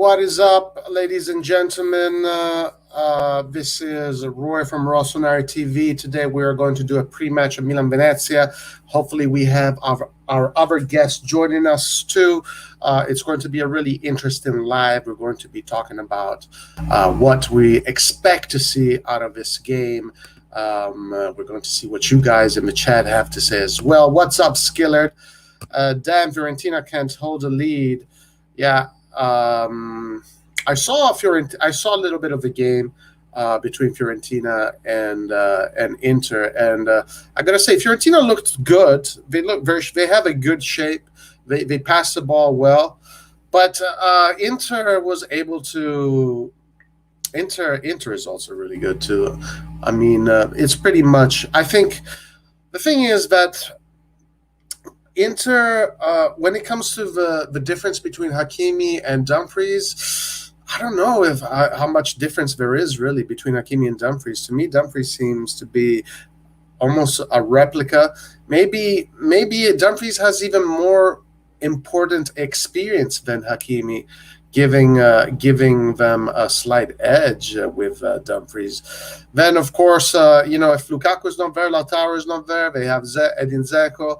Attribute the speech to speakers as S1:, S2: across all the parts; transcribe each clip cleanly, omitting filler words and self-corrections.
S1: What is up, ladies and gentlemen? This is Roy from Rossonari TV. Today we are going to do a pre-match of Milan Venezia. Hopefully we have our other guests joining us too. It's going to be a really interesting live. We're going to be talking about what we expect to see out of this game. We're going to see what you guys in the chat have to say as well. What's up, Skillard? Damn, Fiorentina can't hold a lead. Yeah. I saw a little bit of the game between Fiorentina and Inter, and I gotta say Fiorentina looked good. They have a good shape. They pass the ball well, but Inter was able to. Inter is also really good too. I mean, it's pretty much. I think the thing is that Inter, when it comes to the difference between Hakimi and Dumfries, I don't know how much difference there is really between Hakimi and Dumfries. To me, Dumfries seems to be almost a replica. Maybe Dumfries has even more important experience than Hakimi, giving them a slight edge with Dumfries. Then, of course, if Lukaku is not there, Lautaro is not there. They have Edin Dzeko.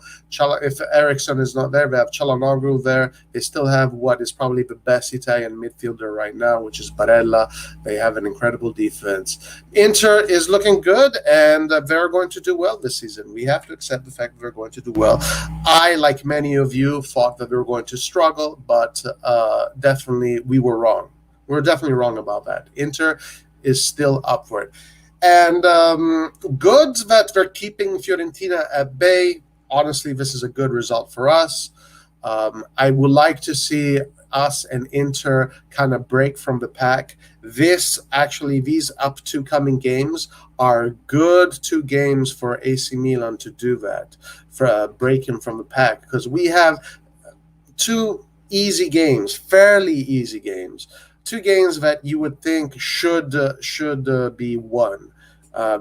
S1: If Eriksson is not there, they have Çalhanoğlu there. They still have what is probably the best Italian midfielder right now, which is Barella. They have an incredible defense. Inter is looking good, and they're going to do well this season. We have to accept the fact that they're going to do well. I, like many of you, thought that they were going to struggle, but definitely we were wrong. We were definitely wrong about that. Inter is still upward. And good that they're keeping Fiorentina at bay. Honestly, this is a good result for us. I would like to see us and Inter kind of break from the pack. These upcoming games are good 2 games for AC Milan to do that, for breaking from the pack, because we have 2 easy games, fairly easy games. 2 games that you would think should be won.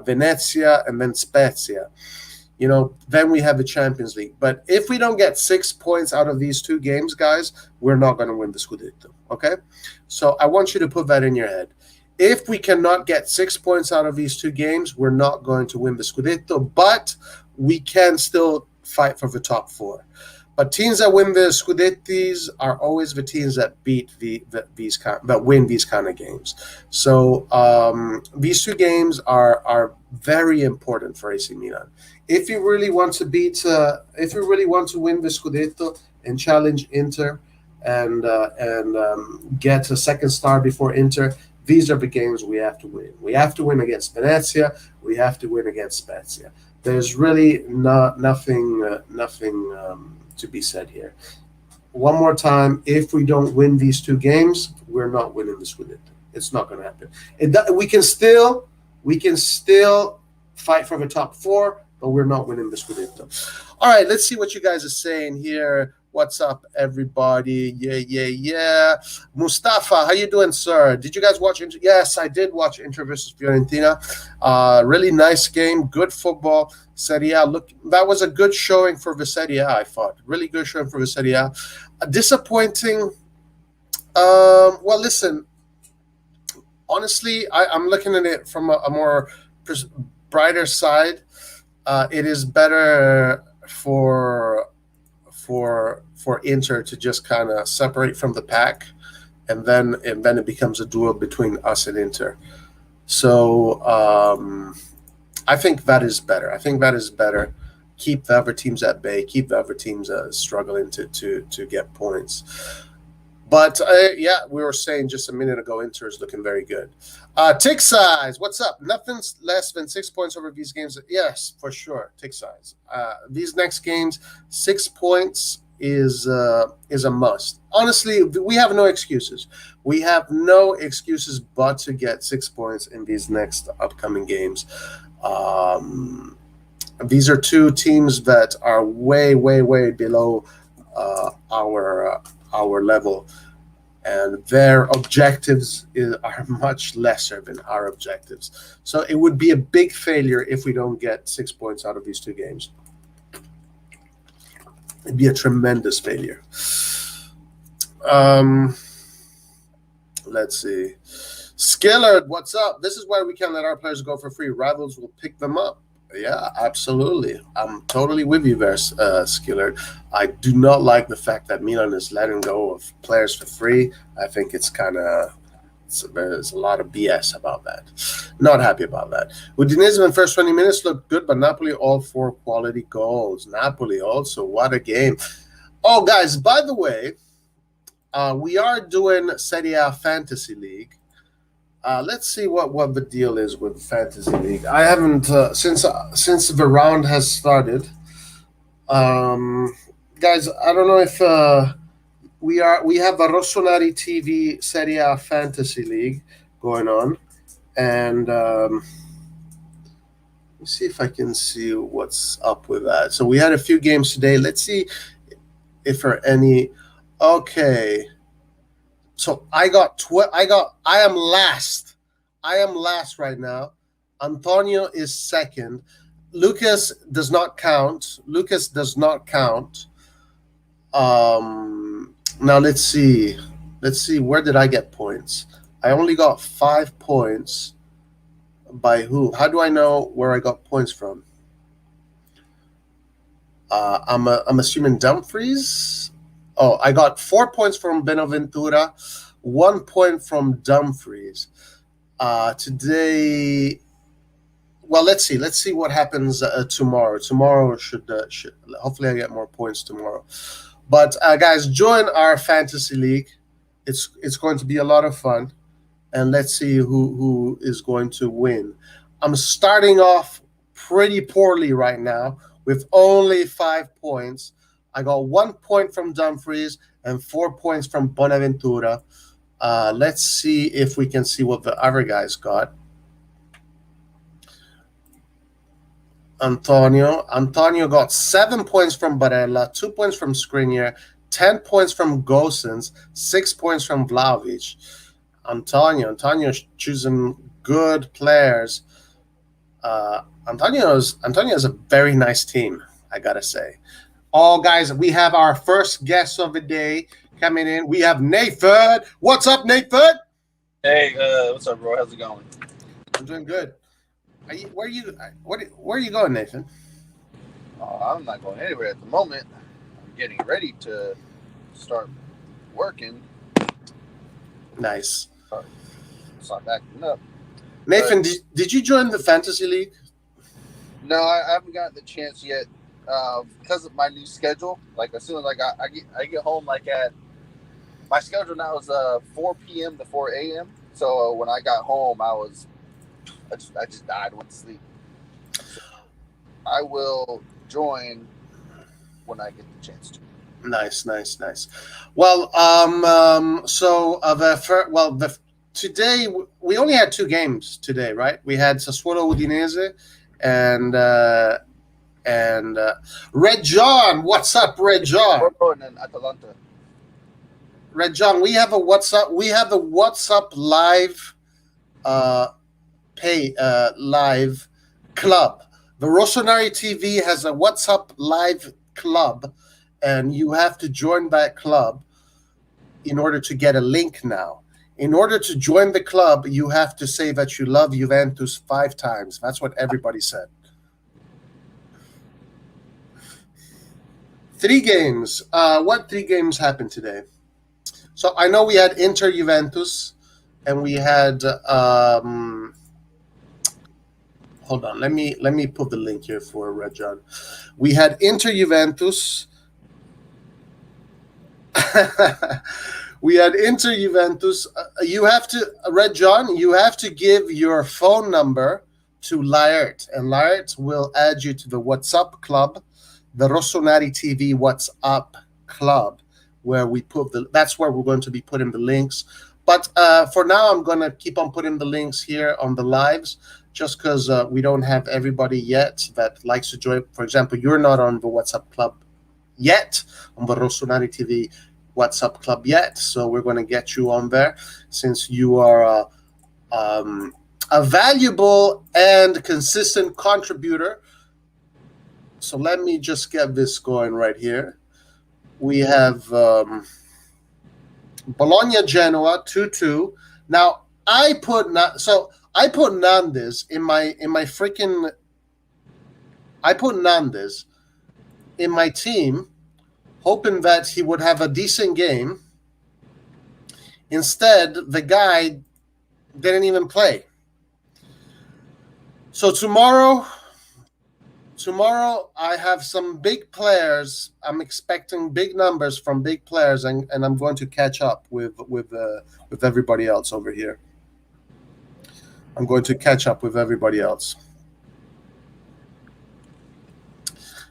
S1: Venezia and then Spezia. Then we have the Champions League. But if we don't get 6 points out of these 2 games, guys, we're not going to win the Scudetto, okay? So I want you to put that in your head. If we cannot get 6 points out of these 2 games, we're not going to win the Scudetto, but we can still fight for the top 4. But teams that win the Scudettis are always the teams that win these kind of games. So these 2 games are very important for AC Milan. If you really want to win the Scudetto and challenge Inter and get a second star before Inter, these are the games we have to win. We have to win against Venezia. We have to win against Spezia. There's really nothing to be said here. One more time, if we don't win these 2 games, we're not winning the Scudetto. It's not going to happen. We can still fight for the top 4, but we're not winning the Scudetto. All right, let's see what you guys are saying here. What's up, everybody? Yeah. Mustafa, how you doing, sir? Did you guys watch Inter? Yes, I did watch Inter versus Fiorentina. Really nice game, good football. Serie A, look, that was a good showing for the Serie A, I thought. Really good showing for the Serie A. Disappointing. Well, listen, honestly, I'm looking at it from a more brighter side. It is better for Inter to just kind of separate from the pack, and then it becomes a duel between us and Inter. So I think that is better. Keep the other teams at bay. Keep the other teams struggling to get points. But we were saying just a minute ago, Inter is looking very good. Tick size, what's up? Nothing's less than 6 points over these games. Yes, for sure. Tick size. These next games, 6 points is a must. Honestly, we have no excuses. We have no excuses but to get 6 points in these next upcoming games. These are 2 teams that are way, way, way below our level, and their objectives are much lesser than our objectives. So it would be a big failure if we don't get 6 points out of these 2 games. It'd be a tremendous failure. Let's see. Skillard, what's up? This is why we can't let our players go for free. Rivals will pick them up. Yeah, absolutely. I'm totally with you there, Skillard. I do not like the fact that Milan is letting go of players for free. I think it's kind of there's a lot of BS about that. Not happy about that. Udinese in the first 20 minutes looked good, but Napoli all 4 quality goals. Napoli also, what a game. Oh, guys, by the way, we are doing Serie A Fantasy League. Let's see what the deal is with Fantasy League. I haven't since the round has started. Guys, I don't know if we have a Rossonari TV Serie A Fantasy League going on, and let's see if I can see what's up with that. So we had a few games today. Let's see if there are any. Okay. So I am last. I am last right now. Antonio is second. Lucas does not count. Now let's see. Where did I get points? I only got 5 points. By who? How do I know where I got points from? I'm assuming Dumfries. Oh, I got 4 points from Benaventura, 1 point from Dumfries. Today, well, let's see what happens tomorrow. Tomorrow should hopefully I get more points tomorrow. But guys, join our fantasy league. It's going to be a lot of fun, and let's see who is going to win. I'm starting off pretty poorly right now with only 5 points. I got 1 point from Dumfries and 4 points from Bonaventura. Let's see if we can see what the other guys got. Antonio got 7 points from Barella, 2 points from Skriniar, 10 points from Gosens, 6 points from Vlahovic. Antonio's choosing good players. Antonio has a very nice team, I gotta say. Oh, guys, we have our first guest of the day coming in. We have Nathan. What's up, Nathan?
S2: Hey, what's up, bro? How's it going?
S1: I'm doing good. Where are you going, Nathan?
S2: I'm not going anywhere at the moment. I'm getting ready to start working.
S1: Nice.
S2: Start backing up.
S1: Nathan, did you join the Fantasy League?
S2: No, I haven't gotten the chance yet. Because of my new schedule, like as soon as I get home, like at my schedule now is 4 p.m. to 4 a.m. So when I got home, I just died, went to sleep. So I will join when I get the chance to.
S1: Nice. Well, today we only had 2 games today, right? We had Sassuolo Udinese and Red John. What's up, Red John?
S2: And Atalanta.
S1: Red John, we have a WhatsApp live live club. The Rossonari TV has a WhatsApp live club, and you have to join that club in order to get a link now. In order to join the club, you have to say that you love Juventus 5 times. That's what everybody said. 3 games. What 3 games happened today? So I know we had Inter Juventus, and we had. Hold on, let me put the link here for Red John. We had Inter Juventus. We had Inter Juventus. You have to, Red John, you have to give your phone number to Laert, and Laert will add you to the WhatsApp club, the Rossonari TV WhatsApp club, where we put that's where we're going to be putting the links. But for now, I'm going to keep on putting the links here on the lives, just because we don't have everybody yet that likes to join. For example, you're not on the WhatsApp club yet, on the Rossonari TV WhatsApp club yet, so we're going to get you on there since you are a valuable and consistent contributor. So let me just get this going right here. We have Bologna Genoa 2-2. Now I put Nandes in my freaking. I put Nandes in my team, hoping that he would have a decent game. Instead, the guy didn't even play. So tomorrow I have some big players. I'm expecting big numbers from big players, and I'm going to catch up with everybody else over here. I'm going to catch up with everybody else.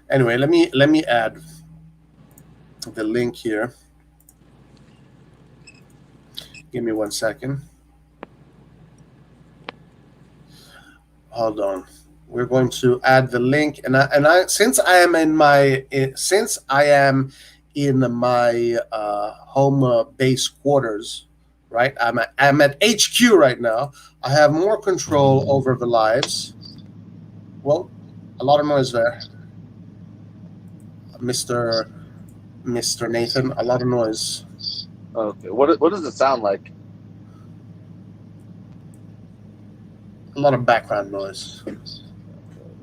S1: Anyway, let me add the link here. Give me 1 second. Hold on. We're going to add the link, and I since I am in my home base quarters, right? I'm at HQ right now. I have more control over the lives. Well, a lot of noise there, Mr. Nathan. A lot of noise.
S2: Okay. What does it sound like?
S1: A lot of background noise.
S2: Okay,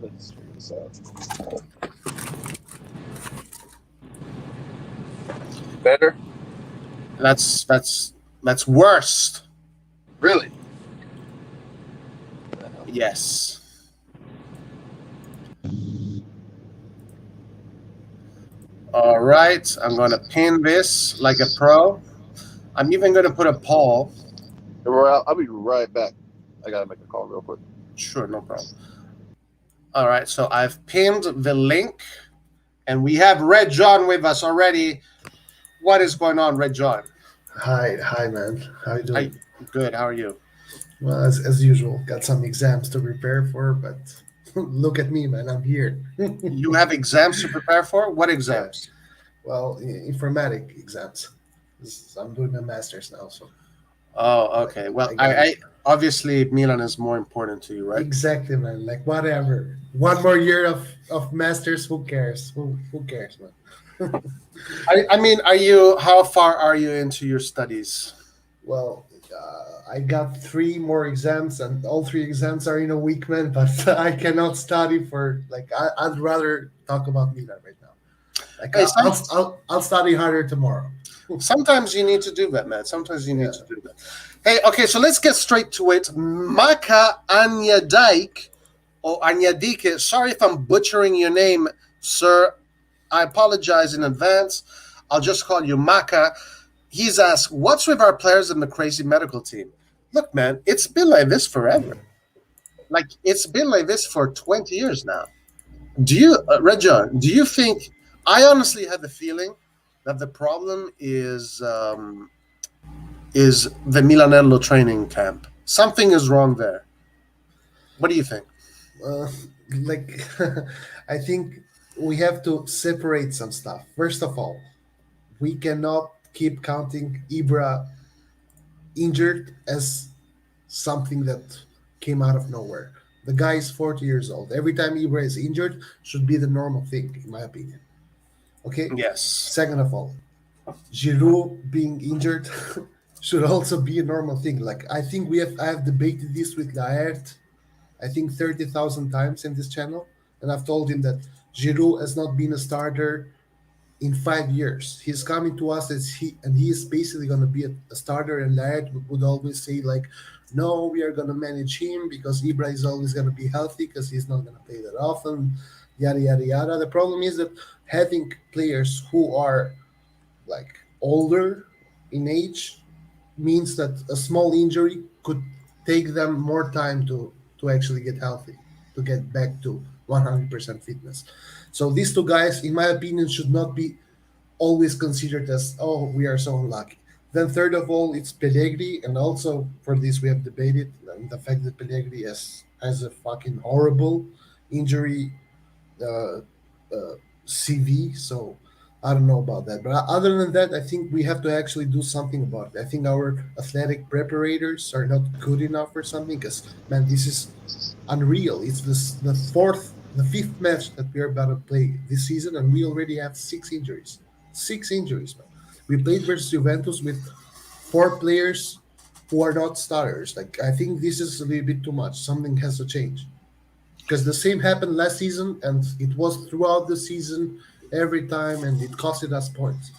S2: let's figure this out. Better?
S1: That's worst.
S2: Really?
S1: Yes. All right, I'm going to pin this like a pro. I'm even going to put a poll.
S2: I'll be right back. I got to make a call real quick.
S1: Sure, no problem. All right, so I've pinned the link, and we have Red John with us already. What is going on, Red John?
S3: Hi, man. How you doing?
S1: Good. How are you?
S3: Well, as usual, got some exams to prepare for, but look at me, man. I'm here.
S1: You have exams to prepare for? What exams?
S3: Well, informatic exams. I'm doing my master's now, so.
S1: Oh, okay. Well, I obviously Milan is more important to you, right?
S3: Exactly, man. Like whatever. One more year of masters. Who cares? Who cares, man?
S1: I mean, how far are you into your studies?
S3: Well, I got 3 more exams, and all 3 exams are in a week, man. But I cannot study for I'd rather talk about Milan right now. Like
S1: Hey,
S3: I'll study harder tomorrow.
S1: Sometimes you need to do that, man. Sometimes you need to do that. Hey, okay, so let's get straight to it. Maka Anyadike or Anyadike. Sorry if I'm butchering your name, sir. I apologize in advance. I'll just call you Maka. He's asked, what's with our players in the crazy medical team? Look, man, it's been like this forever. Like, it's been like this for 20 years now. Do you, Regia, do you think, I honestly have the feeling that the problem is the Milanello training camp. Something is wrong there. What do you think?
S3: I think we have to separate some stuff. First of all, we cannot keep counting Ibra injured as something that came out of nowhere. The guy is 40 years old. Every time Ibra is injured, should be the normal thing, in my opinion. Okay?
S1: Yes.
S3: Second of all, Giroud being injured should also be a normal thing. Like, I think I have debated this with Laert, I think 30,000 times in this channel, and I've told him that Giroud has not been a starter in 5 years. He's coming to us he is basically going to be a starter, and Laert would always say like, no, we are going to manage him because Ibra is always going to be healthy because he's not going to play that often, yada, yada, yada. The problem is that having players who are like older in age means that a small injury could take them more time to actually get healthy, to get back to 100% fitness. So these 2 guys, in my opinion, should not be always considered as, oh, we are so unlucky. Then third of all, it's Pellegrini, and also for this we have debated the fact that Pellegrini has a fucking horrible injury CV, so I don't know about that. But other than that, I think we have to actually do something about it. I think our athletic preparators are not good enough or something, because, man, this is unreal. It's the 5th match that we're about to play this season, and we already have 6 injuries. 6 injuries, man. We played versus Juventus with four players who are not starters. Like I think this is a little bit too much. Something has to change because the same happened last season, and it was throughout the season every time, and it costed us points.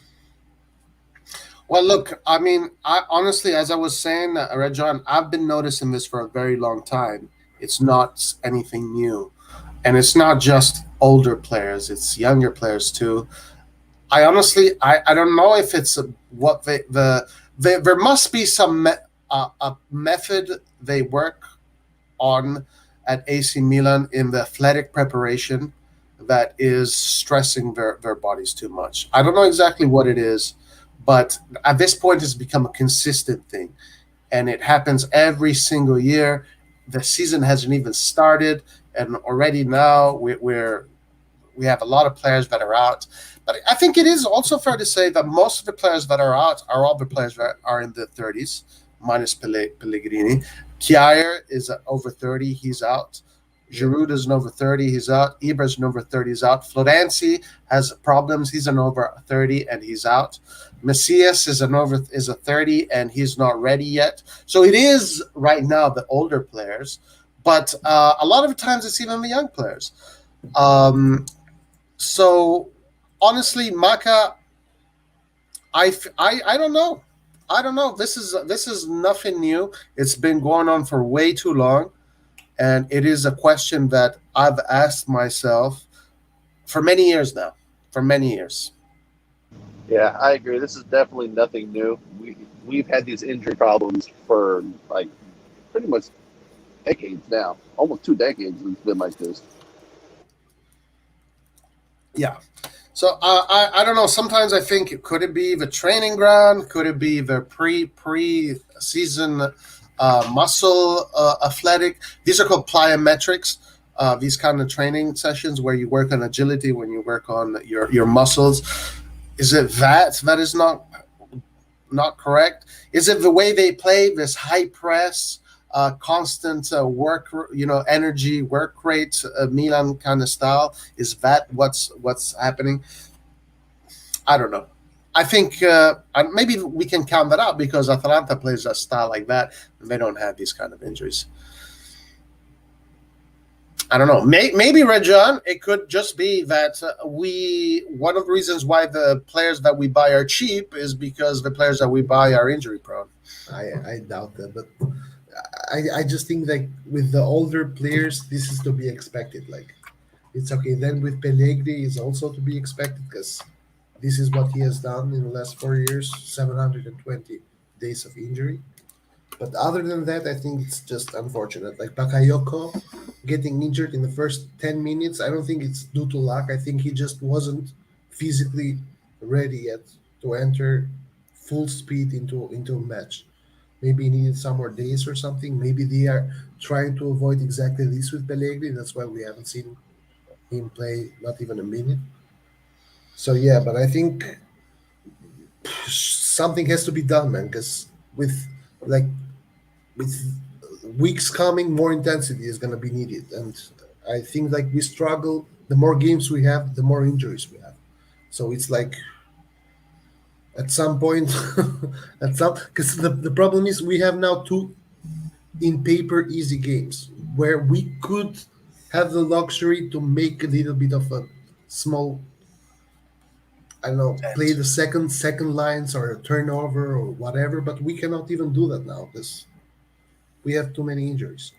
S1: Well, look, I mean, I honestly, as I was saying, Rajan, I've been noticing this for a very long time. It's not anything new, and it's not just older players; it's younger players too. I honestly, I don't know if it's what there must be some a method they work on at AC Milan in the athletic preparation that is stressing their bodies too much. I don't know exactly what it is, but at this point, it's become a consistent thing, and it happens every single year. The season hasn't even started, and already now we have a lot of players that are out. But I think it is also fair to say that most of the players that are out are all the players that are in the 30s, minus Pellegrini. Kjaer is over 30, he's out. Giroud is an over 30, he's out. Ibra is an over 30, he's out. Florenzi has problems, he's an over 30 and he's out. Messias is a 30 and he's not ready yet. So it is right now the older players, but a lot of the times it's even the young players. So honestly, Maka, I don't know. I don't know. This is nothing new. It's been going on for way too long, and it is a question that I've asked myself for many years now. For many years.
S2: Yeah, I agree. This is definitely nothing new. We've had these injury problems for like pretty much decades now, almost 2 decades. It's been like this.
S1: Yeah. So I don't know. Sometimes I think could it be the training ground? Could it be the pre season muscle athletic? These are called plyometrics. These kind of training sessions where you work on agility, when you work on your muscles. Is it that is not correct? Is it the way they play this high press, constant work, energy work rate, Milan kind of style? Is that what's happening? I don't know. I think maybe we can count that out because Atalanta plays a style like that, and they don't have these kind of injuries. I don't know. Maybe Rajan, it could just be that we. One of the reasons why the players that we buy are cheap is because the players that we buy are injury prone.
S3: I doubt that, but I just think like with the older players, this is to be expected. Like it's okay. Then with Pellegrini, is also to be expected because this is what he has done in the last 4 years, 720 days of injury. But other than that, I think it's just unfortunate. Like Bakayoko getting injured in the first 10 minutes, I don't think it's due to luck. I think he just wasn't physically ready yet to enter full speed into a match. Maybe he needed some more days or something. Maybe they are trying to avoid exactly this with Pellegrini. That's why we haven't seen him play not even a minute. So yeah, but I think something has to be done, man. Because with like with weeks coming, more intensity is going to be needed. And I think like we struggle. The more games we have, the more injuries we have. So it's like at some point, at some because the problem is we have now two in paper easy games where we could have the luxury to make a little bit of a small, I don't know, play the second lines or a turnover or whatever, but we cannot even do that now because we have too many injuries.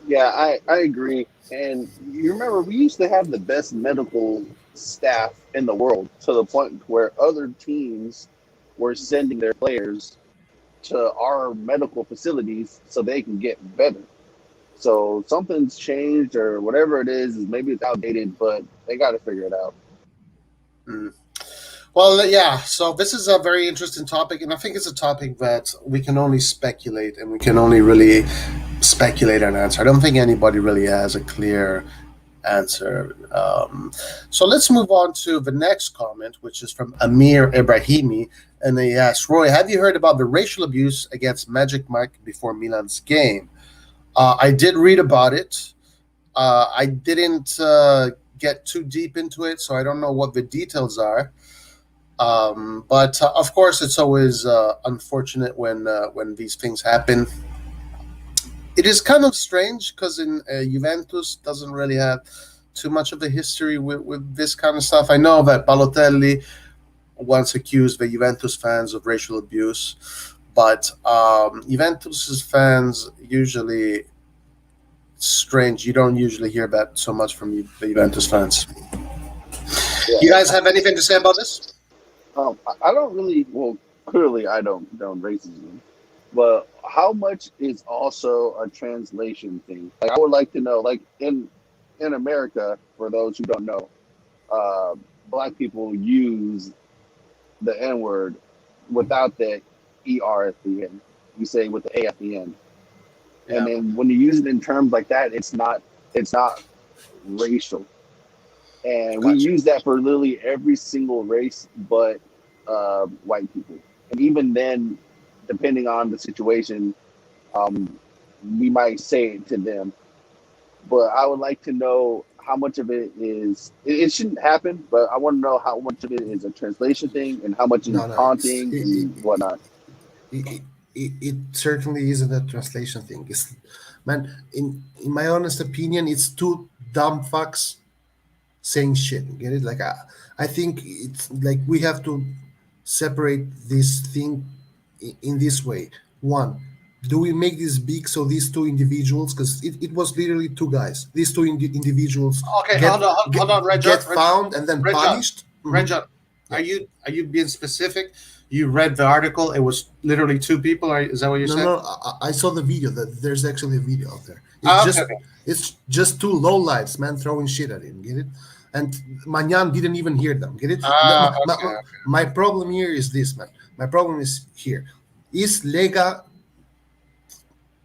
S2: Yeah, I agree. And you remember we used to have the best medical staff in the world to the point where other teams were sending their players to our medical facilities so they can get better. So something's changed or whatever it is maybe it's outdated, but they got to figure it out.
S1: Mm. Well, yeah. So this is a very interesting topic, and I think it's a topic that we can only speculate, and we can only really speculate and answer. I don't think anybody really has a clear answer. So let's move on to the next comment, which is from Amir Ibrahimi, and he asks, "Roy, have you heard about the racial abuse against Magic Mike before Milan's game?" I did read about it. I didn't get too deep into it, so I don't know what the details are. But of course, it's always unfortunate when these things happen. It is kind of strange because in Juventus doesn't really have too much of a history with this kind of stuff. I know that Balotelli once accused the Juventus fans of racial abuse, but Juventus's fans usually strange. You don't usually hear that so much from the Juventus fans.
S2: Yeah.
S1: You guys have anything to say about this?
S2: I don't really. Well, clearly, I don't condone racism, but how much is also a translation thing? Like, I would like to know. Like in America, for those who don't know, uh, black people use the N word without the er at the end. You say with the a at the end,
S1: Yeah.
S2: and then when you use it in terms like that, it's not racial. And we
S1: Gotcha.
S2: use that for literally every single race but white people. And even then, depending on the situation, um, we might say it to them. But I would like to know how much of it is. It shouldn't happen, but I want to know how much of it is a translation thing and how much is
S3: No, no,
S2: taunting and whatnot.
S3: it, it certainly isn't a translation thing. It's, man, in my honest opinion, it's two dumb fucks saying shit. Get it? Like I think it's like we have to separate this thing in this way. One, do we make this big so these two individuals, because it was literally two guys, these two individuals
S1: Okay,
S3: get
S1: hold on,
S3: get found and then
S1: Rejan,
S3: punished.
S1: Rejan,
S3: Yeah.
S1: are you being specific? You read the article. It was literally two people. Is that what you
S3: No,
S1: said?
S3: no, I saw the video. That there's actually a video out there.
S1: Okay, okay.
S3: It's just two low lives, man, throwing shit at him. Get it? And Manyan didn't even hear them. Get it?
S1: Okay.
S3: My problem here is this, man. My problem is here. Is Lega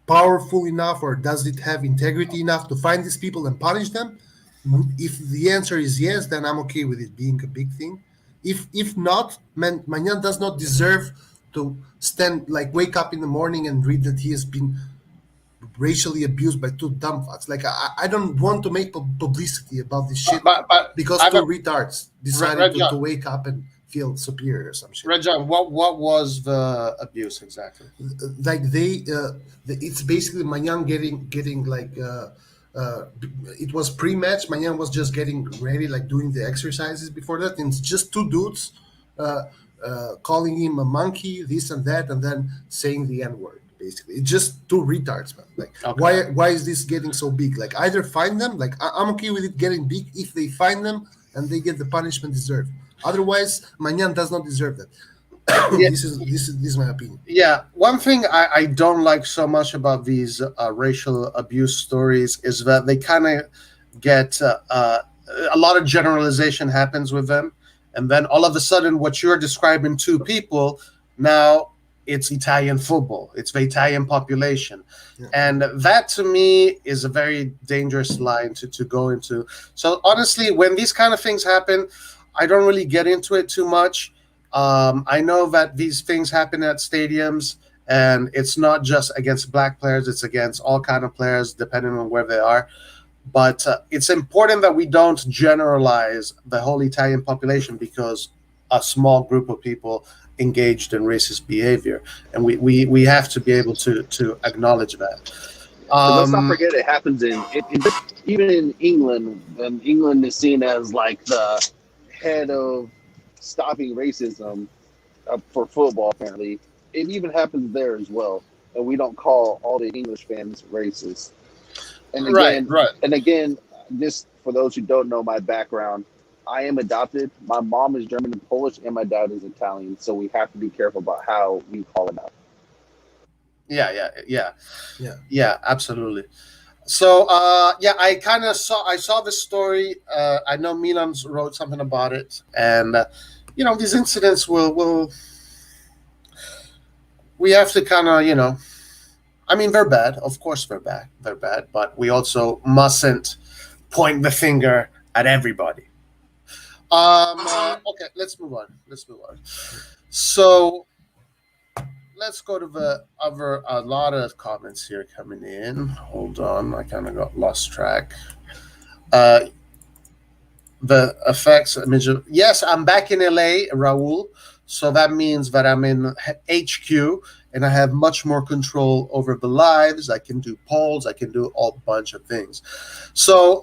S3: powerful enough, or does it have integrity enough to find these people and punish them? If the answer is yes, then I'm okay with it being a big thing. If not, man, Manyan does not deserve to stand, like, wake up in the morning and read that he has been racially abused by two dumb fucks. Like, I don't want to make publicity about this shit
S1: But
S3: because
S1: I have
S3: two
S1: a
S3: retards decided to
S1: Rejan,
S3: wake up and feel superior or some shit.
S1: Rejan. What was the abuse exactly?
S3: Like it's basically Manyan getting like it was pre-match. Manyan was just getting ready, like doing the exercises before that, and it's just two dudes uh, calling him a monkey, this and that, and then saying the n-word. Basically, it's just two retards, man. Like,
S1: Okay.
S3: why is this getting so big? Like, either find them. Like, I'm okay with it getting big if they find them and they get the punishment deserved. Otherwise, Manyan does not deserve that.
S1: Yeah,
S3: This is my opinion.
S1: yeah. One thing I don't like so much about these racial abuse stories is that they kind of get a lot of generalization happens with them, and then all of a sudden, what you're describing two people now. It's Italian football. It's the Italian population.
S3: Yeah.
S1: And that to me is a very dangerous line to go into. So honestly, when these kind of things happen, I don't really get into it too much. I know that these things happen at stadiums, and it's not just against black players; it's against all kind of players, depending on where they are. But it's important that we don't generalize the whole Italian population because a small group of people engaged in racist behavior, and we have to be able to acknowledge that.
S2: But let's not
S1: Um,
S2: forget it happens even in England, and England is seen as like the head of stopping racism for football. Apparently, it even happens there as well, and we don't call all the English fans racist. And
S1: right,
S2: again,
S1: right.
S2: just for those who don't know my background, I am adopted. My mom is German and Polish, and my dad is Italian. So we have to be careful about how we call it out.
S1: Yeah,
S3: Yeah.
S1: yeah, absolutely. So yeah, I saw this story. I know Milan's wrote something about it, and these incidents will we have to kind of I mean, they're bad. Of course, they're bad, but we also mustn't point the finger at everybody. Okay, let's move on. So let's go to the other. A lot of comments here coming in. Hold on, I kind of got lost track. Uh, the effects. Yes, I'm back in LA, Raul. So that means that I'm in HQ and I have much more control over the lives. I can do polls. I can do a bunch of things. So,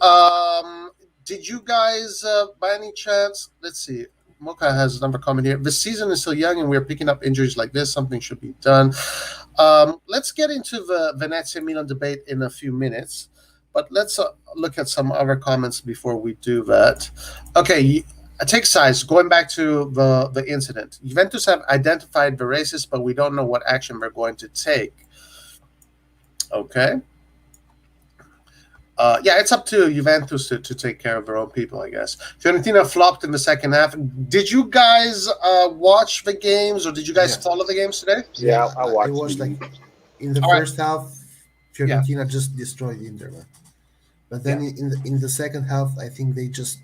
S1: did you guys, by any chance, let's see. Mocha has another comment here. The season is still young and we're picking up injuries like this. Something should be done. Let's get into the Venezia Milan debate in a few minutes. But let's look at some other comments before we do that. Okay, take sides. Going back to the incident, Juventus have identified the racist, but we don't know what action they're going to take. Okay. Yeah, it's up to Juventus to take care of their own people, I guess. Fiorentina flopped in the second half. Did you guys watch the games, or did you guys follow the games today?
S2: Yeah, I watched.
S3: It was like in the
S1: All
S3: first half, Fiorentina just destroyed Inter, man. But then in the second half, I think they just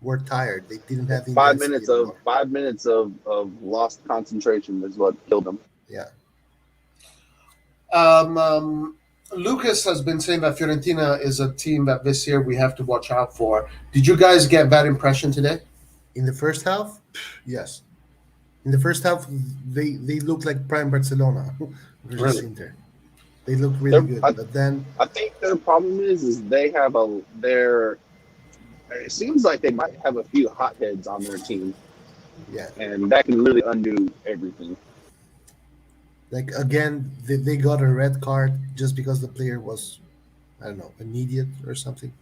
S3: were tired. They didn't have the
S2: 5 minutes of 5 minutes of lost concentration is what killed them.
S3: Yeah.
S1: Lucas has been saying that Fiorentina is a team that this year we have to watch out for. Did you guys get that impression today?
S3: In the first half, yes. In the first half, they looked like prime Barcelona versus
S1: Really?
S3: Inter. They look really good, but then
S2: I think their problem is they have their. It seems like they might have a few hotheads on their team, and that can really undo everything.
S3: Like again, they got a red card just because the player was, I don't know, an idiot or something.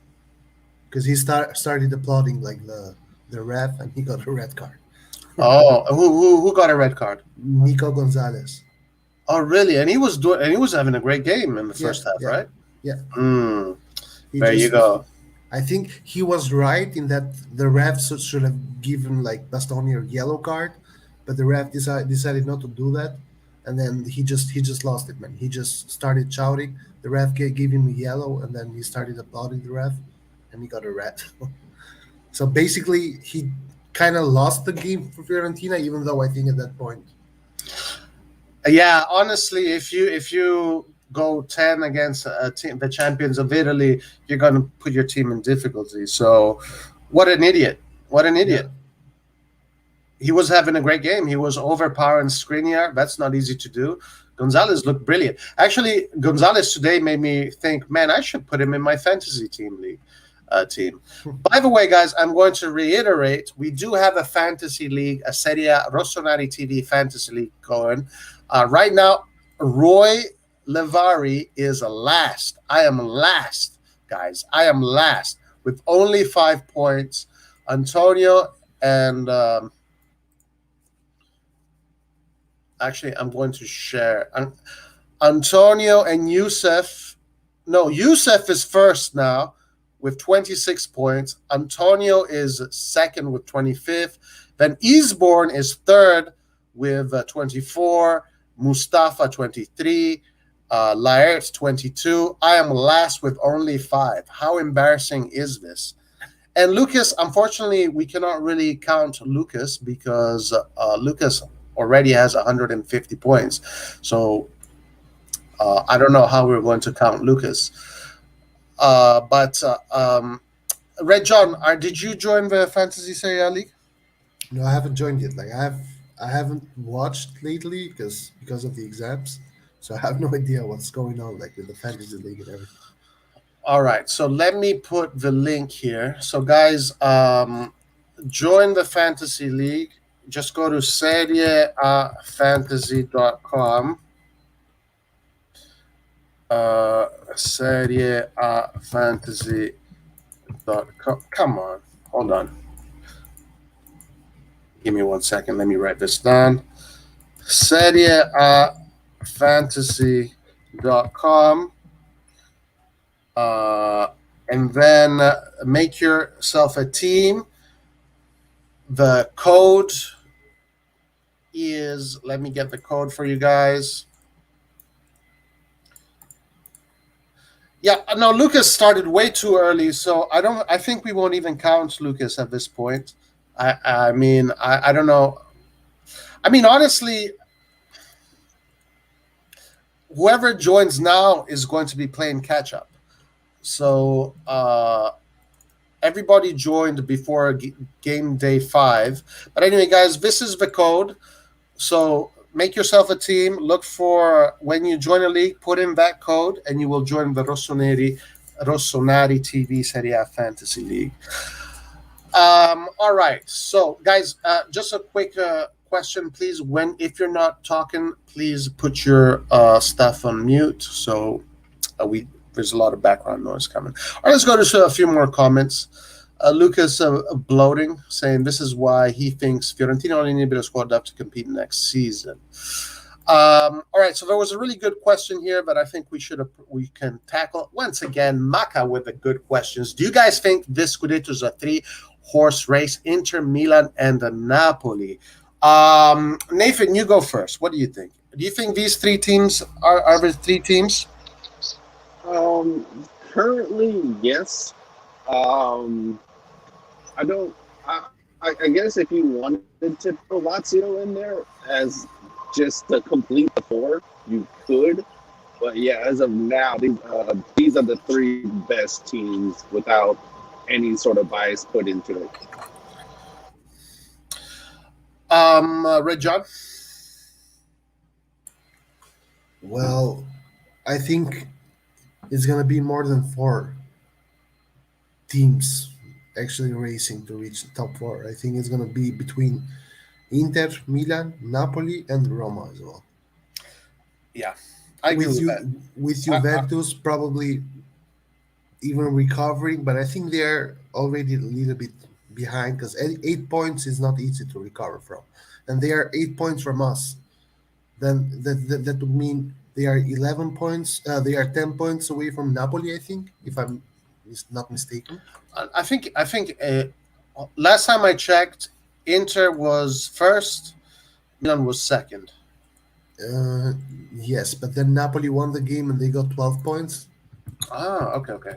S3: Because he started applauding like the ref, and he got a red card.
S1: Oh, who got a red card?
S3: Nico Gonzalez.
S1: Oh, really? And he was having a great game in the first half, right?
S3: Yeah.
S1: There you go.
S3: I think he was right in that the ref should have given like Bastoni a yellow card, but the ref decided not to do that, and then he just lost it, man. He just started shouting. The ref gave him a yellow, and then he started applauding the ref, and he got a red. So basically, he kind of lost the game for Fiorentina, even though I think at that point.
S1: Yeah, honestly, if you go 10 against a team, the champions of Italy, you're going to put your team in difficulty. So, what an idiot! What an idiot! Yeah. He was having a great game. He was overpowering Skriniar. That's not easy to do. Gonzalez looked brilliant. Actually, Gonzalez today made me think, man, I should put him in my fantasy team. By the way, guys, I'm going to reiterate, we do have a fantasy league, a Serie A Rossonari TV fantasy league going. Right now, Roy Levari is last. I am last, guys. I am last with only 5 points. Antonio and actually, I'm going to share. Antonio and Youssef. No, Youssef is first now with 26 points. Antonio is second with 25th. Then Eastbourne is third with 24. Mustafa 23, Laert's 22. I am last with only 5. How embarrassing is this? And Lucas, unfortunately, we cannot really count Lucas because Lucas already has 150 points. So I don't know how we're going to count Lucas. But Red John, did you join the Fantasy Serie A League?
S3: No, I haven't joined it. Like I haven't watched lately because of the exams, so I have no idea what's going on like with the fantasy league and everything.
S1: All right, so let me put the link here. So guys, join the fantasy league. Just go to serieafantasy.com. Serieafantasy.com. Come on, hold on. Give me 1 second. Let me write this down. serieafantasy.com. And then make yourself a team. The code is, let me get the code for you guys. Yeah, no, Lucas started way too early, so I think we won't even count Lucas at this point. I mean, I don't know. I mean, honestly, whoever joins now is going to be playing catch up. So everybody joined before game day 5. But anyway, guys, this is the code. So make yourself a team. Look for, when you join a league, put in that code, and you will join the Rossonari TV Serie A Fantasy League. All right. So, guys, just a quick question, please. If you're not talking, please put your stuff on mute. So there's a lot of background noise coming. All right, let's go to a few more comments. Lucas bloating, saying this is why he thinks Fiorentina only need a bit of squad depth to compete next season. All right, so there was a really good question here that I think we can tackle. Once again, Maka with the good questions. Do you guys think this Scudetto is a 3-horse race? Inter, Milan, and Napoli. Nathan, you go first. What do you think? Do you think these 3 teams are the 3 teams?
S4: Currently, yes. I don't. I guess if you wanted to put Lazio in there as just to complete the 4, you could. But yeah, as of now, these are the 3 best teams without any sort of bias put into it.
S1: Red John?
S3: Well, I think it's going to be more than 4 teams actually racing to reach the top 4. I think it's going to be between Inter, Milan, Napoli, and Roma as well.
S1: Yeah, I agree with that.
S3: With Juventus probably even recovering, but I think they're already a little bit behind because 8 points is not easy to recover from, and they are 8 points from us. Then that would mean they are 11 points. They are 10 points away from Napoli, I think, if I'm not mistaken.
S1: I think last time I checked, Inter was first, Milan was second.
S3: Yes, but then Napoli won the game and they got 12 points.
S1: Okay.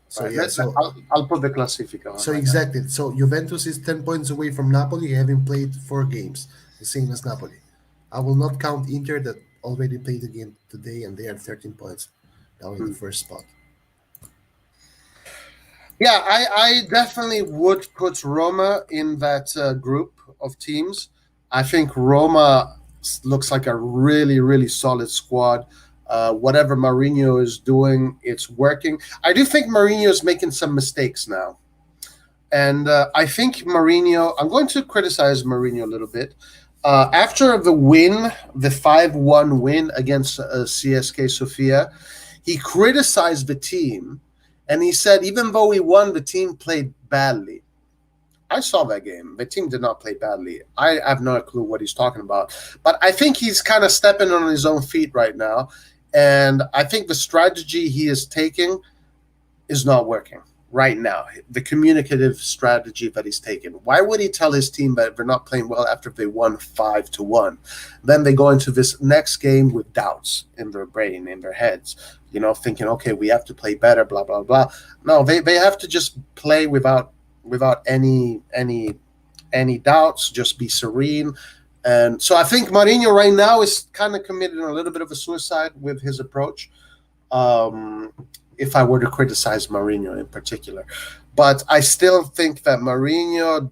S3: So
S1: right,
S3: yeah, so
S1: I'll put the Classifica on.
S3: So exactly. So Juventus is 10 points away from Napoli, having played 4 games, the same as Napoli. I will not count Inter that already played the game today, and they are 13 points now in the first spot.
S1: Yeah, I definitely would put Roma in that group of teams. I think Roma looks like a really, really solid squad. Whatever Mourinho is doing, it's working. I do think Mourinho is making some mistakes now. And I think Mourinho, I'm going to criticize Mourinho a little bit. After the 5-1 win against CSK Sofia, he criticized the team. And he said, even though we won, the team played badly. I saw that game. The team did not play badly. I have no clue what he's talking about. But I think he's kind of stepping on his own feet right now. And I think the strategy he is taking is not working right now. The communicative strategy that he's taking. Why would he tell his team that they're not playing well after they won 5-1? Then they go into this next game with doubts in their brain, in their heads, thinking, okay, we have to play better, blah, blah, blah. No, they have to just play without any doubts, just be serene. And so I think Mourinho right now is kind of committed a little bit of a suicide with his approach. If I were to criticize Mourinho in particular. But I still think that Mourinho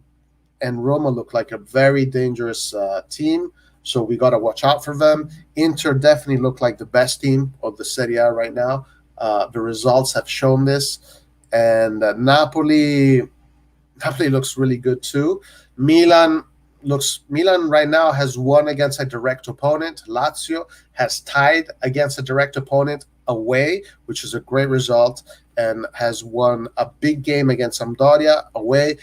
S1: and Roma look like a very dangerous team, so we got to watch out for them. Inter definitely look like the best team of the Serie A right now. The results have shown this. And Napoli looks really good too. Milan right now has won against a direct opponent. Lazio has tied against a direct opponent away, which is a great result, and has won a big game against Sampdoria away,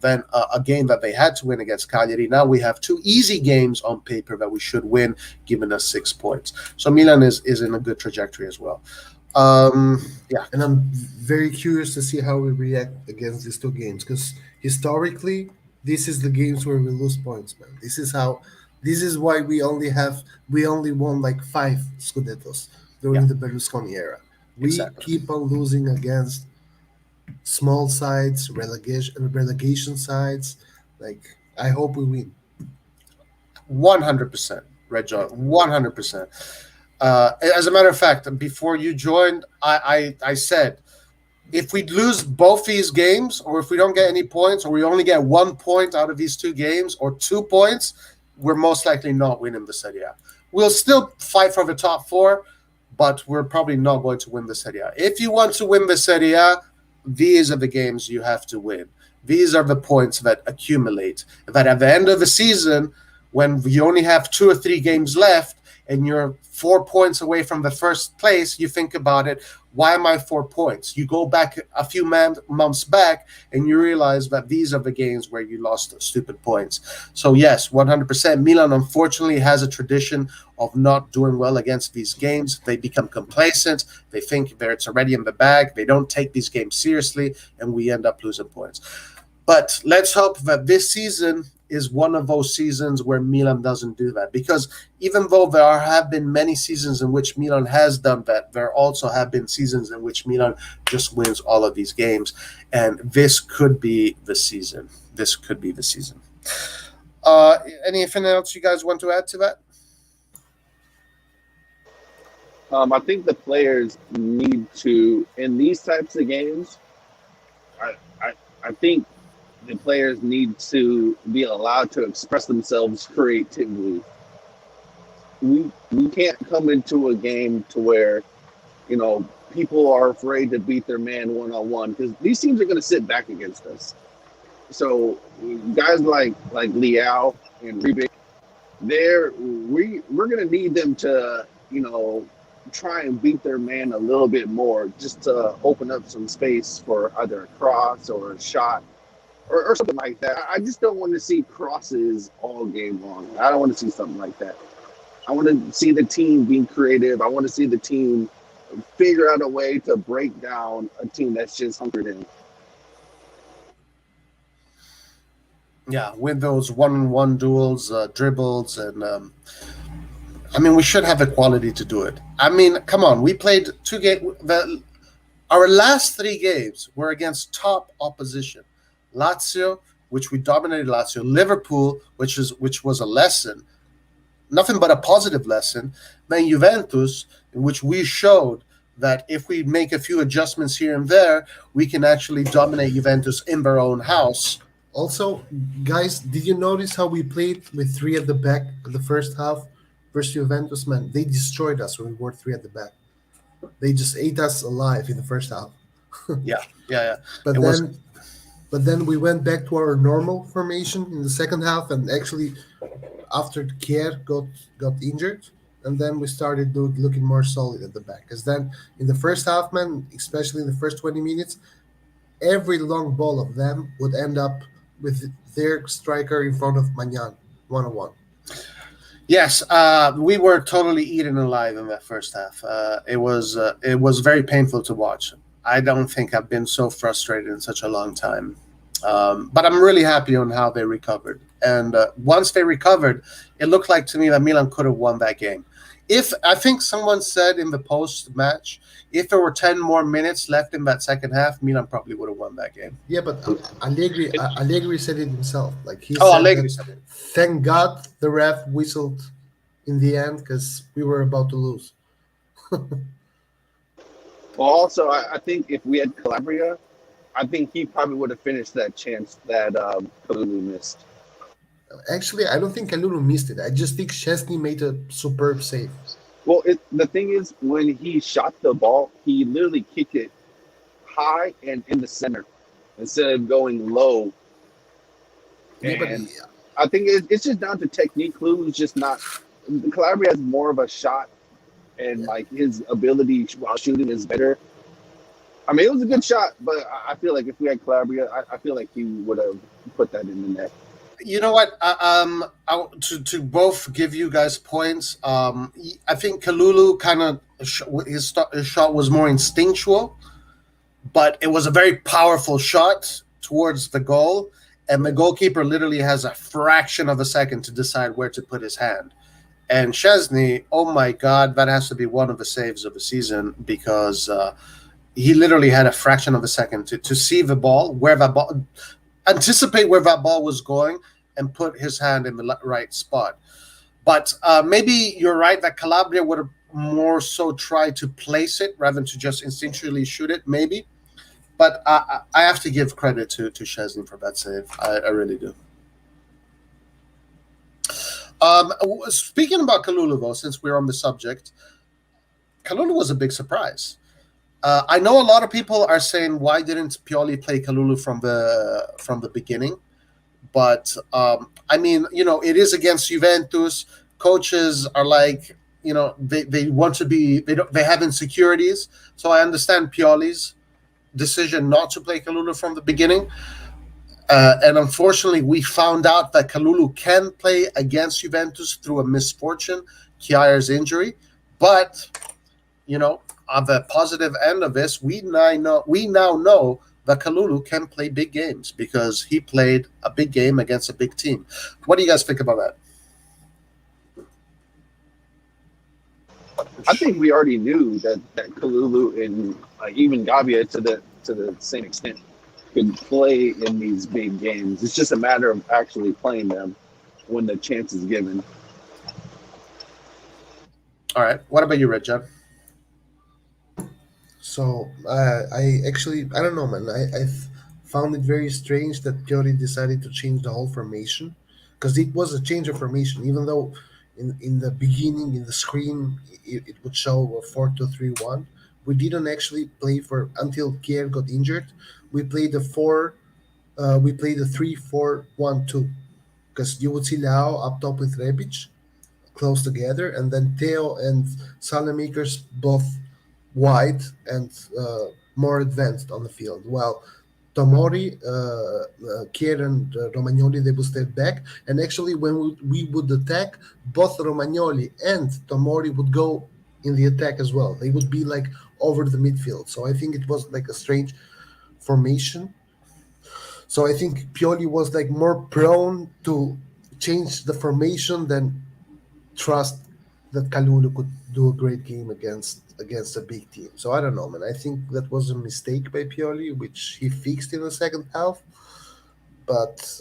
S1: then a game that they had to win against Cagliari. Now we have 2 easy games on paper that we should win, giving us 6 points. So Milan is in a good trajectory as well. Yeah.
S3: And I'm very curious to see how we react against these 2 games, because historically, this is the games where we lose points, man. This is why we only won like 5 Scudettos during the Berlusconi era. We keep on losing against small sides, relegation sides. Like, I hope we win.
S1: 100%, Red John, 100%. As a matter of fact, before you joined, I said if we lose both these games, or if we don't get any points, or we only get 1 point out of these two games, or 2 points, we're most likely not winning the Serie A. We'll still fight for the top four, but we're probably not going to win the Serie A. If you want to win the Serie A, these are the games you have to win. These are the points that accumulate. That at the end of the season, when you only have 2 or 3 games left and you're 4 points away from the first place, you think about it, why am I 4 points? You go back a few months back and you realize that these are the games where you lost stupid points. So yes, 100%. Milan unfortunately has a tradition of not doing well against these games. They become complacent. They think that it's already in the bag. They don't take these games seriously, and we end up losing points. But let's hope that this season is one of those seasons where Milan doesn't do that. Because even though there have been many seasons in which Milan has done that, there also have been seasons in which Milan just wins all of these games. And this could be the season. This could be the season. Anything else you guys want to add to that?
S4: I think the players need to, in these types of games, I think the players need to be allowed to express themselves creatively. We can't come into a game to where, people are afraid to beat their man one-on-one, because these teams are going to sit back against us. So guys like Leao and Rebic, we're going to need them to, try and beat their man a little bit more, just to open up some space for either a cross or a shot or something like that. I just don't want to see crosses all game long. I don't want to see something like that. I want to see the team being creative. I want to see the team figure out a way to break down a team that's just hunkered in.
S1: Yeah, with those one-on-one duels, dribbles, and we should have the quality to do it. Come on, we played 2 games. Our last 3 games were against top opposition. Lazio, which we dominated Lazio. Liverpool, which was a lesson, nothing but a positive lesson. Then Juventus, in which we showed that if we make a few adjustments here and there, we can actually dominate Juventus in their own house.
S3: Also, guys, did you notice how we played with 3 at the back in the first half versus Juventus? Man, they destroyed us when we were 3 at the back. They just ate us alive in the first half.
S1: Yeah.
S3: But then we went back to our normal formation in the second half, and actually, after Kier got injured, and then we started looking more solid at the back. Because then in the first half, man, especially in the first 20 minutes, every long ball of them would end up with their striker in front of Magnan, one-on-one.
S1: Yes, we were totally eaten alive in that first half. It was very painful to watch. I don't think I've been so frustrated in such a long time. But I'm really happy on how they recovered. And once they recovered, it looked like to me that Milan could have won that game. I think someone said in the post-match, if there were 10 more minutes left in that second half, Milan probably would have won that game.
S3: Yeah, but Allegri said it himself.
S1: Allegri said it.
S3: Thank God the ref whistled in the end, because we were about to lose.
S4: Well, also, I think if we had Calabria, I think he probably would have finished that chance that Kalulu missed.
S3: Actually, I don't think Kalulu missed it. I just think Szczesny made a superb save.
S4: Well, the thing is, when he shot the ball, he literally kicked it high and in the center instead of going low. And I think it's just down to technique. Kalulu's just not. Calabria has more of a shot, and his ability while shooting is better. It was a good shot, but I feel like if we had Calabria, I feel like he would have put that in the net.
S1: You know what? To both give you guys points, I think Kalulu kind of his shot was more instinctual, but it was a very powerful shot towards the goal, and the goalkeeper literally has a fraction of a second to decide where to put his hand. And Szczesny, oh my God, that has to be one of the saves of the season, because he literally had a fraction of a second to see the ball, anticipate where that ball was going, and put his hand in the right spot. But maybe you're right that Calabria would have more so tried to place it rather than to just instinctually shoot it, maybe. But I have to give credit to Szczesny for that save. I really do. Speaking about Kalulu, though, since we're on the subject, Kalulu was a big surprise. I know a lot of people are saying, why didn't Pioli play Kalulu from the beginning? But I mean, it is against Juventus. Coaches are like, they want to be, they have insecurities. So I understand Pioli's decision not to play Kalulu from the beginning. And unfortunately, we found out that Kalulu can play against Juventus through a misfortune, Kjaer's injury. But, on the positive end of this, we now know that Kalulu can play big games because he played a big game against a big team. What do you guys think about that?
S4: I think we already knew that Kalulu and even Gabia to the same extent could play in these big games. It's just a matter of actually playing them when the chance is given.
S1: All right. What about you, Red John?
S3: So I don't know, man. I found it very strange that Pioli decided to change the whole formation, because it was a change of formation. Even though in the beginning in the screen it would show a 4-2-3-1, we didn't actually play for until Kjaer got injured. We played the 3-4-1-2, because you would see Leao up top with Rebic close together, and then Theo and Salamakers both wide and more advanced on the field, while Tomori, Kjaer, and Romagnoli, they would step back. And actually, when we would attack, both Romagnoli and Tomori would go in the attack as well. They would be like over the midfield. So I think it was like a strange formation. So I think Pioli was like more prone to change the formation than trust that Kalulu could do a great game against a big team. So I don't know, man. I think that was a mistake by Pioli, which he fixed in the second half. But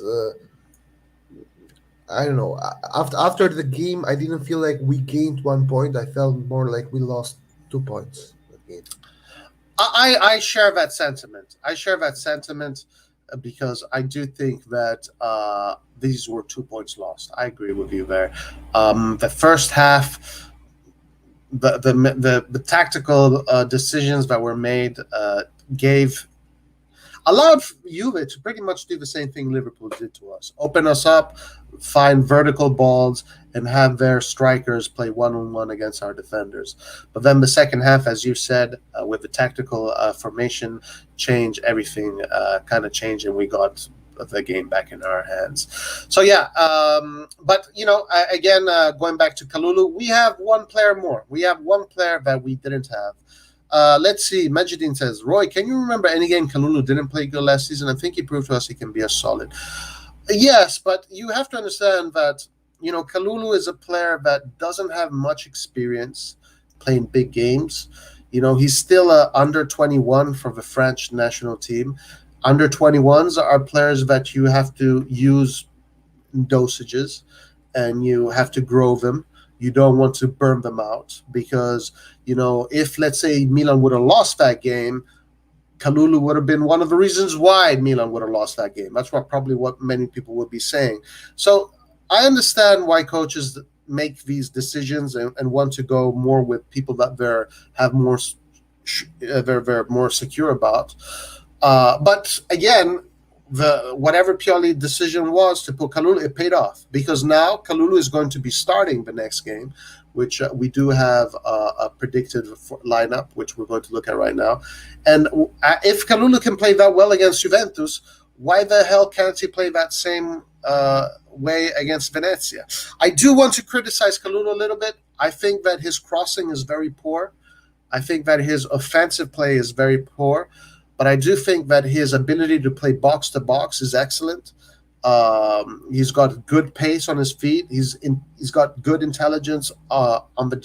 S3: I don't know. After the game, I didn't feel like we gained 1 point. I felt more like we lost 2 points that game.
S1: I share that sentiment. Because I do think that these were 2 points lost. I agree with you there. The first half, the tactical decisions that were made allowed Juve to pretty much do the same thing Liverpool did to us: open us up, find vertical balls, and have their strikers play one-on-one against our defenders. But then the second half, as you said, with the tactical formation change, everything kind of changed, and we got the game back in our hands. So yeah, but again, going back to Kalulu, we have one player more. We have one player that we didn't have. Let's see. Majidin says, Roy, can you remember any game Kalulu didn't play good last season? I think he proved to us he can be a solid. Yes, but you have to understand that Kalulu is a player that doesn't have much experience playing big games. He's still under 21 for the French national team. Under 21s are players that you have to use in dosages, and you have to grow them. You don't want to burn them out, because if, let's say, Milan would have lost that game, Kalulu would have been one of the reasons why Milan would have lost that game. That's probably what many people would be saying. So I understand why coaches make these decisions and want to go more with people that they're more secure about. But again, whatever Pioli decision was to put Kalulu, it paid off, because now Kalulu is going to be starting the next game, which we do have a predicted lineup, which we're going to look at right now. And if Kalulu can play that well against Juventus, why the hell can't he play that same way against Venezia? I do want to criticize Kalulu a little bit. I think that his crossing is very poor. I think that his offensive play is very poor. But I do think that his ability to play box to box is excellent. He's got good pace on his feet. He's got good intelligence on the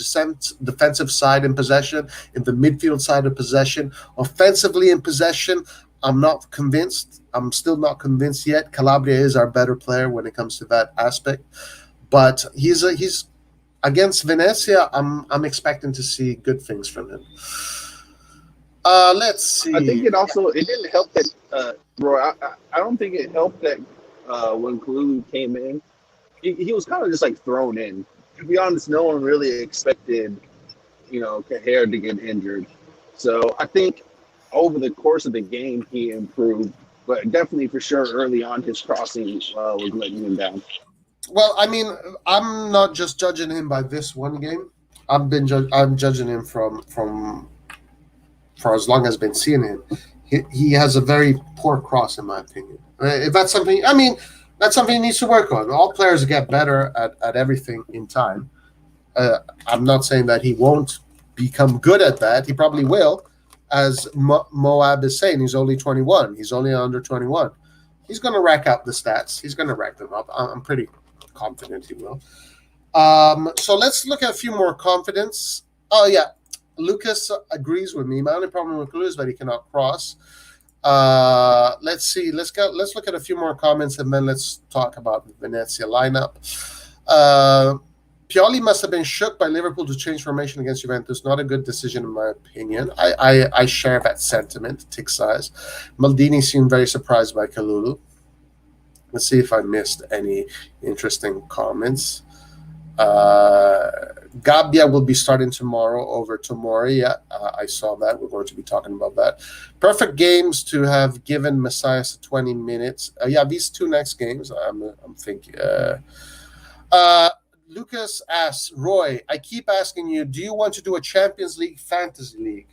S1: defensive side in possession, in the midfield side of possession. Offensively in possession, I'm not convinced. I'm still not convinced yet. Calabria is our better player when it comes to that aspect. But he's against Venezia. I'm expecting to see good things from him. Let's
S4: I think
S1: see.
S4: it didn't help that Roy. I don't think it helped that when Kalulu came in, he was kind of just like thrown in. To be honest, no one really expected Caher to get injured. So I think over the course of the game he improved, but definitely for sure early on his crossing was letting him down.
S1: Well, I mean, I'm not just judging him by this one game. I'm judging him from for as long as I've been seeing him. He has a very poor cross, in my opinion. If that's something, I mean, that's something he needs to work on. All players get better at everything in time. I'm not saying that he won't become good at that. He probably will. As Moab is saying, he's only 21. He's only under 21. He's going to rack up the stats. He's going to rack them up. I'm pretty confident he will. So let's look at a few more confidence. Oh, yeah. Lucas agrees with me. My only problem with Kalulu is that he cannot cross. Let's see. Let's look at a few more comments, and then let's talk about the Venezia lineup. Pioli must have been shook by Liverpool to change formation against Juventus. Not a good decision, in my opinion. I share that sentiment, tick size. Maldini seemed very surprised by Kalulu. Let's see if I missed any interesting comments. Gabbia will be starting tomorrow over Tomori. Yeah, I saw that. We're going to be talking about that. Perfect games to have given Messias 20 minutes. Yeah, these two next games, I'm thinking. Lucas asks, Roy, I keep asking you, do you want to do a Champions League fantasy league?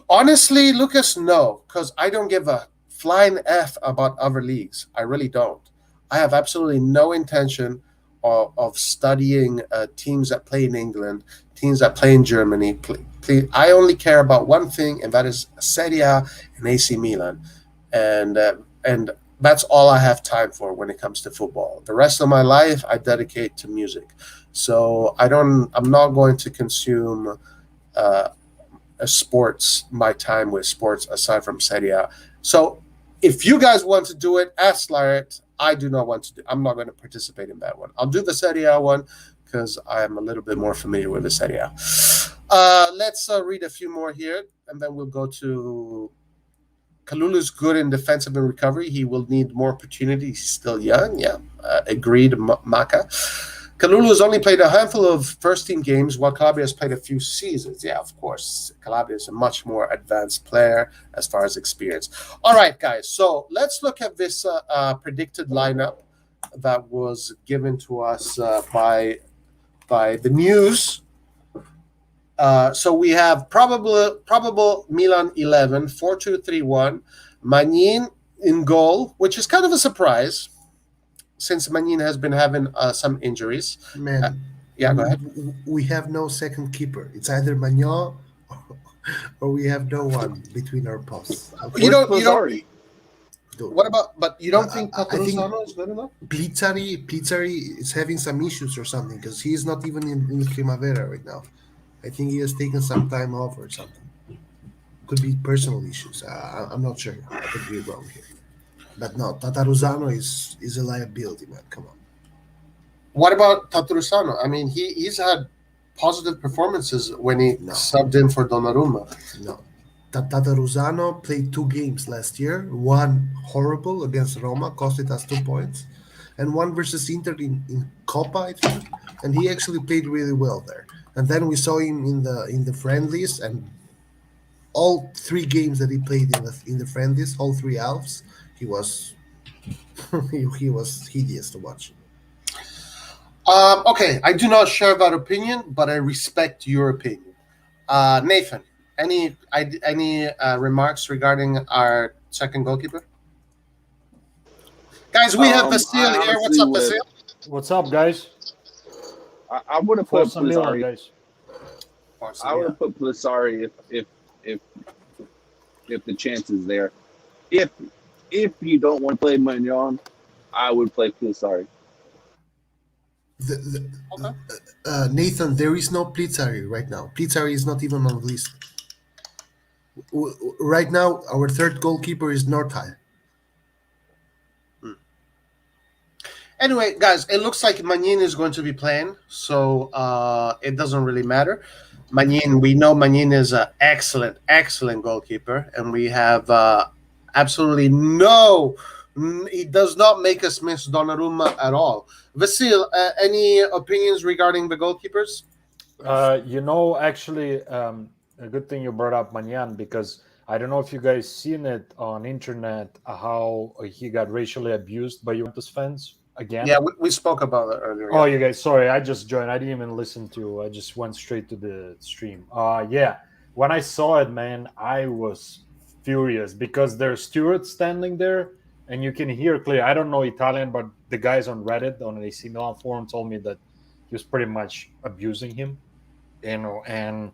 S1: Honestly, Lucas, no, because I don't give a flying F about other leagues. I really don't. I have absolutely no intention of studying teams that play in England, teams that play in Germany. I only care about one thing, and that is Serie A and AC Milan. And that's all I have time for when it comes to football. The rest of my life I dedicate to music. So I'm not going to consume my time with sports aside from Serie A. So if you guys want to do it, ask Larry. I do not want to do. I'm not going to participate in that one. I'll do the Serie A one because I am a little bit more familiar with the Serie A. Let's read a few more here, and then we'll go to Kalulu's good in defensive and recovery. He will need more opportunity. He's still young. Yeah, agreed, Maka. Kalulu has only played a handful of first-team games, while Calabria has played a few seasons. Yeah, of course. Calabria is a much more advanced player as far as experience. All right, guys. So let's look at this predicted lineup that was given to us by the news. So we have probable Milan 11, 4-2-3-1. Magnin in goal, which is kind of a surprise, since Magnin has been having some injuries.
S3: Man,
S1: yeah, go ahead.
S3: We have no second keeper. It's either Magnon or we have no one between our posts.
S1: You don't.
S3: Dude,
S1: What about? But you don't think
S3: I think
S1: Tatarusano is good enough?
S3: Plizzari is having some issues or something because he's not even in Primavera right now. I think he has taken some time off or something. Could be personal issues. I'm not sure. I could be wrong here. But no, Tatarusano is a liability, man. Come on.
S1: What about Tatarusano? I mean, he's had positive performances when he subbed in for Donnarumma.
S3: No. Tatarusano played 2 games last year. One horrible against Roma, costed us 2 points. And one versus Inter in Copa, I think. And he actually played really well there. And then we saw him in the friendlies, and all 3 games that he played in the friendlies, all 3 halves, he was he was hideous to watch.
S1: Okay, I do not share that opinion, but I respect your opinion. Nathan, any remarks regarding our second goalkeeper? Guys, we have Vasil here. What's up, Vasil?
S5: What's up, guys?
S4: I would have put
S5: Milan,
S4: Plizzari.
S5: guys.
S4: I would have put Plizzari if the chance is there. If you don't want to play Magnon, I would play Plizzari.
S3: Nathan, there is no Plizzari right now. Plizzari is not even on the list. Right now, our third goalkeeper is Nordheim.
S1: Anyway, guys, it looks like Magnin is going to be playing, so it doesn't really matter. Manin, we know Manin is an excellent, excellent goalkeeper, and we have absolutely no. He does not make us miss Donnarumma at all. Vasil, any opinions regarding the goalkeepers?
S5: Actually, a good thing you brought up Manyan, because I don't know if you guys seen it on internet, how he got racially abused by Juventus fans again.
S1: Yeah, we spoke about that earlier.
S5: Oh,
S1: yeah.
S5: you guys, sorry, I just joined. I didn't even listen to. I just went straight to the stream. Yeah, when I saw it, man, I was furious because there's stewards standing there, and you can hear clear. I don't know Italian, but the guys on Reddit on an AC Milan forum told me that he was pretty much abusing him, and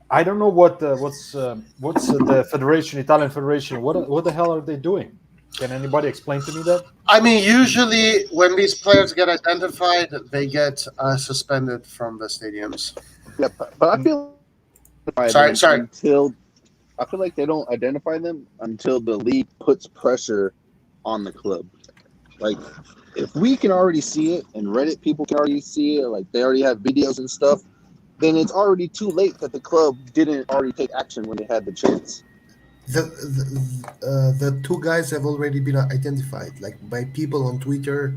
S5: I don't know what's the federation, Italian federation. What the hell are they doing? Can anybody explain to me that?
S1: I mean, usually when these players get identified, they get suspended from the stadiums.
S4: Yeah, but I feel
S1: Sorry.
S4: until I feel like they don't identify them until the league puts pressure on the club. Like, if we can already see it and Reddit people can already see it, like they already have videos and stuff, then it's already too late that the club didn't already take action when they had the chance.
S3: The two guys have already been identified, like by people on Twitter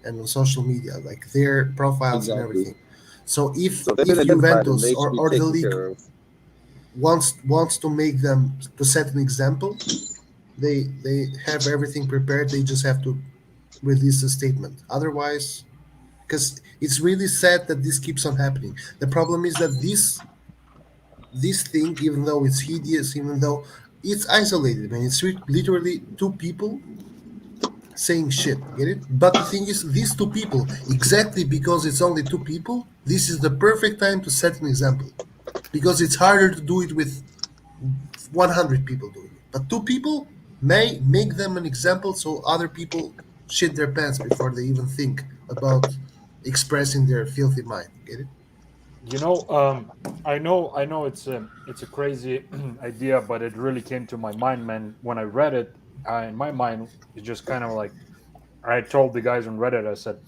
S3: and on social media, like their profiles and
S4: Exactly.
S3: everything. So if
S4: So if they've
S3: if
S4: been identified, then
S3: Juventus
S4: they should be
S3: or the
S4: taken
S3: league
S4: care of.
S3: wants to make them to set an example, they have everything prepared. They just have to release a statement. Otherwise, because it's really sad that this keeps on happening. The problem is that this thing, even though it's hideous, even though it's isolated, man, it's literally two people saying shit. Get it? But the thing is, these two people, exactly because it's only two people, this is the perfect time to set an example. Because it's harder to do it with 100 people doing it. But two people may make them an example so other people shit their pants before they even think about expressing their filthy mind. Get it?
S5: I know it's a crazy idea, but it really came to my mind, man. When I read it, in my mind, it's just kind of like I told the guys on Reddit. I said,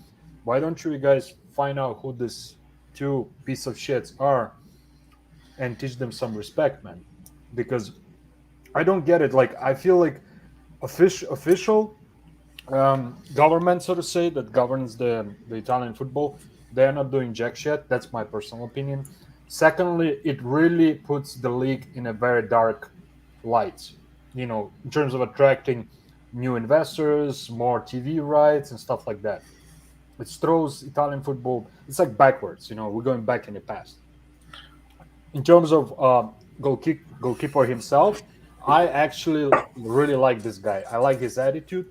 S5: "Why don't you guys find out who this two piece of shits are and teach them some respect, man?" Because I don't get it. Like I feel like official government, so to say, that governs the Italian football, they're not doing jack shit. That's my personal opinion. Secondly, it really puts the league in a very dark light, in terms of attracting new investors, more TV rights, and stuff like that. It throws Italian football, it's like backwards, we're going back in the past. In terms of goalkeeper himself, I actually really like this guy. I like his attitude.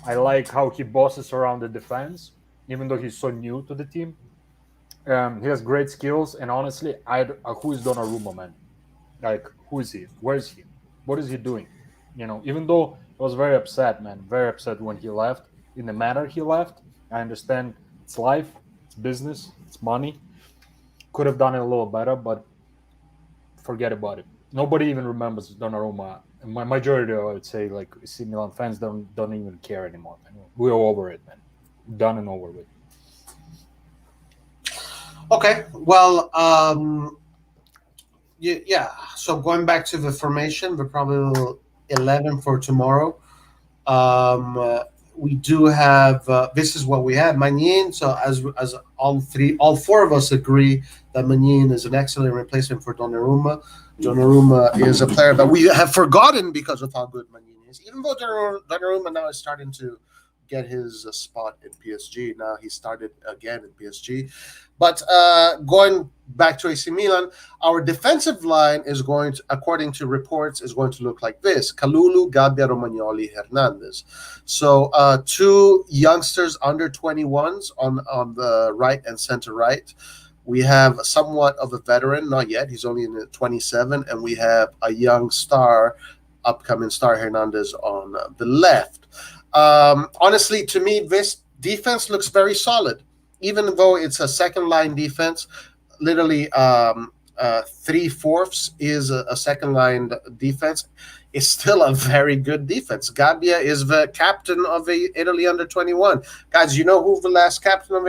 S5: I like how he bosses around the defense, even though he's so new to the team. He has great skills, and honestly, who is Donnarumma, man? Like, who is he? Where is he? What is he doing? Even though I was very upset, man, very upset when he left, in the manner he left. I understand it's life, it's business, it's money. Could have done it a little better, but forget about it. Nobody even remembers Donnarumma. My majority, I would say, like AC Milan fans don't even care anymore, man. We're over it, man. Done and over with.
S1: Okay, well, yeah. So going back to the formation, we're probably 11 for tomorrow. We do have this is what we have. Manin. So as all four of us agree that Manin is an excellent replacement for Donnarumma. Donnarumma is a player that we have forgotten because of how good Manin is. Even though Donnarumma now is starting to get his spot in PSG. Now he started again in PSG. But going back to AC Milan, our defensive line is going to, according to reports, is going to look like this: Kalulu, Gabbia, Romagnoli, Hernandez. So two youngsters under 21s on the right and center right. We have somewhat of a veteran, not yet. He's only in 27, and we have a young star, upcoming star Hernandez on the left. Honestly, to me, this defense looks very solid, even though it's a second line defense. Literally, 3/4 is a second line defense. It's still a very good defense. Gabbia is the captain of the Italy under 21. Guys, you know who the last captain of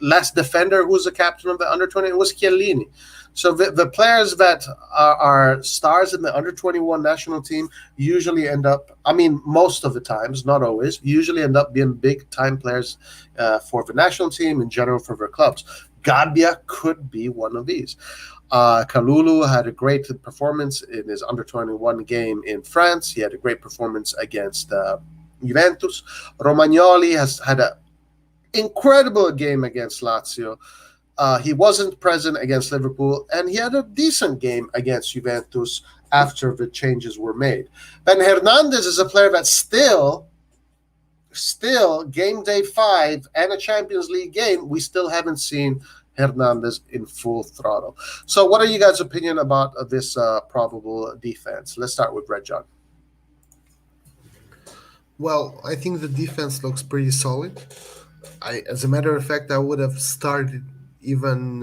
S1: last defender who was the captain of the under 20. It was Chiellini. So the players that are stars in the under 21 national team usually end up, I mean, most of the times, not always, usually end up being big time players for the national team in general for their clubs. Gabbia could be one of these. Kalulu had a great performance in his under 21 game in France. He had a great performance against Juventus. Romagnoli has had an incredible game against Lazio. He wasn't present against Liverpool, and he had a decent game against Juventus after the changes were made. Ben Hernandez is a player that still game day 5 and a Champions League game, we still haven't seen Hernandez in full throttle. So what are you guys' opinion about this probable defense? Let's start with Red John.
S3: Well, I think the defense looks pretty solid. As a matter of fact, I would have started even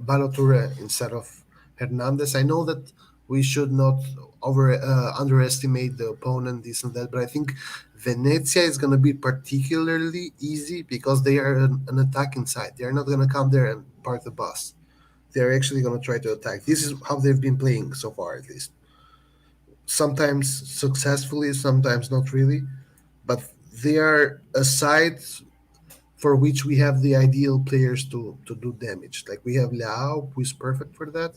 S3: Balotelli instead of Hernandez. I know that we should not underestimate the opponent, this and that, but I think Venezia is going to be particularly easy because they are an attacking side. They're not going to come there and park the bus. They're actually going to try to attack. This is how they've been playing so far, at least. Sometimes successfully, sometimes not really, but they are a side for which we have the ideal players to do damage. Like we have Leao, who is perfect for that.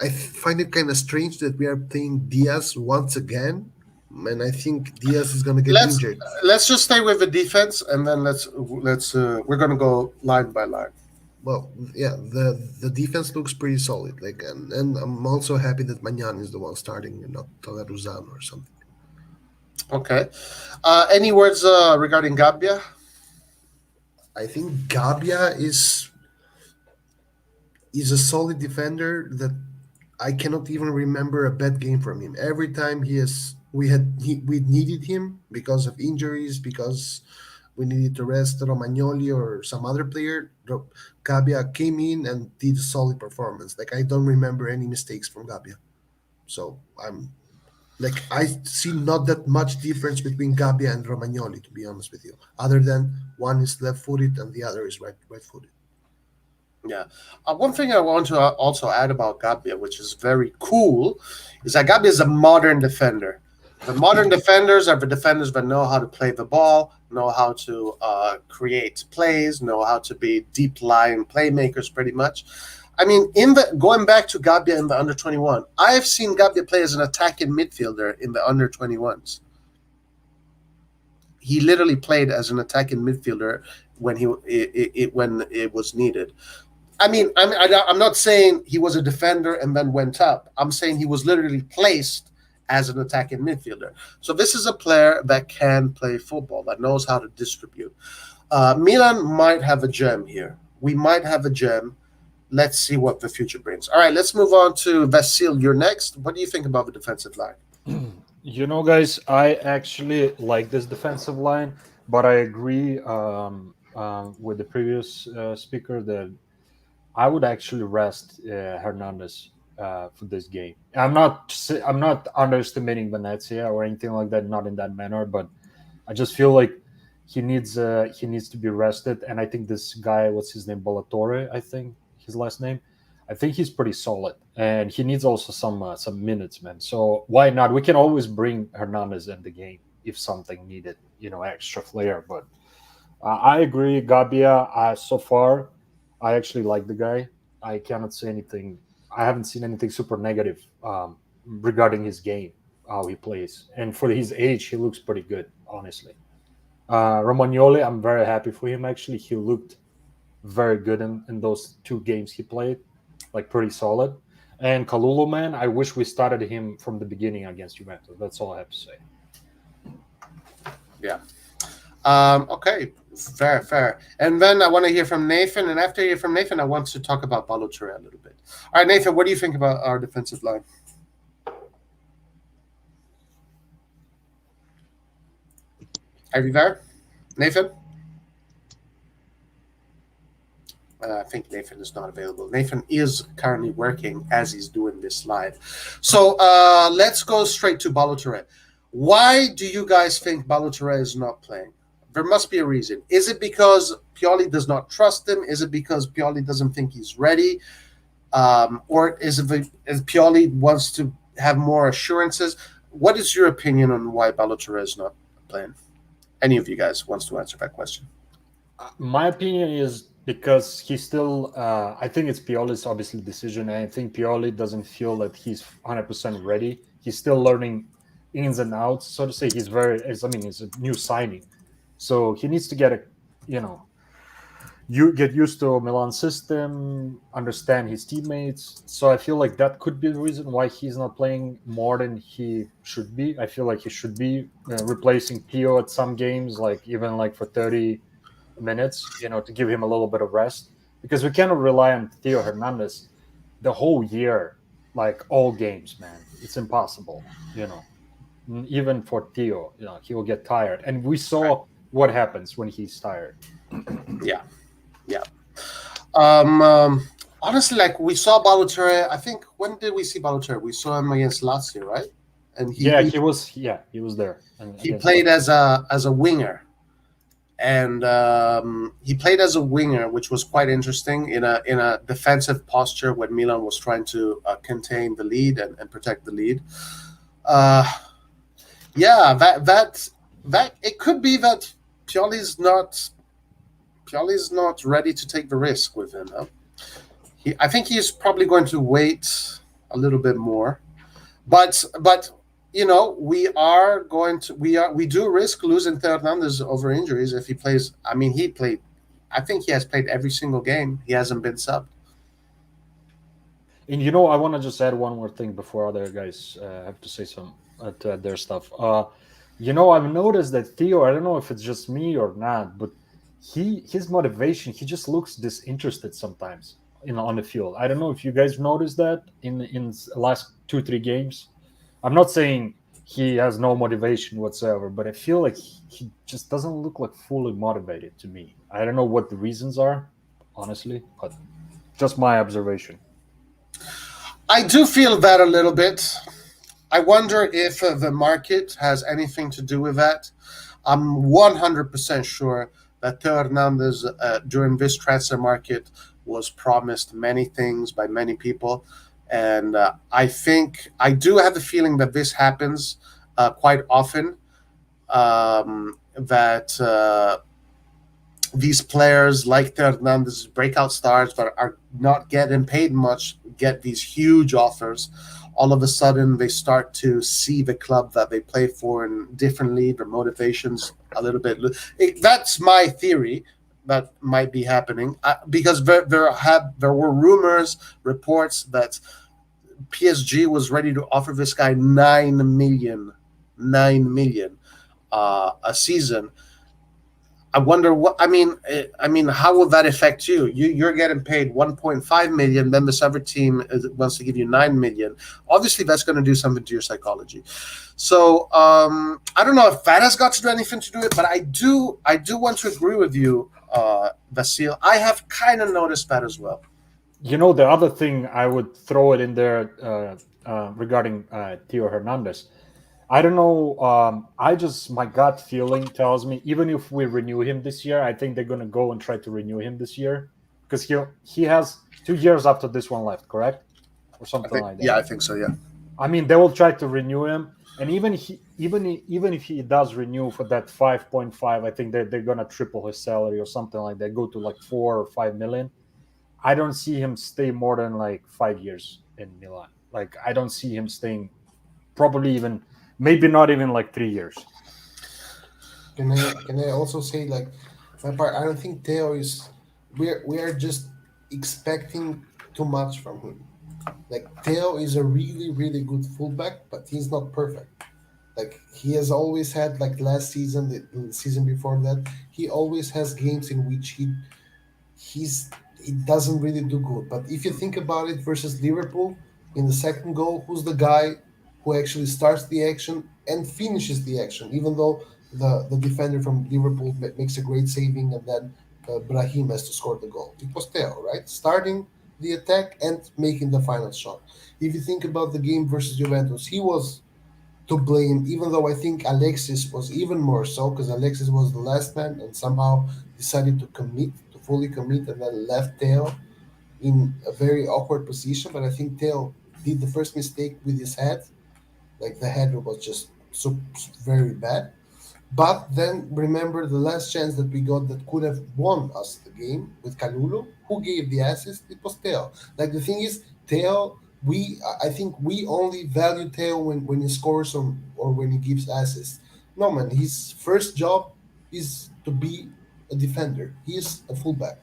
S3: I find it kind of strange that we are playing Diaz once again, and I think Diaz is going to get injured.
S1: Let's just stay with the defense, and then we're going to go line by line.
S3: Well, yeah, the defense looks pretty solid. Like, and I'm also happy that Magnan is the one starting, and not Talaruzano or something.
S1: Okay. Any words regarding Gabbia?
S3: I think Gabbia is a solid defender that I cannot even remember a bad game from him. Every time we needed him because of injuries, because we needed to rest Romagnoli or some other player, Gabbia came in and did a solid performance. Like I don't remember any mistakes from Gabbia. So I see not that much difference between Gabbia and Romagnoli, to be honest with you, other than one is left-footed and the other is right-footed.
S1: Yeah. One thing I want to also add about Gabbia, which is very cool, is that Gabbia is a modern defender. The modern defenders are the defenders that know how to play the ball, know how to create plays, know how to be deep-lying playmakers pretty much. I mean, going back to Gabbia in the under 21, I have seen Gabbia play as an attacking midfielder in the under 21s. He literally played as an attacking midfielder when it was needed. I'm not saying he was a defender and then went up. I'm saying he was literally placed as an attacking midfielder. So this is a player that can play football, that knows how to distribute. Milan might have a gem here. We might have a gem. Let's see what the future brings. All right, let's move on to Vasil. You're next. What do you think about the defensive line?
S5: You know, guys, I actually like this defensive line, but I agree with the previous speaker that I would actually rest Hernandez for this game. I'm not underestimating Venezia or anything like that, not in that manner, but I just feel like he needs to be rested. And I think this guy, what's his name, Ballatore, I think his last name, I think he's pretty solid, and he needs also some minutes, man. So why not? We can always bring Hernandez in the game if something needed, extra flair. But I agree, Gabbia. So far, I actually like the guy. I cannot say anything. I haven't seen anything super negative regarding his game, how he plays, and for his age, he looks pretty good, honestly. Romagnoli, I'm very happy for him. Actually, he looked very good in those 2 games he played, like pretty solid. And Kalulu, man, I wish we started him from the beginning against Juventus. That's all I have to say.
S1: Yeah. Okay. Fair. And then I want to hear from Nathan. And after I hear from Nathan, I want to talk about Balotelli a little bit. All right, Nathan, what do you think about our defensive line? Are you there, Nathan? I think Nathan is not available. Nathan is currently working as he's doing this live. So let's go straight to Balotelli. Why do you guys think Balotelli is not playing? There must be a reason. Is it because Pioli does not trust him? Is it because Pioli doesn't think he's ready? Or is it is Pioli wants to have more assurances? What is your opinion on why Balotelli is not playing? Any of you guys wants to answer that question?
S5: My opinion is because he's still. I think it's Pioli's obviously decision, and I think Pioli doesn't feel that he's 100% ready. He's still learning ins and outs, so to say. He's very. I mean, he's a new signing, so he needs to get a, you know, you get used to Milan's system, understand his teammates. So I feel like that could be the reason why he's not playing more than he should be. I feel like he should be replacing Theo at some games, like even like for 30 minutes, to give him a little bit of rest, because we cannot rely on Theo Hernandez the whole year, like all games, man. It's impossible, even for Theo, he will get tired. And we saw what happens when he's tired.
S1: Yeah. Honestly, like we saw Balotelli. I think when did we see Balotelli? We saw him against Lazio, right? And he
S5: was there. And
S1: he played as a winger, and he played as a winger, which was quite interesting in a defensive posture when Milan was trying to contain the lead and protect the lead. That it could be that Pioli's not ready to take the risk with him. Huh? I think he's probably going to wait a little bit more, but we do risk losing Theo Hernandez over injuries if he plays. I mean, I think he has played every single game. He hasn't been subbed.
S5: And I want to just add one more thing before other guys have to say some to their stuff. I've noticed that Theo, I don't know if it's just me or not, but his motivation, he just looks disinterested sometimes on the field. I don't know if you guys noticed that in the last 2-3 games. I'm not saying he has no motivation whatsoever, but I feel like he just doesn't look like fully motivated to me. I don't know what the reasons are, honestly, but just my observation.
S1: I do feel that a little bit. I wonder if the market has anything to do with that. I'm 100% sure that Theo Hernandez during this transfer market was promised many things by many people. And I do have the feeling that this happens quite often, that these players like Theo Hernandez, breakout stars that are not getting paid much, get these huge offers. All of a sudden, they start to see the club that they play for in differently, their motivations a little bit. That's my theory that might be happening, because there were rumors, reports that PSG was ready to offer this guy 9 million a season. I wonder what I mean. How will that affect you? You're getting paid 1.5 million, then this other team wants to give you 9 million. Obviously, that's going to do something to your psychology. So I don't know if that has got to do anything to do with it, but I do want to agree with you, Vasil. I have kind of noticed that as well.
S5: The other thing I would throw it in there regarding Theo Hernandez. I don't know. My gut feeling tells me, even if we renew him this year, I think they're going to go and try to renew him this year, because he has 2 years after this one left, correct? Or something like that.
S1: Yeah, I think so, yeah.
S5: I mean, they will try to renew him. And even if he does renew for that 5.5, I think they're going to triple his salary or something like that, go to like 4 or 5 million. I don't see him stay more than like 5 years in Milan. Like, I don't see him staying maybe not even like 3 years.
S3: Can I also say, like, my part? I don't think Theo is. We are just expecting too much from him. Like, Theo is a really, really good fullback, but he's not perfect. Like, he has always had, like last season, the season before that, he always has games in which he doesn't really do good. But if you think about it, versus Liverpool in the second goal, who's the guy who actually starts the action and finishes the action, even though the defender from Liverpool makes a great saving, and then Brahim has to score the goal. It was Theo, right? Starting the attack and making the final shot. If you think about the game versus Juventus, he was to blame, even though I think Alexis was even more so, because Alexis was the last man and somehow decided to commit, to fully commit, and then left Theo in a very awkward position. But I think Theo did the first mistake with his head, like the header was just so very bad. But then remember the last chance that we got that could have won us the game with Kalulu. Who gave the assist? It was Teo. Like the thing is, Teo. I think we only value Teo when he scores or when he gives assists. No man, his first job is to be a defender. He is a fullback.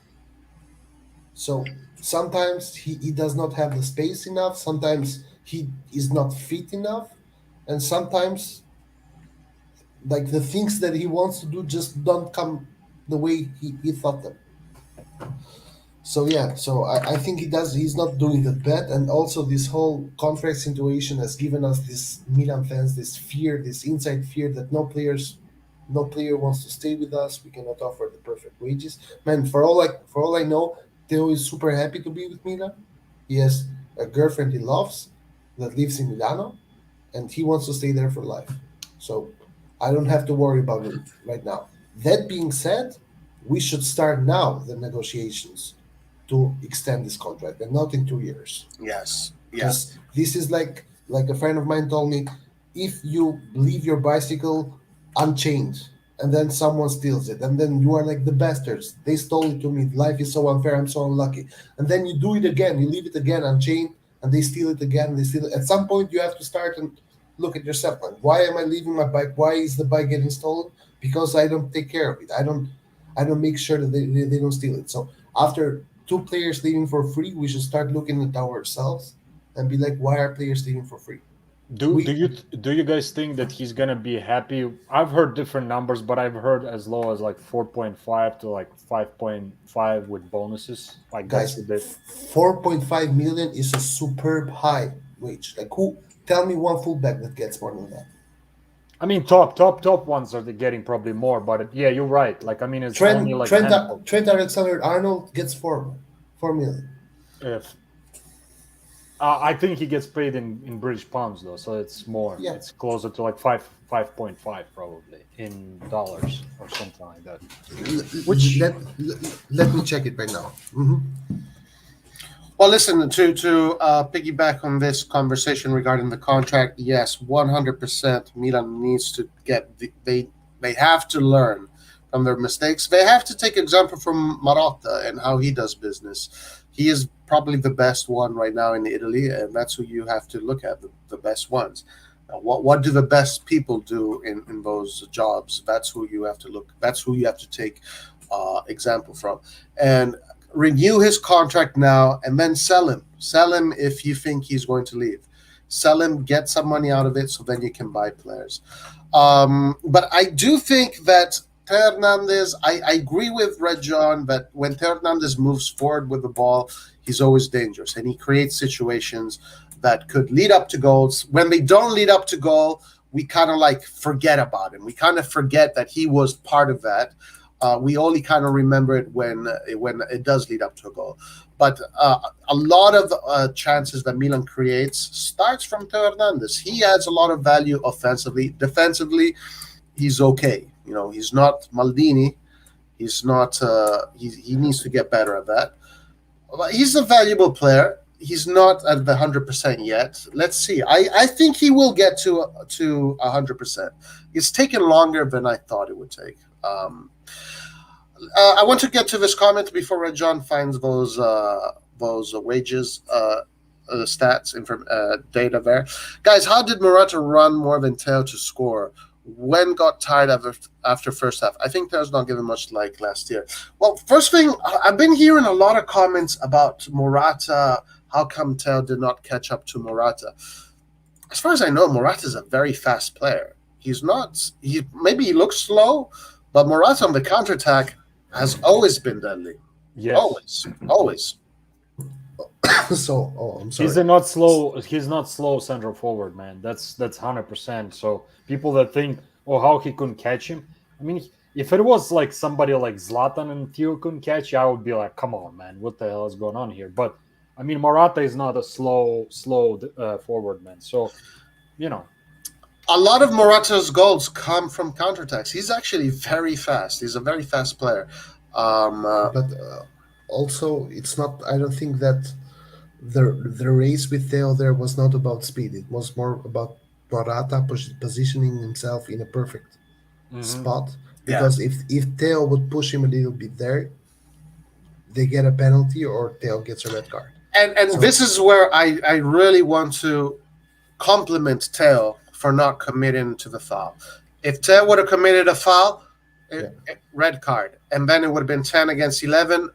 S3: So sometimes he does not have the space enough. Sometimes he is not fit enough, and sometimes like the things that he wants to do just don't come the way he thought them. So yeah, so I think he's not doing that bad, and also this whole contract situation has given us this Milan fans this fear, this inside fear that no player wants to stay with us. We cannot offer the perfect wages. Man, for all I know, Theo is super happy to be with Milan. He has a girlfriend he loves that lives in Milano, and he wants to stay there for life. So I don't have to worry about it right now. That being said, we should start now the negotiations to extend this contract and not in 2 years.
S1: Yes. Yeah.
S3: Because this is like a friend of mine told me, if you leave your bicycle unchained and then someone steals it, and then you are like the bastards, they stole it to me, life is so unfair, I'm so unlucky, and then you do it again, you leave it again unchained, and they steal it again, and they steal it. At some point you have to start and look at yourself, like, why am I leaving my bike? Why is the bike getting stolen? Because I don't take care of it. I don't make sure that they don't steal it. So after two players leaving for free, we should start looking at ourselves and be like, why are players leaving for free?
S5: Do you guys think that he's gonna be happy? I've heard different numbers, but I've heard as low as like 4.5 to like 5.5 with bonuses. Like that's
S3: Guys,
S5: a bit.
S3: 4.5 million is a superb high wage. Like who? Tell me one fullback that gets more than that.
S5: I mean, top ones are getting probably more, but yeah, you're right. Like I mean, it's only
S3: Trent
S5: like a
S3: Trent
S5: handful.
S3: Trent Alexander Arnold gets 4 million.
S5: If I think he gets paid in British pounds though, so it's more.
S3: Yeah.
S5: It's closer to like 5.5 probably in dollars or something like that. Which
S3: Let me check it right now.
S1: Well, listen, to piggyback on this conversation regarding the contract, yes, 100% Milan needs to they have to learn from their mistakes. They have to take example from Marotta and how he does business. He is probably the best one right now in Italy, and that's who you have to look at, the best ones. What do the best people do in those jobs? That's who you have to look. That's who you have to take example from, and renew his contract now, and then sell him. Sell him if you think he's going to leave. Sell him, get some money out of it, so then you can buy players. But I do think that Theo Hernandez, I agree with Red John that when Theo Hernandez moves forward with the ball, he's always dangerous, and he creates situations that could lead up to goals. When they don't lead up to goal, we kind of like forget about him. We kind of forget that he was part of that. We only kind of remember it when it does lead up to a goal. But a lot of chances that Milan creates starts from Theo Hernandez. He adds a lot of value offensively. Defensively, he's okay. You know, he's not Maldini. He's not. He needs to get better at that. But he's a valuable player. He's not at the 100% yet. Let's see. I think he will get to 100%. It's taken longer than I thought it would take. I want to get to this comment before Red John finds those wages stats data there. Guys, how did Morata run more than Theo to score? When got tired after first half? I think Theo's not given much like last year. Well, first thing, I've been hearing a lot of comments about Morata. How come Theo did not catch up to Morata? As far as I know, Morata is a very fast player. He's not. Maybe he looks slow, but Morata on the counterattack has always been deadly.
S5: yes,
S1: Always.
S3: So, I'm sorry.
S5: He's not slow central forward, man. That's 100%. So people that think, oh, how he couldn't catch him. I mean, if it was like somebody like Zlatan and Theo couldn't catch you, I would be like, come on, man, what the hell is going on here? But I mean, Morata is not a slow forward man. So, you know,
S1: A lot of Morata's goals come from counterattacks. He's actually very fast. He's a very fast player.
S3: But also, it's not. I don't think that the race with Theo there was not about speed. It was more about Morata positioning himself in a perfect
S5: Hmm.
S3: spot.
S1: Yeah.
S3: Because if Theo would push him a little bit there, they get a penalty or Theo gets a red card.
S1: And
S3: So
S1: this is where I really want to compliment Teo for not committing to the foul. If Teo would have committed a foul,
S3: yeah,
S1: red card, and then it would have been 10 against 11.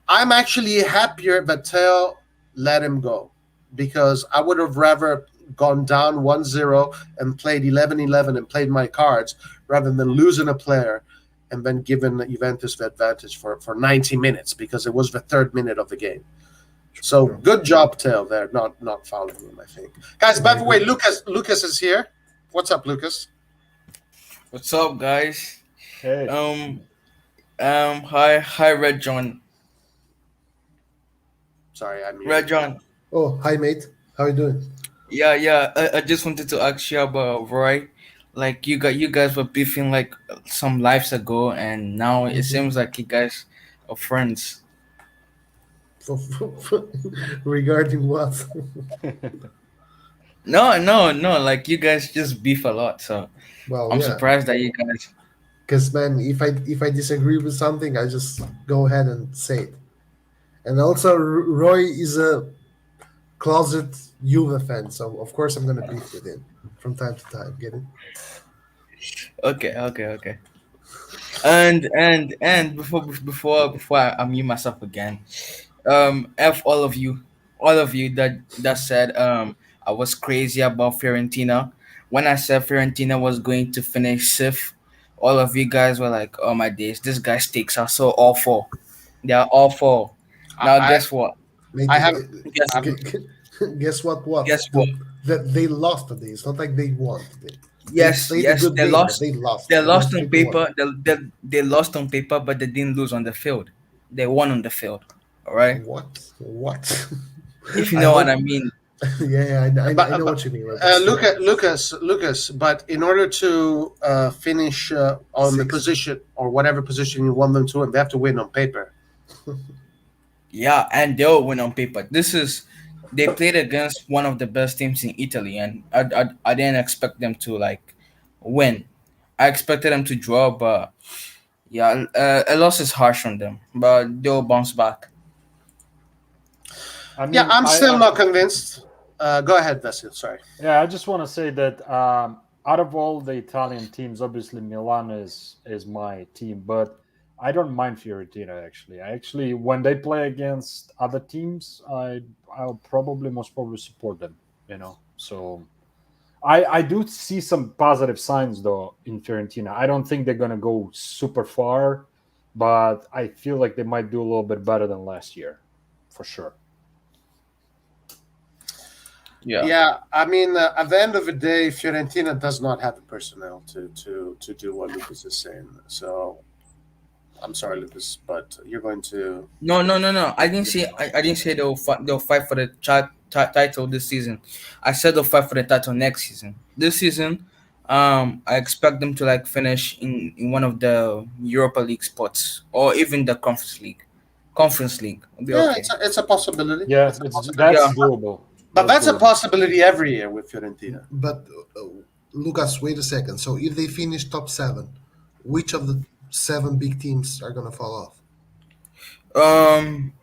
S1: I'm actually happier that Teo let him go because I would have rather gone down 1-0 and played 11-11 and played my cards rather than losing a player and then giving Juventus the advantage for 90 minutes because it was the third minute of the game. So
S3: true.
S1: good job, Tail, there, not fouling him, I think. Guys, by the way, Lucas is here. What's up, Lucas?
S6: What's up, guys?
S5: Hey.
S6: Hi, Red John.
S1: Sorry, I muted.
S6: Red John.
S3: Oh, hi mate. How you doing?
S6: Yeah. I just wanted to ask you about Roy. Like you guys were beefing like some lives ago, and now it seems like you guys are friends.
S3: Regarding what?
S6: No. Like you guys just beef a lot, so
S3: Well,
S6: I'm
S3: yeah.
S6: surprised that you guys.
S3: Because man, if I disagree with something, I just go ahead and say it. And also, Roy is a closet Juve fan, so of course I'm gonna beef with him from time to time. Get it?
S6: Okay. And before I mute myself again, f all of you that said I was crazy about Fiorentina when I said Fiorentina was going to finish fifth. All of you guys were like, "Oh my days, this guy's takes are so awful. They are awful." Now
S1: I
S6: guess what?
S3: Mate,
S1: I have
S6: Guess
S1: I'm,
S3: guess what? What?
S6: guess what?
S3: That they lost today. It's not like they won today. They
S6: Yes,
S3: played a good
S6: they
S3: game, but
S6: lost.
S3: they lost.
S6: They
S3: They
S6: lost
S3: lost
S6: on
S3: 3-1.
S6: paper. They lost on paper, but they didn't lose on the field. They won on the field. All right.
S3: What? What?
S6: If you
S3: I
S6: know what I
S3: hope.
S6: mean.
S3: Yeah, I know
S1: but
S3: what you mean. But still,
S1: Lucas. But in order to finish on the
S3: six.
S1: position or whatever position you want them to, and they have to win on paper.
S6: Yeah, and they'll win on paper. They played against one of the best teams in Italy, and I didn't expect them to like win. I expected them to draw, but yeah, a loss is harsh on them, but they'll bounce back.
S5: I
S1: Yeah,
S5: mean,
S1: I'm still not convinced. Go ahead, Vasil. Sorry.
S5: I just want to say that out of all the Italian teams, obviously Milan is my team, but I don't mind Fiorentina actually. I actually, when they play against other teams, I'll probably most probably support them. So I do see some positive signs though in Fiorentina. I don't think they're gonna go super far, but I feel like they might do a little bit better than last year, for sure.
S6: Yeah.
S1: Yeah, I mean, at the end of the day, Fiorentina does not have the personnel to do what Lucas is saying. So, I'm sorry, Lucas, but you're going to.
S6: No. I didn't say they'll fight for the title this season. I said they'll fight for the title next season. This season, I expect them to like finish in one of the Europa League spots or even the Conference League. Conference League will be
S1: Yeah,
S6: okay.
S1: it's a possibility.
S5: Yeah,
S1: It's a possibility.
S5: that's
S6: Yeah.
S5: doable.
S1: But that's a
S5: doable.
S1: possibility every year with Fiorentina.
S3: But Lucas, wait a second. So if they finish top 7, which of the 7 big teams are gonna fall off?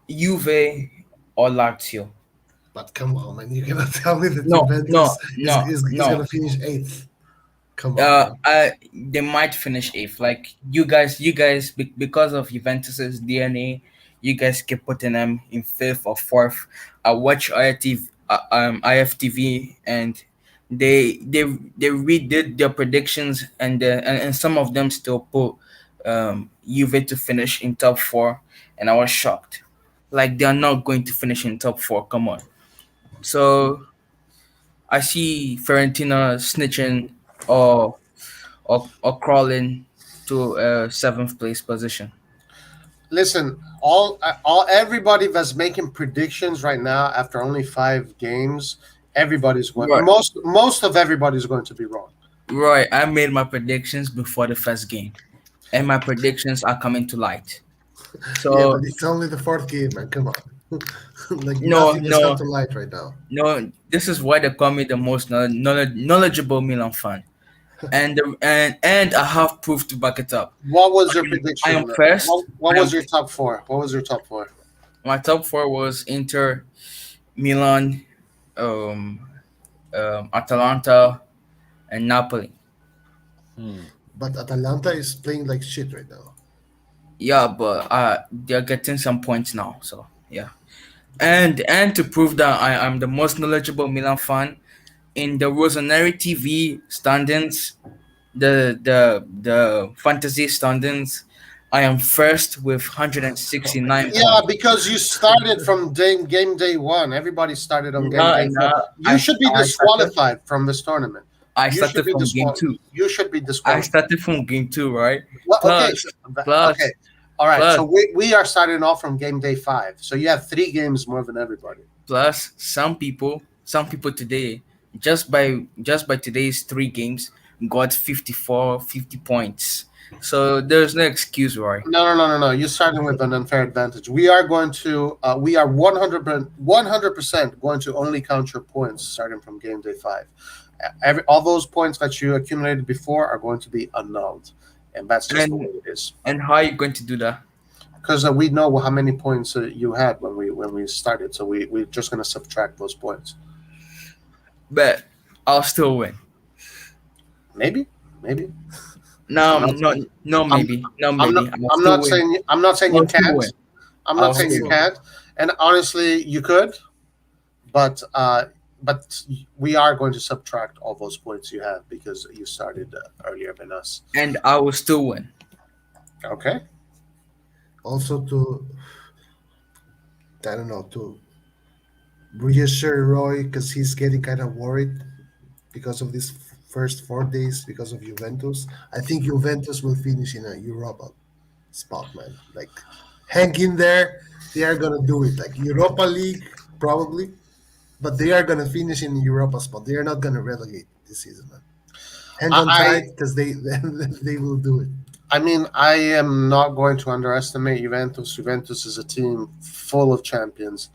S6: Juve or Lazio.
S3: But come on, man, you cannot tell me that
S6: No,
S3: Juventus
S6: no,
S3: is
S6: no.
S3: gonna finish 8th. Come on, man.
S6: They might finish eighth. Like you guys, because of Juventus's DNA, you guys keep putting them in fifth or fourth. I watch IFTV, and they redid their predictions, and some of them still put Juve to finish in top four, and I was shocked. Like they are not going to finish in top four. Come on. So I see Fiorentina snitching or or crawling to a seventh place position.
S1: Listen, all everybody that's making predictions right now after only 5 games, everybody's going.
S6: Right.
S1: Most of everybody's going to be wrong.
S6: Roy, I made my predictions before the first game, and my predictions are coming to light.
S3: Yeah, but
S6: So
S3: it's only the fourth game, man. Come on. Like
S6: no,
S3: nothing has come
S6: no,
S3: to light right now.
S6: no. This is why they call me the most knowledgeable Milan fan, and I have proof to back it up.
S1: What was your
S6: I am
S1: prediction?
S6: first.
S1: What
S6: I am
S1: was your top four? What was your top four?
S6: My top four was Inter, Milan, um, Atalanta, and Napoli.
S5: Hmm.
S3: But Atalanta is playing like shit right now.
S6: Yeah, but they're getting some points now. So yeah, and to prove that I am the most knowledgeable Milan fan in the Rossonari TV standings, the fantasy standings, I am first with 169
S1: Yeah,
S6: points.
S1: because you started from game day one. Everybody started on game
S6: No,
S1: day four.
S6: no,
S1: You should be
S6: I started
S1: disqualified from this tournament.
S6: I
S1: You should
S6: started
S1: be
S6: from game
S1: disqual.
S6: two.
S1: You should be
S6: I
S1: disqualified.
S6: started from game two, right?
S1: Well, okay,
S6: Plus,
S1: okay,
S6: plus,
S1: all right.
S6: plus,
S1: So we are starting off from game day five. So you have 3 games more than everybody.
S6: plus. Some people today, just by today's 3 games, got 54, 50 points. So there's no excuse, Roy.
S1: No, no, no, no, no. You're starting with an unfair advantage. We are going to. We are 100% going to only count your points starting from game day five. All those points that you accumulated before are going to be annulled, and that's just the way
S6: And
S1: it is.
S6: and how are you going to do that?
S1: Because we know how many points you had when we started, so we're just going to subtract those points.
S6: But I'll still win.
S1: Maybe, maybe.
S6: No,
S1: I'm not.
S6: no, no,
S1: I'm.
S6: maybe, no,
S1: I'm not.
S6: maybe. I'll
S1: I'm
S6: still
S1: not
S6: win.
S1: saying. I'm not saying you
S6: I'll still
S1: can't.
S6: win.
S1: I'm not
S6: I'll
S1: saying
S6: still
S1: you
S6: win.
S1: can't. And honestly, you could, but we are going to subtract all those points you have because you started earlier than us.
S6: And I will still win.
S1: Okay.
S3: Also to I don't know to reassure Roy because he's getting kind of worried because of these first 4 days because of Juventus. I think Juventus will finish in a Europa spot, man. Like hang in there. They are gonna do it. Like Europa League probably, but they are gonna finish in Europa spot. They are not gonna relegate this season, man. Hang on
S1: I
S3: tight because they they will do it.
S1: I mean, I am not going to underestimate Juventus. Juventus is a team full of champions,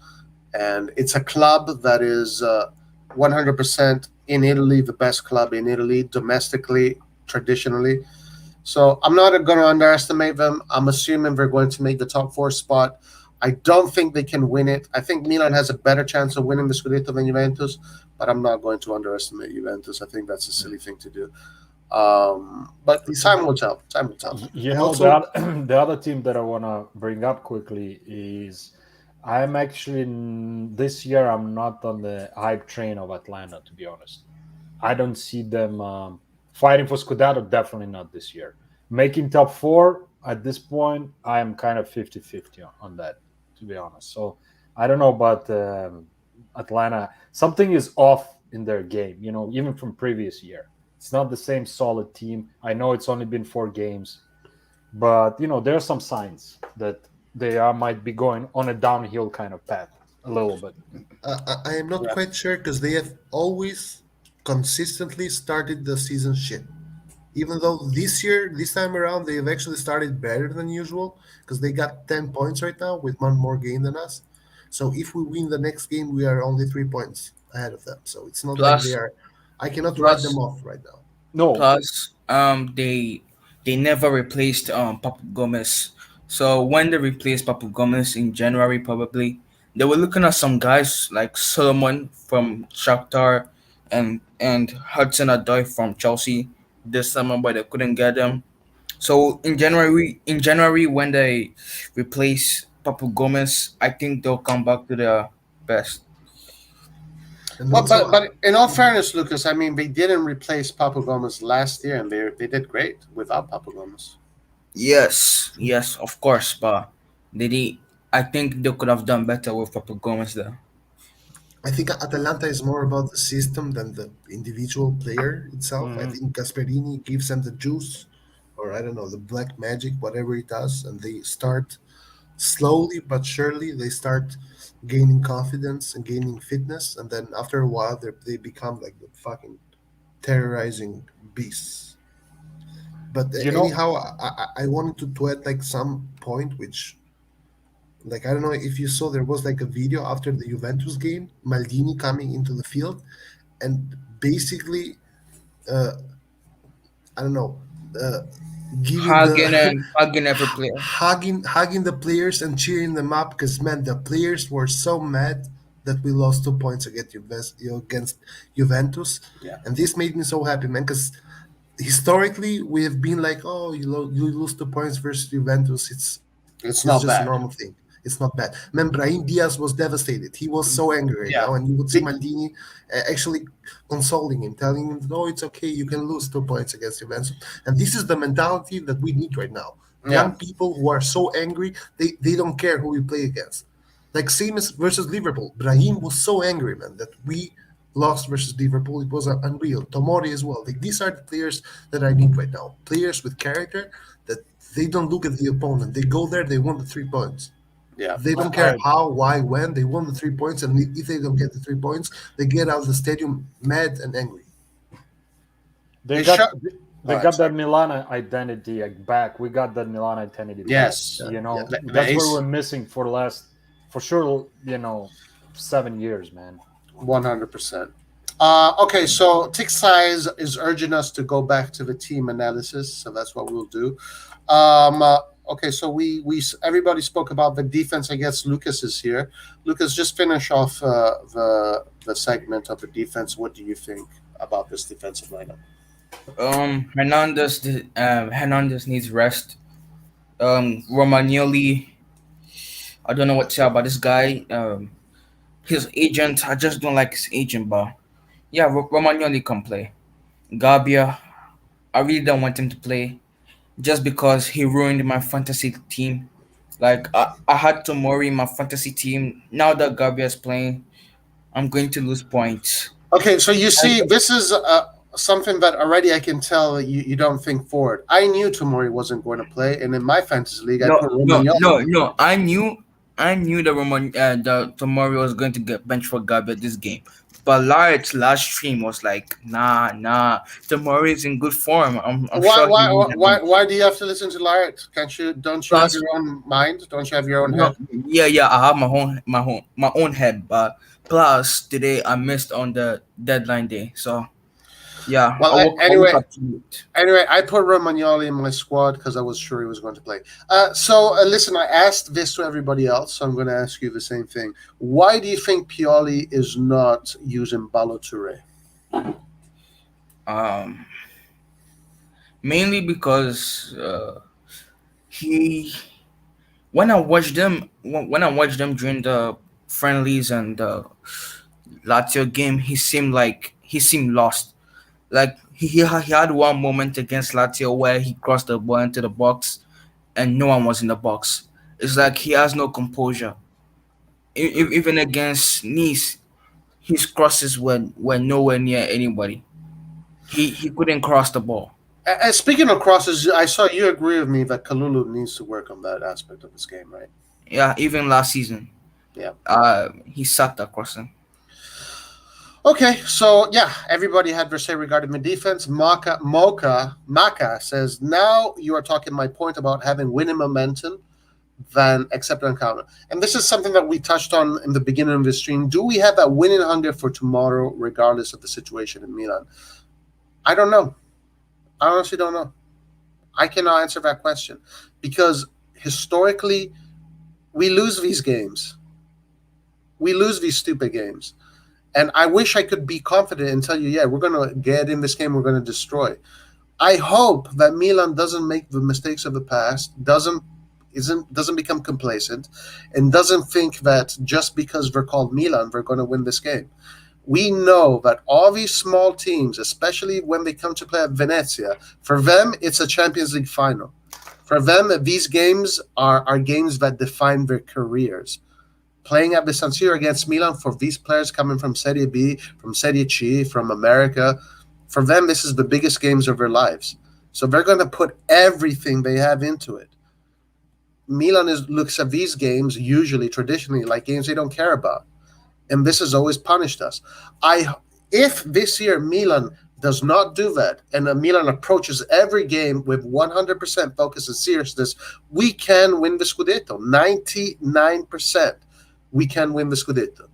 S1: and it's a club that is 100% in Italy, the best club in Italy, domestically, traditionally. So I'm not going to underestimate them. I'm assuming they're going to make the top four spot. I don't think they can win it. I think Milan has a better chance of winning the Scudetto than Juventus, but I'm not going to underestimate Juventus. I think that's a silly thing to do. But
S3: Listen,
S1: time will tell. Time will tell.
S5: You
S3: I
S5: know,
S3: also
S5: the other team that I want to bring up quickly is I'm actually this year I'm not on the hype train of Atlanta, to be honest. I don't see them fighting for Scudetto, definitely not this year. Making top four at this point, I am kind of 50-50 on that, to be honest. So I don't know about Atlanta. Something is off in their game, even from previous year. It's not the same solid team. I know it's only been 4 games, but there are some signs that they might be going on a downhill kind of path a little bit.
S3: I am not
S1: Yeah.
S3: quite sure because they have always consistently started the season shit. Even though this time around, they have actually started better than usual because they got 10 points right now with one more game than us. So if we win the next game, we are only 3 points ahead of them. So it's not like they
S6: Plus,
S3: are. I cannot write them
S6: plus,
S3: off right now.
S5: No,
S6: they never replaced Papu Gomez. So when they replaced Papu Gomez in January, probably they were looking at some guys like Solomon from Shakhtar and Hudson Odoi from Chelsea this summer, but they couldn't get them. So in January when they replace Papu Gomez, I think they'll come back to their best.
S3: And
S1: Well,
S3: also,
S1: but in all fairness, Lucas, I mean, they didn't replace Papu Gomez last year, and they did great without Papu Gomez.
S6: Yes, yes, of course, but they I think they could have done better with Papu Gomez there.
S3: I think Atalanta is more about the system than the individual player itself. I
S5: mhm.
S3: think Gasperini gives them the juice, or I don't know, the black magic, whatever it does, and they start slowly but surely. They start gaining confidence and gaining fitness, and then after a while, they become like the fucking terrorizing beasts. But
S5: You know,
S3: anyhow, I wanted to add like some point which, like, I don't know if you saw, there was like a video after the Juventus game, Maldini coming into the field and basically, uh, I don't know, uh, giving the
S6: Hugging every player.
S3: hugging the players and cheering them up, because man, the players were so mad that we lost 2 points against Juventus,
S1: Yeah.
S3: and this made me so happy, man, because historically we have been like, oh, you lose 2 points versus Juventus, it's
S1: It's
S3: just a
S1: not
S3: normal
S1: bad.
S3: thing. It's not bad. Man, Brahim Diaz was devastated. He was so angry right
S1: Yeah.
S3: now, and you would see Maldini actually consoling him, telling him, "No, it's okay. You can lose 2 points against Juventus." And this is the mentality that we need right now.
S1: Yeah.
S3: Young people who are so angry, they don't care who we play against. Like same as versus Liverpool. Brahim was so angry, man, that we lost versus Liverpool. It was unreal. Tomori as well. Like these are the players that I need right now. Players with character that they don't look at the opponent. They go there. They want the 3 points.
S1: Yeah.
S3: They don't
S5: I
S3: care how, why, when. They want the 3 points, and if they don't get the 3 points, they get out of the stadium mad and angry.
S5: they
S1: They
S5: got
S1: shut.
S5: they
S1: Oh,
S5: got
S1: sorry.
S5: that Milan identity back. We got that Milan identity back.
S1: Yes.
S5: You know,
S1: The
S5: that's what
S1: ace.
S5: we're missing for the last, for sure. 7 years, man.
S1: 100%. Okay, so Tick Size is urging us to go back to the team analysis, so that's what we'll do. Okay, so we everybody spoke about the defense. I guess Lucas is here. Lucas, just finish off the segment of the defense. What do you think about this defensive lineup?
S6: Hernandez needs rest. Romagnoli, I don't know what to say about this guy. His agent, I just don't like his agent, but yeah, Romagnoli can play. Gabia, I really don't want him to play just because he ruined my fantasy team. Like I had Tomori in my fantasy team. Now that Gabia is playing, I'm going to lose points.
S1: Okay, so you
S6: And
S1: see, this is something that already I can tell you don't think forward. I knew Tomori wasn't going to play, and in my fantasy league, I
S6: no,
S1: put
S6: no, no,
S1: Romagnoli.
S6: no. I knew that that Tomori was going to get benched for Gabia this game. But Larry's last stream was like, nah. Tomori is in good form. I'm
S1: Why,
S6: sure he
S1: why,
S6: won't get
S1: why,
S6: benched.
S1: why do you have to listen to Lart? Can't you? Don't you have
S6: Plus,
S1: your own mind? Don't you have your own
S6: no,
S1: head?
S6: yeah, I have my own head. But plus today I missed on the deadline day, so yeah,
S1: Well,
S6: I woke
S1: anyway,
S6: up to it.
S1: I put Romagnoli in my squad because I was sure he was going to play. Listen, I asked this to everybody else, so I'm going to ask you the same thing. Why do you think Pioli is not using Balotelli?
S6: Um, Mainly because he when I watched them during the friendlies and the Lazio game, he seemed lost. Like he had one moment against Lazio where he crossed the ball into the box and no one was in the box. It's like he has no composure. Even against Nice, his crosses were nowhere near anybody. He couldn't cross the ball.
S1: Speaking of crosses, I saw you agree with me that Kalulu needs to work on that aspect of his game, right?
S6: Yeah, even last season,
S1: Yeah.
S6: he sucked at crossing.
S1: Okay, so yeah, everybody had their say regarding the defense. Maka says, now you are talking my point about having winning momentum than accept on counter. And this is something that we touched on in the beginning of the stream. Do we have that winning hunger for tomorrow, regardless of the situation in Milan? I don't know. I honestly don't know. I cannot answer that question because historically, we lose these games. We lose these stupid games. And I wish I could be confident and tell you, yeah, we're going to get in this game, we're going to destroy. I hope that Milan doesn't make the mistakes of the past, doesn't become complacent, and doesn't think that just because they're called Milan, they're going to win this game. We know that all these small teams, especially when they come to play at Venezia, for them, it's a Champions League final. For them, these games are games that define their careers. Playing at the San Siro against Milan, for these players coming from Serie B, from Serie C, from America, for them, this is the biggest games of their lives. So they're going to put everything they have into it. Milan looks at these games, usually, traditionally, like games they don't care about. And this has always punished us. If this year Milan does not do that, and Milan approaches every game with 100% focus and seriousness, we can win the Scudetto. 99%. We can win the Scudetto.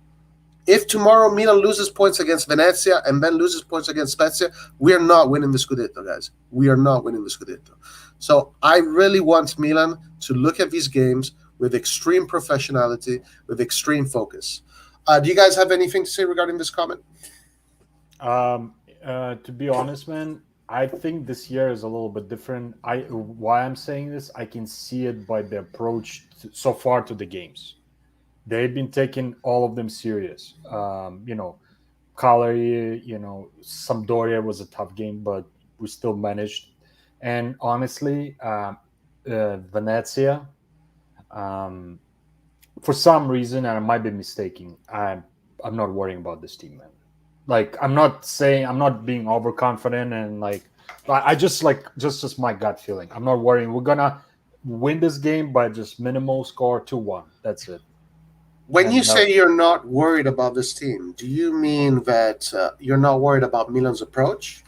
S1: If tomorrow Milan loses points against Venezia and then loses points against Spezia, we are not winning the Scudetto, guys. We are not winning the Scudetto. So I really want Milan to look at these games with extreme professionality, with extreme focus. Do you guys have anything to say regarding this comment?
S5: To be honest, man, I think this year is a little bit different. Why I'm saying this, I can see it by the approach so far to the games. They've been taking all of them serious. Cagliari, Sampdoria was a tough game, but we still managed. And honestly, Venezia, for some reason, and I might be mistaken, I'm not worrying about this team, man. Like, I'm not being overconfident, and I just just my gut feeling. I'm not worrying. We're gonna win this game by just minimal score 2-1. That's it.
S1: When you say you're not worried about this team, do you mean that you're not worried about Milan's approach?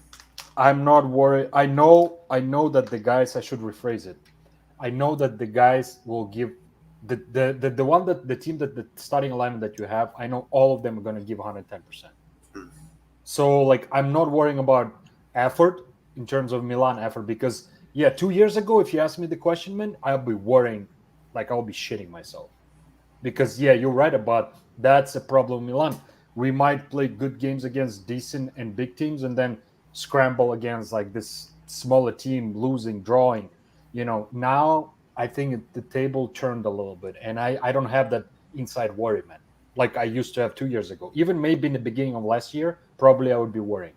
S5: I'm not worried. I know that the guys. I should rephrase it. I know that the guys will give the one that the team that the starting alignment that you have. I know all of them are going to give 110%. So I'm not worrying about effort in terms of Milan effort, because 2 years ago, if you asked me the question, man, I'll be worrying, I'll be shitting myself. Because you're right about that's a problem, Milan. We might play good games against decent and big teams, and then scramble against this smaller team, losing, drawing. Now I think the table turned a little bit, and I don't have that inside worry, man, like I used to have 2 years ago. Even maybe in the beginning of last year, probably I would be worrying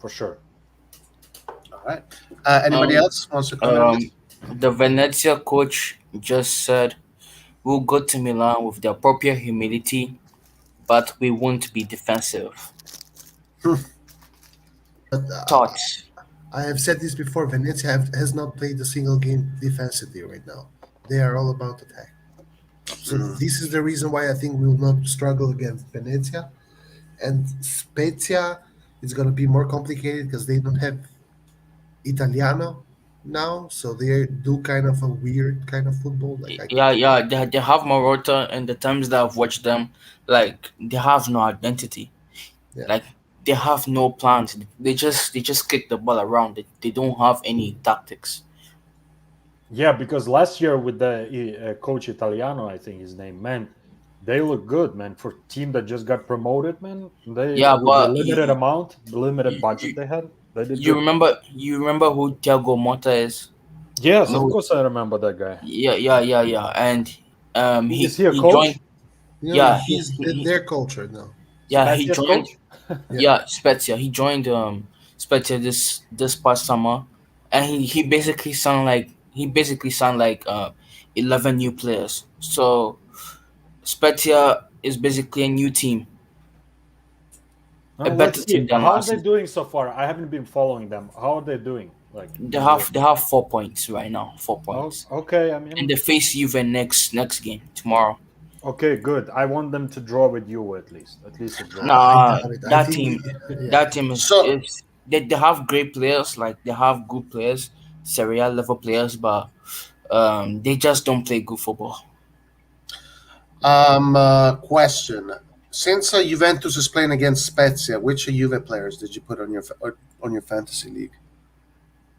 S5: for sure.
S1: All right. Anybody else wants to comment?
S6: The Venezia coach just said, "We'll go to Milan with the appropriate humility, but we won't be defensive."
S3: But
S6: Thoughts?
S3: I have said this before. Venezia has not played a single game defensively right now. They are all about attack. So this is the reason why I think we will not struggle against Venezia. And Spezia is going to be more complicated because they don't have Italiano now, so they do kind of a weird kind of football.
S6: Yeah. They have Morata, and the times that I've watched them, they have no identity.
S3: Yeah.
S6: Like they have no plans. They just kick the ball around. They don't have any tactics.
S5: Yeah, because last year with the coach Italiano, I think his name, man, they look good, man. For team that just got promoted, man, with
S6: But
S5: the limited budget they had, they did
S6: you
S5: good.
S6: remember who Thiago Motta is?
S5: Yes, of
S6: No.
S5: course I remember that guy.
S6: Yeah. And
S5: Is he a
S6: he
S5: coach?
S6: joined. Yeah,
S3: he's their culture now.
S6: he
S5: Spezia's
S6: joined.
S5: coach?
S6: Yeah, Spezia. He joined Spezia this past summer, and he basically signed like 11 new players. So Spezia is basically a new team, a better
S5: Let's see.
S6: team than
S5: How are
S6: last
S5: they
S6: season.
S5: doing so far? I haven't been following them. How are they doing?
S6: They have 4 points right now. 4 points,
S5: Okay, I
S6: and
S5: mean,
S6: they face Juve next game tomorrow.
S5: okay, good. I want them to draw with you at least. At least a draw.
S3: I
S6: Nah,
S3: doubt it. I
S6: that
S3: think
S6: team
S3: yeah.
S6: that team
S1: So-
S6: is they have great players, they have good players, Serie A level players, but they just don't play good football.
S1: Question. Since Juventus is playing against Spezia, which Juve players did you put on your fantasy league?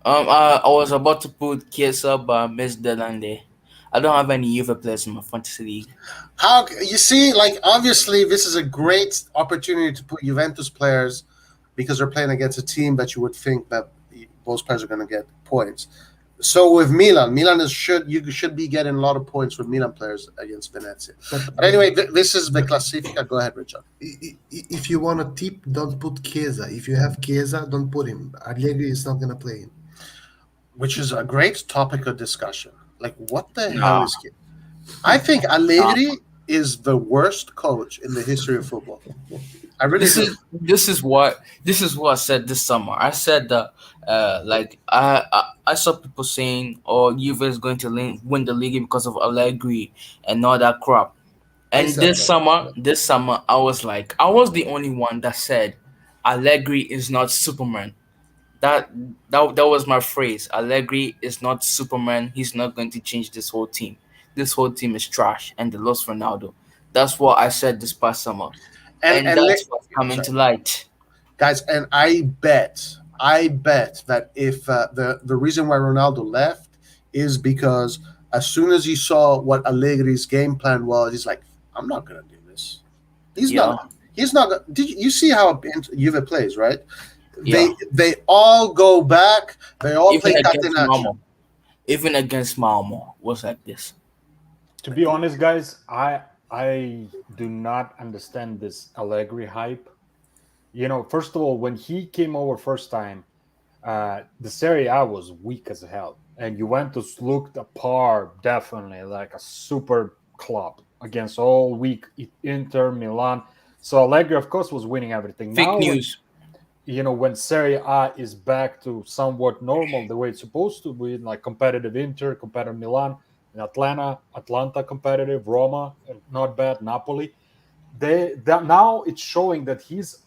S6: I was about to put Chiesa, but I missed Delande. I don't have any Juve players in my fantasy league.
S1: How you see? Obviously, this is a great opportunity to put Juventus players because they're playing against a team that you would think that those players are going to get points. So with Milan you should be getting a lot of points with Milan players against Venezia. But anyway, this is the Classifica. Go ahead, Richard.
S3: If you want a tip, don't put Chiesa. If you have Chiesa, don't put him. Allegri is not going to play him.
S1: Which is a great topic of discussion. What the
S6: Nah.
S1: hell is Chiesa? I think Allegri is the worst coach in the history of football. I really do.
S6: This is what I said this summer. I said that I saw people saying, "Oh, Juve is going to win the league because of Allegri and all that crap."
S3: I
S6: And
S3: said
S6: this
S3: that.
S6: summer, I was the only one that said Allegri is not Superman. That that was my phrase. Allegri is not Superman. He's not going to change this whole team. This whole team is trash, and they lost Ronaldo. That's what I said this past summer, and
S1: And
S6: that's what's coming
S1: sorry,
S6: to light.
S1: guys, and I bet that if the reason why Ronaldo left is because as soon as he saw what Allegri's game plan was, he's like, I'm not gonna do this. He's
S6: Yeah,
S1: not. He's not. Did you see how Juve plays, right?
S6: yeah.
S1: They all go back. They all
S6: Even
S1: play
S6: against
S1: catenaccio.
S6: Malmo, even against Malmo was like this.
S5: To be honest, guys, I do not understand this Allegri hype. First of all, when he came over first time, the Serie A was weak as hell, and Juventus looked apart, definitely like a super club against all weak Inter, Milan. So Allegri, of course, was winning everything.
S6: Fake
S5: Now,
S6: news.
S5: when Serie A is back to somewhat normal, the way it's supposed to be, like competitive Inter, competitive Milan, and Atlanta competitive, Roma, not bad, Napoli. That now it's showing that his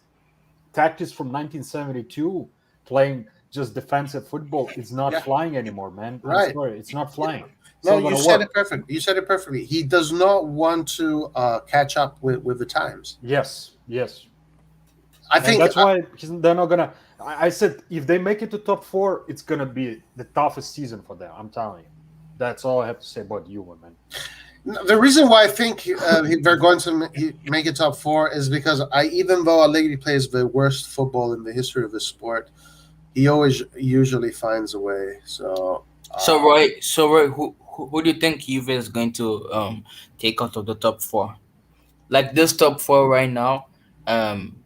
S5: tactics from 1972, playing just defensive football, is not
S1: Yeah,
S5: flying anymore, man. I'm
S1: right.
S5: sorry, it's not flying. It's
S1: No,
S5: not
S1: you
S5: gonna
S1: said
S5: work.
S1: it perfect. You said it perfectly. He does not want to catch up with the times.
S5: Yes, yes,
S1: I
S5: and
S1: think
S5: that's why they're not gonna. I said if they make it to top four, it's gonna be the toughest season for them. I'm telling you. That's all I have to say about you, man.
S1: the reason why I think they're going to make it top four is because even though Allegri plays the worst football in the history of the sport, he always usually finds a way. So
S6: So Roy, who do you think Juve is going to take out of the top four? Like this top four right now, um,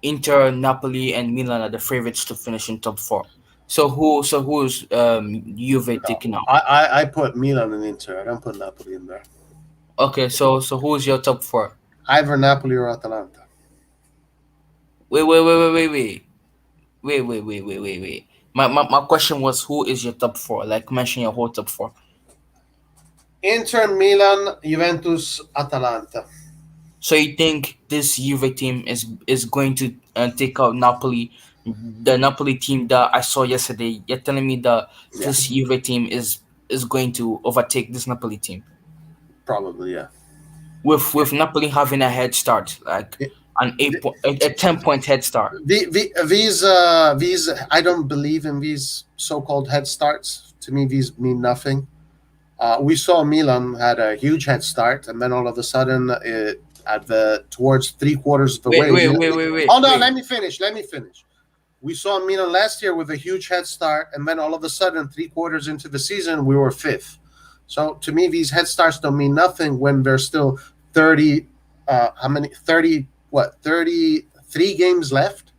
S6: Inter, Napoli, and Milan are the favorites to finish in top four. So who's Juve
S1: no,
S6: taking out?
S1: I put Milan and Inter. I don't put Napoli in there.
S6: Okay, so who's your top four?
S1: Either Napoli or Atalanta.
S6: Wait. My question was who is your top four? Like mention your whole top four.
S1: Inter, Milan, Juventus, Atalanta.
S6: So you think this Juve team is going to take out Napoli, the Napoli team that I saw yesterday? You're telling me that
S1: Yeah,
S6: this Juve team is going to overtake this Napoli team
S1: probably. Yeah.
S6: with Napoli having a head start, like an a 10 point head start.
S1: These I don't believe in these so-called head starts. To me, these mean nothing. We saw Milan had a huge head start, and then all of a sudden, at the towards 3/4 of the
S6: Wait,
S1: way.
S6: wait, wait, wait, wait,
S1: Hold on,
S6: wait.
S1: let me finish. Let me finish. We saw Milan last year with a huge head start, and then all of a sudden, 3/4 into the season, we were fifth. So to me, these head starts don't mean nothing when there's still 30. How many? 30. What? 33 games left.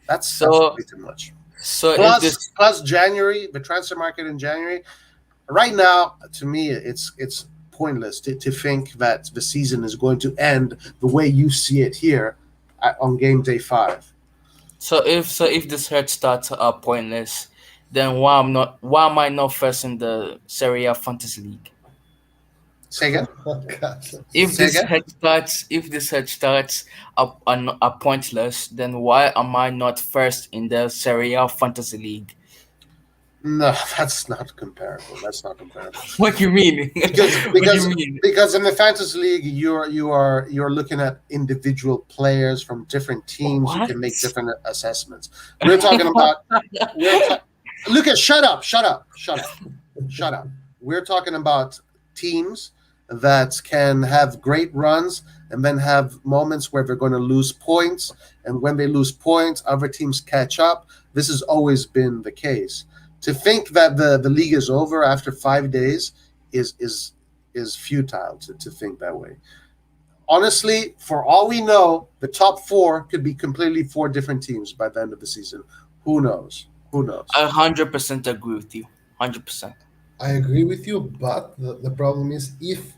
S1: That's
S6: So
S1: way too much.
S6: so if
S1: Plus
S6: this
S1: plus January, the transfer market in January. Right now, to me, it's pointless to think that the season is going to end the way you see it here on game day 5.
S6: so if this head starts are pointless, then why am I not first in the Serie A Fantasy League?
S1: Say again.
S3: Oh, God.
S6: If
S1: Say
S6: this
S1: again.
S6: head starts are pointless, then why am I not first in the Serie A Fantasy League?
S1: No, that's not comparable. That's not comparable.
S6: What do you mean?
S1: Because
S6: What do you
S1: because
S6: mean?
S1: because in the fantasy league, you're looking at individual players from different teams. You
S6: What?
S1: can make different assessments. We're talking about. Look at. Shut up. Shut up. Shut up. Shut up. We're talking about teams that can have great runs and then have moments where they're going to lose points. And when they lose points, other teams catch up. This has always been the case. To think that the league is over after 5 days is futile to think that way. Honestly, for all we know, the top four could be completely four different teams by the end of the season. Who knows? Who knows?
S6: 100% agree with you. 100%.
S3: I agree with you, but the problem is if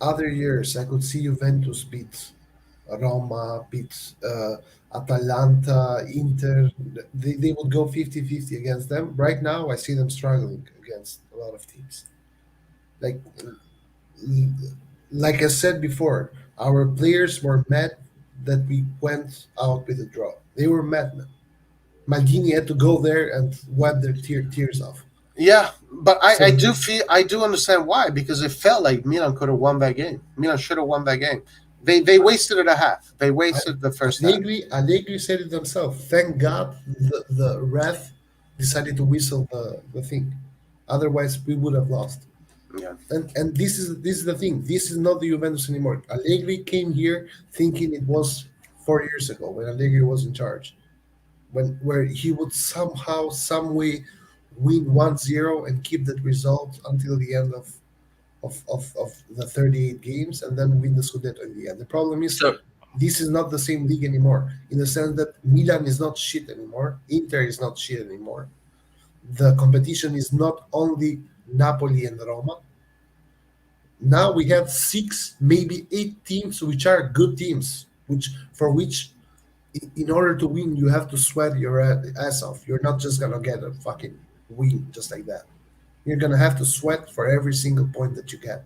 S3: other years I could see Juventus beat Roma, beat Atalanta, Inter, they would go 50-50 against them. Right now, I see them struggling against a lot of teams. Like like I said before, our players were mad that we went out with a draw. They were madmen. Maldini had to go there and wipe their tears off.
S1: Yeah, but I
S3: So
S1: do feel I do understand why, because it felt like Milan could have won that game. Milan should have won that game. They wasted it a half. They wasted the first half.
S3: Allegri said it himself. Thank God the ref decided to whistle the thing. Otherwise, we would have lost.
S1: Yeah.
S3: And this is the thing. This is not the Juventus anymore. Allegri came here thinking it was 4 years ago when Allegri was in charge, when where he would somehow, some way, win 1-0 and keep that result until the end of the 38 games and then win the Scudetto in the end. The problem is
S6: So
S3: this is not the same league anymore in the sense that Milan is not shit anymore, Inter is not shit anymore. The competition is not only Napoli and Roma. Now we have six, maybe eight teams which are good teams, which in order to win you have to sweat your ass off. You're not just gonna get a fucking win just like that. You're gonna have to sweat for every single point that you get.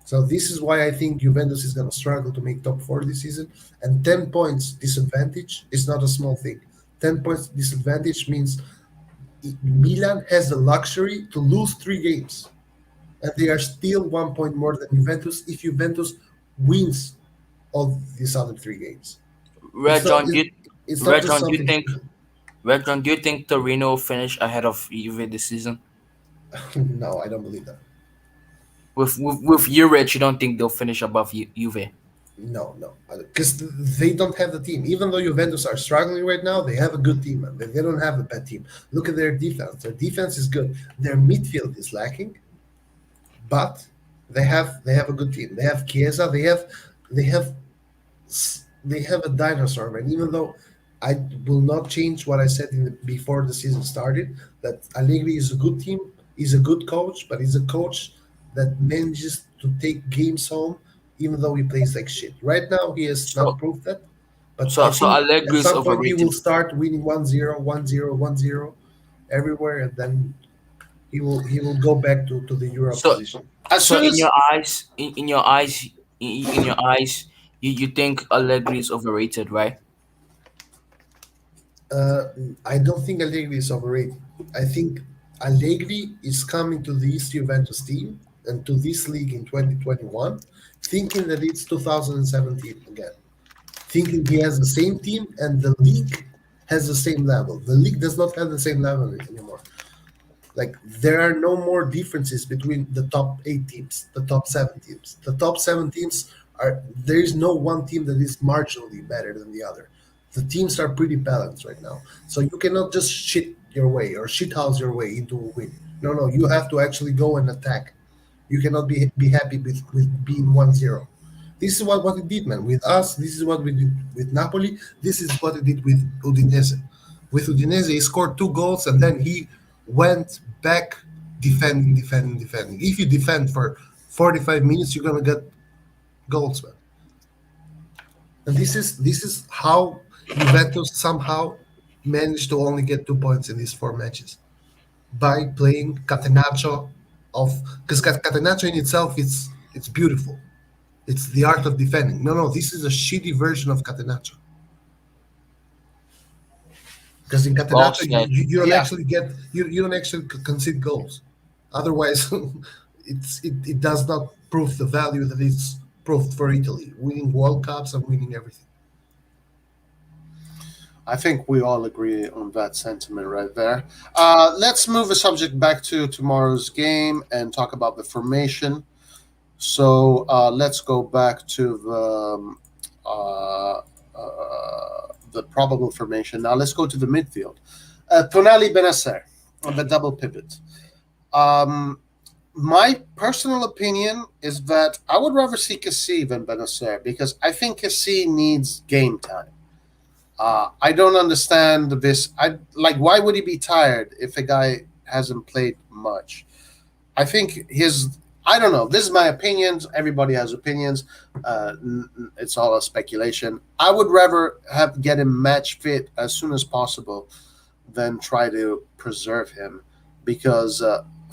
S3: So this is why I think Juventus is gonna struggle to make top four this season. And 10 points disadvantage is not a small thing. 10 points disadvantage means Milan has the luxury to lose 3 games, and they are still 1 point more than Juventus if Juventus wins all these other 3 games. It's
S6: Red
S3: not.
S6: John, do you,
S3: It's not
S6: Red
S3: just
S6: John, do you
S3: something
S6: think
S3: stupid.
S6: Red John, do you think Torino will finish ahead of Juve this season?
S3: No, I don't believe that.
S6: With Juric, you don't think they'll finish above Juve?
S3: No, no, because they don't have the team. Even though Juventus are struggling right now, they have a good team, man. They don't have a bad team. Look at their defense. Their defense is good. Their midfield is lacking, but they have a good team. They have Chiesa. They have they have a dinosaur, man. Even though I will not change what I said before the season started, that Allegri is a good team, he's a good coach, but he's a coach that manages to take games home, even though he plays like shit. Right now, he has not
S6: So
S3: proved that, but I
S6: so
S3: think at
S6: Allegri is
S3: some point he will
S6: overrated.
S3: start winning 1-0, 1-0, 1-0 everywhere, and then he will go back to the Europe
S6: So
S3: position.
S1: As
S6: so
S1: soon
S6: in
S1: as
S6: your eyes, in your eyes, you think Allegri is overrated, right?
S3: Uh, I don't think Allegri is overrated. I think Allegri is coming to this Juventus team and to this league in 2021, thinking that it's 2017 again, thinking he has the same team and the league has the same level. The league does not have the same level anymore. Like there are no more differences between the top 8 teams, the top 7 teams. The top 7 teams are there is no one team that is marginally better than the other. The teams are pretty balanced right now. So you cannot just shit your way or shit house your way into a win. No, no, you have to actually go and attack. You cannot be happy with being 1-0. This is what it did, man. With us, this is what we did with Napoli. This is what it did with Udinese. With Udinese, he scored 2 goals and then he went back defending, defending, defending. If you defend for 45 minutes, you're gonna get goals, man. And this is how Juventus somehow managed to only get 2 points in these 4 matches by playing Catenaccio of because Catenaccio in itself it's beautiful. It's the art of defending. No, no, this is a shitty version of Catenaccio. Because in
S6: Well
S3: Catenaccio
S6: said.
S3: you don't
S1: yeah,
S3: actually get you don't actually concede goals. Otherwise, it does not prove the value that it's proved for Italy, winning World Cups and winning everything.
S1: I think we all agree on that sentiment right there. Let's move the subject back to tomorrow's game and talk about the formation. So let's go back to the probable formation. Now let's go to the midfield. Tonali Benacer on the double pivot. Um, my personal opinion is that I would rather see Kessie than Benacer because I think Kessie needs game time. I don't understand this. I like why would he be tired if a guy hasn't played much? I think his. I don't know. This is my opinions. Everybody has opinions. It's all a speculation. I would rather have get him match fit as soon as possible than try to preserve him, because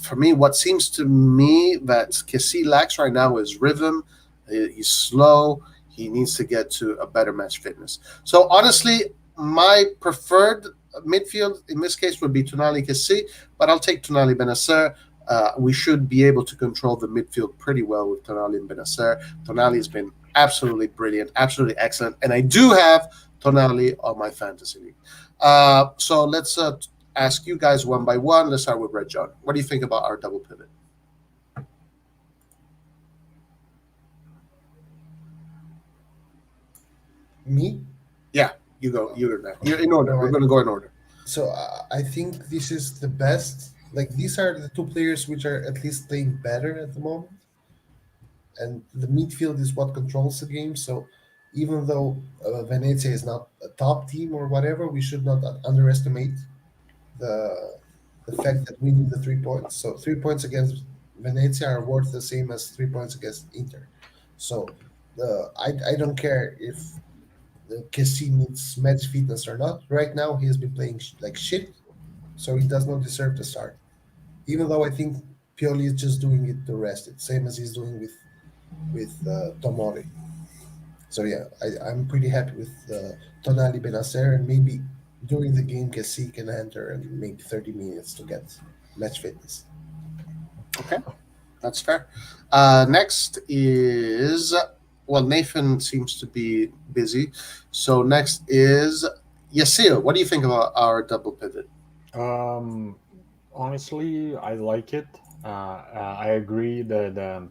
S1: for me, what seems to me that Kessie lacks right now is rhythm. He's slow. He needs to get to a better match fitness. So honestly, my preferred midfield in this case would be Tonali Kessi, but I'll take Tonali Benacer. We should be able to control the midfield pretty well with Tonali and Benacer. Tonali has been absolutely brilliant, absolutely excellent, and I do have Tonali on my fantasy league. So let's ask you guys one by one. Let's start with Red John. What do you think about our double pivot?
S3: Me?
S1: Yeah, you go. You're there. You're in order.
S3: All
S1: We're
S3: right.
S1: going to go in order.
S3: So I think this is the best. Like these are the two players which are at least playing better at the moment, and the midfield is what controls the game. So even though Venezia is not a top team or whatever, we should not underestimate the the fact that we need the 3 points. So 3 points against Venezia are worth the same as 3 points against Inter. So I don't care if the Kessie needs match fitness or not. Right now, he has been playing like shit, so he does not deserve to start. Even though I think Pioli is just doing it to rest it, same as he's doing with Tomori. So yeah, I'm pretty happy with Tonali Benacer, and maybe during the game, Kessie can enter and maybe 30 minutes to get match fitness.
S1: Okay, that's fair. Next is, well, Nathan seems to be busy. So next is Yassir. What do you think about our double pivot?
S5: Um, Honestly, I like it. I agree that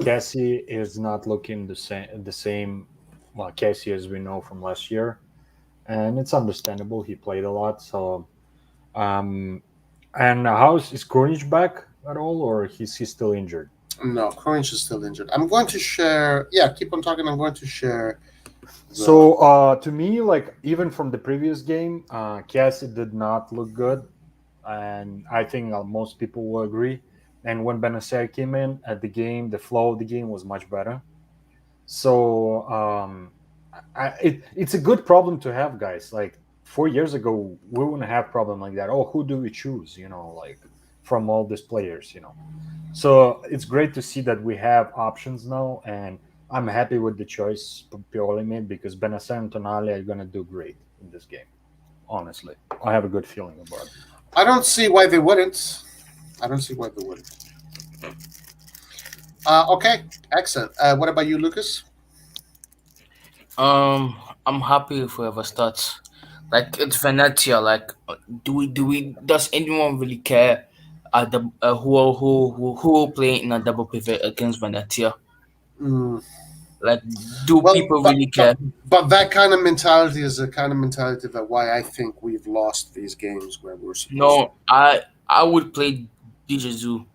S5: Cassie is not looking the same. Well, Cassie as we know from last year, and it's understandable. He played a lot, so um, and how's is Cornish back at all, or is he still injured?
S1: No, Crunch is still injured. I'm going to share. Yeah, keep on talking. I'm going to share the.
S5: So to me, like even from the previous game, Cassie did not look good, and I think most people will agree. And when Benacer came in at the game, the flow of the game was much better. So it's a good problem to have, guys. Like 4 years ago, we wouldn't have problem like that. Oh, who do we choose? Like from all these players. So it's great to see that we have options now, and I'm happy with the choice Pioli made because Benacer and Tonali are gonna do great in this game. Honestly, I have a good feeling about it.
S1: I don't see why they wouldn't. I don't see why they wouldn't. Okay, excellent. What about you, Lucas?
S6: I'm happy if whoever starts. Like it's Venezia. Like, do we? Does anyone really care? The who will play in a double pivot against Venezia?
S1: Mm,
S6: Like, do
S1: well,
S6: people really care?
S1: but that kind of mentality is the kind of mentality that why I think we've lost these games where we're supposed to.
S6: No, I would play Dijezu
S1: No,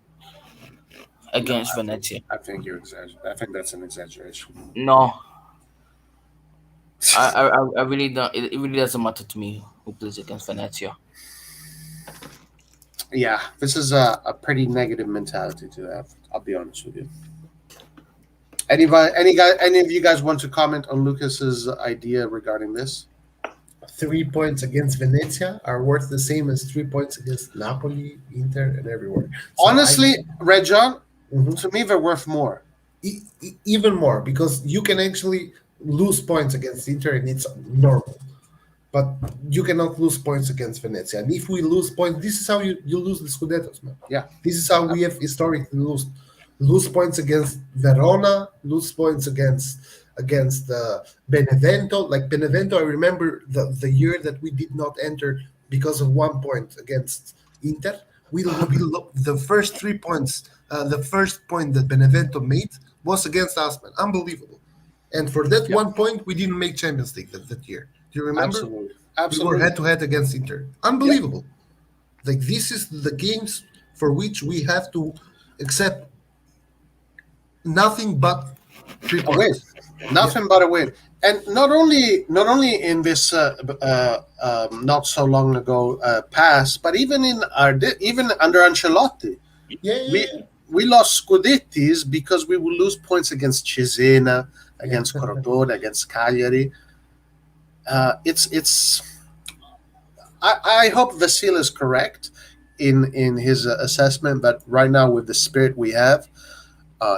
S6: against Venezia.
S1: I think you're exaggerating. I think that's an exaggeration.
S6: No, I really don't. It really doesn't matter to me who plays against Venezia.
S1: Yeah, this is a pretty negative mentality to have. I'll be honest with you. Any of you guys want to comment on Lucas's idea regarding this?
S3: 3 points against Venezia are worth the same as 3 points against Napoli, Inter, and everywhere.
S1: Honestly, Red John,
S3: Mhm.
S1: to me they're worth more.
S3: Even more because you can actually lose points against Inter and it's normal. But you cannot lose points against Venezia. And if we lose points, this is how you lose the Scudettos, man.
S1: Yeah.
S3: This is how we have historically lose points against Verona, lose points against Benevento. Like Benevento, I remember the year that we did not enter because of 1 point against Inter. The first 3 points, the first point that Benevento made was against us, man. Unbelievable. And for that
S1: Yep.
S3: 1 point, we didn't make Champions League that year. Do you remember?
S1: Absolutely.
S3: We were
S1: Absolutely.
S3: head to head against Inter. Unbelievable. Like this is the games for which we have to accept nothing but three
S1: A win.
S3: points.
S1: Nothing but a win. And not only in this not so long ago past, but even even under Ancelotti,
S3: Yeah,
S1: we we lost Scudettis because we would lose points against Cesena, against Crotone, against Cagliari. It's. I hope Vasil is correct in his assessment that right now with the spirit we have,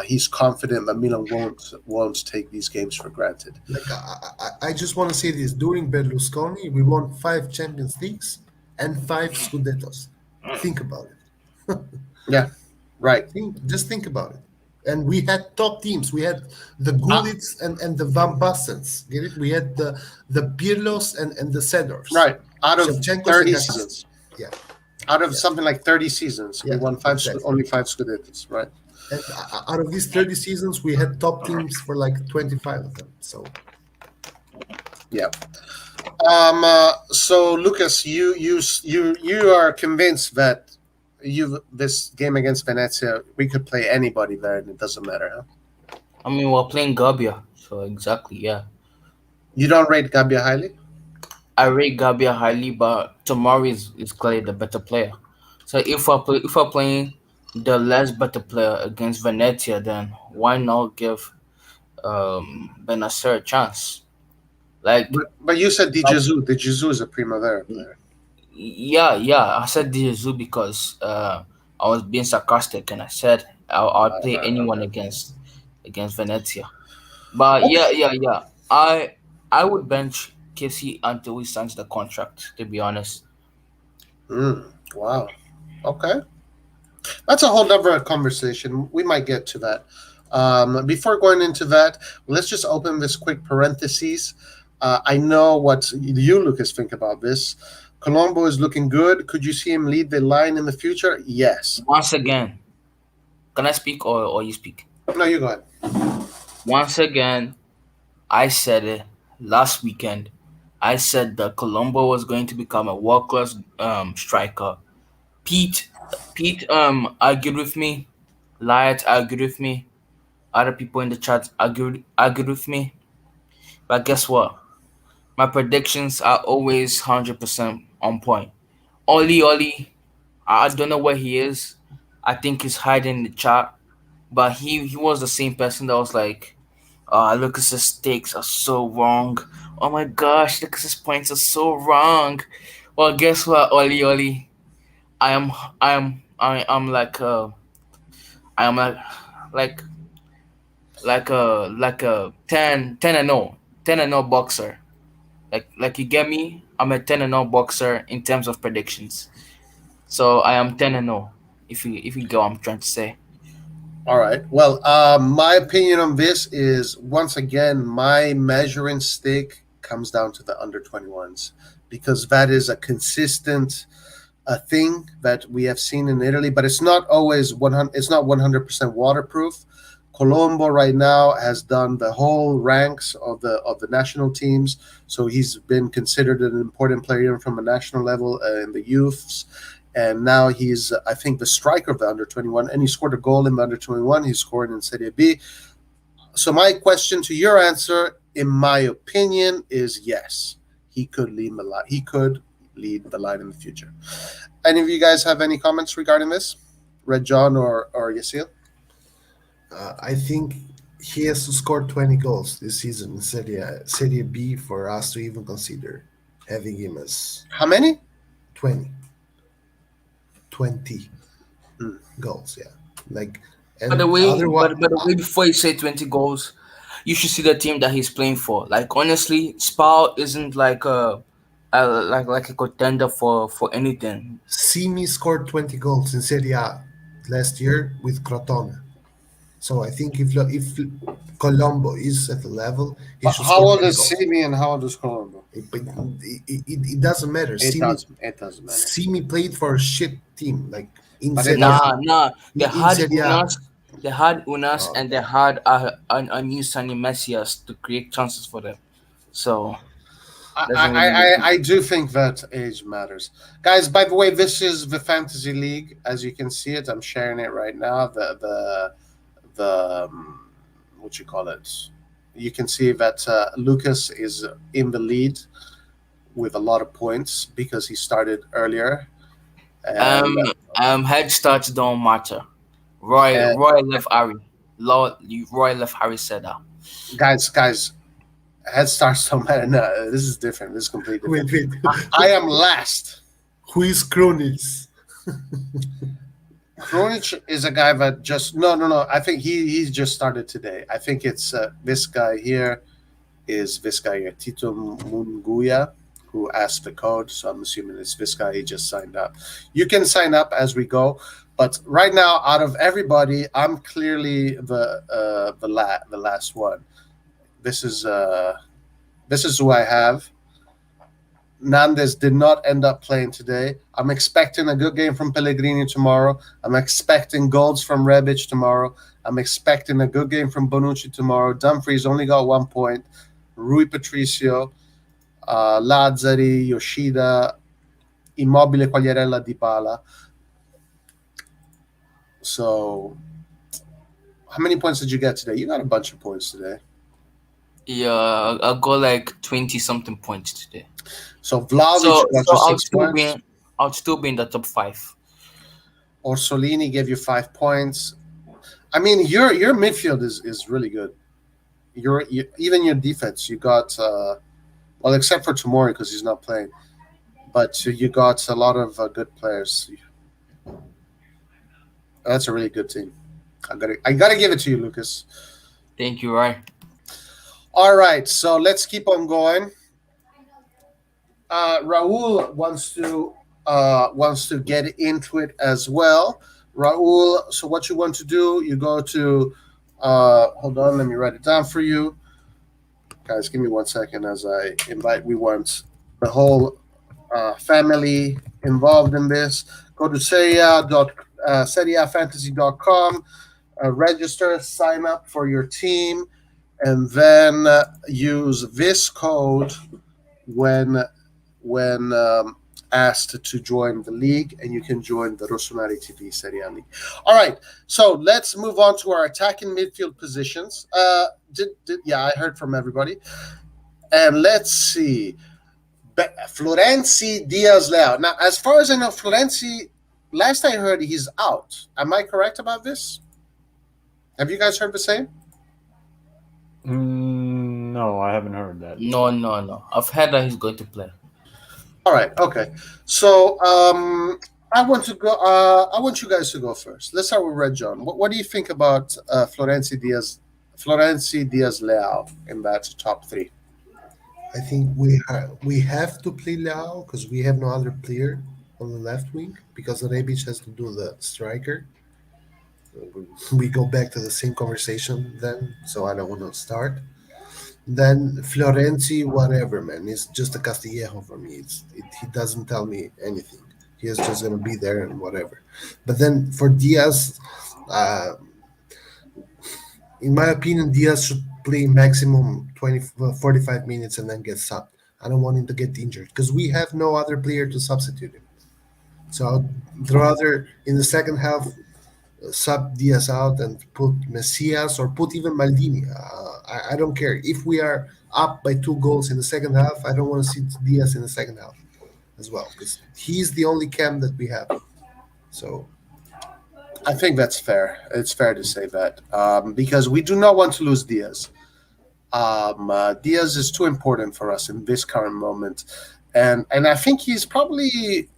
S1: he's confident that Milan won't take these games for granted.
S3: Like I just want to say this: during Berlusconi, we won 5 Champions Leagues and 5 Scudettos. Think about it.
S1: Yeah, right.
S3: Just think about it. And we had top teams. We had the
S1: Uh,
S3: Gullits and the Van Bastens. Get it? We had the Pirlos and the Sedors.
S1: right. Out of
S3: Shevchenkos and
S1: 30
S3: Kakas.
S1: seasons,
S3: Yeah,
S1: out of
S3: yeah,
S1: something like 30 seasons, we
S3: yeah,
S1: won
S3: exactly.
S1: only five Scudettos, right?
S3: And out of these 30 seasons, we had top teams for like 25 of them. So
S1: Yeah. So Lucas, you are convinced that this game against Venezia, we could play anybody there and it doesn't matter, huh?
S6: I mean, we're playing Gabia, so exactly, yeah.
S1: You don't rate Gabia highly?
S6: I rate Gabia highly, but Tomori is clearly the better player. So if we're playing the less better player against Venezia, then why not give Benacer a chance? Like,
S1: But you said Di
S6: like
S1: Gesù. Di Gesù is a Primavera player.
S6: yeah. I said Jesus because I was being sarcastic and I said I'll play anyone
S1: Okay.
S6: against Venezia. But
S1: Okay.
S6: yeah. I would bench Casey until he signs the contract. To be honest,
S1: Wow. Okay. That's a whole other conversation. We might get to that. Before going into that, let's just open this quick parentheses. I know what you, Lucas, think about this. Colombo is looking good. Could you see him lead the line in the future? Yes.
S6: once again, can I speak or you speak?
S1: No, you go ahead.
S6: Once again, I said it last weekend. I said that Colombo was going to become a world class striker. Pete, Pete argued with me. Liat argued with me. Other people in the chat argued with me. But guess what? My predictions are always 100% on point. Oli, I don't know where he is. I think he's hiding in the chat. But he was the same person that was like, Lucas's takes are so wrong. Oh my gosh, Lucas's points are so wrong. Well, guess what, Oli? I am I am I am like like a 10 and 0 10 and 0 boxer. Like you get me? I'm a 10 and 0 boxer in terms of predictions. So I am 10 and 0. If you get what I'm trying to say.
S1: All right. Well, my opinion on this is once again, my measuring stick comes down to the under 21s because that is a consistent thing that we have seen in Italy, but it's not always 100. It's not 100% waterproof. Colombo right now has done the whole ranks of the national teams, so he's been considered an important player from a national level in the youths. And now he's, I think, the striker of the under 21, and he scored a goal in the under 21. He scored in Serie B. So my question to your answer, in my opinion, is yes, he could lead the line. He could lead the line in the future. Any of you guys have any comments regarding this? Red John or Yasil?
S3: I think he has to score 20 goals this season in Serie B for us to even consider having him as
S1: How many?
S3: 20. 20
S1: Hmm.
S3: goals, yeah. Like,
S6: By the
S3: and
S6: way,
S3: otherwise,
S6: but by the way, before you say 20 goals, you should see the team that he's playing for. Like honestly, Spal isn't like a contender for anything.
S3: Simi scored 20 goals in Serie A last year with Crotone. So I think if Colombo is at the level, he should
S1: How
S3: score
S1: old
S3: 20
S1: is
S3: goals.
S1: Simi and how old is Colombo?
S3: It doesn't matter.
S1: It doesn't matter.
S3: Simi played for a shit team, like in
S1: But it
S3: Serie A.
S1: doesn't.
S6: Nah. They
S3: In
S6: had
S3: Serie A.
S6: Unas,
S3: Oh,
S6: and they
S3: okay.
S6: had a new Sunny Messias to create chances for them. So doesn't really make
S1: I do think that age matters, guys. By the way, this is the fantasy league, as you can see it. I'm sharing it right now. The what you call it? You can see that Lucas is in the lead with a lot of points because he started earlier, and
S6: head starts don't matter.
S1: and
S6: Roy left Harry. Roy left Harry said that.
S1: guys, head starts don't matter. No, this is different. This is completely different.
S3: Wait.
S1: I am last.
S3: Who is Kronitz?
S1: Krunic is a guy that just no. I think he's just started today. I think it's this guy here is this guy Tito Munguia who asked the code. So I'm assuming it's this guy. He just signed up. You can sign up as we go, but right now, out of everybody, I'm clearly the last one. This is who I have. Nandes did not end up playing today. I'm expecting a good game from Pellegrini tomorrow. I'm expecting goals from Rebic tomorrow. I'm expecting a good game from Bonucci tomorrow. Dumfries only got 1 point. Rui Patricio, Lazzari, Yoshida, Immobile, Quagliarella, Dybala. So, how many points did you get today? You got a bunch of points today.
S6: Yeah, I got like 20 something points today.
S1: So Vlahovic
S6: So
S1: got
S6: so
S1: you 6 points.
S6: I'll still be in the top 5.
S1: Orsolini gave you 5 points. I mean, your midfield is really good. Even your defense, you got well, except for Tomori because he's not playing, but you got a lot of good players. That's a really good team. I gotta give it to you, Lucas.
S6: Thank you, Ryan.
S1: All right, so let's keep on going. Raul wants to get into it as well. Raul, so what you want to do? You go to hold on, let me write it down for you, guys. Give me 1 second as I invite. We want the whole family involved in this. Go to seriafantasy.com, register, sign up for your team, and then use this code when asked to join the league, and you can join the Rossonari TV Serie A League. All right, so let's move on to our attacking midfield positions. I heard from everybody, and let's see. Florenzi Diaz Leao. Now, as far as I know, Florenzi, last I heard, he's out. Am I correct about this? Have you guys heard the same?
S5: No, I haven't heard that.
S6: No. I've heard that he's going to play.
S1: All right. Okay. So I want to go. I want you guys to go first. Let's start with Red John. What do you think about Florenzi Diaz Leao in that top 3?
S3: I think we have to play Leao because we have no other player on the left wing because Rebic has to do the striker. We go back to the same conversation then, so I don't want to start. Then Florenzi, whatever, man. It's just a Castillejo for me. He doesn't tell me anything. He is just going to be there and whatever. But then for Diaz, in my opinion, Diaz should play maximum 45 minutes and then get subbed. I don't want him to get injured because we have no other player to substitute him. So I'd rather in the second half sub Diaz out and put Messias or put even Maldini. I don't care. If we are up by 2 goals in the second half, I don't want to see Diaz in the second half as well because he's the only cam that we have. So
S1: I think that's fair. It's fair to say that because we do not want to lose Diaz. Diaz is too important for us in this current moment, and I think he's probably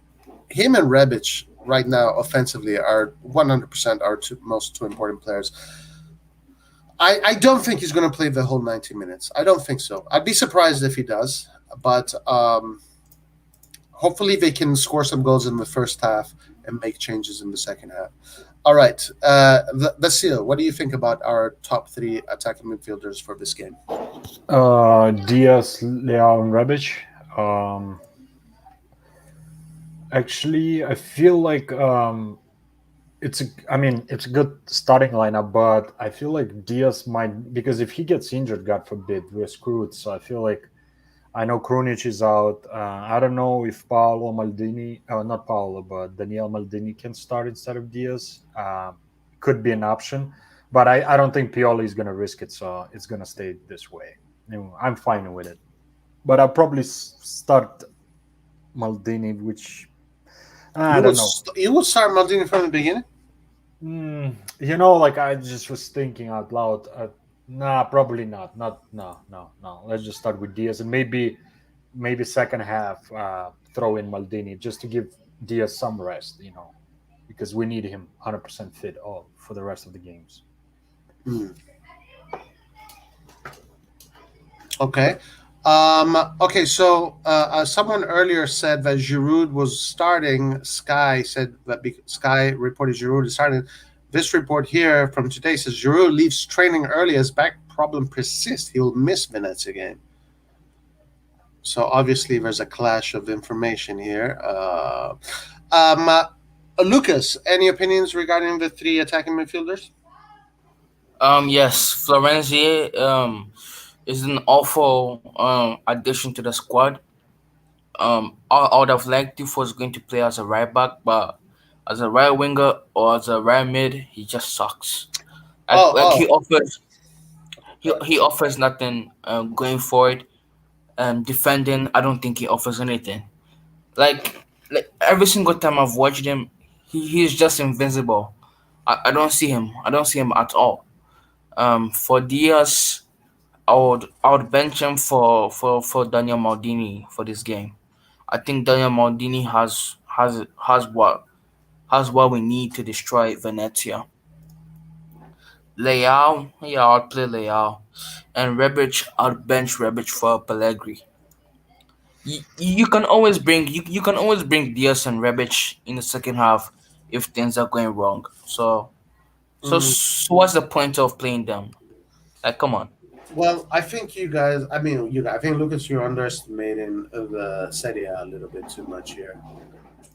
S1: him and Rebic right now offensively are 100% our two important players. I don't think he's going to play the whole 90 minutes. I don't think so. I'd be surprised if he does, but hopefully they can score some goals in the first half and make changes in the second half. All right, Vasil, what do you think about our top 3 attacking midfielders for this game?
S5: Diaz, Leao, and Rebic. Actually, I feel like it's a good starting lineup, but I feel like Diaz might, because if he gets injured, God forbid, we're screwed. So I feel like I know Krunic is out. I don't know if Paolo Maldini, not Paolo, but Daniel Maldini can start instead of Diaz. Could be an option, but I don't think Pioli is going to risk it, so it's going to stay this way. I'm fine with it. But I'll probably start Maldini, which I don't know.
S1: You would start Maldini from the beginning?
S5: Like I just was thinking out loud. Nah, probably not. No. Let's just start with Diaz and maybe second half throw in Maldini just to give Diaz some rest. because we need him 100% fit all for the rest of the games.
S1: Hmm. Okay. Okay, so someone earlier said that Giroud was starting. Sky said that Sky reported Giroud is starting. This report here from today says Giroud leaves training early as back problem persists. He will miss Venezia game. So obviously there's a clash of information here. Um, uh, Lucas, any opinions regarding the three attacking midfielders?
S6: Yes, Florenzi is an awful addition to the squad. I would have liked if was going to play as a right back, but as a right winger or as a right mid, he just sucks.
S1: Oh,
S6: Like
S1: oh,
S6: he offers nothing going forward. Defending, I don't think he offers anything. Like every single time I've watched him, he's just invincible. I don't see him. I don't see him at all. For Diaz, I would bench him for Daniel Maldini for this game. I think Daniel Maldini has what we need to destroy Venezia. Leao, yeah, I'll play Leao, and Rebic, I'll bench Rebic for Pellegrini. You can always bring Diaz and Rebic in the second half if things are going wrong.
S1: mhm.
S6: So what's the point of playing them? Like, come on.
S1: Well, I think you guys. I mean, I think Lucas, you're underestimating the Serie A little bit too much here.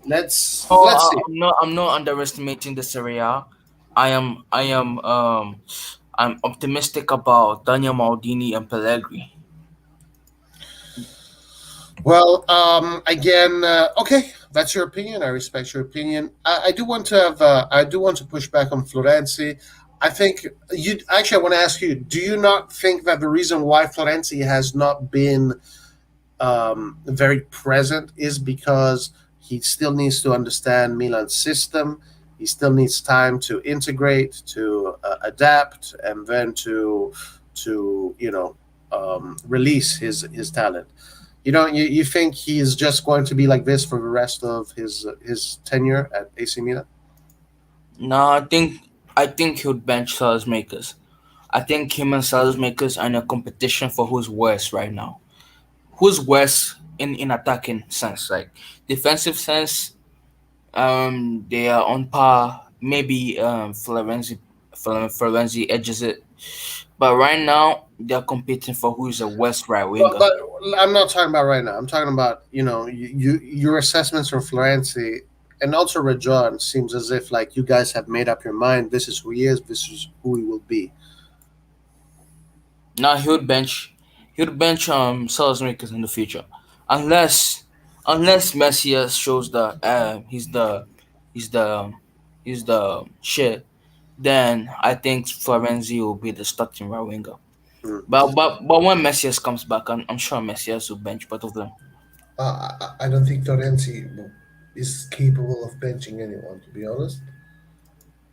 S1: Let's see.
S6: I'm not underestimating the Serie A. I'm optimistic about Daniel Maldini and Pellegrini.
S1: Well, again, okay, that's your opinion. I respect your opinion. I do want to have. I do want to push back on Florenzi. I think you actually. I want to ask you: do you not think that the reason why Florenzi has not been very present is because he still needs to understand Milan's system. He still needs time to integrate, to adapt, and then to release his talent. You think he's just going to be like this for the rest of his tenure at AC Milan?
S6: No, I think he would bench Salas Makers. I think him and Salas Makers are in a competition for who's worse right now. Who's worse in attacking sense, like defensive sense. They are on par. Maybe Florenzi edges it, but right now they're competing for who is a West right winger.
S1: But I'm not talking about right now. I'm talking about your assessments from Florenzi and also Rajon seems as if like you guys have made up your mind. This is who he is. This is who he will be.
S6: Now he would bench Salesmakers in the future, unless Messias shows that he's the he's the shit. Then I think Florenzi will be the starting right winger.
S1: Hmm.
S6: But when Messias comes back, I'm sure Messias will bench both of them.
S3: I don't think Florenzi is capable of benching anyone. To be honest,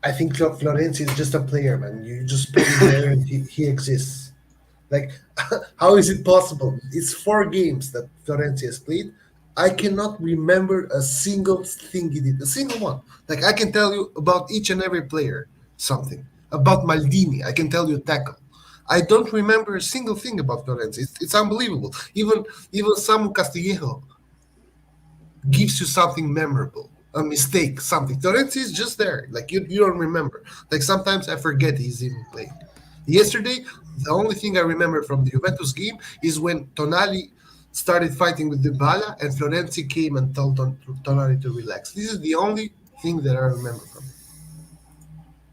S3: I think Florenzi is just a player, man. You just put him there and he exists. Like, how is it possible? It's 4 games that Florenzi has played. I cannot remember a single thing he did, a single one. Like, I can tell you about each and every player something. About Maldini, I can tell you tackle. I don't remember a single thing about Florenzi. It's unbelievable. Even Samu Castillejo gives you something memorable, a mistake, something. Torrens is just there. Like you don't remember. Like sometimes I forget he's even playing. Yesterday, the only thing I remember from the Juventus game is when Tonali started fighting with Dybala and Florenzi came and told Tonali to relax. This is the only thing that I remember from him.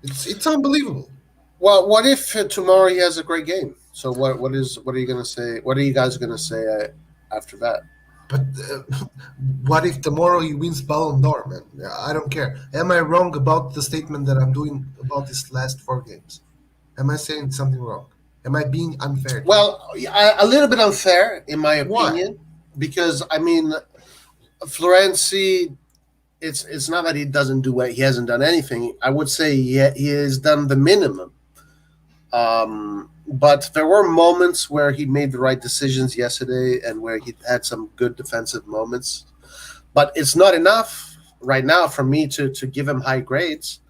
S3: It's unbelievable.
S1: Well, what if tomorrow he has a great game? So what are you gonna say? What are you guys gonna say after that?
S3: But what if tomorrow he wins Ballon d'Or, man? I don't care. Am I wrong about the statement that I'm doing about these last 4 games? Am I saying something wrong? Am I being unfair?
S1: Well, a little bit unfair in my
S3: Why?
S1: opinion, because I mean, Florenzi. It's not that he doesn't do what he hasn't done anything. I would say he has done the minimum. But there were moments where he made the right decisions yesterday, and where he had some good defensive moments. But it's not enough. right now for me to give him high grades.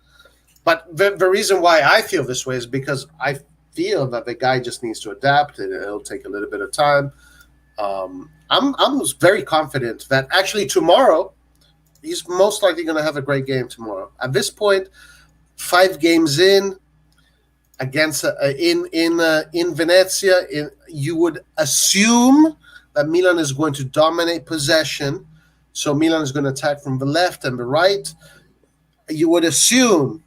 S1: But the reason why I feel this way is because I feel that the guy just needs to adapt, and it'll take a little bit of time. I'm very confident that actually tomorrow he's most likely going to have a great game tomorrow. At this point, 5 games in against in Venezia, you would assume that Milan is going to dominate possession. So Milan is going to attack from the left and the right. You would assume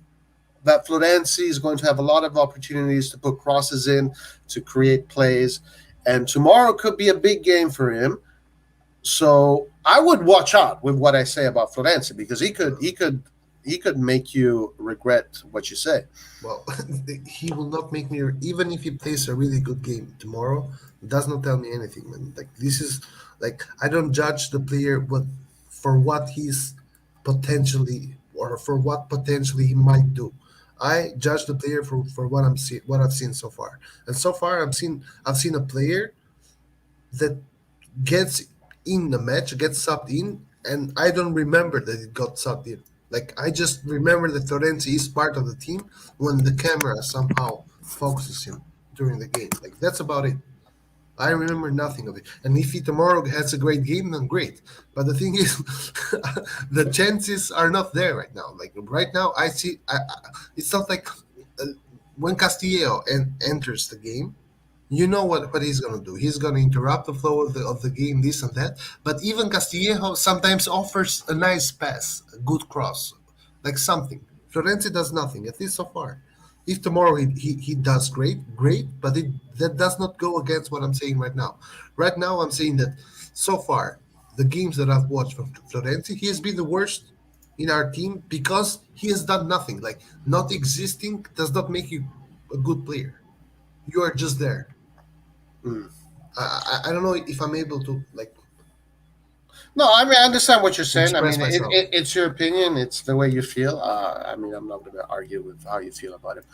S1: that Florenzi is going to have a lot of opportunities to put crosses in, to create plays, and tomorrow could be a big game for him. So I would watch out with what I say about Florenzi, because he could make you regret what you say.
S3: Well, he will not make me, even if he plays a really good game tomorrow, it does not tell me anything, man. Like, this is, like, I don't judge the player for what he's potentially, or for what potentially he might do. I judge the player for what what I've seen so far. And so far I've seen a player that gets in the match, gets subbed in, and I don't remember that it got subbed in. Like, I just remember that Florenzi is part of the team when the camera somehow focuses him during the game. Like, that's about it. I remember nothing of it. And if he tomorrow has a great game, then great. But the thing is, the chances are not there right now. Like, right now, I see. It's not like when Castillo enters the game, you know what he's going to do. He's going to interrupt the flow of the game, this and that. But even Castillo sometimes offers a nice pass, a good cross, like something. Florenzi does nothing, at least so far. If tomorrow he does great, but that does not go against what I'm saying right now. Right now, I'm saying that so far, the games that I've watched from Florenzi, he has been the worst in our team because he has done nothing. Like, not existing does not make you a good player. You are just there. I don't know if I'm able to, like.
S1: No, I mean, I understand what you're saying. I
S3: Express
S1: mean,
S3: myself.
S1: it's your opinion. It's the way you feel. I mean, I'm not going to argue with how you feel about it.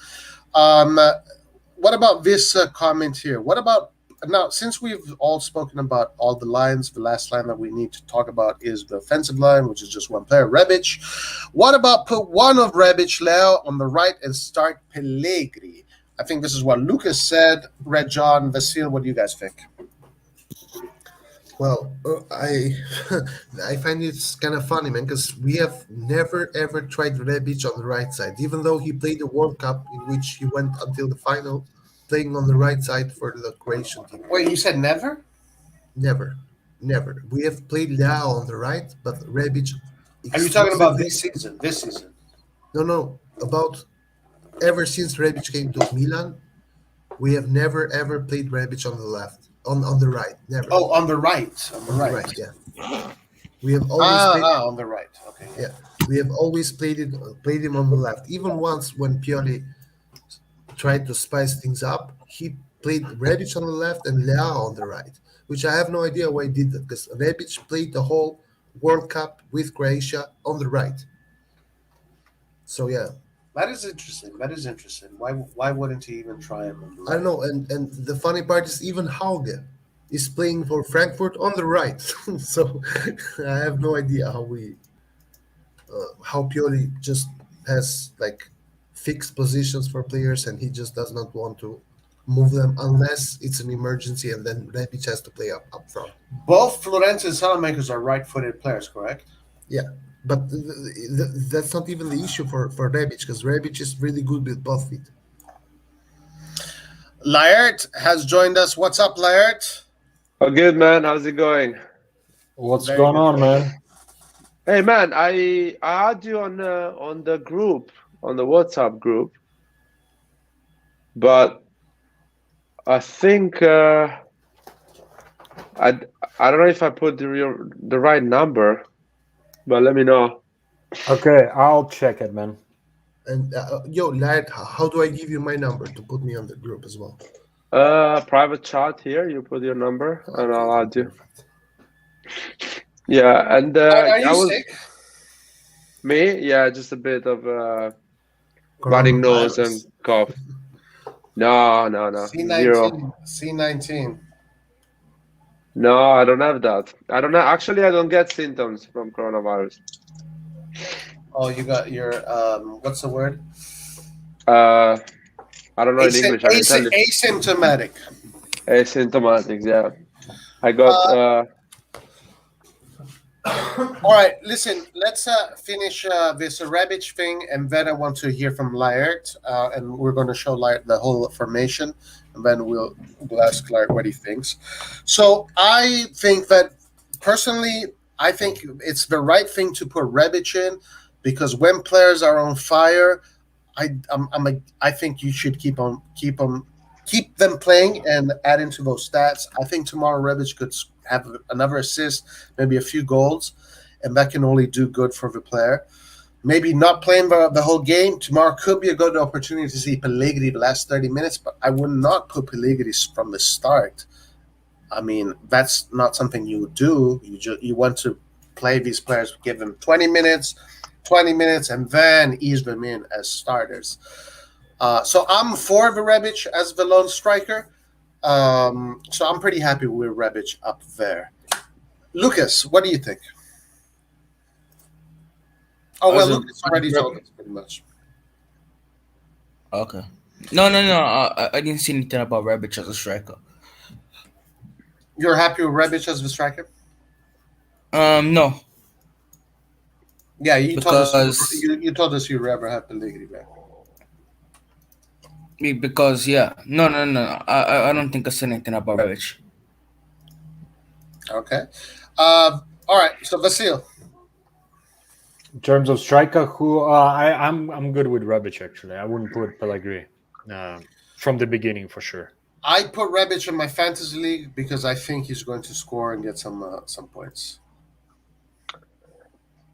S1: What about this comment here? What about now? Since we've all spoken about all the lines, the last line that we need to talk about is the offensive line, which is just one player, Rebic. What about put one of Rebic, Leo, on the right and start Pellegrini? I think this is what Lucas said. Red John, Vasil, what do you guys think?
S3: Well, I find it's kind of funny, man, because we have never ever tried Rebic on the right side, even though he played the World Cup in which he went until the final, playing on the right side for the Croatian team.
S1: Wait, you said never?
S3: Never. We have played Leao on the right, but Rebic.
S1: Are you talking about this season? This season?
S3: No. About ever since Rebic came to Milan, we have never ever played Rebic on the left. On the right, never.
S1: Oh, on the right. On the right.
S3: Right, yeah. We have always
S1: on the right. Okay.
S3: Yeah, we have always played him on the left. Even once when Pioli tried to spice things up, he played Rebic on the left and Leao on the right, which I have no idea why he did that, because Rebic played the whole World Cup with Croatia on the right. So yeah.
S1: That is interesting. Why wouldn't he even try him on the right?
S3: I don't know, and the funny part is even Hauge is playing for Frankfurt on the right. So I have no idea how Pioli just has like fixed positions for players, and he just does not want to move them unless it's an emergency, and then Rebic has to play up front.
S1: Both Florenzi and Salamakers are right-footed players, correct?
S3: Yeah. But that's not even the issue for Rebic, because Rebic is really good with both feet.
S1: Laert has joined us. What's up, Laert?
S7: Oh, good, man. How's it going?
S5: What's going on, man?
S7: Hey, man, I had you on the group, on the WhatsApp group, but I think I don't know if I put the right number. But let me know.
S5: Okay, I'll check it, man.
S3: And yo, Laert, how do I give you my number to put me on the group as well?
S7: Private chat here. You put your number, and I'll add you. Yeah, and
S1: Are you sick?
S7: Me? Yeah, just a bit of running nose and cough. No.
S1: C19.
S7: Zero.
S1: C19.
S7: No, I don't have that. I don't get symptoms from coronavirus.
S1: Oh, you got your what's the word?
S7: I don't know in English. I can tell you.
S1: Asymptomatic.
S7: Asymptomatics. Yeah, I got.
S1: All right, listen. Let's finish this Rebic thing, and then I want to hear from Laert, and we're going to show Laert the whole formation, and then we'll ask Laert what he thinks. So I think that personally, I think it's the right thing to put Rebic in, because when players are on fire, I think you should keep them playing and add into those stats. I think tomorrow Rebic could have another assist, maybe a few goals, and that can only do good for the player. Maybe not playing the whole game. Tomorrow could be a good opportunity to see Pellegrini the last 30 minutes, but I would not put Pellegrini from the start. I mean, that's not something you do. You want to play these players, give them 20 minutes, and then ease them in as starters. So I'm for the Rebic as the lone striker. So I'm pretty happy with Rebic up there. Lucas, what do you think? Oh, well, Lucas already told us pretty much.
S6: Okay. No. I didn't see anything about Rebic as a striker.
S1: You're happy with Rebic as the striker?
S6: No.
S1: Yeah, you told us you'd rather have Pellegrini back.
S6: Because no. I don't think I said anything about Rebic.
S1: Okay. All right. So Vasil.
S5: In terms of striker, I'm good with Rebic actually. I wouldn't put Pellegrini from the beginning for sure.
S1: I put Rebic in my fantasy league because I think he's going to score and get some points.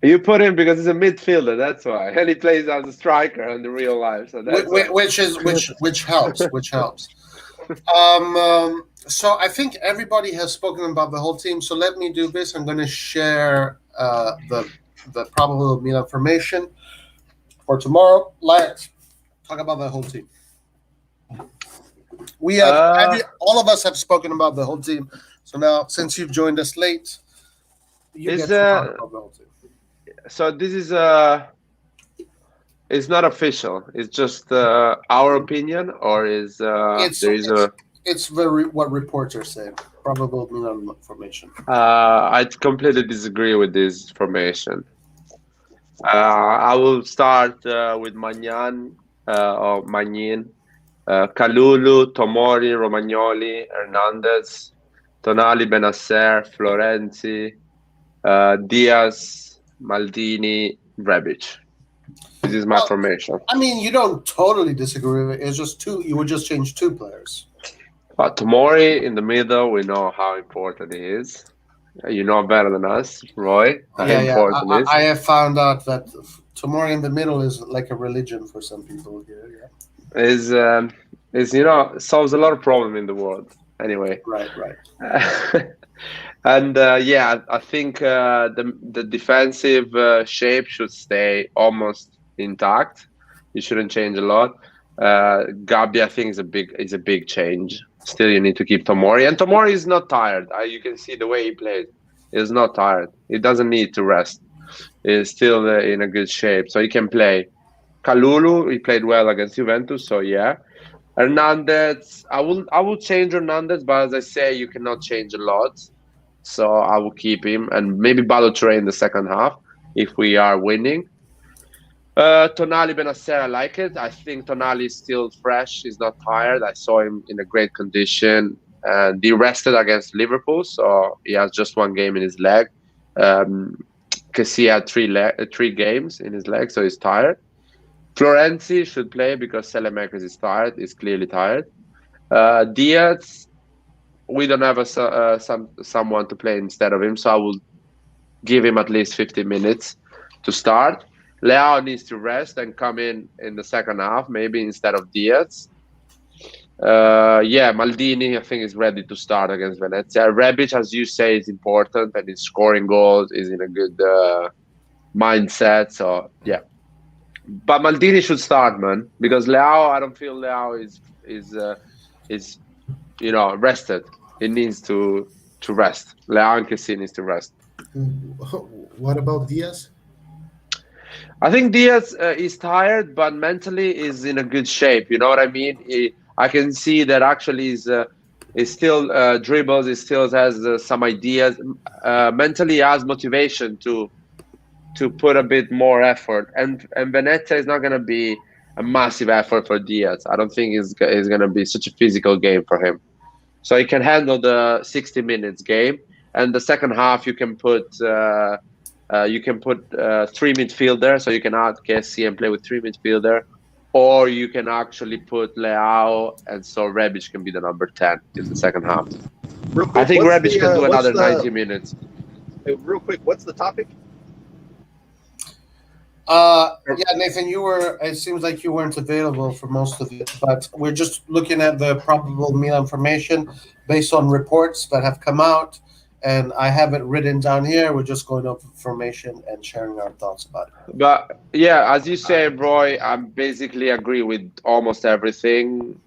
S7: You put him because he's a midfielder. That's why, and he plays as a striker in the real life. So that's
S1: which helps. So I think everybody has spoken about the whole team. So let me do this. I'm going to share the probable Milan formation for tomorrow. Let's talk about the whole team. We have all of us have spoken about the whole team. So now, since you've joined us late, you get to talk about the whole team.
S7: So this is it's not official. It's just our opinion, or it's
S1: what reports are saying. Probable Milan formation.
S7: I completely disagree with this formation. I will start with Magnan or Magnin, Kalulu, Tomori, Romagnoli, Hernandez, Tonali, Benasser, Florenzi, Diaz, Maldini, Rebic. This is my formation.
S1: I mean, you don't totally disagree with it. It's just two. You would just change two players.
S7: Tomori in the middle, we know how important he is. You know better than us, Roy.
S1: Yeah. I have found out that Tomori in the middle is like a religion for some people here. Yeah.
S7: Is solves a lot of problems in the world. Anyway.
S1: Right.
S7: And I think the defensive shape should stay almost intact. You shouldn't change a lot. Gabi, I think, is a big change. Still, you need to keep Tomori, and Tomori is not tired. You can see the way he plays. He's not tired. He doesn't need to rest. He's still in a good shape, so he can play. Kalulu, he played well against Juventus, so yeah. Hernandez, I will change Hernandez, but as I say, you cannot change a lot. So I will keep him, and maybe Balotelli in the second half if we are winning. Tonali, Benasser, I like it. I think Tonali is still fresh. He's not tired. I saw him in a great condition, and he rested against Liverpool, so he has just one game in his leg. Because he had three games in his leg, so he's tired. Florenzi should play because Selemakers is tired. He's clearly tired. Diaz, we don't have someone to play instead of him, so I will give him at least 50 minutes to start. Leao needs to rest and come in the second half, maybe instead of Diaz. Maldini, I think, is ready to start against Venezia. Rebic, as you say, is important, and he's scoring goals, is in a good mindset. So, yeah. But Maldini should start, man, because Leao, I don't feel Leao is rested. He needs to rest. Leao and Kessie needs to rest.
S3: What about Diaz?
S7: I think Diaz is tired, but mentally is in a good shape. You know what I mean? I can see that actually is still dribbles. He still has some ideas. Mentally, he has motivation to put a bit more effort. And Venezia is not going to be a massive effort for Diaz. I don't think it's going to be such a physical game for him. So he can handle the 60 minutes game, and the second half you can put three midfielder, so you can add KSC and play with three midfielder, or you can actually put Leao, and so Rebic can be the number 10 in the second half.
S2: Real quick,
S7: I think
S2: what's
S7: Rebic
S2: the,
S7: can do
S2: what's
S7: another
S2: the-
S7: 90 minutes.
S2: Real quick, what's the topic?
S1: Yeah, Nathan, it seems like you weren't available for most of it, but we're just looking at the probable Milan formation based on reports that have come out, and I have it written down here. We're just going over formation and sharing our thoughts about it.
S7: But yeah, as you say, Roy, I basically agree with almost everything.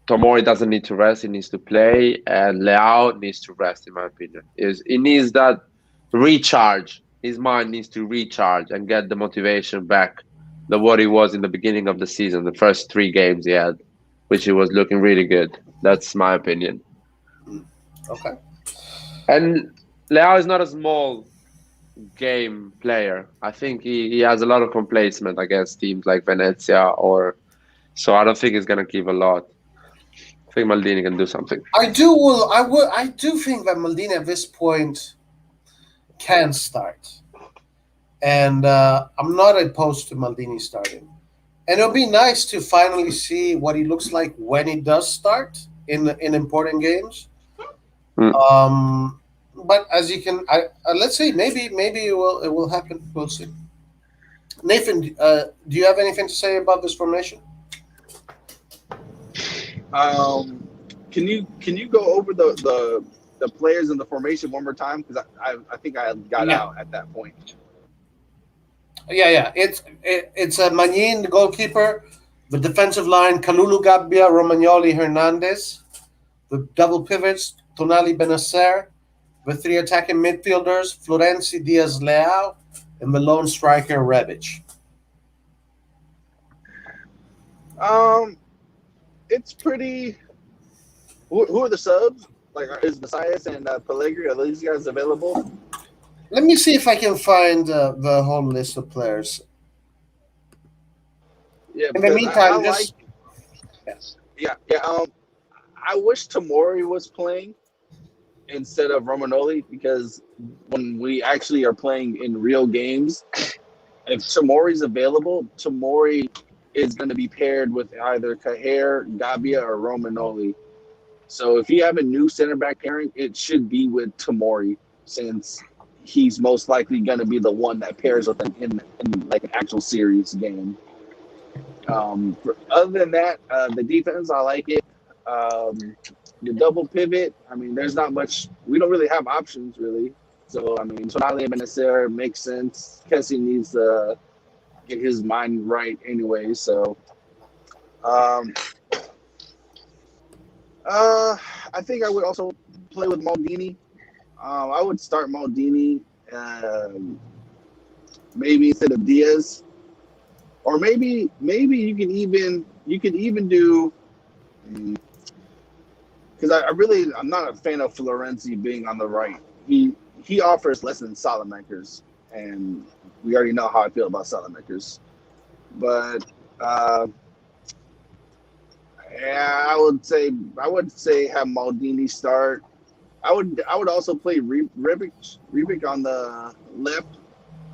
S7: Tomori doesn't need to rest; he needs to play, and Leao needs to rest. In my opinion, he needs that recharge. His mind needs to recharge and get the motivation back, what he was in the beginning of the season, the first 3 games he had, which he was looking really good. That's my opinion.
S1: Okay.
S7: And Leao is not a small game player. I think he has a lot of complacement against teams like Venezia, so I don't think he's gonna give a lot. I think Maldini can do something.
S1: I do think that Maldini at this point can start, and I'm not opposed to Maldini starting. And it'll be nice to finally see what he looks like when he does start in important games. But as you can, let's see, maybe it will happen. We'll see. Nathan, do you have anything to say about this formation?
S2: Can you go over the players in the formation one more time? Because I think I got out at that point.
S1: Yeah. It's a Magnin, the goalkeeper, the defensive line, Kalulu, Gabbia, Romagnoli, Hernandez, the double pivots, Tonali, Benacer, the 3 attacking midfielders, Florenzi, Diaz, Leao, and the lone striker, Rebic.
S2: It's pretty. Who are the subs? Like, is Messias and Pellegrini, are these guys available?
S1: Let me see if I can find the whole list of players.
S2: Yeah.
S1: In the meantime,
S2: yes. Yeah. I wish Tomori was playing instead of Romagnoli, because when we actually are playing in real games, if Tomori's available, Tomori is going to be paired with either Cajer, Gabbia, or Romagnoli. So if you have a new center back pairing, it should be with Tomori, since he's most likely going to be the one that pairs with him in like an actual series game. Other than that, the defense, I like it. The double pivot, I mean, there's not much. We don't really have options, really. So, I mean, Tonali and Benacer makes sense. Kessie needs to get his mind right anyway. So, I think I would also play with Maldini. I would start Maldini, maybe instead of Diaz, or maybe you could even do. Because I'm not a fan of Florenzi being on the right. He offers less than Salamakers, and we already know how I feel about Salamakers. But yeah, I would say have Maldini start. I would also play Rebic on the left.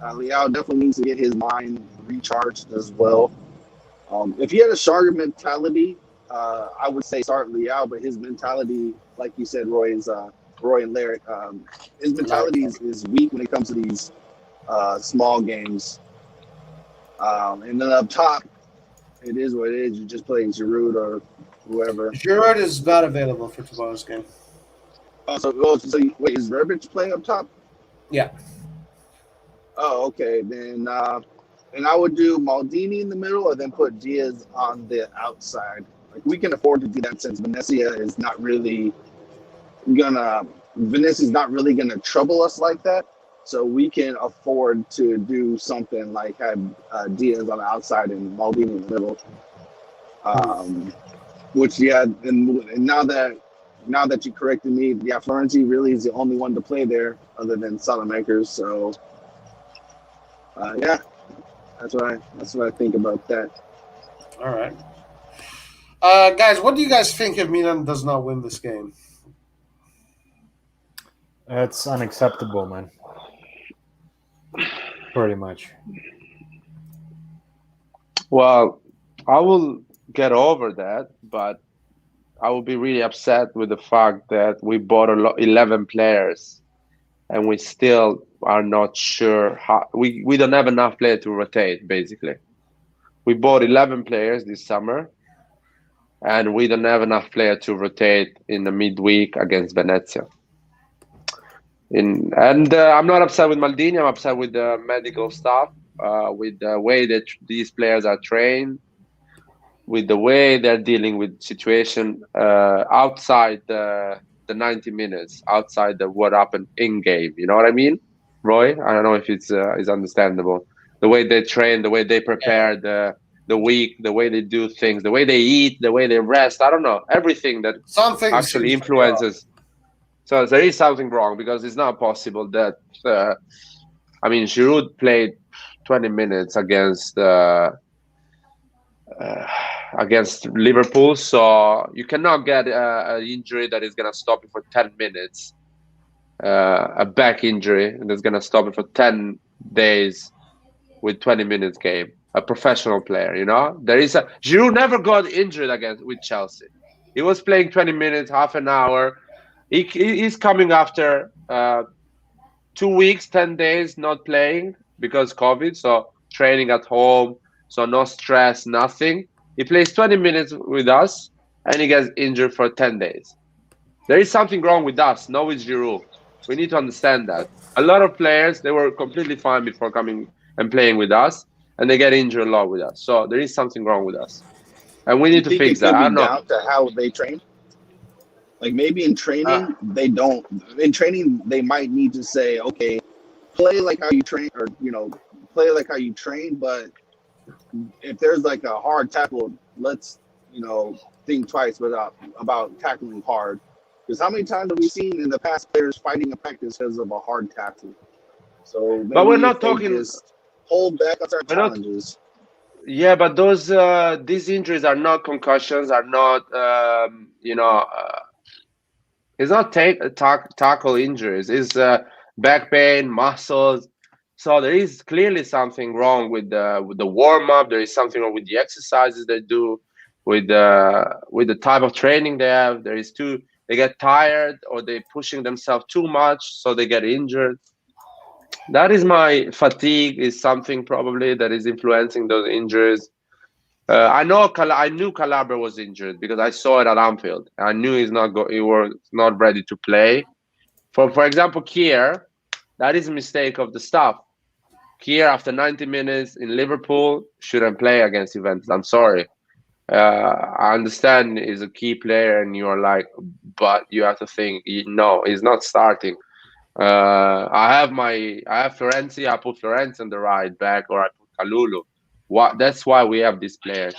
S2: Leao definitely needs to get his mind recharged as well. If he had a sharper mentality, I would say start Leao, but his mentality, like you said, Roy and Larry, his mentality is weak when it comes to these small games. And then up top, it is what it is. You just play Giroud or whoever.
S1: Giroud is not available for tomorrow's game.
S2: So wait, is Rebic playing up top?
S1: Yeah.
S2: Oh, okay. Then and I would do Maldini in the middle, or then put Diaz on the outside. Like, we can afford to do that, since Venezia is not really gonna trouble us like that.
S4: so we can afford to do something like have Diaz on the outside and Maldini in the middle. Which and now that you corrected me, yeah, Florenzi really is the only one to play there other than Salamakers. So yeah, that's what I think about that.
S1: All right. Guys, what do you guys think if Milan does not win this game?
S5: It's unacceptable, man. Pretty much.
S7: Well, I will get over that, but I will be really upset with the fact that we bought 11 players and we still are not sure how. We don't have enough players to rotate, basically. We bought 11 players this summer and we don't have enough players to rotate in the midweek against Venezia. I'm not upset with Maldini. I'm upset with the medical staff, with the way that these players are trained, with the way they're dealing with situation outside the 90 minutes, outside the what happened in game. You know what I mean, Roy? I don't know if it's understandable. The way they train, the way they prepare the week, the way they do things, the way they eat, the way they rest. I don't know, everything that
S1: Something
S7: actually influences. So there is something wrong because it's not possible that. I mean, Giroud played 20 minutes against Liverpool, so you cannot get an injury that is going to stop you for 10 minutes, a back injury that's going to stop you for 10 days with 20 minutes game. A professional player, you know, Giroud never got injured with Chelsea. He was playing 20 minutes, half an hour. He's coming after 2 weeks, 10 days not playing because COVID, so training at home, so no stress, nothing. He plays 20 minutes with us and he gets injured for 10 days. There is something wrong with us, not with Giroud. We need to understand that. A lot of players, they were completely fine before coming and playing with us, and they get injured a lot with us. So there is something wrong with us. And we need to fix that.
S4: I don't know. Down to how they train? Like maybe in training, they don't. In training, they might need to say, okay, play like how you train, or, you know, play like how you train, but if there's like a hard tackle, let's, you know, think twice about tackling hard. Because how many times have we seen in the past players fighting in practice because of a hard tackle? So,
S7: but we're not talking.
S4: Just hold back on our challenges.
S7: Yeah, but those these injuries are not concussions, are not it's not tackle injuries. It's back pain, muscles. So there is clearly something wrong with the warm up. There is something wrong with the exercises they do, with the type of training they have. They get tired or they're pushing themselves too much, so they get injured. That is my fatigue is something probably that is influencing those injuries. I knew Calabria was injured because I saw it at Anfield. I knew he was not ready to play. For example, Kier, that is a mistake of the staff. Kier, after 90 minutes in Liverpool, shouldn't play against Juventus. I'm sorry. I understand he's a key player, and you are like, but you have to think, no, he's not starting. I have Florenzi. I put Florenzi on the right back, or I put Kalulu. That's why we have these players.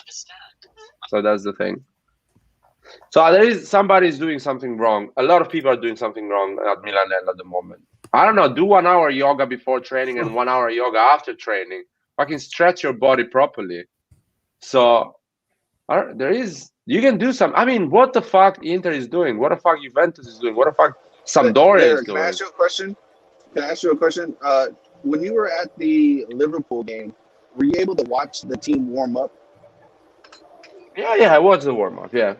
S7: So that's the thing. So somebody's doing something wrong. A lot of people are doing something wrong at Milan at the moment. I don't know. Do 1 hour yoga before training and 1 hour yoga after training. Fucking stretch your body properly. So you can do some. I mean, what the fuck Inter is doing? What the fuck Juventus is doing? What the fuck Sampdoria is doing?
S4: Can I ask you a question? When you were at the Liverpool game, were you able to watch the team warm up?
S7: Yeah, I watched the warm up. Yeah.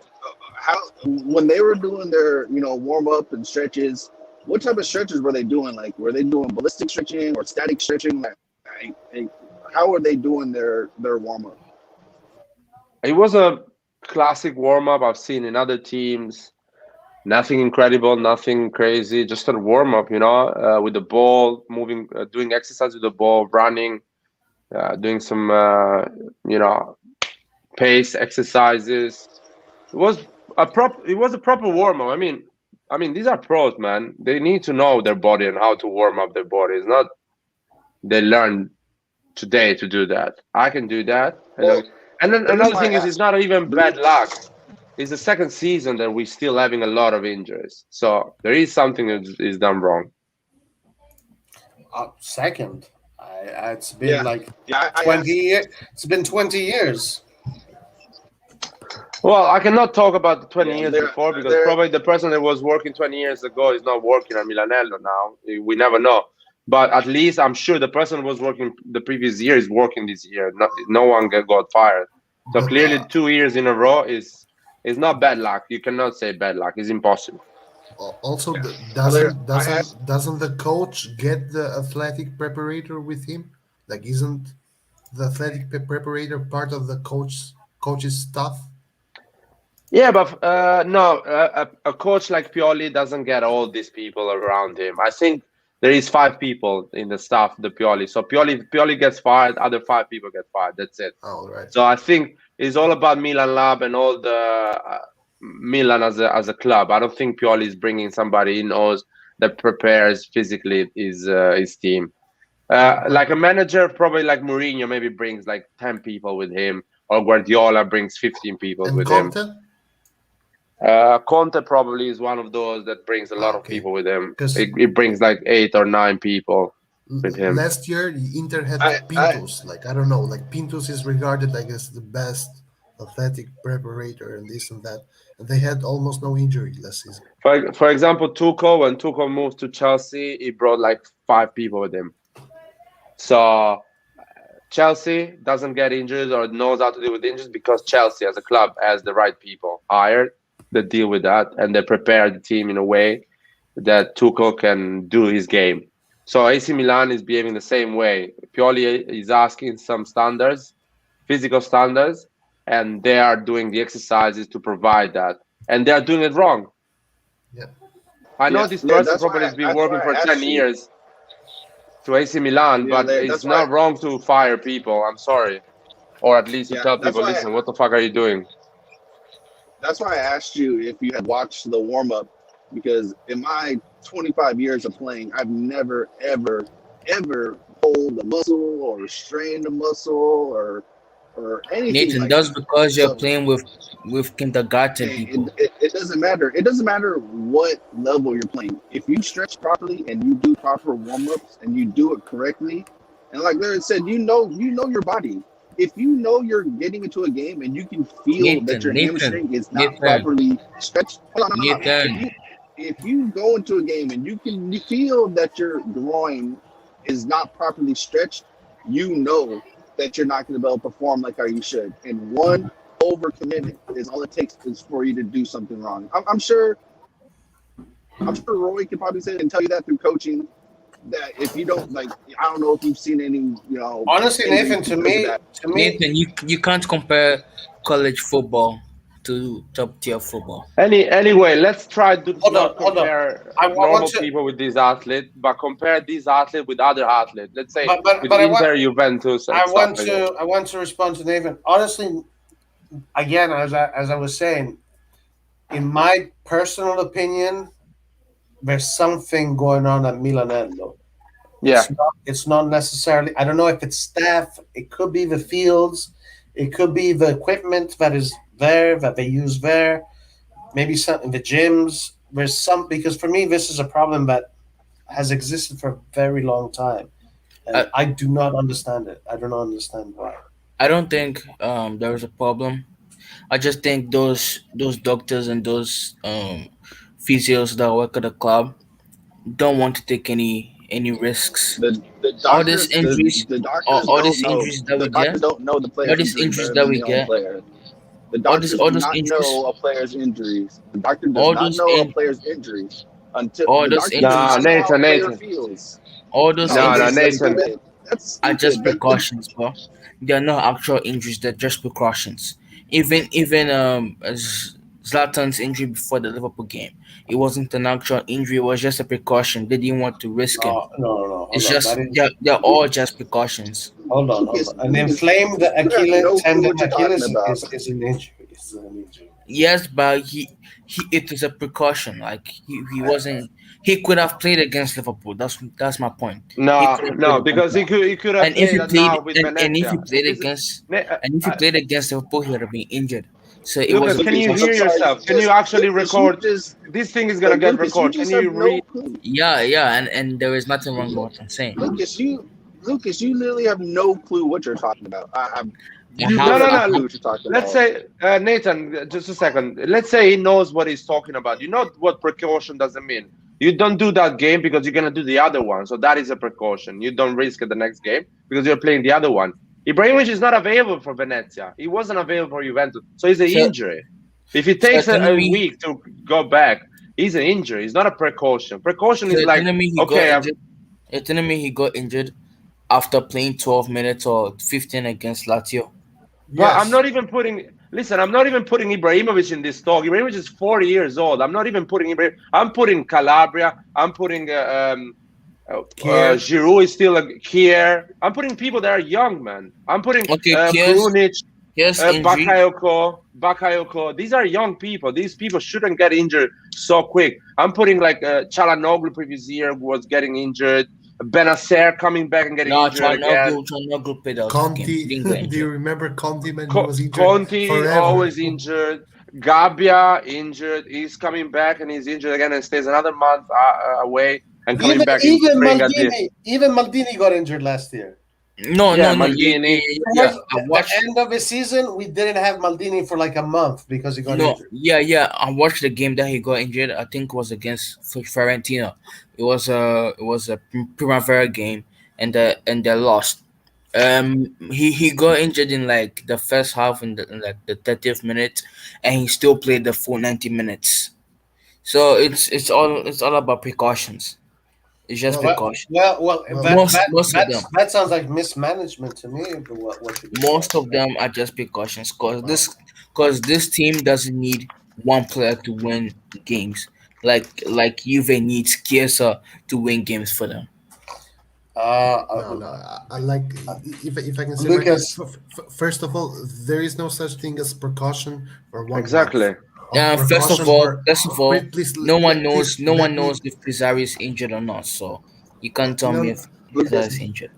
S4: When they were doing their, warm up and stretches, what type of stretches were they doing? Like, were they doing ballistic stretching or static stretching? How were they doing their warm up?
S7: It was a classic warm up I've seen in other teams. Nothing incredible, nothing crazy. Just a warm up, with the ball, moving, doing exercise with the ball, running, doing some, pace exercises. It was a proper warm up. I mean, I mean, these are pros, man. They need to know their body and how to warm up their body. It's not they learn today to do that. I can do that.
S2: Well,
S7: And then
S2: the reason
S7: another
S2: why
S7: thing
S2: I
S7: is, it's
S2: asked,
S7: not even
S2: the
S7: bad
S2: reason,
S7: luck. It's the second season that we're still having a lot of injuries. So there is something that is done wrong.
S1: Second, it's been
S4: Yeah,
S1: like
S4: yeah. I
S1: 20
S4: asked.
S1: years. It's been 20 years.
S7: Well, I cannot talk about the 20
S4: Yeah,
S7: years before because
S4: there.
S7: probably the person that was working 20 years ago is not working at Milanello now. We never know. But at least I'm sure the person who was working the previous year is working this year. No one got fired. So
S3: But
S7: clearly 2 years in a row is not bad luck. You cannot say bad luck. It's impossible.
S3: also,
S4: Well, there. I asked.
S3: doesn't the coach get the athletic preparator with him? Like, isn't the athletic preparator part of the coach's stuff?
S7: Yeah, but no, a coach like Pioli doesn't get all these people around him. I think there is 5 people in the staff, the Pioli. So Pioli gets fired, other 5 people get fired. That's it.
S3: All right.
S7: So I think it's all about Milan Lab and all the Milan as a club. I don't think Pioli is bringing somebody he knows that prepares physically his team. Like a manager, probably like Mourinho, maybe brings like 10 people with him, or Guardiola brings 15 people
S3: And
S7: with him.
S3: Conte?
S7: Conte probably is one of those that brings a lot of
S3: Okay.
S7: people with him.
S3: 'Cause-
S7: It brings like 8 or 9 people with him.
S3: Last year, Inter had Pintus. Like, I don't know. Like, Pintus is regarded, I guess, the best athletic preparator and this and that. And they had almost no injury last season.
S7: For example, Tuchel, when Tuchel moved to Chelsea, he brought like 5 people with him. So Chelsea doesn't get injured or knows how to deal with injuries because Chelsea as a club has the right people hired that deal with that, and they prepare the team in a way that Tuchel can do his game. So AC Milan is behaving the same way. Pioli is asking some standards, physical standards, and they are doing the exercises to provide that. And they are doing it wrong.
S3: Yeah.
S7: I know
S4: Yeah,
S7: this
S4: yeah,
S7: person
S4: that's
S7: probably
S4: why
S7: has been
S4: that's
S7: working
S4: why
S7: for
S4: I
S7: 10
S4: asked you.
S7: years to AC Milan,
S4: Yeah,
S7: but
S4: that's
S7: it's
S4: why.
S7: not wrong to fire people. I'm sorry. Or at least to
S4: Yeah,
S7: tell
S4: that's
S7: people,
S4: why.
S7: listen, what the fuck are you doing?
S4: That's why I asked you if you had watched the warm up, because in my 25 years of playing, I've never, ever, ever pulled a muscle or strained a muscle or anything
S6: Nathan,
S4: like
S6: that's
S4: that.
S6: because you're
S4: So
S6: playing with kindergarten people.
S4: it doesn't matter. It doesn't matter what level you're playing. If you stretch properly and you do proper warm ups and you do it correctly, and like Larry said, you know your body. If you know you're getting into a game and you can feel that your hamstring is not
S6: Nathan,
S4: properly stretched, hold on, hold on.
S6: Nathan.
S4: If you go into a game and you feel that your groin is not properly stretched, you know that you're not going to be able to perform like how you should. And one overcommitment is all it takes is for you to do something wrong. I'm sure Roy could probably say and tell you that through coaching. That if you don't like, I don't know if you've seen any,
S1: Honestly,
S4: injuries
S1: Nathan,
S4: because of that.
S6: Nathan, you can't compare college football to top tier football.
S7: Anyway, let's try to
S1: Hold
S7: not
S1: on, hold on.
S7: compare
S1: I want
S7: normal
S1: to-
S7: people with these athletes, but compare these athletes with other athletes. Let's say
S1: But
S7: with
S1: I
S7: Inter,
S1: want-
S7: Juventus, and
S1: I
S7: stuff
S1: want
S7: like
S1: to
S7: that.
S1: I want to respond to Nathan. Honestly, again, as I was saying, in my personal opinion, there's something going on at Milanello.
S7: Yeah,
S1: It's not necessarily. I don't know if it's staff. It could be the fields. It could be the equipment that is there that they use there. Maybe some in the gyms. There's some because for me this is a problem that has existed for a very long time, and I do not understand it. I do not understand why.
S6: I don't think there is a problem. I just think those doctors and those physios that work at the club don't want to take any risks.
S4: The
S6: All
S4: doctors,
S6: these injuries,
S4: the doctors
S6: all
S4: don't
S6: these
S4: know.
S6: injuries that
S4: The
S6: we
S4: doctors
S6: get,
S4: don't know the player's
S6: all these
S4: injury
S6: injuries
S4: better
S6: that
S4: than
S6: we
S4: the own
S6: get,
S4: player. The
S6: all
S4: doctors
S6: these
S4: do
S6: injuries,
S4: not know a player's injuries. The doctor does
S6: all
S4: not
S6: those
S4: know a
S6: in,
S4: player's injuries until
S6: all
S4: the
S6: those
S4: doctor does
S7: nah,
S6: injuries,
S4: not know how a player
S7: Nathan.
S4: feels.
S6: all those
S4: No,
S7: No,
S6: injuries that we
S7: Nathan.
S6: get
S4: stupid. That's
S6: are just
S4: stupid.
S6: precautions, bro. They are not actual injuries; they're just precautions. Even Zlatan's injury before the Liverpool game, it wasn't an actual injury; it was just a precaution. They didn't want to risk him.
S1: No.
S6: It's
S1: Hold on.
S6: just
S1: That is
S6: they're all just precautions.
S1: hold on.
S4: Lucas,
S1: An
S4: Lucas,
S1: inflamed
S4: you have
S1: Achilles
S4: no clue
S1: tendon
S4: what you're talking
S1: Achilles
S4: about.
S1: is an injury. Is an injury.
S6: Yes, but he it was a precaution. Like he wasn't. He could have played against Liverpool. That's my point. He
S7: No,
S6: could have played
S7: no,
S6: against
S7: because
S6: them.
S7: he could have
S6: And if
S7: played
S6: he played
S7: now with
S6: and if he
S7: Venezia.
S6: played
S7: This,
S6: against
S7: Ne-
S6: and if he played against Liverpool, he would have been injured. So it was
S7: Lucas,
S6: a
S7: can you
S4: I'm
S7: hear
S6: precaution.
S4: sorry,
S7: yourself? Can you actually record? This thing is gonna
S4: like
S7: get
S4: Lucas, you
S7: recorded. Can
S4: just have
S7: you
S4: no
S7: read?
S4: clue.
S6: Yeah, and there is nothing wrong with what I'm saying.
S4: Lucas, you literally have no clue what you're talking about.
S6: I
S4: You
S7: No,
S6: have
S7: no,
S4: literally
S6: I
S4: have no
S7: no.
S4: clue
S6: have
S4: what you're talking
S7: Let's
S4: about.
S7: say, Nathan, just a second. Let's say he knows what he's talking about. You know what precaution doesn't mean. You don't do that game because you're gonna do the other one. So that is a precaution. You don't risk it the next game because you're playing the other one. Ibrahimovic is not available for Venezia. He wasn't available for Juventus, so he's an
S6: so
S7: injury. If it
S6: so
S7: takes
S6: you're telling
S7: a
S6: me
S7: week to go back, he's an injury. It's not a precaution. Precaution
S6: so
S7: is
S6: you're
S7: like,
S6: telling me he got
S7: okay,
S6: injured. You're telling me he got injured after playing 12 minutes or 15 against Lazio.
S7: but I'm
S3: Yes.
S7: not even putting. Listen, I'm not even putting Ibrahimovic in this talk. Ibrahimovic is 40 years old. I'm not even putting Ibrahim. I'm putting Calabria. I'm putting
S3: Kier.
S7: Giroud is still here. I'm putting people that are young, man. I'm putting
S6: Okay,
S7: Krunic,
S6: here's injury.
S7: Bakayoko. These are young people. These people shouldn't get injured so quick. I'm putting like Chalanoglu previous year was getting injured. Benacer coming back and getting
S6: No,
S7: injured again.
S6: Tranoglu played out of game. He
S3: Conti.
S6: didn't get
S3: Do you
S6: injured.
S3: remember Conti, man? He was injured
S7: Conti
S3: forever.
S7: always injured. Gabia injured. He's coming back and he's injured again and stays another month away and coming back in spring at the
S1: Even Maldini got injured last year.
S6: No,
S7: yeah
S6: no.
S7: Maldini.
S6: Yeah. I
S1: At
S6: watched.
S1: the end of the season, we didn't have Maldini for like a month because he got
S6: No,
S1: injured.
S6: yeah. I watched the game that he got injured. I think was against Fiorentina. It was a Primavera game, and they lost. He got injured in like the first half in like the 30th minute, and he still played the full 90 minutes. So it's all about precautions. It's just
S3: Well,
S1: Well,
S6: precaution.
S3: well,
S6: Most of them.
S1: that sounds like mismanagement to me. What you
S6: Most
S1: described.
S6: of them are just precautions because this team doesn't need one player to win games like Juve needs Chiesa to win games for them.
S3: no. I like if I can say
S1: Lucas.
S3: first of all, there is no such thing as precaution for 1 month.
S7: Exactly.
S6: First of
S3: Precaution
S6: all,
S3: for please
S6: no one
S3: please
S6: knows no
S3: let
S6: one
S3: me
S6: knows if Pizarro is injured or not. So you can't tell me
S3: no
S6: if Pizarro is injured.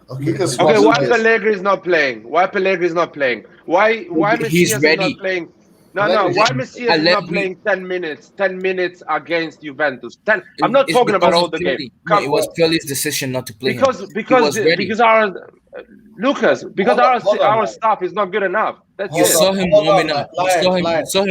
S3: okay.
S1: Lucas
S7: Okay,
S1: was
S7: why
S1: Lucas.
S7: Pellegrini is not playing? Why Pellegrini is not playing? Why
S6: He's
S7: Messias is not
S6: ready.
S7: playing? No,
S1: Pellegrini-
S7: why Messias is not
S6: Allegri,
S7: playing 10 minutes? 10 minutes against Juventus. 10. I'm not
S6: it's
S7: talking about
S6: because
S7: all
S6: of
S7: the game.
S6: Pioli. No, it was Pioli's decision not to play him.
S7: Because
S6: He was ready.
S7: because our Lucas, because
S1: Hold on,
S7: our
S1: Mike.
S7: staff is not good enough. That's
S6: You
S7: it.
S6: saw him
S1: Hold on,
S6: warming up. You saw him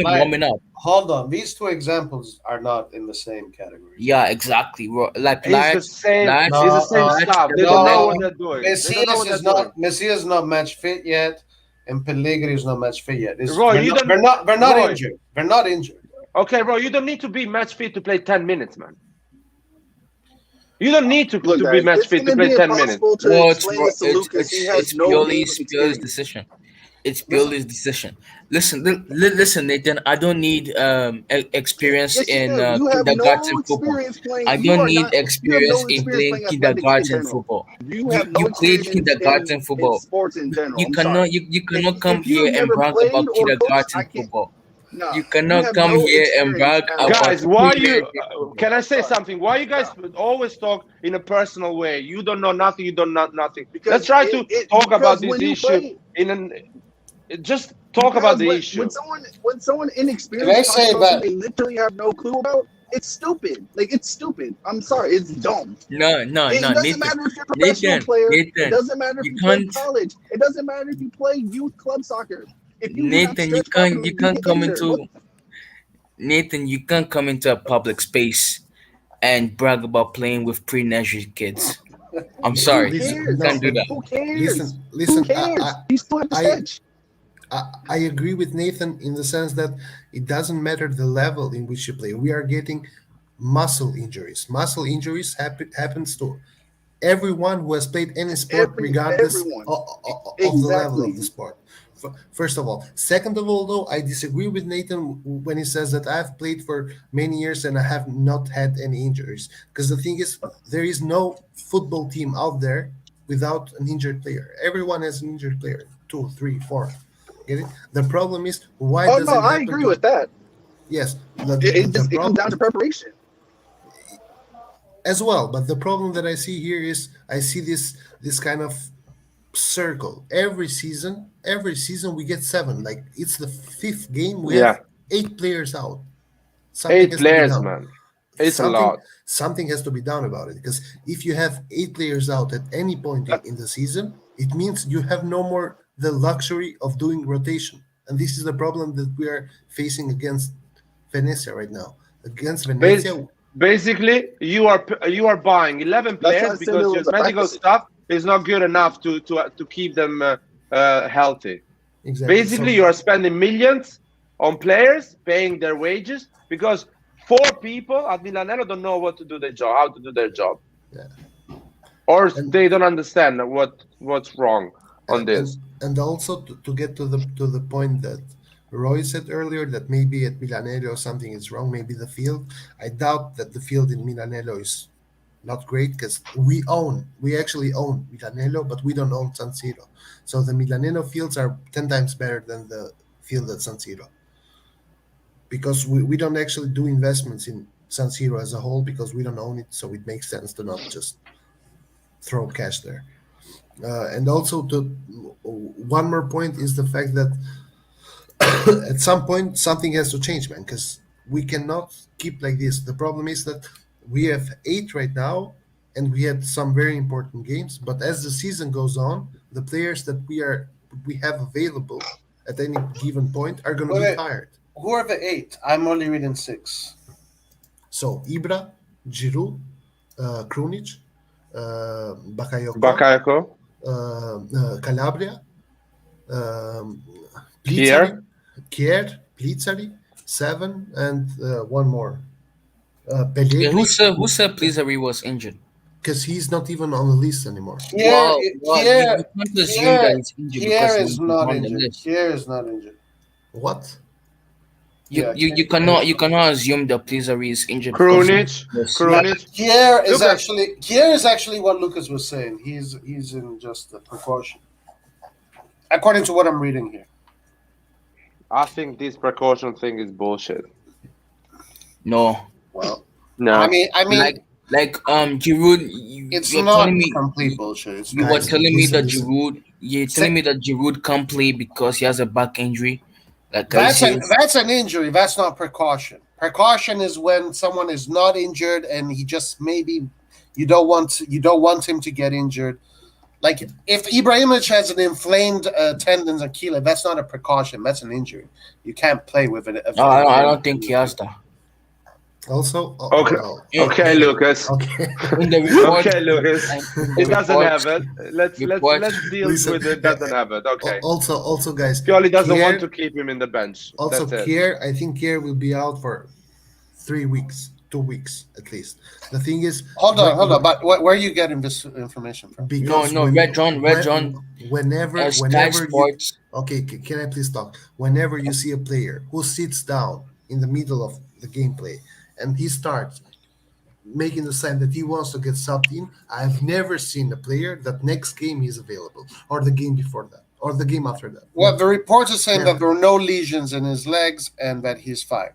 S1: Lion.
S6: warming up.
S1: Hold on. These two examples are not in the same category.
S6: Yeah, exactly. Like
S7: It's the same.
S6: Lads,
S7: It's the same
S6: Lads,
S7: staff. They
S6: they're
S7: don't know
S6: ready.
S7: what they're doing. They don't know what
S1: Messias
S7: they're
S1: is
S7: doing.
S1: not Messias is not match fit yet, and Pellegrini is not match fit yet.
S7: Roy, you don't-
S1: We're not
S7: Roy.
S1: injured. We're not injured.
S7: Okay, bro, you don't need to be match fit to play 10 minutes, man. You don't need to
S4: Look,
S7: be
S4: guys,
S7: match
S4: it's
S7: fit to
S4: gonna
S7: play
S4: be
S7: 10 minutes.
S4: impossible to
S6: Well,
S4: explain this to Lucas. He has no game
S6: Pioli's
S4: experience.
S6: decision. It's Pioli's decision. Listen, Nathan. I don't need experience
S4: Yes, you
S6: in
S4: do. You have no
S6: kindergarten football.
S4: experience playing.
S6: I
S4: You
S6: don't
S4: are
S6: need
S4: not. You have
S6: experience
S4: no
S6: in
S4: experience
S6: playing
S4: playing athletics in
S6: kindergarten
S4: general.
S6: football.
S4: You
S6: You
S4: have no
S6: you played
S4: experience
S6: kindergarten
S4: in
S6: football.
S4: sports in general.
S6: You
S4: I'm
S6: cannot
S4: sorry.
S6: you cannot come
S4: If you
S6: here
S4: have
S6: and
S4: never
S6: brag
S4: played
S6: about
S4: or coached, I
S6: kindergarten
S4: can't.
S6: football.
S4: No,
S6: You
S4: you
S6: cannot
S4: have
S6: come
S4: no
S6: here and
S4: experience
S6: brag
S4: at all.
S6: about
S7: Guys, why
S6: Premier
S7: you
S6: League football.
S7: can I say
S4: Sorry.
S7: something? Why you guys always talk in a personal way? You don't know nothing, you don't know nothing. Let's
S4: Because
S7: try to talk about
S4: because
S7: this
S4: when you
S7: issue
S4: play
S7: in an just talk about the issue.
S4: when someone
S1: Can I
S4: inexperienced talks
S1: say
S4: about
S1: that?
S4: something they literally have no clue about, it's stupid. Like it's stupid. I'm sorry, it's dumb.
S6: No,
S4: It doesn't
S6: Nathan.
S4: matter if you're a professional
S6: Nathan,
S4: player. It
S6: Nathan,
S4: doesn't matter if
S6: you
S4: you play
S6: can't.
S4: college. It doesn't matter if you play youth club soccer. If you do not
S6: Nathan, you
S4: stretch properly,
S6: can't. You
S4: you
S6: can't
S4: get
S6: come
S4: injured.
S6: into Nathan. You can't come into a public space and brag about playing with pre-nursery kids. I'm
S4: Who
S6: sorry,
S3: Listen,
S6: you
S4: cares?
S6: can't do
S3: no,
S6: that.
S4: Who cares?
S3: listen,
S4: Who
S3: listen.
S4: cares? You still have to
S3: I
S4: stretch.
S3: I agree with Nathan in the sense that it doesn't matter the level in which you play. We are getting muscle injuries. Muscle injuries happens to everyone who has played any sport, regardless
S4: Everyone.
S3: of the level
S4: Exactly.
S3: of the sport. First of all. Second of all, though, I disagree with Nathan when he says that I've played for many years and I have not had any injuries. Because the thing is, there is no football team out there without an injured player. Everyone has an injured player, two, three, four. Get it? The problem is why
S4: Oh
S3: does
S4: no,
S3: it
S4: I
S3: happen
S4: agree
S3: to?
S4: with that.
S3: Yes,
S4: It comes down to preparation.
S3: as well. But the problem that I see here is I see this kind of circle every season we get seven, like it's the fifth game we
S7: Yeah,
S3: have eight players out. Something
S7: 8
S3: has to be
S7: players,
S3: done.
S7: man. It's a
S3: something
S7: lot.
S3: something has to be done about it, because if you have eight players out at any point
S7: That,
S3: in the season, it means you have no more the luxury of doing rotation, and this is the problem that we are facing against Venezia right now. Against
S7: bas-
S3: Venezia,
S7: basically, you are buying 11
S4: That's why
S7: players
S4: I said it
S7: because your
S4: was a
S7: medical
S4: practice.
S7: staff is not good enough to keep them healthy.
S3: exactly.
S7: Basically,
S3: So
S7: you are spending millions on players, paying their wages because 4 people at Milanello don't know what to do their job, how to do their job,
S3: yeah,
S7: or
S3: and
S7: they don't understand what's wrong on
S3: and
S7: this.
S3: and also to get to the point that Roy said earlier, that maybe at Milanello something is wrong, maybe the field. I doubt that the field in Milanello is not great, because we actually own Milanello, but we don't own San Siro. So the Milanello fields are 10 times better than the field at San Siro, because we don't actually do investments in San Siro as a whole, because we don't own it, so it makes sense to not just throw cash there. And also, to one more point is the fact that at some point something has to change, man, because we cannot keep like this. The problem is that we have eight right now, and we had some very important games, but as the season goes on, the players that we have available at any given point are going to
S1: Wait,
S3: be
S1: wait.
S3: tired.
S1: Who are the eight? I'm only reading six.
S3: So Ibra, Giroud, Krunic, Bakayoko,
S7: Bakayoko,
S3: Calabria, um, Plizzari,
S7: Kier,
S3: Plizzari, seven, and one more,
S6: Yeah,
S3: Pellegrini,
S6: who said Pleasery was injured?
S3: because he's not even on the list anymore.
S1: Kier,
S6: You
S1: Kier,
S6: can't assume that
S1: Kier,
S6: he's injured because
S1: Kier is
S6: he's
S1: not
S6: on the
S1: injured.
S6: list.
S1: Kier is not injured.
S3: What?
S1: Yeah,
S6: You cannot assume that Pleasery is injured because he's on
S7: Krunic,
S6: the list.
S1: Nah,
S7: Krunic. Lucas,
S1: Kier is actually what Lucas was saying. He's in just a precaution, according to what I'm reading here.
S7: I think this precaution thing is bullshit.
S6: No,
S1: Well,
S7: No,
S1: I mean,
S6: Giroud,
S1: it's
S6: you're
S1: not
S6: telling me
S1: complete bullshit. It's
S6: you
S1: not.
S6: were
S3: Guys,
S6: telling me
S3: listen,
S6: that
S3: listen.
S6: Giroud can't play because he has a back injury. Like, are you
S1: That's
S6: serious?
S1: an injury. That's not precaution. Precaution is when someone is not injured and he just maybe you don't want him to get injured. Like if Ibrahimovic has an inflamed tendons Achilles, that's not a precaution. That's an injury. You can't play with it.
S6: No, I don't think he has that.
S3: Also,
S7: okay,
S3: well,
S7: okay, Lucas.
S3: okay.
S6: In the report,
S7: Okay, Lucas.
S6: in
S7: He
S6: the
S7: doesn't
S6: reports,
S7: have it. Let's
S6: reports.
S7: deal
S3: Listen,
S7: with it. Doesn't have it. Okay.
S3: also, guys,
S7: Pioli doesn't want to
S3: Kier,
S7: keep him in the bench.
S3: also
S7: That's it.
S3: Kier, I think Kier will be out for 3 weeks, 2 weeks at least. The thing is,
S1: Hold on. But where are you getting this information from?
S3: because
S6: No, Red John,
S3: whenever
S6: Sky
S3: you
S6: Sports.
S3: okay, can I please talk? Whenever you see a player who sits down in the middle of the gameplay and he starts making the sign that he wants to get subbed in, I've never seen a player that next game is available, or the game before that, or the game after that.
S1: Well, the reports are saying
S3: Never.
S1: that there were no lesions in his legs and that he's fine.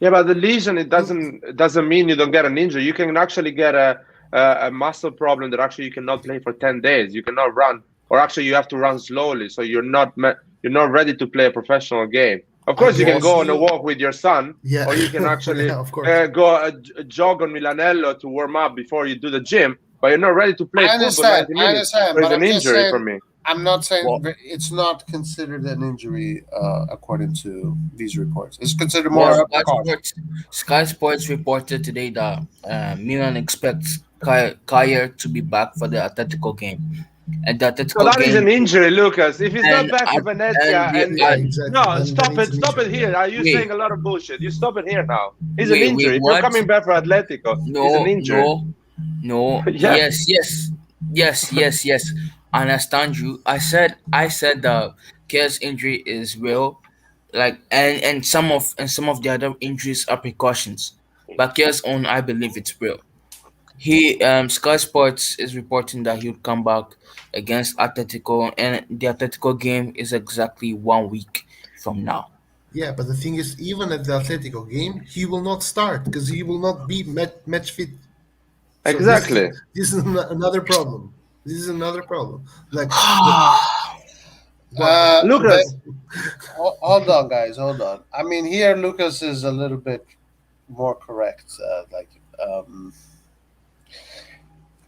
S7: Yeah, but the lesion it doesn't mean you don't get an injury. You can actually get a muscle problem that actually you cannot play for 10 days. You cannot run, or actually you have to run slowly, so you're not ready to play a professional game. Of course, you can go on a walk with your son,
S3: Yeah.
S7: or you can actually
S3: Yeah, of course.
S7: go a jog on Milanello to warm up before you do the gym. But you're not ready to play
S1: I
S7: football
S1: understand.
S7: 90 minutes.
S1: But
S7: There's
S1: I'm
S7: an
S1: just
S7: injury
S1: saying.
S7: for me.
S1: I'm not saying
S6: Well-
S1: it's not considered an injury according to these reports. It's considered more
S6: Well,
S1: a precaution.
S6: Sky Sports reported today that Milan expects Kyer to be back for the Atletico game. And the
S7: So
S6: Atletico
S7: that is an
S6: game.
S7: injury, Lucas. If he's not
S6: And
S7: back for
S6: I-
S7: Venezia,
S6: and-
S3: Yeah,
S7: and
S3: exactly.
S7: no,
S3: Then
S7: stop
S3: it's
S7: it,
S3: an
S7: stop it
S3: injury,
S7: here.
S3: yeah.
S7: Are you
S6: Wait.
S7: saying a lot of bullshit? You stop it here now. He's an
S6: Wait,
S7: injury. If
S6: what?
S7: you're coming back for Atletico, he's an injury.
S6: No.
S7: Yeah.
S6: Yes. I understand you. I said the Kyer's injury is real, like and some of the other injuries are precautions. But Kyer's own, I believe it's real. He Sky Sports is reporting that he would come back against Atletico, and the Atletico game is exactly 1 week from now.
S3: Yeah, but the thing is, even at the Atletico game, he will not start because he will not be match fit. So
S7: Exactly.
S3: This is another problem. This is another problem. Like,
S7: Lucas.
S1: Hold on, guys. Hold on. I mean, here Lucas is a little bit more correct.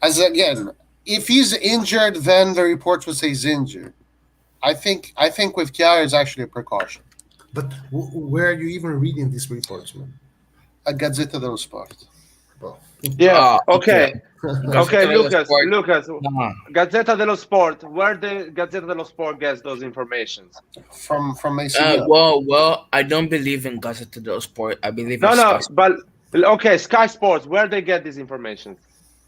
S1: As again, if he's injured, then the reports would say he's injured. I think with Chiara is actually a precaution.
S3: but where are you even reading these reports, man?
S1: A Gazzetta dello Sport.
S3: Well,
S7: Yeah. Okay.
S6: Gazzetta
S7: Okay,
S6: dello
S7: Lucas.
S6: Sport.
S7: Lucas.
S6: Uh-huh.
S7: Gazzetta dello Sport. Where the Gazzetta dello Sport gets those informations?
S1: From AC Milan.
S6: Well, I don't believe in Gazzetta dello Sport. I believe in
S7: No,
S6: Sky.
S7: but okay, Sky Sports. Where they get this information?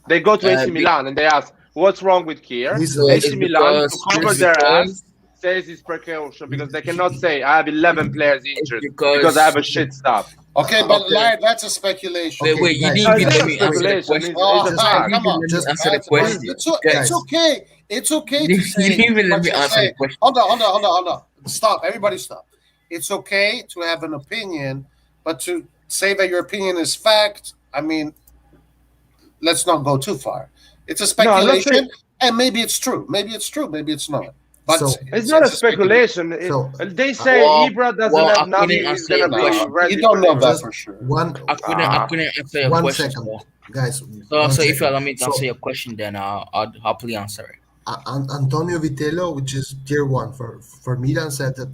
S7: They go to AC Milan and they ask, "What's wrong with Kier?" AC Milan, to cover their ass, says it's precaution because they cannot say I have 11 players injured because I have a shit stop.
S1: Okay, but that's a speculation.
S6: Wait, you
S3: guys,
S6: didn't
S7: It's
S6: let
S7: not
S6: me answer the
S7: speculation.
S6: question.
S7: It's a fact.
S1: Come on.
S3: Just
S6: answer the question.
S1: It's okay. It's okay to
S6: You
S1: say.
S6: didn't even let
S1: what
S6: me
S1: you
S6: answer
S1: say.
S6: the question.
S1: Hold on. Stop. Everybody stop. It's okay to have an opinion, but to say that your opinion is fact, I mean, let's not go too far. It's a speculation, and maybe it's true. Maybe it's true. Maybe it's not. But
S3: So-
S7: It's not a speculation.
S3: So-
S7: They say Ibra doesn't
S6: I
S7: have nothing.
S6: couldn't
S7: He's
S6: answer your
S7: gonna be
S6: question.
S7: ready.
S1: You don't know
S7: for
S1: that
S7: this.
S1: for sure.
S6: I couldn't answer your
S3: one
S6: question.
S3: second, guys.
S6: So
S3: one
S6: if you
S3: second.
S6: allow me to
S3: So,
S6: answer your question, then I'll happily answer it.
S3: Antonio Vitello, which is tier 1 for Milan, said that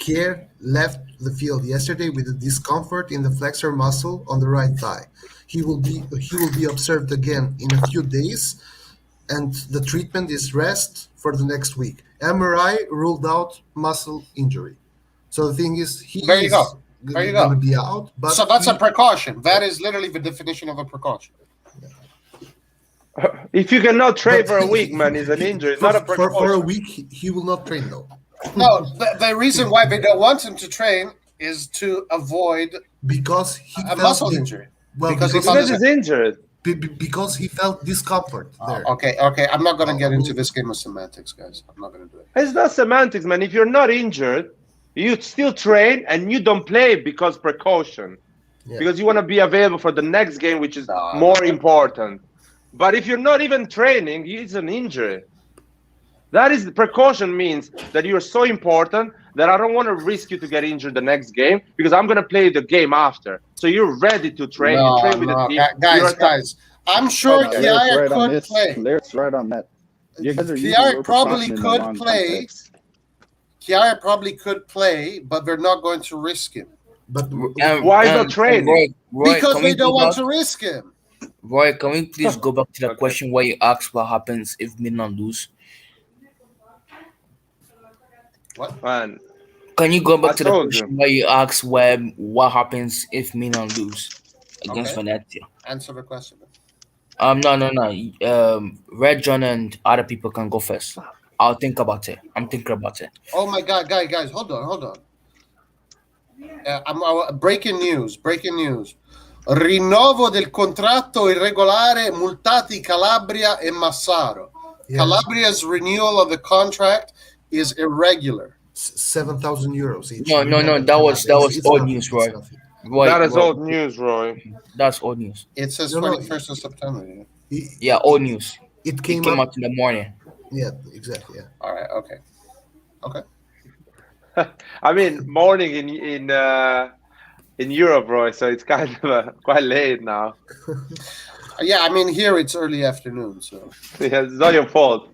S3: Kier left the field yesterday with a discomfort in the flexor muscle on the right thigh. He will be observed again in a few days, and the treatment is rest for the next week. MRI ruled out muscle injury. So the thing is,
S1: There you go. There you go.
S3: going to be out. But
S1: So that's a precaution. That is literally the definition of a precaution.
S7: If you cannot train
S3: but
S7: for a week, man, it's an injury. It's not a
S3: for
S7: precaution.
S3: a week. He will not train though.
S1: No, the reason why they don't want him to train is to avoid
S3: Because he
S1: a
S3: felt
S1: muscle injury.
S3: Well,
S1: Because
S3: because,
S1: he
S7: Because he's injured.
S3: because he felt discomfort there.
S1: Okay. I'm not going to get into this game of semantics, guys. I'm not going to do it.
S7: It's not semantics, man. If you're not injured, you still train and you don't play because precaution.
S3: Yeah.
S7: Because you want to be available for the next game, which is
S1: No,
S7: more important. But if you're not even training, it's an injury. That is the precaution means that you're so important that I don't want to risk you to get injured the next game because I'm going to play the game after. So you're ready to train. You train with the team.
S1: Guys. I'm sure Chiara could play.
S4: Lyrics right on that. You guys are using
S1: Chiara
S4: word
S1: probably
S4: precaution in the
S1: could
S4: wrong
S1: play.
S4: context.
S1: Chiara probably could play, but they're not going to risk him.
S3: But
S7: Why not train?
S6: Roy,
S1: Because
S6: can
S1: they
S6: we
S1: don't
S6: go
S1: want
S6: back-
S1: to risk him.
S6: Roy, can we please go back to the question where you asked what happens if Milan lose?
S7: Man,
S6: Can you go back
S7: I
S6: to the
S7: told
S6: question
S7: you.
S6: where you asked what happens if Milan lose against
S1: Okay.
S6: Venezia?
S1: Answer the question.
S6: No. Red John and other people can go first. I'll think about it. I'm thinking about it.
S1: Oh my God, guys, hold on. Breaking news. Rinnovo del contratto irregolare, multati Calabria e Massaro.
S3: Yeah.
S1: Calabria's renewal of the contract is irregular.
S3: 7,000 euros each.
S6: No, that was
S3: It's
S6: old
S3: nothing,
S6: news,
S3: it's
S6: Roy.
S3: nothing.
S7: that is
S6: Roy,
S7: old news, Roy.
S6: That's old news.
S1: It says
S3: No, no.
S1: 21st of September. Yeah.
S6: Yeah, old news.
S3: It
S6: It
S3: came
S6: came
S3: up.
S6: out in the morning.
S3: Yeah, exactly. Yeah.
S1: All right. Okay.
S7: I mean, morning in Europe, Roy. So it's kind of quite late now.
S1: Yeah, I mean here it's early afternoon. So
S7: Yeah, it's not your fault.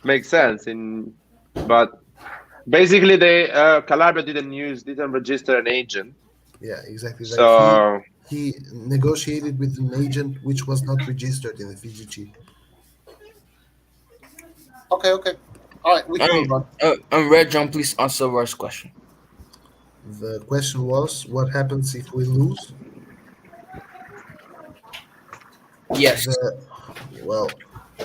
S7: Makes sense. But basically, they Calabria didn't register an agent.
S3: Yeah, exactly. Like
S7: So
S3: he negotiated with an agent which was not registered in the FIGC.
S1: okay. All right, we can move on.
S6: And Red John, please answer Roy's question.
S3: The question was, what happens if we lose?
S6: Yes.
S3: Well,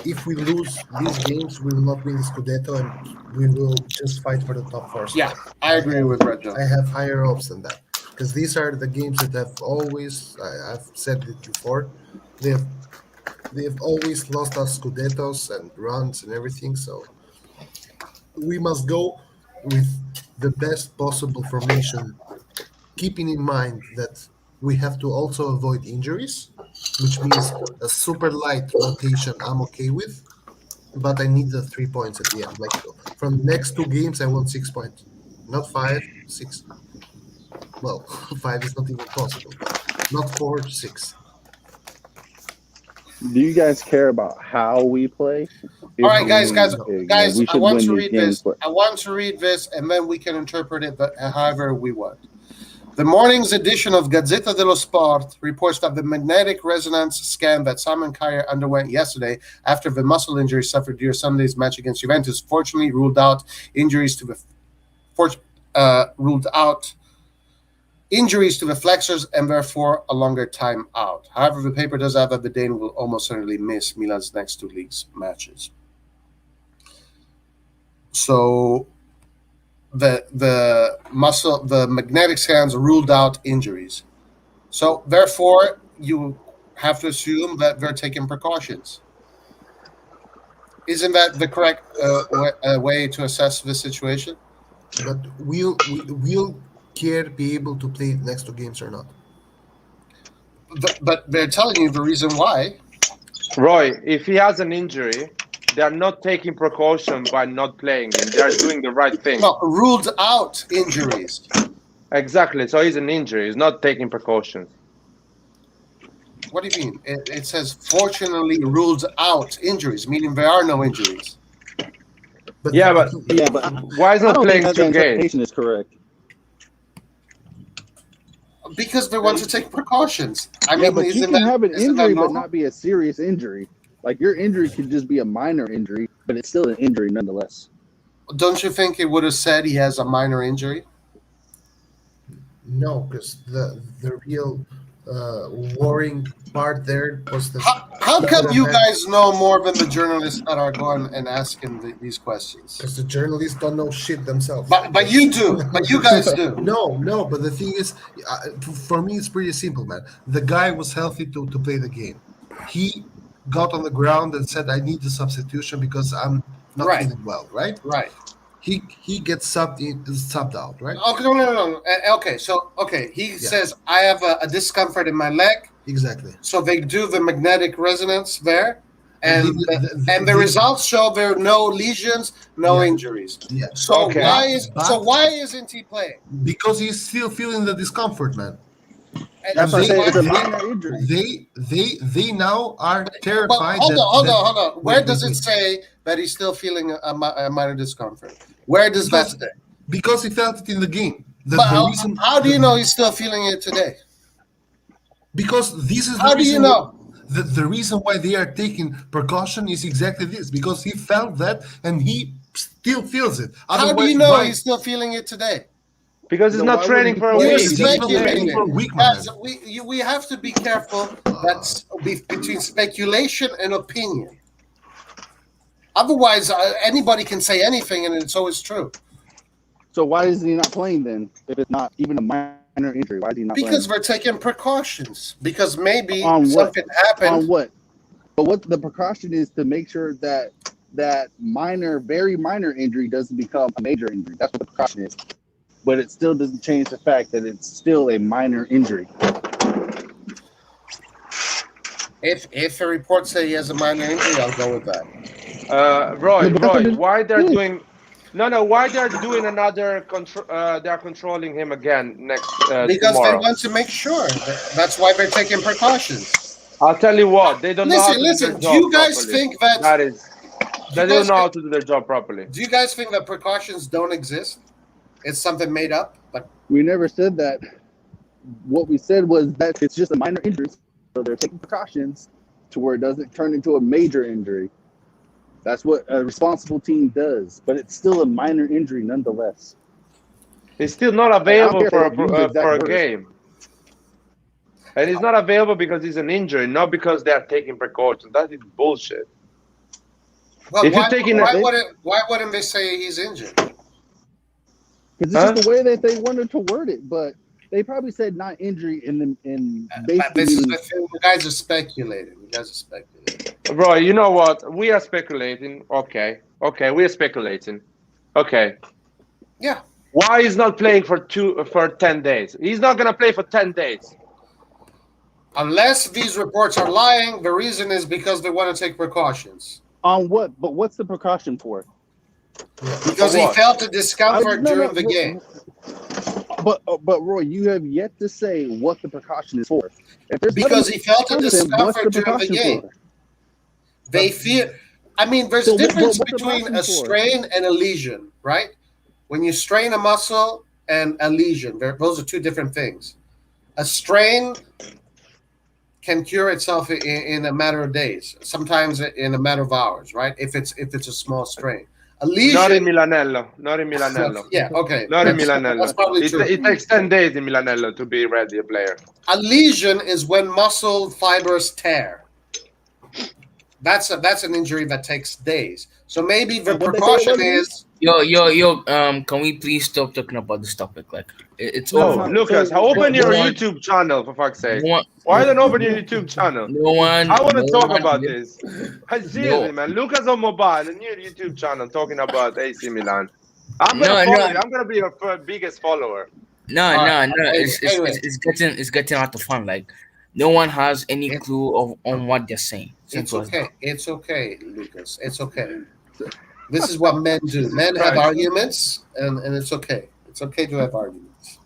S3: if we lose these games, we will not win the Scudetto, and we will just fight for the top four.
S1: Yeah, I agree with Red John.
S3: I have higher hopes than that because these are the games that have always. I've said it before. They have They've always lost us Scudettos and runs and everything, so we must go with the best possible formation, keeping in mind that we have to also avoid injuries, which means a super light rotation I'm okay with, but I need the 3 points at the end. Like from the next 2 games, I want 6 points, not 5, 6. Well, 5 is not even possible, but not 4, 6.
S4: Do you guys care about how we play?
S1: All right, guys,
S4: We
S1: I
S4: should
S1: want
S4: win
S1: to
S4: these
S1: read
S4: games,
S1: this.
S4: but
S1: I want to read this, and then we can interpret it however we want. The morning's edition of Gazzetta dello Sport reports that the magnetic resonance scan that Simon Kjaer underwent yesterday after the muscle injury suffered during Sunday's match against Juventus fortunately ruled out injuries to the flexors and therefore a longer time out. However, the paper does add that the Dane will almost certainly miss Milan's next 2 leagues matches. So the magnetic scans ruled out injuries. So therefore, you have to assume that they're taking precautions. Isn't that the correct way to assess the situation?
S3: But will Kier be able to play next 2 games or not?
S1: But they're telling you the reason why.
S7: Roy, if he has an injury, they are not taking precaution by not playing him. They are doing the right thing.
S1: No, ruled out injuries.
S7: Exactly. So he's an injury. He's not taking precautions.
S1: What do you mean? It says fortunately ruled out injuries, meaning there are no injuries.
S3: But
S7: why is not playing 2 games?
S4: interpretation is correct.
S1: Because they want to take precautions.
S4: But you can have an injury but not be a serious injury. Like your injury could just be a minor injury, but it's still an injury nonetheless.
S1: Don't you think it would have said he has a minor injury?
S3: No, because the real worrying part there was the.
S1: How come you guys know more than the journalists that are going and asking these questions?
S3: Because the journalists don't know shit themselves.
S1: But you do. But you guys do.
S3: No. But the thing is, for me, it's pretty simple, man. The guy was healthy to play the game. He got on the ground and said, "I need the substitution because I'm not feeling well." Right.
S1: Right.
S3: He gets subbed out, right?
S1: Okay, no. Okay, he says, I have a discomfort in my leg.
S3: Exactly.
S1: So they do the magnetic resonance there, and the results show there are no lesions, no injuries.
S3: Yeah.
S1: So why isn't he playing?
S3: Because he's still feeling the discomfort, man.
S4: That's why I say it's a minor injury.
S3: They now are terrified.
S1: Hold on. Where does it say that he's still feeling a minor discomfort? Where does that say?
S3: Because he felt it in the game.
S1: How do you know he's still feeling it today?
S3: Because this is
S1: how do you know?
S3: The reason why they are taking precaution is exactly this. Because he felt that and he still feels it.
S1: How do you know he's still feeling it today?
S7: Because he's not training for a
S1: week. Guys, we have to be careful. That's between speculation and opinion. Otherwise, anybody can say anything, and it's always true.
S4: So why is he not playing then? If it's not even a minor injury, why is he not playing?
S1: Because we're taking precautions. Because maybe something happened.
S4: On what? But what the precaution is to make sure that minor, very minor injury doesn't become a major injury. That's what the precaution is. But it still doesn't change the fact that it's still a minor injury.
S1: If a report say he has a minor injury, I'll go with that.
S7: Roy, why they're doing? Why they're doing another control? They're controlling him again next
S1: because
S7: tomorrow.
S1: They want to make sure. That's why they're taking precautions.
S7: I'll tell you what, they don't know how to do their job
S1: do you guys
S7: properly.
S1: Think that
S7: they don't know how to do their job properly?
S1: Do you guys think that precautions don't exist? It's something made up?
S4: We never said that. What we said was that it's just a minor injury, so they're taking precautions to where it doesn't turn into a major injury. That's what a responsible team does, but it's still a minor injury nonetheless.
S7: He's still not available for a game. And he's not available because he's an injury, not because they are taking precautions. That is bullshit.
S1: Well, why wouldn't they say he's injured?
S4: Because it's just the way that they wanted to word it. But They probably said not injury in
S1: But
S4: basically.
S1: this is the thing. You guys are speculating.
S7: Bro, you know what? We are speculating. Okay, we are speculating. Okay.
S1: Yeah.
S7: Why he's not playing for 10 days? He's not gonna play for 10 days.
S1: Unless these reports are lying, the reason is because they want to take precautions.
S4: On what? But what's the precaution for?
S1: Because he felt a discomfort during the game.
S4: But Roy, you have yet to say what the precaution is for.
S1: Because he felt a discomfort during the game. They feel. I mean, there's a difference between a strain and a lesion, right? When you strain a muscle and a lesion, those are two different things. A strain can cure itself in a matter of days, sometimes in a matter of hours, right? If it's a small strain. A lesion,
S7: not in Milanello.
S1: Yeah, okay.
S7: Not in Milanello.
S1: That's probably true.
S7: It takes 10 days in Milanello to be ready a player.
S1: A lesion is when muscle fibers tear. That's an injury that takes days. So maybe the precaution is.
S6: Yo. Can we please stop talking about this topic? Like, it's over.
S7: Lucas, open your YouTube channel for fuck's sake. Why don't open your YouTube channel? I want to talk about this. Seriously, man. Lucas on mobile, a new YouTube channel talking about AC Milan. I'm gonna follow you. I'm gonna be your biggest follower.
S6: No. It's getting out of fun. Like, no one has any clue on what they're saying.
S1: It's okay, Lucas. It's okay. This is what men do. Men have arguments, and it's okay. It's okay to have arguments.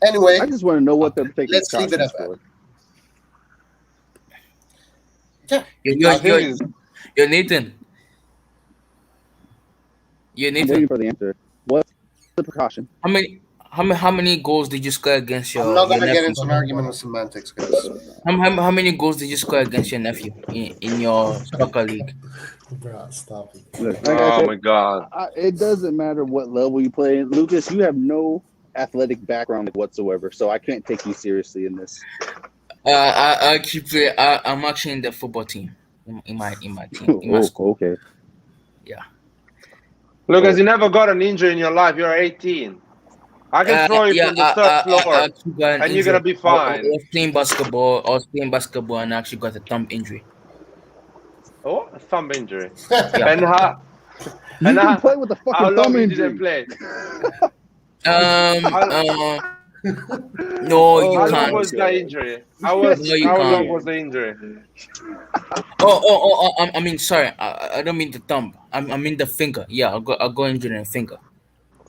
S1: Anyway,
S4: I just want to know what they're taking.
S1: Let's leave it at that. Yeah.
S6: You're Nathan.
S4: I'm waiting for the answer. What's the precaution?
S6: How many goals did you score against your?
S1: I'm not gonna
S6: your
S1: get
S6: nephew?
S1: into an argument with semantics, guys.
S6: How many goals did you score against your nephew in your soccer league?
S3: Bro, stop it.
S4: Look,
S7: Oh my God!
S4: It doesn't matter what level you play in. Lucas, you have no athletic background whatsoever, so I can't take you seriously in this.
S6: I'm actually in the football team in my team in my school.
S4: Okay.
S6: Yeah.
S7: Lucas, you never got an injury in your life. You're 18. I can throw you from the third floor, and you're gonna be fine.
S6: I was playing basketball, and I actually got a thumb injury.
S7: Oh, a thumb injury.
S6: Yeah.
S4: And you can play with a fucking
S7: how long
S4: thumb
S7: you
S4: injury.
S7: didn't play?
S6: No, you
S7: How
S6: can't.
S7: long was the injury? How long was the injury?
S6: I mean, sorry, I don't mean the thumb. I mean the finger. Yeah, I got injured in the finger.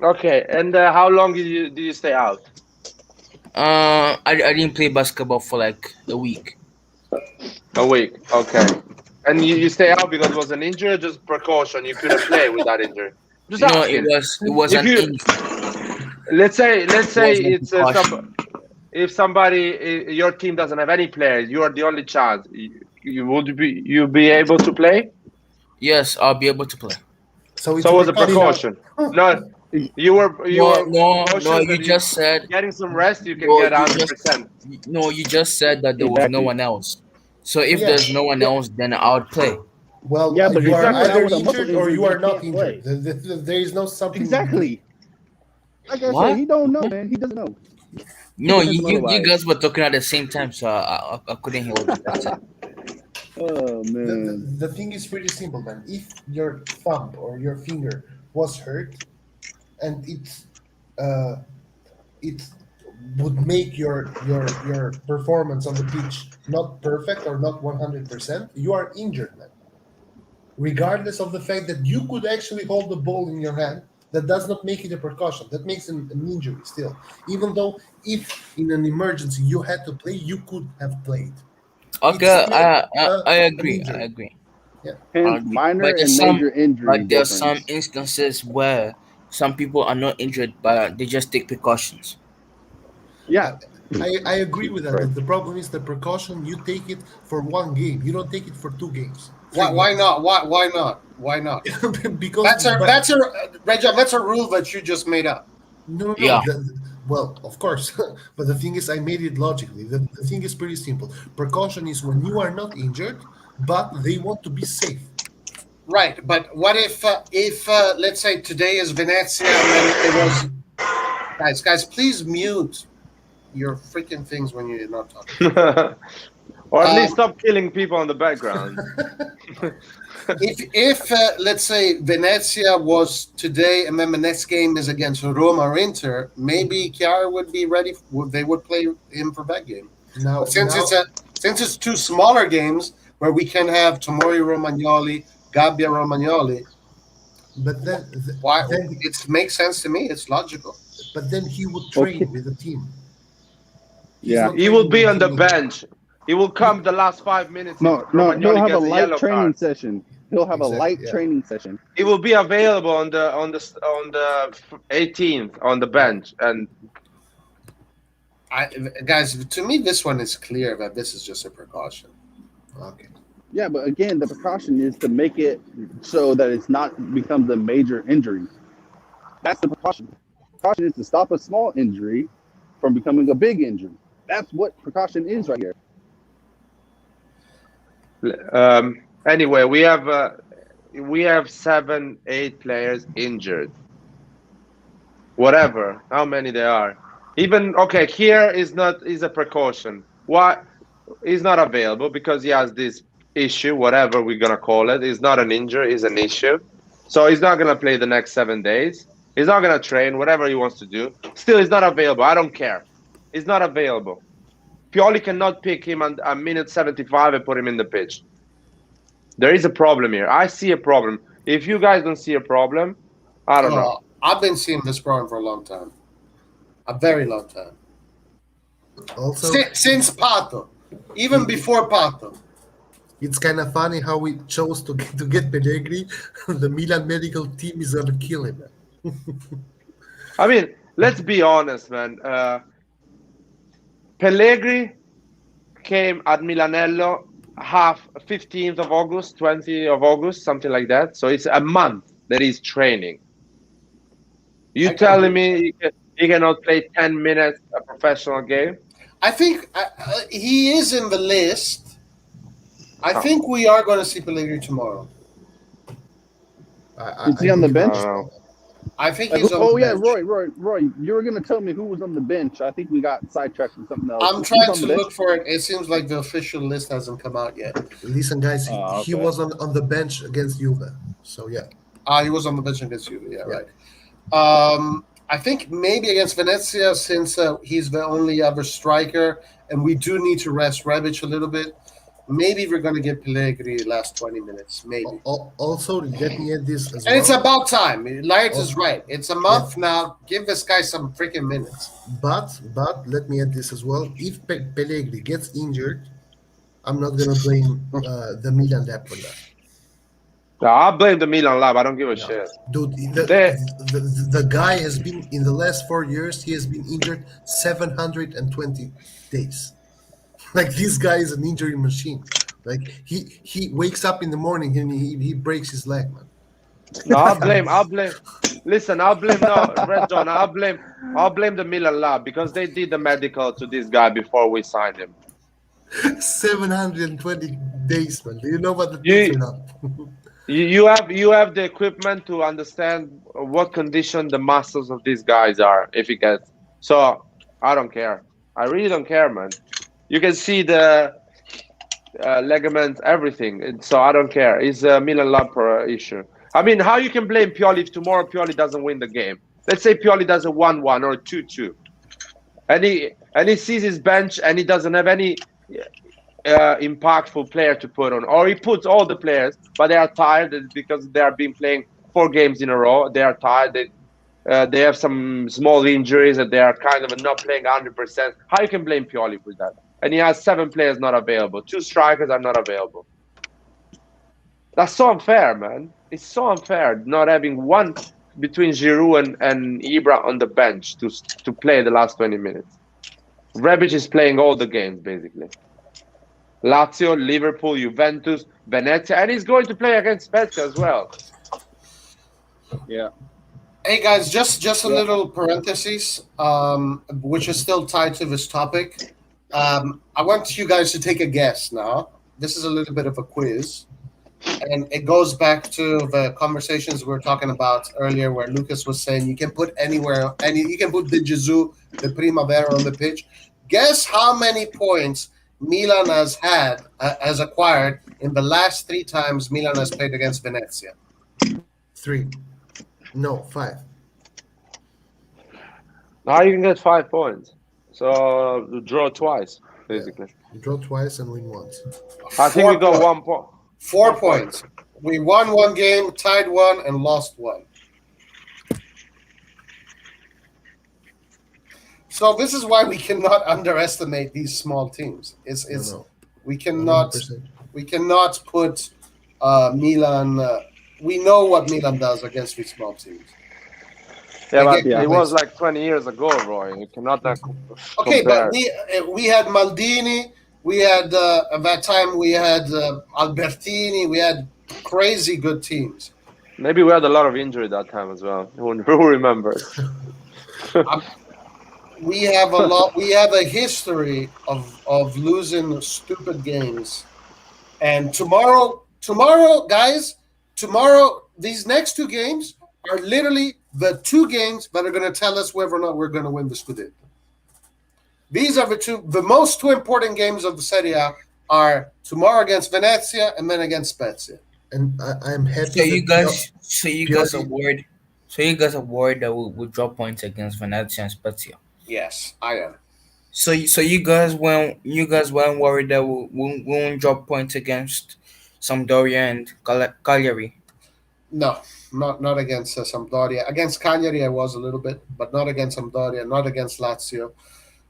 S7: Okay, and how long did you stay out?
S6: I didn't play basketball for like a week.
S7: A week, okay. And you stay out because it was an injury, or just precaution? You couldn't play with that injury. Just asking.
S6: It was an injury.
S7: Let's say it's
S6: precaution.
S7: if somebody your team doesn't have any players, you are the only chance. You be able to play?
S6: Yes, I'll be able to play.
S3: So it
S7: was a precaution. No, you
S6: just said
S7: getting some rest. You can get 100%.
S6: No, you just said that there was no one else. So if there's no one else, then I'll play.
S3: Well,
S4: Yeah, but
S3: you are
S4: exactly
S3: either
S4: with a muscle
S3: injured or
S4: injury,
S3: you are
S4: you
S3: not
S4: can't
S3: injured.
S4: play.
S3: There is no something.
S4: Exactly. Like I
S6: What?
S4: said, he don't know, man. He doesn't know.
S6: No,
S4: He doesn't know
S6: you
S4: about it.
S6: guys were talking at the same time, so I couldn't hear what you guys said.
S4: Oh man.
S3: The thing is pretty simple, man. If your thumb or your finger was hurt, and it would make your performance on the pitch not perfect or not 100%, you are injured, man. Regardless of the fact that you could actually hold the ball in your hand, that does not make it a precaution. That makes an injury still. Even though if in an emergency you had to play, you could have played.
S6: Okay,
S3: It's
S6: I agree.
S3: injury.
S6: I agree.
S4: Hence, minor
S6: But
S4: and
S6: there's some-
S4: major injury.
S6: But there are some
S4: difference.
S6: instances where some people are not injured, but they just take precautions.
S4: Yeah.
S3: I agree with that. The problem is the precaution. You take it for one game. You don't take it for 2 games.
S1: Why not? Why not?
S3: Because
S1: That's a rule that you just made up.
S3: No.
S6: Yeah.
S3: Well, of course, but the thing is, I made it logically. The thing is pretty simple. Precaution is when you are not injured, but they want to be safe.
S1: Right, but what if let's say today is Venezia and then it was Guys, please mute your freaking things when you're not talking.
S7: Or at least stop killing people in the background.
S1: If let's say Venezia was today, and then the next game is against Roma or Inter, maybe Chiara would be ready. They would play him for that game.
S3: Now,
S1: But since it's two smaller games where we can have Tomori Romagnoli, Gabbia Romagnoli,
S3: but then
S1: it makes sense to me. It's logical.
S3: But then he would train with the team.
S4: Yeah.
S7: He will be on the bench. He will come the last 5 minutes.
S4: No,
S7: Romagnoli
S4: he'll have a
S7: gets
S4: light
S7: yellow
S4: training
S7: card.
S4: session. He'll have a light
S3: yeah.
S4: training session.
S7: He will be available on the 18th on the bench, and
S1: Guys, to me, this one is clear that this is just a precaution.
S3: Okay.
S4: Yeah, but again, the precaution is to make it so that it's not becomes a major injury. That's the precaution. The precaution is to stop a small injury from becoming a big injury. That's what precaution is right here.
S7: anyway, we have 7-8 players injured. Whatever, how many there are. Even okay, here is a precaution. Why he's not available? Because he has this issue, whatever we're gonna call it. It's not an injury, it's an issue. So he's not gonna play the next 7 days. He's not gonna train, whatever he wants to do. Still, he's not available. I don't care. He's not available. Pioli cannot pick him at minute 75 and put him in the pitch. There is a problem here. I see a problem. If you guys don't see a problem, I don't know.
S1: I've been seeing this problem for a long time. A very long time.
S3: Also,
S1: Since Pato. Even before Pato.
S3: it's kind of funny how we chose to get Pellegrini. The Milan medical team is gonna kill him.
S7: I mean, let's be honest, man. Pellegrini came at Milanello 15th of August, 20th of August, something like that. So it's a month that he's training. You telling me he cannot play 10 minutes a professional game?
S1: I think he is in the list. I think we are going to see Pellegrini tomorrow.
S4: Is he on the bench?
S1: I think he's on the bench.
S4: Roy, you were going to tell me who was on the bench. I think we got sidetracked with something else.
S1: I'm trying to look for it. It seems like the official list hasn't come out yet.
S3: Listen, guys, he was on the bench against Juve. So, yeah.
S1: He was on the bench against Juve. Yeah, right. I think maybe against Venezia, since he's the only other striker, and we do need to rest Rebic a little bit, maybe we're going to get Pellegrini last 20 minutes, maybe.
S3: Also, let me add this as
S1: and
S3: well.
S1: it's about time. Laird is right. It's a month now. Give this guy some freaking minutes.
S3: But let me add this as well. If Pellegrini gets injured, I'm not going to blame the Milan lab for that.
S7: No, I blame the Milan lab. I don't give a shit.
S3: Dude, the guy has been, in the last 4 years, he has been injured 720 days. Like, this guy is an injury machine. Like, he wakes up in the morning and he breaks his leg, man.
S7: No, I'll blame. Listen, Red John, I'll blame the Milan lab because they did the medical to this guy before we signed him.
S3: 720 days, man. Do you know what that means or not?
S7: You have the equipment to understand what condition the muscles of these guys are if he gets. So I don't care. I really don't care, man. You can see the ligaments, everything. So I don't care. It's a Milan lab issue. I mean, how you can blame Pioli if tomorrow Pioli doesn't win the game? Let's say Pioli does a 1-1 or a 2-2, and he sees his bench and he doesn't have any impactful player to put on, or he puts all the players, but they are tired because they have been playing 4 games in a row. They are tired. They have some small injuries and they are kind of not playing 100%. How you can blame Pioli for that? And he has 7 players not available. 2 strikers are not available. That's so unfair, man. It's so unfair not having one between Giroud and Ibra on the bench to play the last 20 minutes. Rebic is playing all the games, basically. Lazio, Liverpool, Juventus, Venezia, and he's going to play against Spezia as well.
S4: Yeah.
S1: Hey guys, just a little parenthesis, which is still tied to this topic. I want you guys to take a guess now. This is a little bit of a quiz. And it goes back to the conversations we were talking about earlier, where Lucas was saying you can put you can put the Gesù, the Primavera on the pitch. Guess how many points Milan has acquired in the last 3 times Milan has played against Venezia?
S3: 3. No, 5.
S7: Now you can get 5 points. So draw twice, basically.
S3: You draw twice and win once.
S7: I think we got 1 point.
S1: 4 points. We won 1 game, tied 1, and lost 1. So this is why we cannot underestimate these small teams. We cannot
S3: 100%.
S1: we cannot put Milan. We know what Milan does against these small teams.
S7: Yeah, but
S1: Yeah.
S7: it was like 20 years ago, Roy. You cannot
S1: Okay,
S7: compare.
S1: but we had Maldini. We had at that time we had Albertini. We had crazy good teams.
S7: Maybe we had a lot of injury that time as well. Who remembers?
S1: We have a lot. We have a history of losing stupid games. And tomorrow, guys, these next 2 games are literally the 2 games that are going to tell us whether or not we're going to win the Scudetto. These are the most 2 important games of the Serie A are tomorrow against Venezia and then against Spezia.
S3: And I'm happy.
S6: So you guys are worried. So you guys are worried that we'll drop points against Venezia and Spezia.
S1: Yes, I am.
S6: So you guys weren't worried that we won't drop points against Sampdoria and Cagliari.
S1: No, not against Sampdoria. Against Cagliari, I was a little bit, but not against Sampdoria, not against Lazio.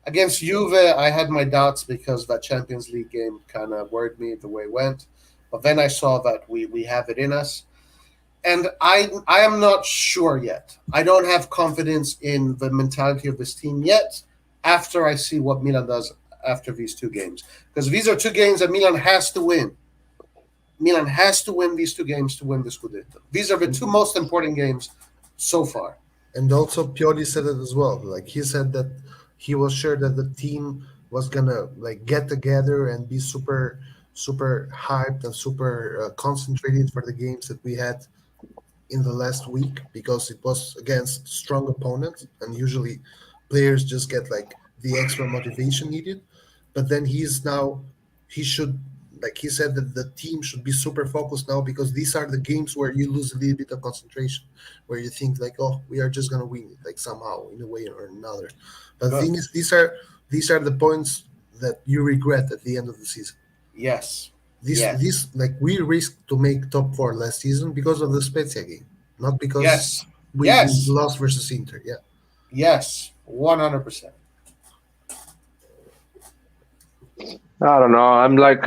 S1: Against Juve, I had my doubts because that Champions League game kind of worried me the way it went. But then I saw that we have it in us. And I am not sure yet. I don't have confidence in the mentality of this team yet after I see what Milan does after these 2 games. Because these are 2 games that Milan has to win. Milan has to win these 2 games to win the Scudetto. These are the 2 most important games so far.
S3: And also Pioli said it as well. Like he said that he was sure that the team was gonna like get together and be super hyped and super concentrated for the games that we had in the last week, because it was against strong opponents and usually players just get like the extra motivation needed. But then he should, like he said, that the team should be super focused now, because these are the games where you lose a little bit of concentration, where you think like, oh, we are just gonna win it, like somehow in a way or another. But the thing is, these are the points that you regret at the end of the season.
S1: Yes.
S3: This like we risked to make top 4 last season because of the Spezia game, not because we lost versus Inter. Yeah.
S1: Yes, 100%.
S7: I don't know. I'm like,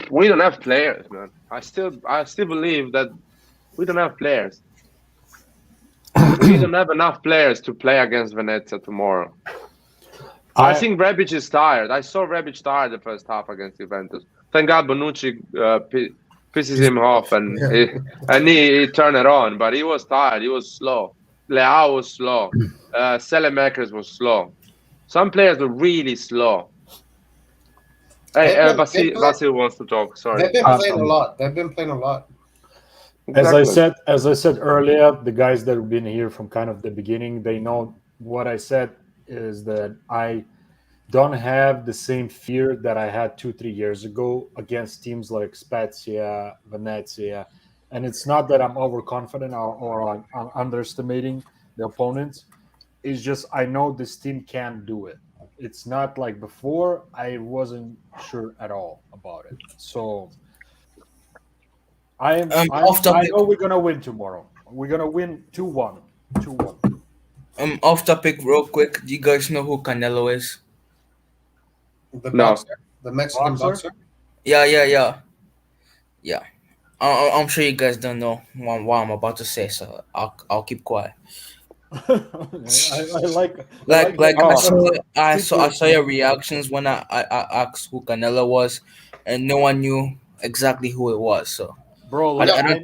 S7: we don't have players, man. I still believe that we don't have players. We don't have enough players to play against Venezia tomorrow. I think Rebic is tired. I saw Rebic tired the first half against Juventus. Thank God Bonucci pisses him off and he turned it on. But he was tired. He was slow. Leao was slow. Selemakers was slow. Some players were really slow. Hey, Vasil wants to talk. Sorry.
S1: They've been playing a lot.
S7: Exactly.
S5: As I said earlier, the guys that have been here from kind of the beginning, they know what I said is that I don't have the same fear that I had 2-3 years ago against teams like Spezia, Venezia. And it's not that I'm overconfident or I'm underestimating the opponents. It's just I know this team can do it. It's not like before. I wasn't sure at all about it. So I know we're gonna win tomorrow. We're gonna win 2-1. 2-1.
S6: Off topic, real quick. Do you guys know who Canelo is?
S1: The boxer, the Mexican boxer.
S6: Yeah. I'm sure you guys don't know what I'm about to say, so I'll keep quiet. I saw your reactions when I asked who Canelo was, and no one knew exactly who it was. So,
S5: bro,
S6: I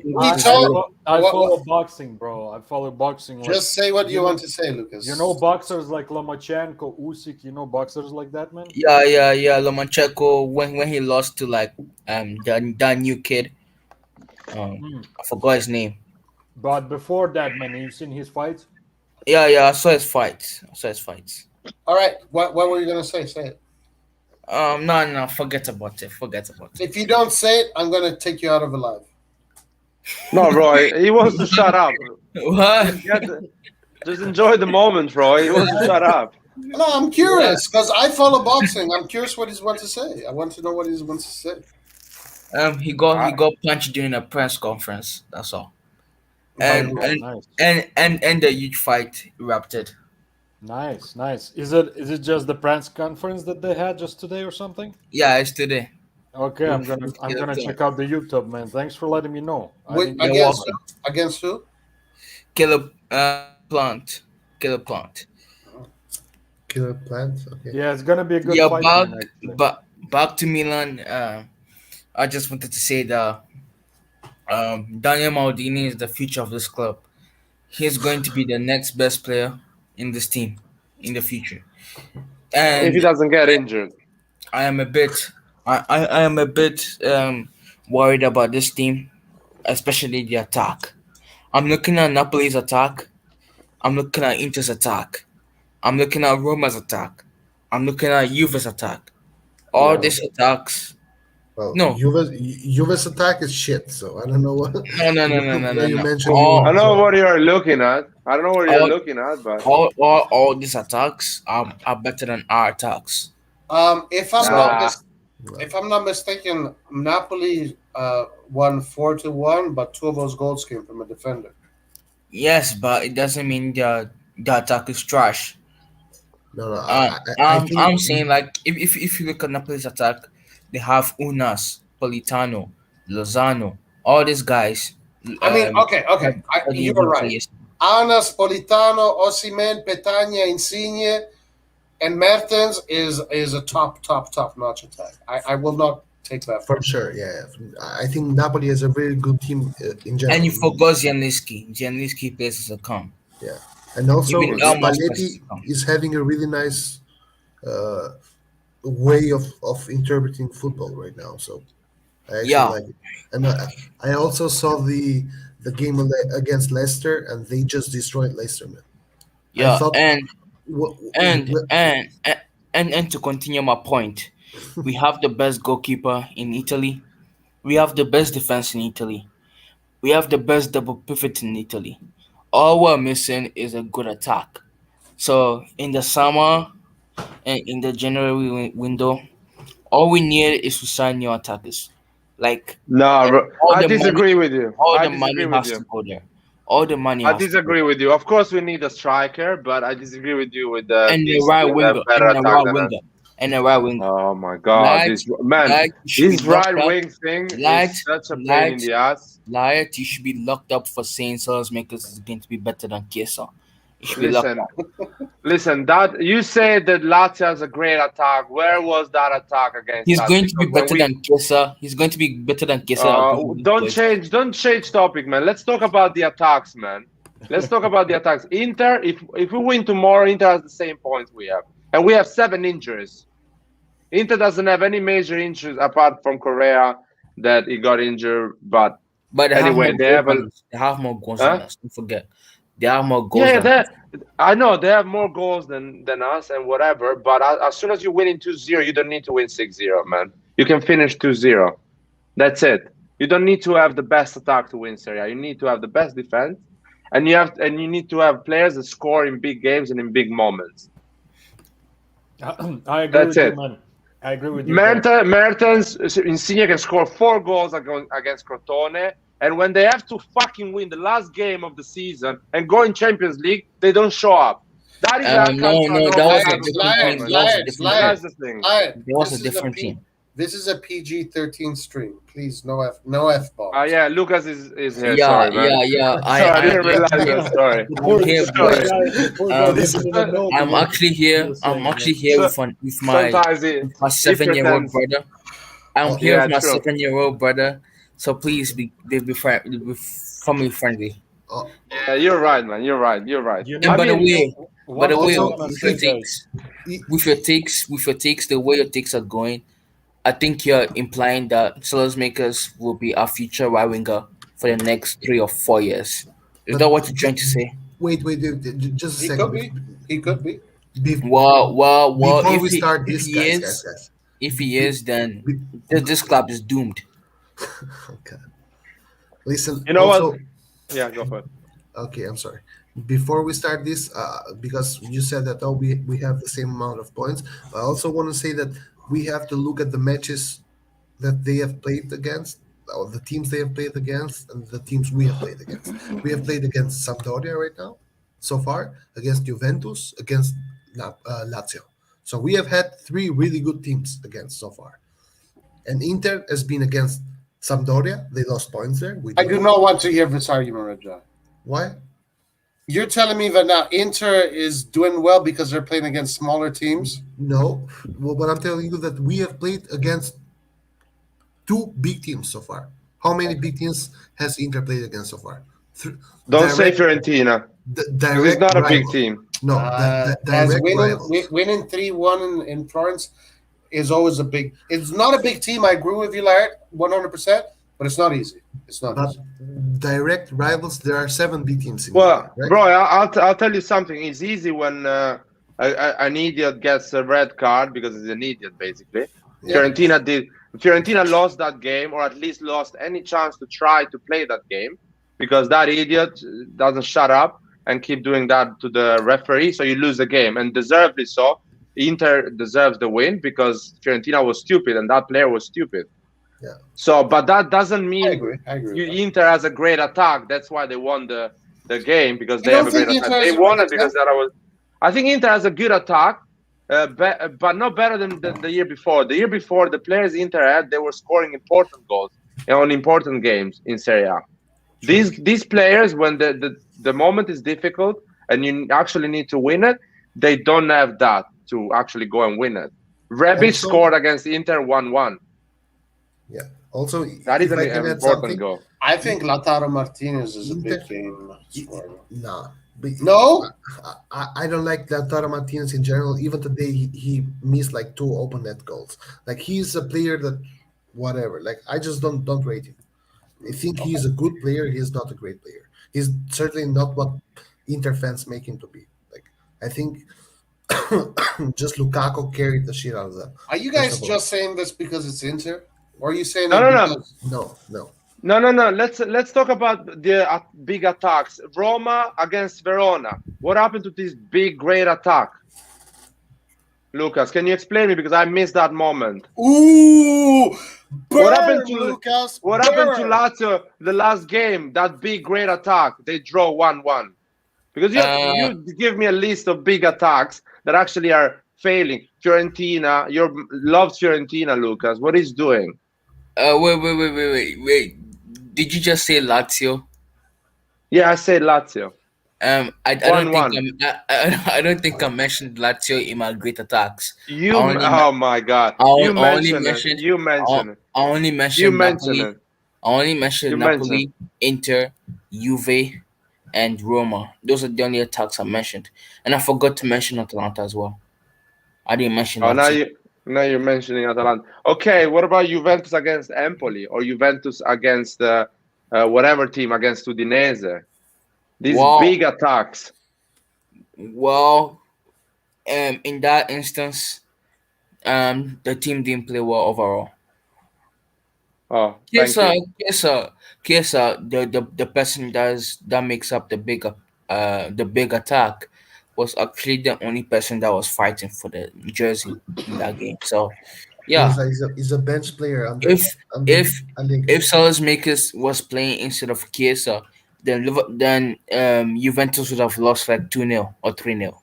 S5: follow boxing, bro. I follow boxing.
S1: Just say what you want to say, Lucas.
S5: You know boxers like Lomachenko, Usyk. You know boxers like that, man.
S6: Yeah. Lomachenko when he lost to like that new kid.
S5: Hmm.
S6: I forgot his name.
S5: But before that, man, you've seen his fights?
S6: Yeah, yeah, I saw his fights. I saw his fights.
S1: All right. What were you gonna say? Say it.
S6: No, no, forget about it. Forget about
S1: If
S6: it.
S1: you don't say it, I'm gonna take you out of a live.
S7: No, Roy, he wants to shut up.
S6: What?
S7: Just enjoy the moment, Roy. He wants to shut up.
S1: No, I'm curious because I follow boxing. I'm curious what he's want to say. I want to know what he wants to say.
S6: He got punched during a press conference. That's all.
S1: By
S6: And
S1: who?
S5: Oh,
S6: and
S5: nice,
S6: and the huge fight erupted.
S5: nice, nice. Is it just the press conference that they had just today or something?
S6: Yeah, it's today.
S5: Okay, I'm gonna
S6: With
S5: I'm
S6: Caleb
S5: gonna
S6: Plant.
S5: check out the YouTube, man. Thanks for letting me know. I
S1: Wait,
S5: didn't
S6: You're
S5: know.
S1: against
S6: welcome.
S1: who? Against who?
S6: Caleb Plant. Caleb Plant.
S3: Killer Plant. Okay.
S5: Yeah, it's gonna be a good
S6: Yeah,
S5: fight,
S6: back
S5: man. Actually.
S6: back to Milan. I just wanted to say that Daniel Maldini is the future of this club. He's going to be the next best player in this team in the future.
S7: If he
S6: And
S7: doesn't get injured.
S6: I am a bit I am a bit worried about this team, especially the attack. I'm looking at Napoli's attack. I'm looking at Inter's attack. I'm looking at Roma's attack. I'm looking at Juve's attack. All
S7: Yeah.
S6: these attacks.
S3: Well,
S6: No,
S3: Juve's attack is shit. So I don't know what.
S6: no, no, no, no, no,
S3: Why
S6: no,
S3: you
S6: no.
S3: mentioned
S6: All,
S7: I
S3: Juve?
S7: know
S3: So
S7: what you're looking at. I don't know what you're
S6: all,
S7: looking at, but
S6: all these attacks are better than our attacks.
S1: If I'm
S6: So
S1: not
S7: nah.
S1: if I'm not mistaken, Napoli won 4-1, but two of those goals came from a defender.
S6: yes, but it doesn't mean the attack is trash.
S3: no, no. I think
S6: I'm saying like if you look at Napoli's attack, they have Unas, Politano, Lozano, all these guys.
S1: I mean, okay,
S6: Have
S1: you
S6: studied
S1: were
S6: in
S1: right.
S6: CS.
S1: Anas, Politano, Osimhen, Petagna, Insigne, and Mertens is a top notch attack. I will not take that
S3: for
S1: from.
S3: sure. Yeah, I think Napoli has a very good team in
S6: And
S3: general.
S6: you forgot Zieliński. Zieliński plays as a come.
S3: Yeah, and also
S6: Even Elmas plays as
S3: Spalletti
S6: a come.
S3: is having a really nice uh, way of interpreting football right now. So I actually
S6: Yeah,
S3: like it. And I also saw the game against Leicester, and they just destroyed Leicester, man. I
S6: yeah,
S3: thought, wh-
S6: and
S3: wh-
S6: and and to continue my point, we have the best goalkeeper in Italy. We have the best defense in Italy. We have the best double pivot in Italy. All we're missing is a good attack. So in the summer and in the January window, all we need is to sign new attackers. Like
S7: No,
S6: and
S7: I disagree with you.
S6: all
S7: I
S6: the
S7: disagree
S6: money
S7: with
S6: has to
S7: you.
S6: go there. All the money
S7: I
S6: has to go
S7: disagree
S6: there.
S7: with you. Of course, we need a striker, but I disagree with you with
S6: And the
S7: these
S6: right
S7: teams have
S6: winger,
S7: better
S6: and the
S7: attack
S6: right
S7: than us.
S6: winger, and the right winger.
S7: Oh my God,
S6: Light,
S7: this man,
S6: light, you should be
S7: this
S6: locked
S7: right
S6: up.
S7: wing thing
S6: Light,
S7: is such a pain in
S6: light,
S7: the ass.
S6: light. You should be locked up for saying Makers is going to be better than Chiesa. You should be locked
S7: Listen,
S6: up.
S7: listen. That you said that Lazio has a great attack. Where was that attack against
S6: He's
S7: us?
S6: going to be
S7: Because when
S6: better
S7: we
S6: than Chiesa. He's going to be better than Chiesa against these boys.
S7: don't change topic, man. Let's talk about the attacks, man. Let's talk about the attacks. Inter, if we win tomorrow, Inter has the same points we have, and we have 7 injuries. Inter doesn't have any major injuries apart from Correa that he got injured. But
S6: But they have more
S7: anyway, they
S6: goals
S7: have a
S6: than us. They have more goals than
S7: huh?
S6: us. Don't forget. They have more goals
S7: Yeah,
S6: than us.
S7: I know they have more goals than us and whatever. But as soon as you win in 2-0, you don't need to win 6-0, man. You can finish 2-0. That's it. You don't need to have the best attack to win Serie A. You need to have the best defense, and you need to have players that score in big games and in big moments.
S5: I agree
S7: That's
S5: with you,
S7: it.
S5: man. I agree with you there.
S7: Mertens, Insigne can score 4 goals against Crotone, and when they have to fucking win the last game of the season and go in Champions League, they don't show up. That is
S6: No, that was a
S1: Lions,
S6: different team.
S1: Lions,
S6: That was a
S1: Lions,
S6: different
S7: And
S6: team.
S7: that's
S1: Lions,
S7: the thing.
S1: Lions.
S6: That was
S1: This
S6: a
S1: is a
S6: different
S1: P.
S6: team.
S1: This is a PG-13 stream. Please, no F bombs.
S7: Yeah, Lucas is here.
S6: Yeah,
S7: Sorry, man.
S6: yeah.
S7: Sorry, I didn't realize
S6: I'm
S7: that. Sorry.
S6: here,
S5: The poor
S6: boys.
S5: guy, the poor guy
S6: Um,
S5: doesn't even know
S6: I'm
S5: what
S6: actually
S5: you
S6: here.
S5: were
S6: I'm
S5: saying,
S6: actually
S5: man.
S6: here
S7: So,
S6: with my
S7: sometimes
S6: my
S7: he
S6: 7-year-old
S7: pretends.
S6: brother. I'm
S3: Oh,
S6: here
S7: Yeah,
S6: with my
S7: true.
S6: 7-year-old brother. So please be family friendly.
S3: oh,
S7: Yeah, you're right, man. You're right. You're right.
S5: You
S6: And
S5: know,
S6: by the
S7: I mean,
S6: way,
S5: one thing I
S3: also,
S5: want to
S6: with your
S5: say, guys.
S6: takes, with your takes, the way your takes are going, I think you're implying that Makers will be our future right winger. for the next 3 or 4 years. Is
S3: But
S6: that what you're trying to say?
S3: wait, just a
S1: He
S3: second.
S1: could be. He could be.
S6: Well.
S3: Before
S6: If
S3: we
S6: he
S3: start
S6: if
S3: this,
S6: he
S3: guys,
S6: is,
S3: guys,
S6: if he
S3: be,
S6: is, then
S3: be,
S6: this club is doomed.
S3: okay. Listen.
S7: You know what?
S3: Also,
S7: Yeah, go for it.
S3: okay, I'm sorry. Before we start this, because you said that we have the same amount of points, I also want to say that we have to look at the matches that they have played against, or the teams they have played against, and the teams we have played against. We have played against Sampdoria right now, so far, against Juventus, against Lazio. So we have had 3 really good teams against so far. And Inter has been against Sampdoria. They lost points there.
S1: I do not want to hear this argument, Raja.
S3: Why?
S1: You're telling me that now Inter is doing well because they're playing against smaller teams?
S3: No. Well, but I'm telling you that we have played against 2 big teams so far. How many big teams has Inter played against so far?
S7: Don't say Fiorentina.
S3: Direct
S7: It's not a big
S3: rival.
S7: team.
S3: No,
S1: As
S3: direct rivals.
S1: winning 3-1 in Florence is always a big. It's not a big team. I agree with you, Laird, 100%. But it's not easy. It's not
S3: But
S1: easy.
S3: direct rivals, there are 7 big teams in
S7: Well,
S3: the league,
S7: bro,
S3: right?
S7: I'll tell you something. It's easy when an idiot gets a red card because he's an idiot, basically.
S3: Yeah.
S7: Fiorentina lost that game, or at least lost any chance to try to play that game, because that idiot doesn't shut up and keep doing that to the referee. So you lose the game, and deservedly so. Inter deserves the win because Fiorentina was stupid and that player was stupid.
S3: Yeah.
S7: So, but that doesn't mean
S1: I agree. with that.
S7: Inter has a great attack. That's why they won the game, because
S1: You
S7: they have
S1: don't
S7: a great
S1: think
S7: attack.
S1: Inter has
S7: They
S1: a
S7: won
S1: great
S7: it because
S1: attack?
S7: that was. I think Inter has a good attack, but not better than the year before. The year before, the players Inter had, they were scoring important goals on important games in Serie A. These players, when the moment is difficult and you actually need to win it, they don't have that to actually go and win it. Rebic
S3: Also-
S7: scored against Inter 1-1.
S3: Yeah. Also,
S7: That is
S3: if
S7: an
S3: I can add
S7: important
S3: something,
S7: goal.
S1: I think Lautaro Martinez is a
S3: Inter-
S1: big game scorer.
S3: nah. But
S1: No?
S3: I don't like Lautaro Martinez in general. Even today, he missed like 2 open net goals. Like, he's a player that, whatever. Like, I just don't rate him. I think he's a good player. He's not a great player. He's certainly not what Inter fans make him to be. Like, I think just Lukaku carried the shit out of them.
S1: Are you
S3: First
S1: guys
S3: of all.
S1: just saying this because it's Inter? Or are you saying
S7: No,
S1: it
S7: no, no.
S1: because...
S3: No.
S7: No. Let's talk about the big attacks. Roma against Verona. What happened to this big, great attack? Lucas, can you explain me, because I missed that moment.
S1: Ooh! Burn,
S7: What happened to
S1: Lucas?
S7: What happened to
S1: burn!
S7: Lazio the last game? That big, great attack. They draw 1-1. Because you give me a list of big attacks that actually are failing. Fiorentina, you love Fiorentina, Lucas. What is doing?
S6: Wait. Did you just say Lazio?
S7: Yeah, I said Lazio.
S6: I don't
S7: 1-1.
S6: think I don't think I mentioned Lazio in my great attacks.
S7: Oh my God!
S6: I
S7: You
S6: only
S7: mentioned it.
S6: mentioned
S7: You mentioned it.
S6: I only
S7: You
S6: mentioned
S7: mentioned
S6: Napoli.
S7: it.
S6: I only mentioned
S7: You
S6: Napoli, Inter, Juve, and Roma. Those are the only attacks I mentioned, and I forgot to mention Atalanta as well. I didn't mention
S7: Oh,
S6: Lazio.
S7: now you're mentioning Atalanta. Okay, what about Juventus against Empoli, or Juventus against whatever team against Udinese? These
S6: Well-
S7: big attacks.
S6: Well, in that instance, the team didn't play well overall.
S7: Oh, thank you.
S6: Chiesa, the person that makes up the big attack, was actually the only person that was fighting for the jersey in that game. So, yeah,
S3: He's a bench player.
S6: if
S3: Allegri.
S6: Salesmakers was playing instead of Chiesa, then Juventus would have lost like 2-0 or 3-0.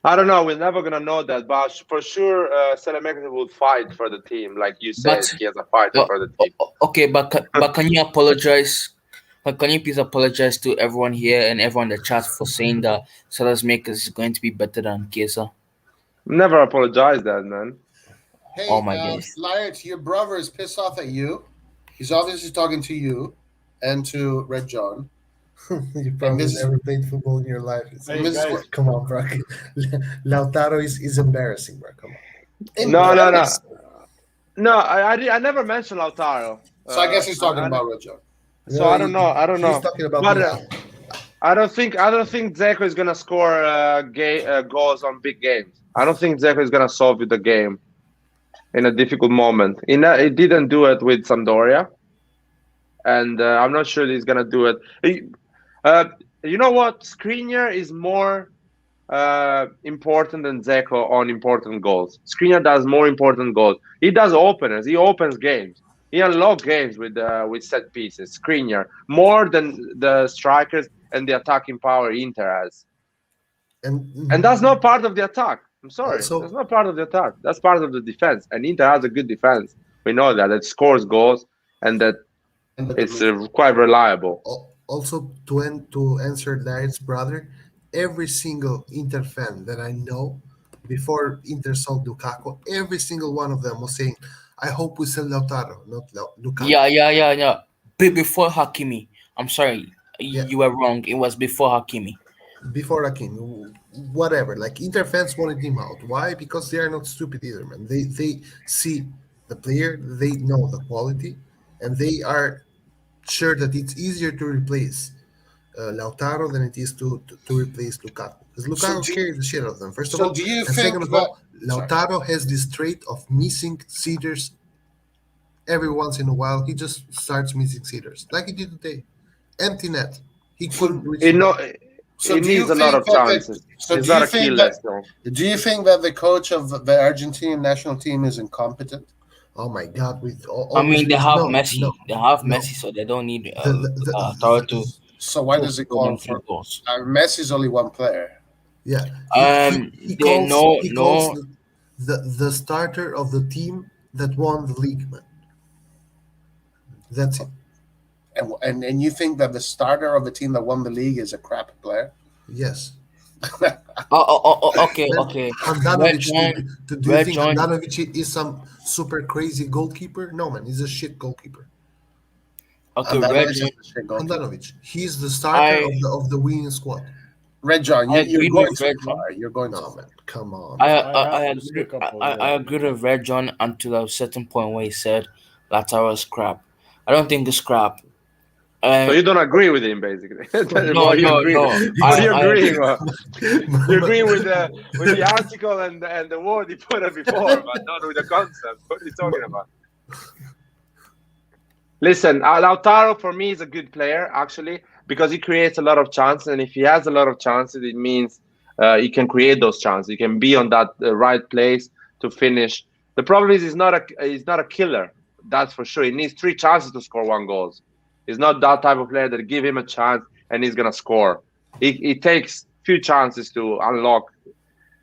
S7: I don't know. We're never gonna know that, but for sure, Salamakers will fight for the team, like you said.
S6: But-
S7: He has a fighter for the team.
S6: Okay, but can you apologize? But can you please apologize to everyone here and everyone in the chat for saying that Salesmakers is going to be better than Chiesa?
S7: Never apologize that, man.
S1: Hey,
S6: Oh my days.
S1: Laird, your brother is pissed off at you. He's obviously talking to you and to Red John.
S3: You probably
S1: this is-
S3: never played football in your life.
S5: Hey,
S1: This is
S5: guys.
S1: what-
S3: Come on, bro. Lautaro is embarrassing, bro. Come on.
S7: No.
S1: Embarrassed.
S7: No, I never mentioned Lautaro.
S1: So I guess he's talking
S7: I,
S1: about Rojo.
S7: so I don't know. I don't
S3: He's
S7: know.
S3: talking about
S7: But
S3: Milan.
S7: I don't think Zeko is gonna score goals on big games. I don't think Zeko is gonna solve you the game in a difficult moment. He didn't do it with Sampdoria, and I'm not sure he's gonna do it. You know what? Skriniar is more important than Zeko on important goals. Skriniar does more important goals. He does openers. He opens games. He unlocks games with set pieces. Skriniar more than the strikers and the attacking power Inter has. And that's not part of the attack. I'm sorry, that's not part of the attack. That's part of the defense. And Inter has a good defense. We know that it scores goals and that it's quite reliable.
S3: Also, to answer Larry's brother, every single Inter fan that I know before Inter sold Lukaku, every single one of them was saying, "I hope we sell Lautaro, not Lukaku."
S6: Yeah. Before Hakimi. I'm sorry,
S3: Yeah.
S6: you were wrong. It was before Hakimi.
S3: Before Akin, whatever. Like Inter fans wanted him out. Why? Because they are not stupid either, man. They see the player, they know the quality, and they are sure that it's easier to replace Lautaro than it is to replace Lukaku. Because Lukaku carries the shit out of them, first of all.
S1: Do you
S3: And
S1: think
S3: second of
S1: that
S3: all, Lautaro has this trait of missing seeders every once in a while. He just starts missing seeders, like he did today. Empty net. He couldn't reach the ball.
S7: He needs a lot of chances. He's not a killer.
S1: Do you think that the coach of the Argentine national team is incompetent?
S3: Oh my God!
S6: I mean, they have
S3: no,
S6: Messi.
S3: no,
S6: They have
S3: no.
S6: Messi, so they don't need
S3: The-
S6: to.
S1: So why
S6: to
S1: does he
S6: score
S1: call
S6: them
S1: for?
S6: goals.
S1: Messi's only one player.
S3: Yeah. He
S6: They
S3: calls, he
S6: no.
S3: calls the starter of the team that won the league, man. That's it.
S1: And you think that the starter of the team that won the league is a crap player?
S3: Yes.
S6: Okay.
S3: Handanovic, do you
S6: Red
S3: think
S6: John.
S3: Handanovic is some super crazy goalkeeper? No, man. He's a shit goalkeeper.
S6: Okay, Red John.
S3: Handanovic. He's the starter
S6: I
S3: of the winning squad.
S1: Red John,
S6: I
S1: you're
S6: agree
S1: going
S6: with
S1: too
S6: Red
S1: far. You're going too
S3: No,
S1: far.
S3: man. Come on.
S5: I have to see a couple,
S6: I agree with Red John until a certain point where he said Lautaro's crap. I don't think it's crap.
S7: So you don't agree with him, basically.
S6: No.
S7: What are you agreeing with? You're agreeing with the article and the word he put up before, but not with the concept. What are you talking about? Listen, Lautaro for me is a good player actually because he creates a lot of chances, and if he has a lot of chances, it means he can create those chances. He can be on that right place to finish. The problem is he's not a killer. That's for sure. He needs 3 chances to score 1 goal. He's not that type of player that give him a chance and he's gonna score. It takes few chances to unlock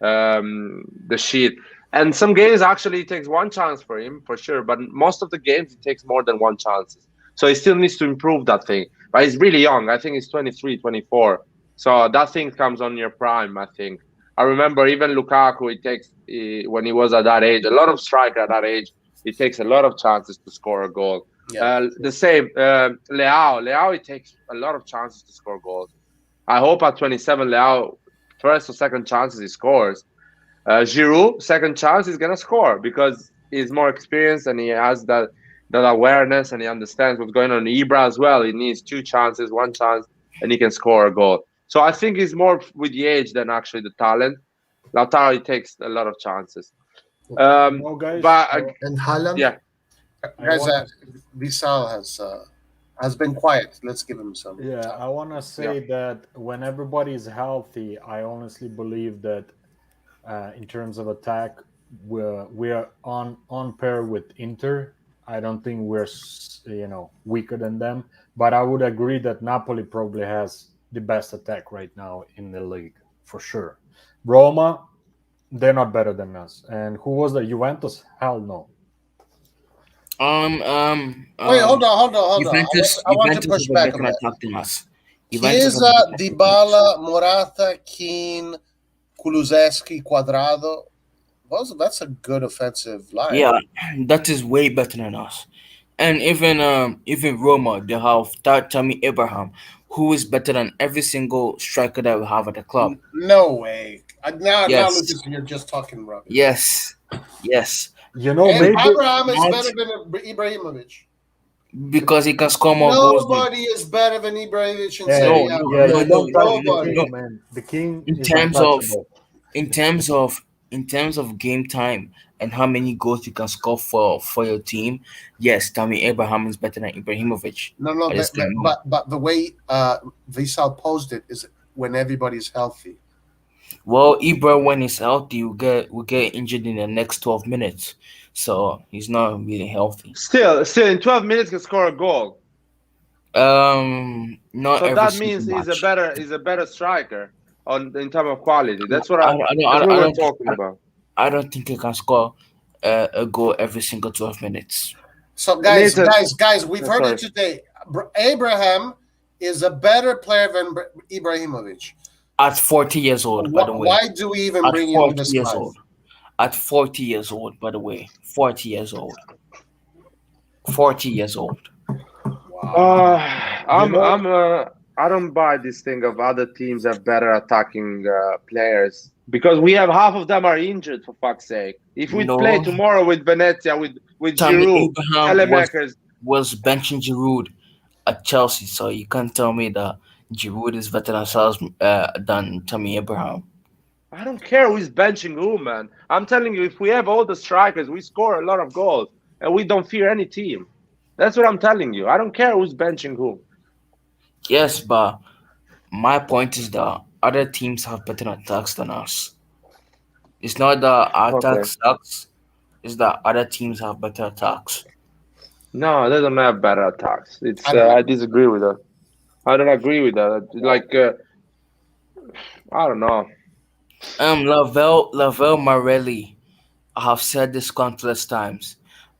S7: the sheet. And some games actually it takes 1 chance for him for sure, but most of the games it takes more than 1 chance. So he still needs to improve that thing. But he's really young. I think he's 23, 24. So that thing comes on your prime, I think. I remember even Lukaku, when he was at that age, a lot of striker at that age, it takes a lot of chances to score a goal.
S1: Yeah.
S7: The same, Leao, it takes a lot of chances to score goals. I hope at 27, Leao, first or second chances he scores. Giroud, second chance, he's gonna score because he's more experienced and he has that awareness and he understands what's going on. Ibra as well, he needs 2 chances, 1 chance, and he can score a goal. So I think it's more with the age than actually the talent. Lautaro, he takes a lot of chances.
S5: Guys,
S3: And Haaland?
S7: Yeah.
S1: Guys, Vissal has been quiet. Let's give him some.
S5: Yeah, I want to say that when everybody is healthy, I honestly believe that in terms of attack, we're on pair with Inter. I don't think we're weaker than them, but I would agree that Napoli probably has the best attack right now in the league for sure. Roma, they're not better than us. And who was that? Juventus? Hell no.
S1: Wait, hold on.
S6: Juventus,
S1: I want to push back on that. Chiesa, Dybala, Morata, Keane, Kulusevski, Quadrado. That's a good offensive line.
S6: Yeah, that is way better than us. And even Roma, they have Tammy Abraham, who is better than every single striker that we have at the club.
S1: No way. Now,
S6: Yes.
S1: Lucas, you're just talking rubbish.
S6: Yes.
S5: You know,
S1: And
S5: maybe
S1: Abraham is
S6: not
S1: better than Ibrahimovic.
S6: because he can score more goals.
S1: Nobody is better than Ibrahimovic in
S5: Hey,
S1: Serie
S6: No,
S1: A,
S6: no,
S1: bro.
S5: you don't touch the
S1: Nobody.
S5: king, man. The king
S6: in
S5: is
S6: terms of
S5: untouchable.
S6: in terms of in terms of game time and how many goals you can score for your team, yes, Tammy Abraham is better than Ibrahimovic
S1: No,
S6: at this
S1: but
S6: current moment.
S1: but the way Vissal posed it is when everybody's healthy.
S6: Well, Ibra when he's healthy will get injured in the next 12 minutes, so he's not really healthy.
S7: Still, in 12 minutes can score a goal.
S6: Not
S7: So
S6: every
S7: that
S6: single
S7: means he's
S6: match.
S7: a better striker in terms of quality. That's what
S6: I
S7: that's
S6: don't,
S7: what
S6: I
S7: we're
S6: don't think
S7: talking about.
S6: I don't think he can score a goal every single 12 minutes.
S1: So guys,
S7: Nathan,
S1: we've
S7: oh,
S1: heard
S7: sorry.
S1: it today. Abraham is a better player than Ibrahimovic.
S6: At 40 years old, by the way.
S1: Why do we even
S6: At
S1: bring him in
S6: 40
S1: this
S6: years
S1: class?
S6: old. At 40 years old, by the way. 40 years old. 40 years old.
S1: Wow.
S7: I don't buy this thing of other teams have better attacking players because we have half of them are injured for fuck's sake. If we play
S6: No.
S7: tomorrow with Venezia with
S6: Tammy
S7: Giroud,
S6: Abraham
S7: Elemakers,
S6: was benching Giroud at Chelsea, so you can't tell me that Giroud is better than Tammy Abraham.
S7: I don't care who's benching who, man. I'm telling you, if we have all the strikers, we score a lot of goals and we don't fear any team. That's what I'm telling you. I don't care who's benching who.
S6: Yes, but my point is that other teams have better attacks than us. It's not that our attack
S7: Okay.
S6: sucks, it's that other teams have better attacks.
S7: No, they don't have better attacks. It's
S1: I don't know.
S7: I disagree with that. I don't agree with that. Like I don't know.
S6: Lavelle Morelli, I have said this countless times.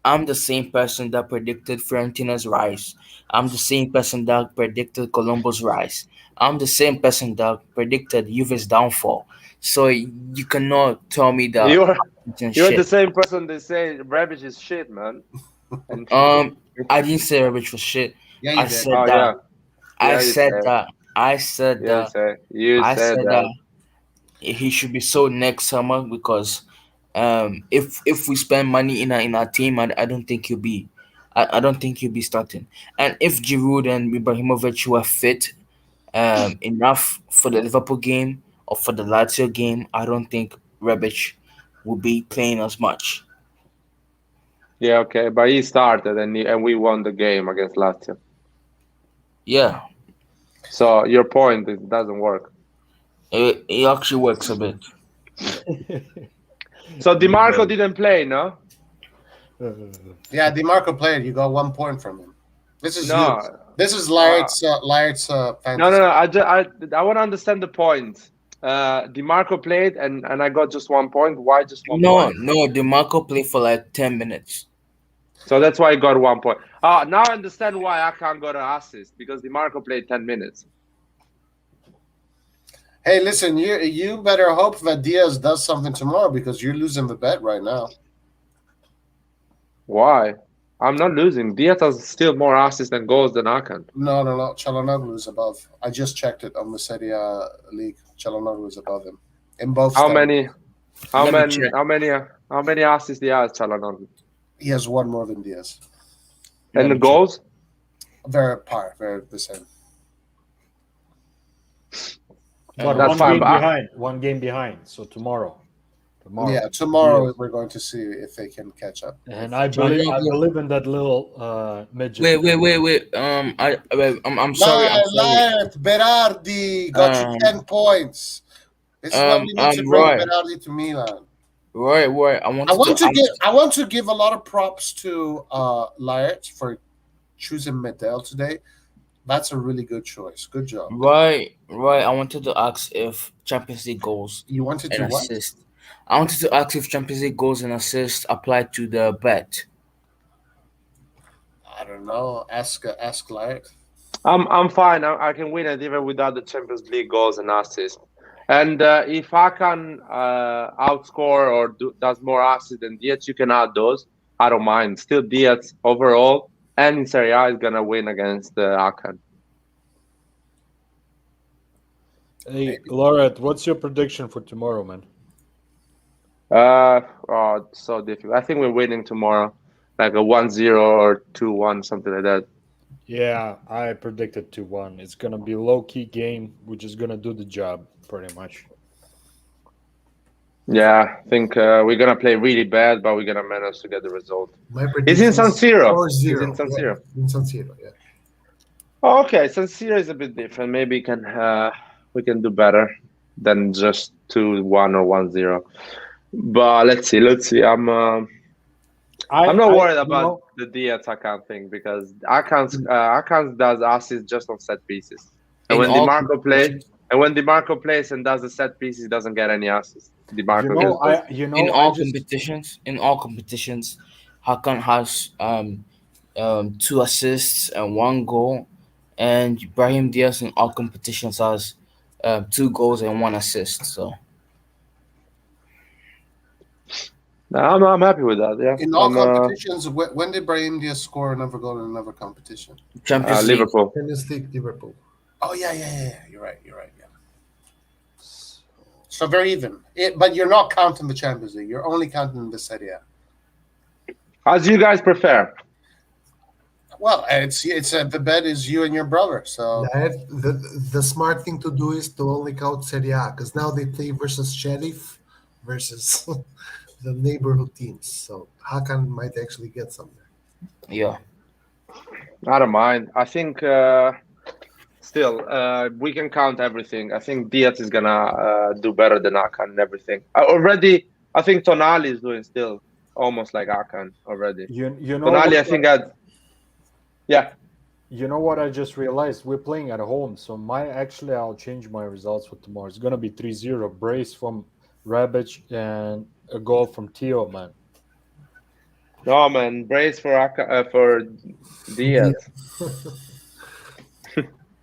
S6: I'm the same person that predicted Fiorentina's rise. I'm the same person that predicted Colombo's rise. I'm the same person that predicted Juve's downfall. So you cannot tell me that
S7: You're
S6: I'm
S7: you're the
S6: shit.
S7: same person that say Ravage is shit, man. And
S6: I didn't say Rubbish was shit.
S1: Yeah,
S6: I
S1: you did.
S6: said
S7: oh
S6: that.
S7: yeah,
S6: I
S7: yeah, you
S6: said
S7: said,
S6: that. I said that.
S7: you
S6: I
S7: said
S6: said
S7: that.
S6: that he should be sold next summer because if we spend money in our team, I don't think I don't think he'll be starting. And if Giroud and Ibrahimovic were fit enough for the Liverpool game or for the Lazio game, I don't think Rebic will be playing as much.
S7: Yeah, okay, but he started and we won the game against Lazio.
S6: Yeah,
S7: So your point it doesn't work.
S6: it actually works a bit.
S7: So DiMarco didn't play, no?
S1: Yeah, DiMarco played. You got 1 point from him. This is
S7: No.
S1: huge. This is Laird's fantasy.
S7: No. I want to understand the point. DiMarco played and I got just 1 point. Why just 1 point?
S6: No, DeMarco played for like 10 minutes.
S7: So that's why I got 1 point. Now I understand why I can't got an assist because DiMarco played 10 minutes.
S1: Hey, listen, you better hope that Diaz does something tomorrow because you're losing the bet right now.
S7: Why? I'm not losing. Diaz has still more assists and goals than I can.
S1: No. Çalhanoğlu is above. I just checked it on the Serie A league. Çalhanoğlu is above him in both.
S7: How
S1: standings.
S7: How many assists he has, Çalhanoğlu?
S1: He has one more than Diaz.
S7: And the goals?
S1: They're par. They're the same.
S5: But
S7: That's
S5: one
S7: fine,
S5: game
S7: but
S5: behind. One game behind. So tomorrow.
S1: Yeah, tomorrow
S5: Yes.
S1: we're going to see if they can catch up.
S5: And I believe in that little midget.
S6: Wait. I'm sorry.
S1: Laert, Berardi got you 10 points. This is why we need to bring
S6: Roy.
S1: Berardi to Milan.
S6: Roy, I
S1: want to give a lot of props to Laert for choosing Medel today. That's a really good choice. Good job.
S6: Right. I wanted to ask if Champions League goals
S1: You wanted to
S6: and
S1: what?
S6: assist. I wanted to ask if Champions League goals and assists apply to the bet.
S1: I don't know. Ask Laert.
S7: I'm fine. I can win it even without the Champions League goals and assists. And if I can outscore or does more assists than Diaz, you can add those. I don't mind. Still Diaz overall and in Serie A is gonna win against Akan.
S5: Hey, Laura, what's your prediction for tomorrow, man?
S7: Oh, it's so difficult. I think we're winning tomorrow, like a 1-0 or 2-1, something like that.
S5: Yeah, I predicted 2-1. It's gonna be low key game. We're just gonna do the job pretty much.
S7: Yeah, I think we're gonna play really bad, but we're gonna manage to get the result.
S3: My
S7: It's
S3: prediction
S7: in San
S3: is
S7: Siro.
S3: 4-0.
S7: It's in San
S3: Yeah,
S7: Siro.
S3: in San Siro, yeah.
S7: Oh, okay, San Siro is a bit different. Maybe we can do better than just 2-1 or 1-0. But let's see. I'm not worried about the Diaz account thing because account does assists just on set pieces. And when DeMarco plays and does the set piece, he doesn't get any assists. DeMarco gets those.
S6: In all competitions, Hakan has 2 assists and 1 goal, and Brahim Diaz in all competitions has 2 goals and 1 assist. So
S7: I'm happy with that. Yeah.
S1: In all competitions, when did Brahim Diaz score another goal in another competition?
S6: Champions League.
S7: Liverpool.
S3: Champions League, Liverpool.
S1: Oh yeah. You're right. Yeah. So very even. But you're not counting the Champions League. You're only counting the Serie A.
S7: As you guys prefer.
S1: Well, it's the bet is you and your brother. So
S3: The smart thing to do is to only count Serie A because now they play versus Sheriff versus the neighborhood teams. So Hakan might actually get something.
S6: Yeah.
S7: I don't mind. I think still we can count everything. I think Diaz is gonna do better than Akan and everything. I think Tonali is doing still almost like Akan already.
S5: You know
S7: Tonali, I think yeah.
S5: You know what I just realized? We're playing at home, so I'll change my results for tomorrow. It's gonna be 3-0, brace from Rebic and a goal from Tio, man.
S7: No man, brace for Diaz.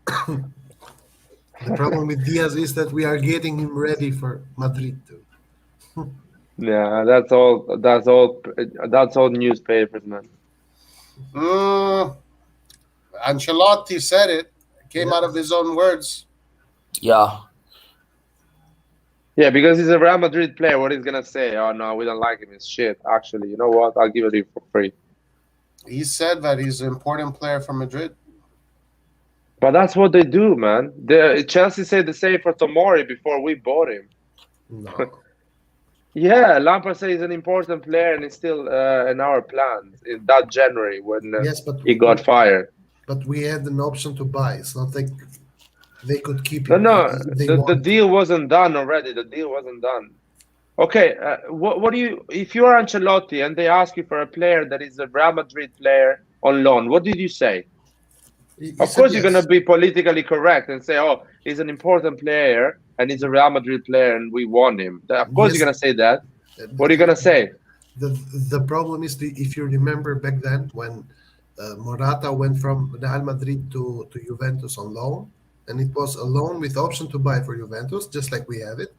S3: The problem with Diaz is that we are getting him ready for Madrid too.
S7: Yeah, that's all newspapers, man.
S1: Ancelotti said it. Came out of his own words.
S6: Yeah.
S7: Yeah, because he's a Real Madrid player. What he's gonna say? Oh no, we don't like him. It's shit. Actually, you know what? I'll give it to you for free.
S1: He said that he's an important player for Madrid.
S7: But that's what they do, man. Chelsea said the same for Tomori before we bought him.
S3: No.
S7: Yeah, Lampard said he's an important player and he's still in our plans in that January when he got fired.
S3: But we had an option to buy. It's not like they could keep him.
S7: No, the deal wasn't done already. The deal wasn't done. Okay, what do you? If you are Ancelotti and they ask you for a player that is a Real Madrid player on loan, what did you say? Of course, you're gonna be politically correct and say, "Oh, he's an important player and he's a Real Madrid player and we want him." Of course, you're gonna say that. What are you gonna say?
S3: The problem is if you remember back then when Morata went from Real Madrid to Juventus on loan, and it was a loan with option to buy for Juventus, just like we have it,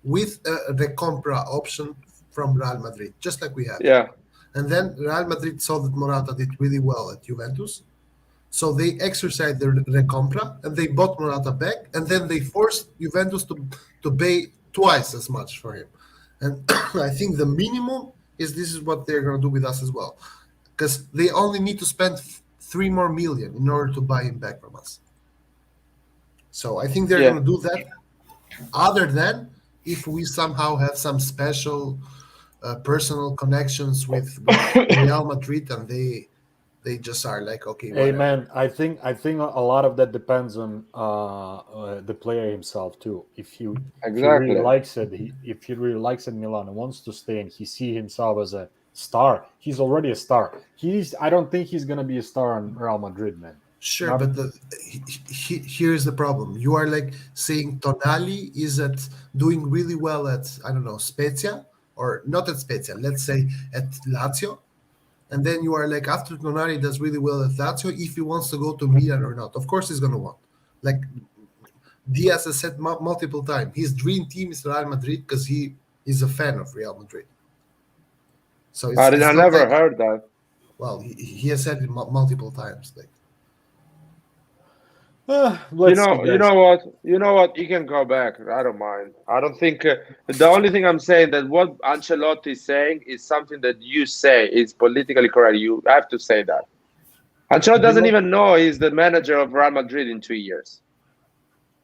S3: with a recompra option from Real Madrid, just like we have.
S7: Yeah.
S3: And then Real Madrid saw that Morata did really well at Juventus, so they exercised the recompra and they bought Morata back, and then they forced Juventus to pay twice as much for him. And I think the minimum is this is what they're going to do with us as well, because they only need to spend 3 more million in order to buy him back from us. So I think they're going to do that. Other than if we somehow have some special personal connections with Real Madrid and they just are like, okay.
S5: Hey man, I think a lot of that depends on the player himself too. If he really likes it, if he really likes it in Milan and wants to stay, and he see himself as a star, he's already a star. I don't think he's gonna be a star on Real Madrid, man.
S3: Sure, but here's the problem. You are like saying Tonali is doing really well at, I don't know, Spezia, or not at Spezia, let's say at Lazio. And then you are like, after Tonali does really well at Lazio, if he wants to go to Milan or not. Of course he's going to want. Like Diaz has said multiple times, his dream team is Real Madrid because he is a fan of Real Madrid. So
S7: I never heard that.
S3: Well, he has said it multiple times. Like,
S5: Let's see,
S7: You
S5: guys.
S7: know what? You know what? You can go back. I don't mind. I don't think the only thing I'm saying that what Ancelotti is saying is something that you say is politically correct. You have to say that. Ancelotti
S5: You
S7: doesn't
S5: know,
S7: even know he's the manager of Real Madrid in 2 years.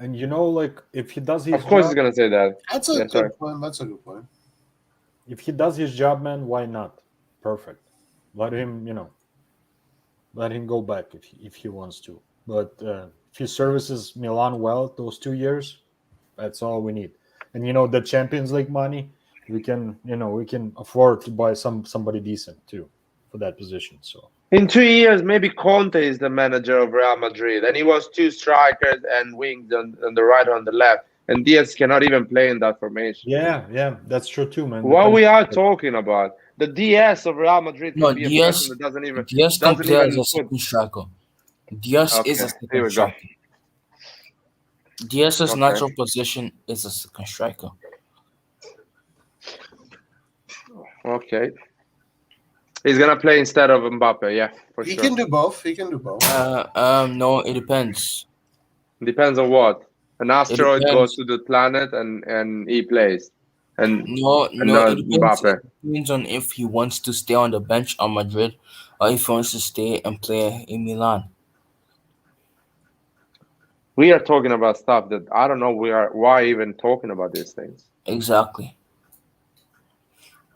S5: and like if he does his
S7: Of course,
S5: job,
S7: he's gonna say that.
S1: That's a
S7: Yeah, sorry.
S1: good point. That's a good point.
S5: if he does his job, man, why not? Perfect. Let him, let him go back if he wants to. But if he services Milan well those 2 years, that's all we need. And the Champions League money, we can afford to buy somebody decent too for that position. So
S7: In 2 years, maybe Conte is the manager of Real Madrid, and he was two strikers and wings on the right or on the left, and Diaz cannot even play in that formation.
S5: yeah, that's true too, man.
S7: What
S5: Depends.
S7: we are talking about, the DS of Real Madrid
S6: No,
S7: can be a person that
S6: Diaz can
S7: doesn't
S6: play as
S7: even
S6: a
S7: put.
S6: second striker. Diaz is
S7: Okay,
S6: a
S7: here
S6: second
S7: we go.
S6: striker. Diaz's
S7: Okay,
S6: natural position is a second striker.
S7: okay. He's gonna play instead of Mbappe, yeah, for
S1: He
S7: sure.
S1: can do both. He can do both.
S6: No, it depends.
S7: Depends on what. An
S6: It
S7: asteroid goes
S6: depends.
S7: to the planet and he plays, and
S6: No, it depends. It
S7: Mbappe.
S6: depends on if he wants to stay on the bench on Madrid or if he wants to stay and play in Milan.
S7: We are talking about stuff that I don't know. Why even talking about these things.
S6: Exactly.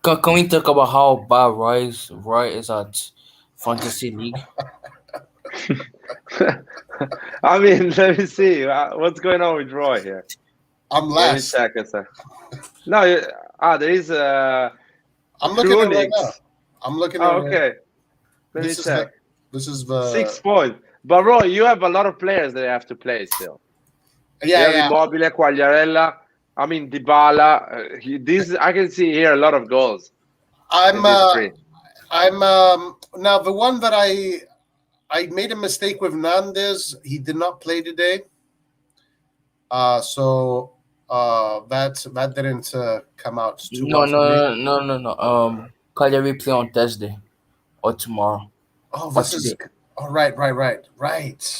S6: Can we talk about how bad Roy is at Fantasy League?
S7: I mean, let me see. What's going on with Roy here?
S1: I'm
S7: Let me
S1: last.
S7: check a sec. No, there is
S1: I'm looking at it right now.
S7: Krunix.
S1: I'm looking at it
S7: Oh,
S1: right
S7: okay. Let me
S1: This is
S7: check.
S1: This is the
S7: 6 points. But Roy, you have a lot of players that have to play still. You have
S1: yeah.
S7: Immobile, Quagliarella. I mean, Dybala. I can see here a lot of goals in
S1: I'm
S7: this three.
S1: I'm now the one that I made a mistake with Nandez. He did not play today. So that didn't come out too
S6: No,
S1: well for me.
S6: no. Cagliari play on Thursday or tomorrow
S1: Oh,
S6: or
S1: this is
S6: today.
S1: right.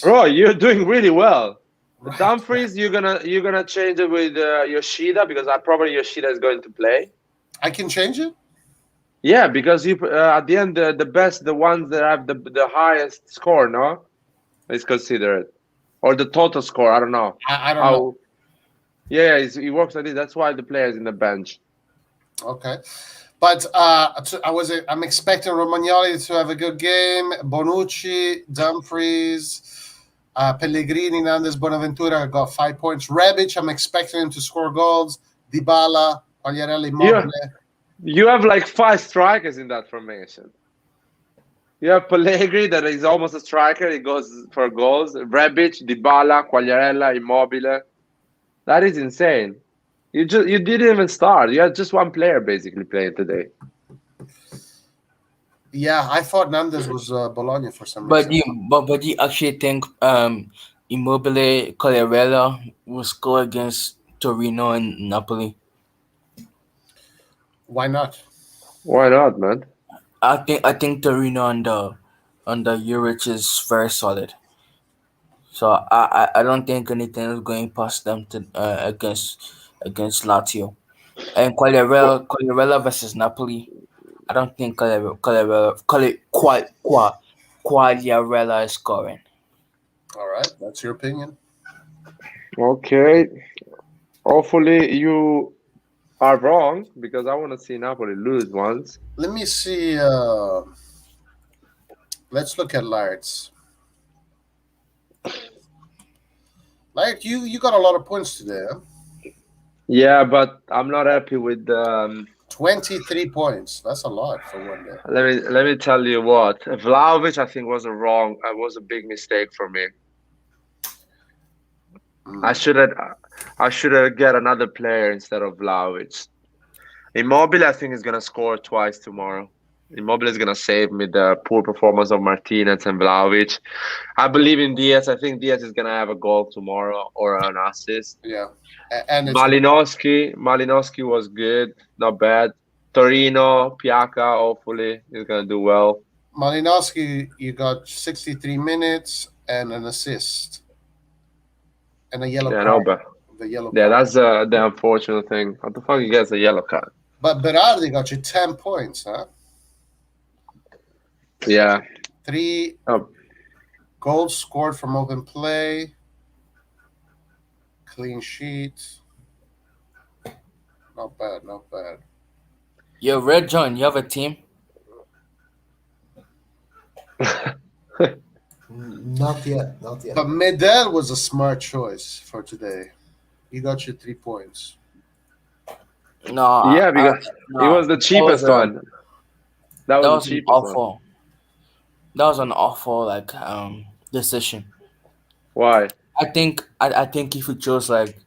S7: Roy, you're doing really well.
S1: Right.
S7: Dumfries, you're gonna change it with Yoshida because probably Yoshida is going to play.
S1: I can change it.
S7: Yeah, because you at the end the ones that have the highest score, no, is considered, or the total score. I don't know.
S1: I don't know.
S7: Yeah, it works like this. That's why the players in the bench.
S1: Okay. But I'm expecting Romagnoli to have a good game. Bonucci, Dumfries, Pellegrini, Nandes, Bonaventura got 5 points. Rebic, I'm expecting him to score goals. Dybala, Quagliarella, Immobile.
S7: You have like 5 strikers in that formation. You have Pellegrini that is almost a striker. He goes for goals. Rebic, Dybala, Quagliarella, Immobile. That is insane. You didn't even start. You had just one player basically playing today.
S1: Yeah, I thought Nandes was Bologna for some
S6: But
S1: reason.
S6: do you actually think Immobile Quagliarella will score against Torino and Napoli?
S1: Why not?
S7: Why not, man?
S6: I think Torino under Juric is very solid. So I don't think anything is going past them to against Lazio. And Quagliarella versus Napoli. I don't think Quagliarella is scoring.
S1: All right, that's your opinion.
S7: Okay. Hopefully you are wrong because I want to see Napoli lose once.
S1: Let me see. Let's look at Lairds. Laird, you got a lot of points today, huh?
S7: Yeah, but I'm not happy with
S1: 23 points. That's a lot for one day.
S7: Let me tell you what. Vlahovic I think was a big mistake for me. I should have get another player instead of Vlahovic. Immobile I think is gonna score twice tomorrow. Immobile is gonna save me the poor performance of Martinez and Vlahovic. I believe in Diaz. I think Diaz is gonna have a goal tomorrow or an assist.
S1: Yeah, and it's
S7: Malinowski was good, not bad. Torino, Piaka, hopefully he's gonna do well.
S1: Malinowski. You got 63 minutes and an assist. and a yellow
S7: Yeah, no,
S1: card.
S7: but
S1: The yellow
S7: yeah,
S1: card.
S7: that's the unfortunate thing. How the fuck he gets a yellow card?
S1: But Berardi got you 10 points, huh?
S7: Yeah.
S1: 3
S7: Oh,
S1: goals scored from open play. Clean sheet. Not bad, not bad.
S6: Yo, Red John, you have a team?
S3: Not yet, not yet.
S1: But Medel was a smart choice for today. He got you 3 points.
S6: No,
S7: yeah, because
S6: no,
S7: he was the cheapest one. That
S6: that
S7: was
S6: was
S7: the
S6: an
S7: cheapest one.
S6: awful. That was an awful decision.
S7: Why?
S6: I think if you chose like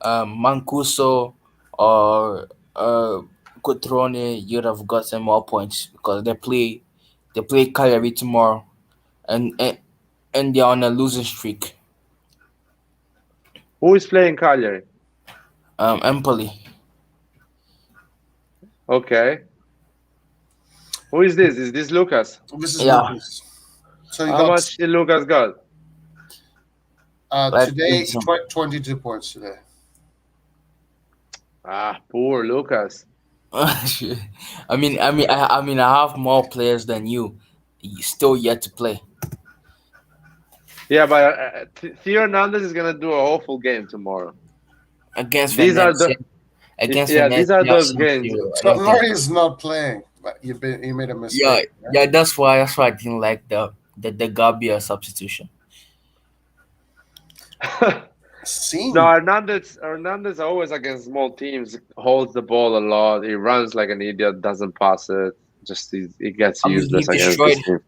S6: Mancuso or Cotrone, you'd have gotten more points because they play Cagliari tomorrow, and and, and they're on a losing streak.
S7: Who is playing Cagliari?
S6: Empoli.
S7: Okay. Who is this? Is this Lucas?
S1: This is
S6: Yeah.
S1: Lucas. So you
S7: How
S1: got
S7: much did Lucas got?
S6: Like
S1: today
S6: some-
S1: 22 points today.
S7: Ah, poor Lucas.
S6: I mean, I have more players than you. Still yet to play.
S7: Yeah, but Theo Hernandez is gonna do an awful game tomorrow.
S6: Against
S7: These are
S6: Venezia.
S7: the
S6: Against
S7: yeah. These are
S6: Venezia,
S7: those
S6: San
S7: games.
S6: Siro, I
S1: So
S6: don't think-
S1: Murray is not playing, but you made a mistake.
S6: yeah, that's why I didn't like the Gabia substitution.
S1: Seen.
S7: No, Hernandez always against small teams holds the ball a lot. He runs like an idiot, doesn't pass it. Just he gets
S6: I mean,
S7: useless
S6: he
S7: against
S6: destroyed-
S7: this team.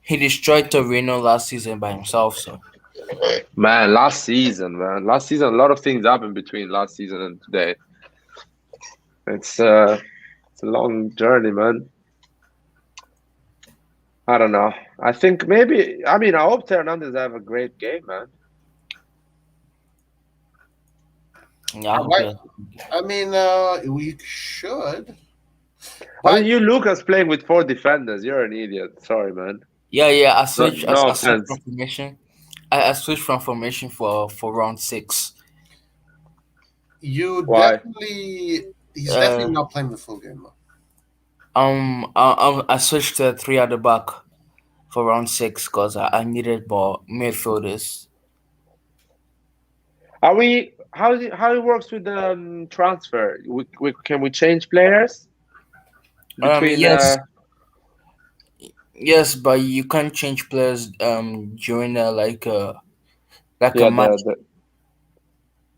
S6: He destroyed Torino last season by himself. So
S7: Man, last season, a lot of things happened between last season and today. It's a long journey, man. I don't know. I think maybe. I mean, I hope Hernandez have a great game, man.
S6: yeah,
S1: Right. I mean, we should.
S7: I mean, you Lucas playing with 4 defenders. You're an idiot. Sorry, man.
S6: yeah. I switched.
S7: no
S6: I switched
S7: offense.
S6: from formation. I switched from formation for round 6.
S1: You
S7: Why?
S1: definitely. He's definitely not playing the full game. Though.
S6: I switched to 3 at the back for round 6 because I needed more midfielders.
S7: Are we? How it works with the transfer? Can we change players between?
S6: Yes. Yes, but you can't change players during a
S7: yeah,
S6: match.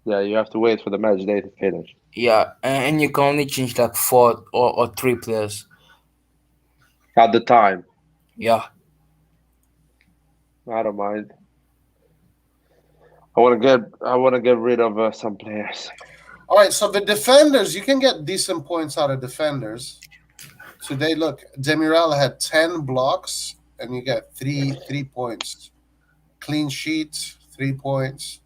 S7: yeah, you have to wait for the match day to finish.
S6: Yeah, and you can only change like 4 or 3 players.
S7: At the time,
S6: Yeah.
S7: I don't mind. I want to get rid of some players.
S1: All right, so the defenders, you can get decent points out of defenders. Today, look, Demiral had 10 blocks, and you get 3 points. Clean sheet, 3 points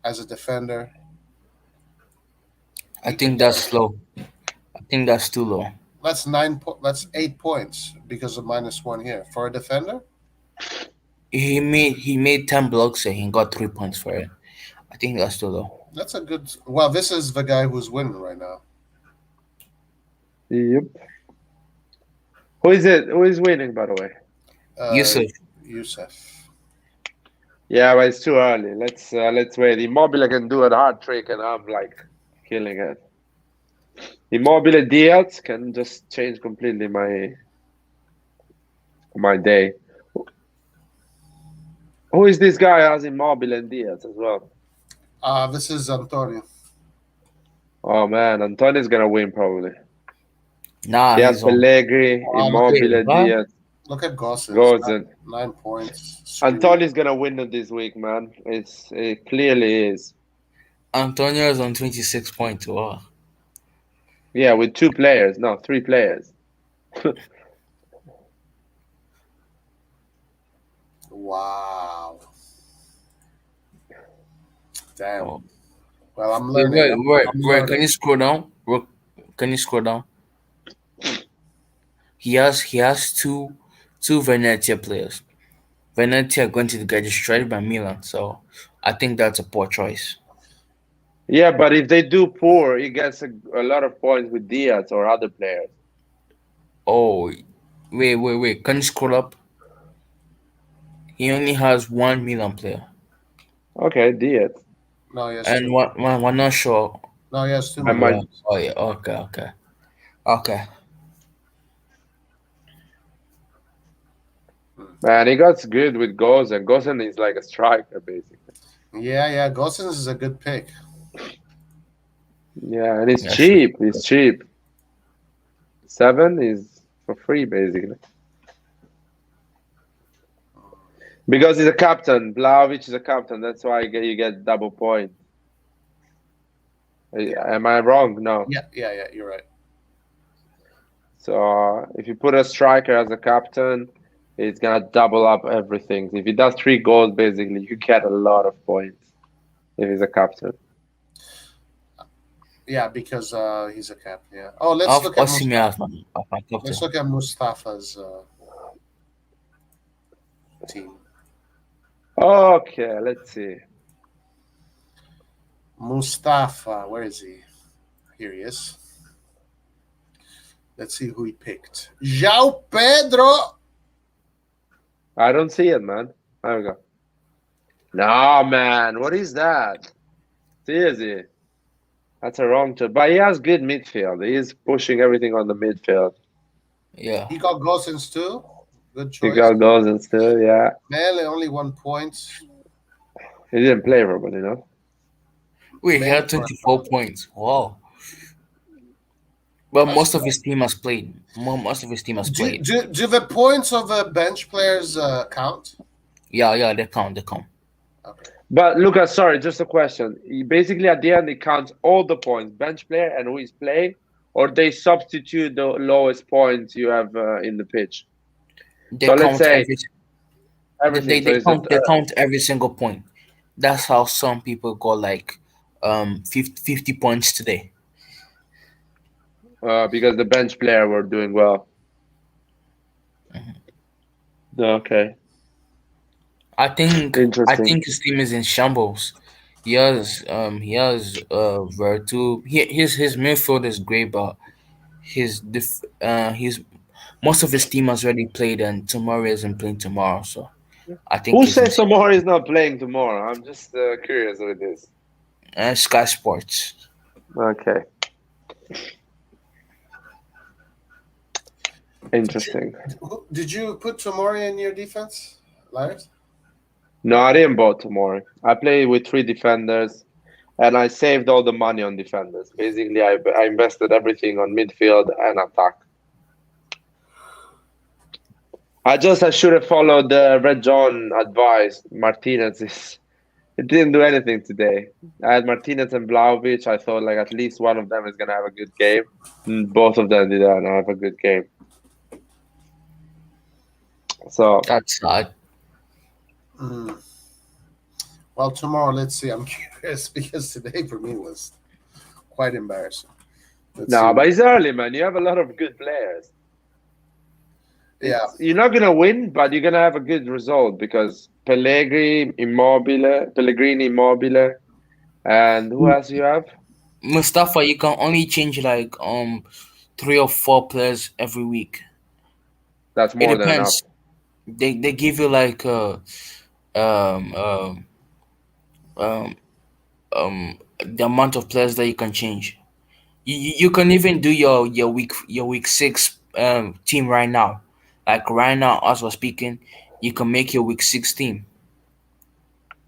S1: as a defender.
S6: I think that's low. I think that's too low.
S1: That's 8 points because of -1 here for a defender.
S6: He made 10 blocks and he got 3 points for it. I think that's too low.
S1: That's a good. Well, this is the guy who's winning right now.
S7: Yep. Who is it? Who is winning, by the way?
S1: Yusuf.
S7: Yeah, but it's too early. Let's wait. Immobile can do a hard trick, and I'm like killing it. Immobile Diaz can just change completely my day. Who is this guy as Immobile and Diaz as well?
S1: This is Antonio.
S7: Oh man, Antonio's gonna win probably.
S6: Nah,
S7: Diaz
S6: he's on.
S7: Pellegrini, Immobile
S6: wait, what?
S7: Diaz.
S1: Look at Gossens.
S7: Gozen.
S1: 9 points.
S7: Antonio's gonna win it this week, man. It clearly is.
S6: Antonio is on 26 points. Wow.
S7: Yeah, with 2 players, no, 3 players.
S1: Wow. Damn.
S6: Oh.
S1: Well, I'm learning.
S6: Wait, can you scroll down? Can you scroll down? He has two Venezia players. Venezia are going to get destroyed by Milan, so I think that's a poor choice.
S7: Yeah, but if they do poor, he gets a lot of points with Diaz or other players.
S6: Oh, wait. Can you scroll up? He only has one Milan player,
S7: Okay, Diaz.
S1: No, yes,
S6: and
S1: two.
S6: we're not sure.
S1: No, yes, two
S7: I
S1: Milan.
S7: might.
S6: Oh yeah. Okay.
S7: Man, he got good with Gozen. Gozen is like a striker, basically.
S1: Yeah. Gosens is a good pick.
S7: Yeah, and it's
S6: Yeah, sure.
S7: cheap. It's cheap. 7 is for free, basically. Because he's a captain. Vlahovic is a captain. That's why you get double point. Am I wrong? No.
S1: Yeah. You're right.
S7: So if you put a striker as a captain, it's gonna double up everything. If he does 3 goals, basically, you get a lot of points if he's a captain.
S1: Yeah, because he's a captain. Yeah. Oh, let's look at
S6: Osimhen
S1: Mustafa.
S6: as my captain.
S1: Let's look at Mustafa's team.
S7: Okay, let's see.
S1: Mustafa, where is he? Here he is. Let's see who he picked. João Pedro.
S7: I don't see it, man. There we go. No, man. What is that? Seriously. That's a wrong choice. But he has good midfield. He is pushing everything on the midfield.
S6: Yeah.
S1: He got Gosens too. Good
S7: He
S1: choice.
S7: got goals and still, yeah.
S1: Mele only 1 point.
S7: He didn't play Robert, you know.
S6: Wait, he had 24 points. Wow. But most of his team has played. Most of his team has played.
S1: Do the points of bench players count?
S6: Yeah, they count.
S1: Okay.
S7: But Lucas, sorry, just a question. Basically, at the end, it counts all the points, bench player and who is playing, or they substitute the lowest points you have in the pitch.
S6: They
S7: So
S6: count
S7: let's say
S6: everything.
S7: everything.
S6: They count every single point. That's how some people got like 50 points today.
S7: Because the bench player were doing well. Okay.
S6: I think
S7: Interesting.
S6: his team is in shambles. He has Vertu. His midfield is great, but his most of his team has already played, and tomorrow isn't playing tomorrow. So I think
S7: Who
S6: he's in
S7: says Tomori is not playing tomorrow? I'm just curious with this.
S6: Sky Sports.
S7: Okay. Interesting.
S1: Did you put Tomori in your defense, Lars?
S7: No, I didn't bought Tomori. I played with 3 defenders, and I saved all the money on defenders. Basically, I invested everything on midfield and attack. I should have followed the Red John advice. Martinez it didn't do anything today. I had Martinez and Vlahovic. I thought like at least one of them is gonna have a good game. And both of them didn't have a good game. So
S6: That's sad.
S1: Well, tomorrow, let's see. I'm curious because today for me was quite embarrassing. Let's see.
S7: but it's early, man. You have a lot of good players.
S1: Yeah.
S7: You're not gonna win, but you're gonna have a good result because Pellegrini, Immobile, and who else you have?
S6: Mustafa, you can only change like 3 or 4 players every week.
S7: That's
S6: It
S7: more than enough.
S6: depends. They give you like the amount of players that you can change. You can even do your week 6 team right now. Like right now, as we're speaking, you can make your week 6 team.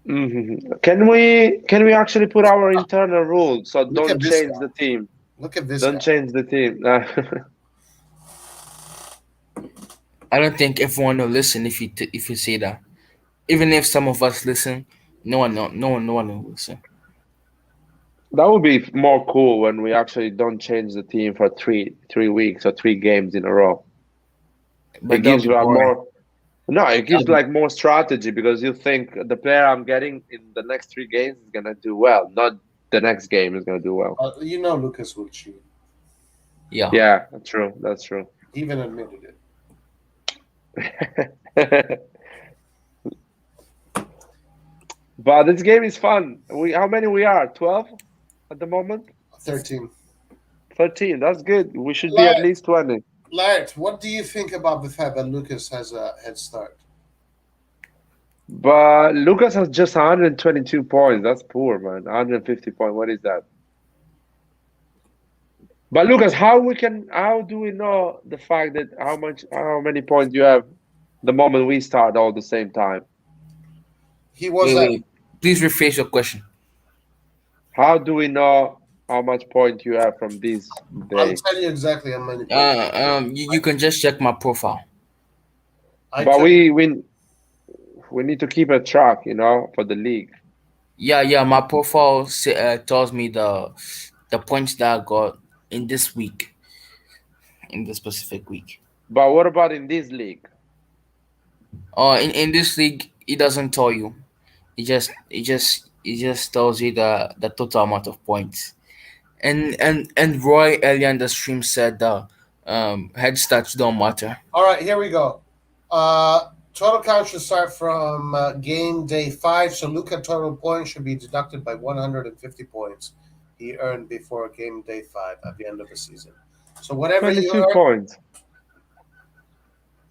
S7: Can we actually put our internal rules? So don't
S1: at this
S7: change
S1: guy.
S7: the team.
S1: Look at this.
S7: Don't
S1: guy.
S7: change the team.
S6: I don't think everyone will listen if you say that. Even if some of us listen, no one will listen.
S7: That would be more cool when we actually don't change the team for 3 weeks or 3 games in a row.
S6: But
S7: It gives you
S6: that'll be boring.
S7: more. No, it gives like more strategy because you think the player I'm getting in the next 3 games is gonna do well, not the next game is gonna do well.
S1: Lucas will cheat.
S6: Yeah.
S7: Yeah, that's true. That's true.
S1: He even admitted it.
S7: But this game is fun. We how many we are? 12 at the moment.
S1: 13.
S7: 13. That's good. We should be at
S1: Laird,
S7: least 20.
S1: Laird, what do you think about the fact that Lucas has a head start?
S7: But Lucas has just 122 points. That's poor, man. 150 points. What is that? But Lucas, how do we know the fact that how many points you have the moment we start all the same time?
S1: He was
S6: Wait,
S1: at
S6: wait. Please rephrase your question.
S7: How do we know how much point you have from this
S1: I'll
S7: day?
S1: tell you exactly how many points.
S6: You can just check my profile.
S1: I
S7: But
S1: tell
S7: we need to keep a track, for the league.
S6: Yeah. My profile tells me the points that I got in this week, in this specific week.
S7: But what about in this league?
S6: In this league, it doesn't tell you. It just tells you the total amount of points. And Roy earlier in the stream said the head starts don't matter.
S1: All right, here we go. Total count should start from game day 5. So Luca total points should be deducted by 150 points he earned before game day 5 at the end of the season. So whatever you
S7: 22
S1: earn,
S7: points.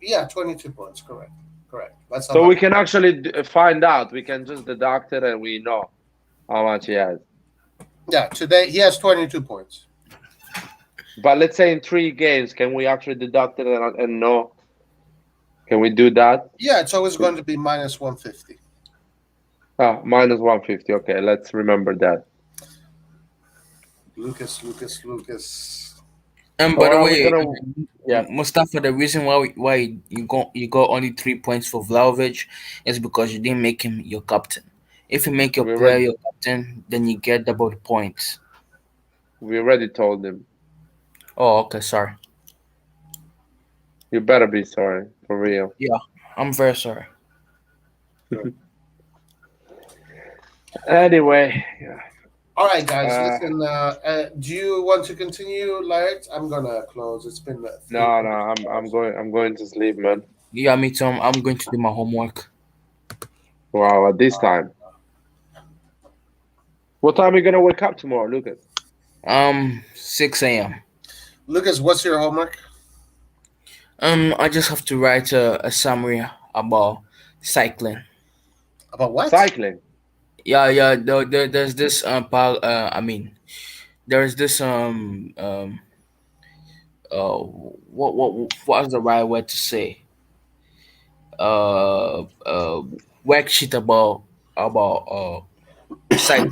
S1: yeah, 22 points. Correct. That's how
S7: So
S1: much.
S7: we can actually find out. We can just deduct it and we know how much he has.
S1: Yeah, today he has 22 points.
S7: But let's say in 3 games, can we actually deduct it and know? Can we do that?
S1: Yeah, it's always going to be minus 150.
S7: Minus 150. Okay, let's remember that.
S1: Lucas.
S6: And
S7: Or
S6: by the
S7: are we
S6: way,
S7: gonna? Yeah,
S6: Mustafa, the reason why you got only 3 points for Vlahovic is because you didn't make him your captain. If you make your
S7: we
S6: player
S7: already
S6: your captain, then you get double the points.
S7: we already told him.
S6: Oh, okay, sorry.
S7: You better be sorry for real.
S6: Yeah, I'm very sorry.
S7: Anyway, yeah.
S1: All right, guys.
S7: Uh,
S1: Listen. Do you want to continue, Laird? I'm gonna close. It's been 3
S7: no, I'm going to sleep, man.
S6: Yeah, me too. I'm going to do my homework.
S7: Wow, at this time. What time are you gonna wake up tomorrow, Lucas?
S6: 6 a.m.
S1: Lucas, what's your homework?
S6: I just have to write a summary about cycling.
S1: About what?
S7: Cycling.
S6: Yeah. There's this there's this what's the right word to say? Uh, uh, Worksheet about cycling,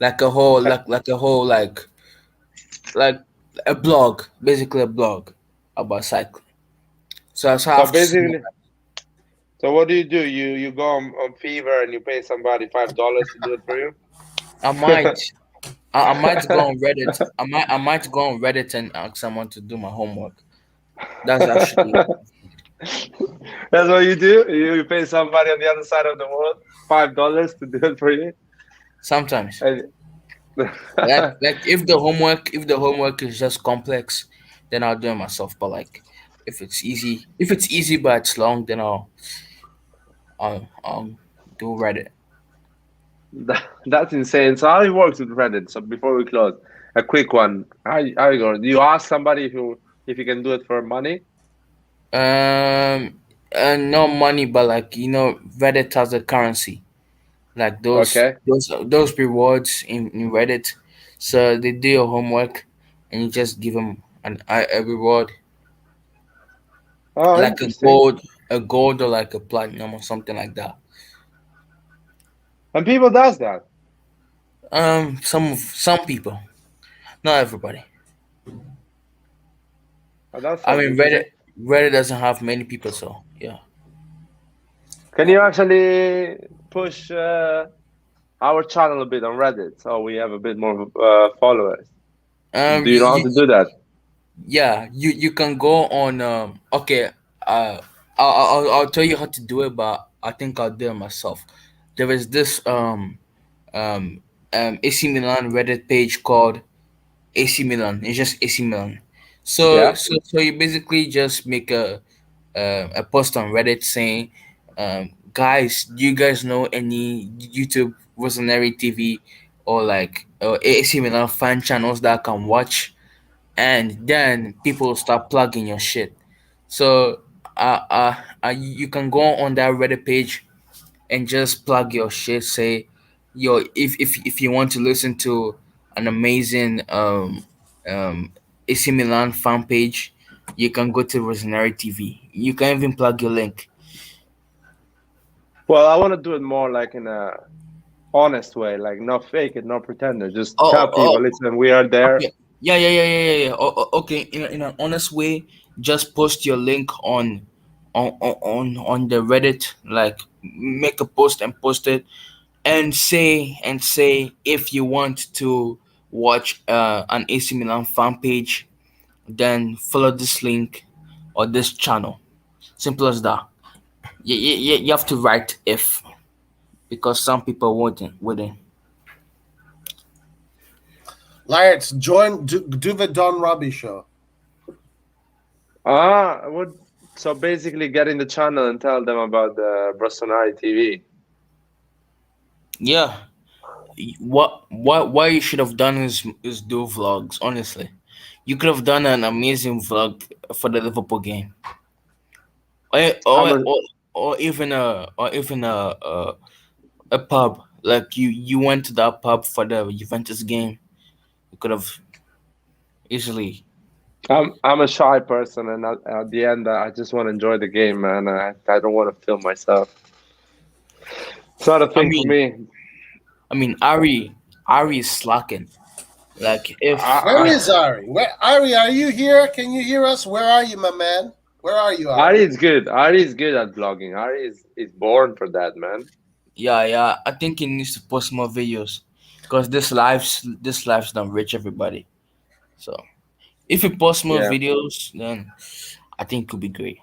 S6: like a blog, basically a blog about cycling. So I
S7: So
S6: have to see.
S7: basically, so what do? You go on Fever and you pay somebody $5 to do it for you?
S6: I might. I might go on Reddit. I might go on Reddit and ask someone to do my homework. That's actually
S7: That's what you do. You pay somebody on the other side of the world $5 to do it for you.
S6: sometimes.
S7: And-
S6: Like if the homework is just complex, then I'll do it myself. But like if it's easy but it's long, then I'll do Reddit.
S7: That's insane. So how it works with Reddit? So before we close, a quick one. How you going? Do you ask somebody if you can do it for money?
S6: No money, but like Reddit has a currency. Like
S7: Okay.
S6: those rewards in Reddit. So they do your homework, and you just give them a reward,
S7: Oh,
S6: like a
S7: interesting.
S6: gold or like a platinum or something like that.
S7: And people does that.
S6: Some people, not everybody.
S7: Oh, that
S6: I
S7: sounds
S6: mean,
S7: interesting.
S6: Reddit doesn't have many people, so yeah.
S7: Can you actually push our channel a bit on Reddit so we have a bit more followers?
S6: Um,
S7: Do you know how
S6: you,
S7: to do that?
S6: yeah, you can go on. Okay. I'll tell you how to do it, but I think I'll do it myself. There is this um AC Milan Reddit page called AC Milan. It's just AC Milan. So
S7: Yeah.
S6: so so you basically just make a post on Reddit saying, guys, do you guys know any YouTube Rossonari TV or like AC Milan fan channels that I can watch? And then people start plugging your shit. So you can go on that Reddit page and just plug your shit. Say, yo, if you want to listen to an amazing AC Milan fan page, you can go to Rossonari TV. You can even plug your link.
S7: Well, I want to do it more like in a honest way, like not fake it, not pretend it. Just
S6: Oh,
S7: tell
S6: oh,
S7: people, listen, we are there.
S6: okay. Yeah. Okay, in an honest way, just post your link on the Reddit. Like, make a post and post it, and say if you want to watch an AC Milan fan page, then follow this link or this channel. Simple as that. You have to write if, because some people wouldn't.
S1: Laird, do the Don Robbie show.
S7: Would so basically get in the channel and tell them about the Rossonari TV.
S6: Yeah. What you should have done is do vlogs. Honestly, you could have done an amazing vlog for the Liverpool game, or
S7: I'm
S6: or,
S7: a,
S6: or, or even a pub. Like, you went to that pub for the Juventus game. You could have easily.
S7: I'm a shy person, and at the end, I just want to enjoy the game, man. I don't want to film myself. It's not a
S6: I
S7: thing for
S6: mean,
S7: me.
S6: Ari is slacking. Like,
S1: Where
S7: I,
S1: is Ari? Ari, are you here? Can you hear us? Where are you, my man? Where are you, Ari?
S7: Ari is good. Ari is good at vlogging. Ari is born for that, man.
S6: yeah, I think he needs to post more videos, because this lives don't reach everybody. So if you post more
S7: Yeah,
S6: videos, then I think it could be great.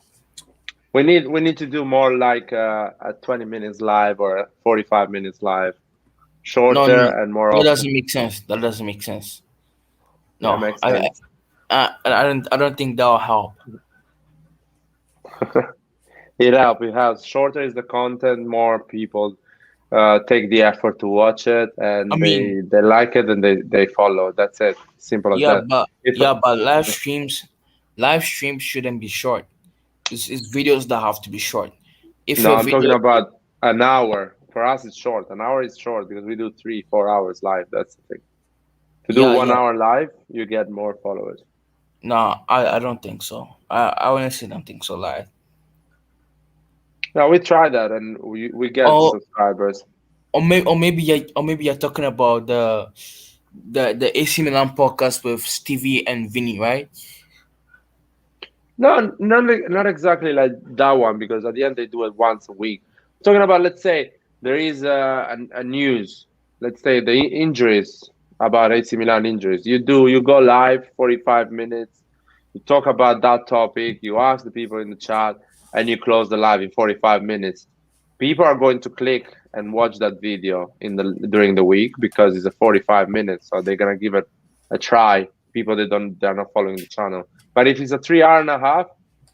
S7: we need to do more like a 20 minutes live or a 45 minutes live,
S6: No, no,
S7: shorter
S6: no.
S7: and more
S6: That
S7: often.
S6: doesn't make sense. That doesn't make sense.
S7: Yeah,
S6: No,
S7: makes sense.
S6: I don't think that'll help.
S7: It helps. Shorter is the content, more people take the effort to watch it,
S6: I
S7: and
S6: mean,
S7: they like it, and they follow. That's it. Simple as
S6: yeah,
S7: that.
S6: but
S7: If
S6: yeah, but live streams shouldn't be short. It's videos that have to be short. If
S7: No,
S6: your
S7: I'm talking
S6: video,
S7: about an hour. For us, it's short. An hour is short because we do 3 4 hours live. That's the thing. To do
S6: yeah,
S7: one
S6: yeah,
S7: hour live, you get more followers.
S6: no, I don't think so. I honestly don't think so. Like,
S7: No, we try that, and we get
S6: oh,
S7: subscribers.
S6: or maybe you're talking about the AC Milan podcast with Stevie and Vinny, right?
S7: No, not exactly like that one because at the end they do it once a week. Talking about, let's say there is a news. Let's say the injuries about AC Milan injuries. You go live 45 minutes. You talk about that topic. You ask the people in the chat, and you close the live in 45 minutes. People are going to click and watch that video during the week because it's a 45 minutes, so they're gonna give it a try. People they're not following the channel. But if it's a 3 hour and a half,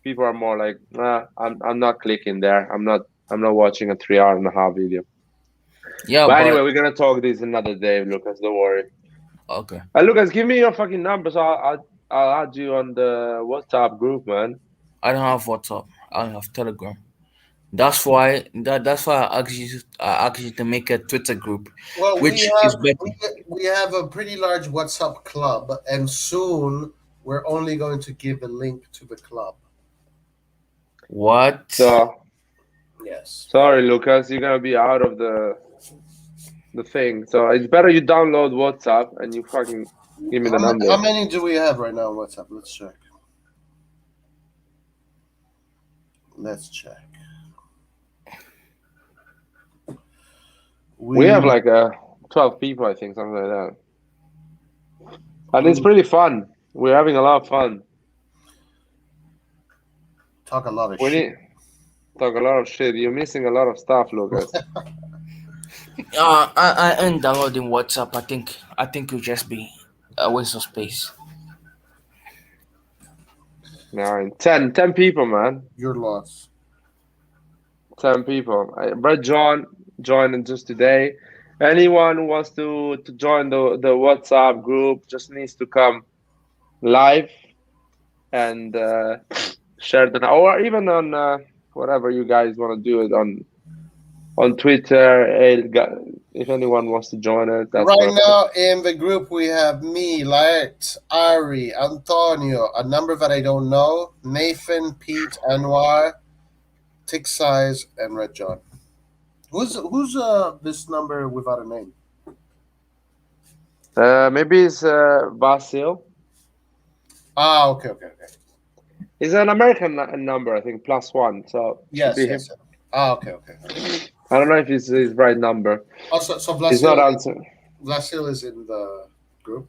S7: people are more like, nah, I'm not clicking there. I'm not watching a 3 hour and a half video.
S6: Yeah,
S7: But anyway,
S6: but
S7: we're gonna talk this another day, Lucas. Don't worry.
S6: okay.
S7: Lucas, give me your fucking number, so I'll add you on the WhatsApp group, man.
S6: I don't have WhatsApp. I don't have Telegram. That's why I asked you to make a Twitter group,
S1: Well,
S6: which is better.
S1: we have a pretty large WhatsApp club, and soon we're only going to give a link to the club.
S6: What?
S7: So
S1: Yes.
S7: sorry, Lucas, you're gonna be out of the thing. So it's better you download WhatsApp and you fucking give me the number.
S1: How many do we have right now on WhatsApp? Let's check. Let's check.
S7: We have like 12 people, I think, something like that. And it's pretty fun. We're having a lot of fun.
S1: talk a lot of
S7: We
S1: shit.
S7: need talk a lot of shit. You're missing a lot of stuff, Lucas.
S6: I ain't downloading WhatsApp. I think it'll just be a waste of space.
S7: No, 10 people, man.
S1: Your loss.
S7: 10 people. Brett John joined just today. Anyone who wants to join the WhatsApp group just needs to come live and share the, or even on whatever you guys want to do it on Twitter. If anyone wants to join it, that's
S1: Right
S7: perfect.
S1: now in the group we have me, Laert, Ari, Antonio, a number that I don't know, Nathan, Pete, Anwar, Tick Size, and Red John. Who's this number without a name?
S7: Maybe it's Basil.
S1: Ah, okay.
S7: It's an American number, I think, +1. So
S1: Yes,
S7: should be
S1: yes.
S7: him.
S1: Ah, okay.
S7: I don't know if it's his right number.
S1: Also, so
S7: He's not answering.
S1: Vlasil is in the group.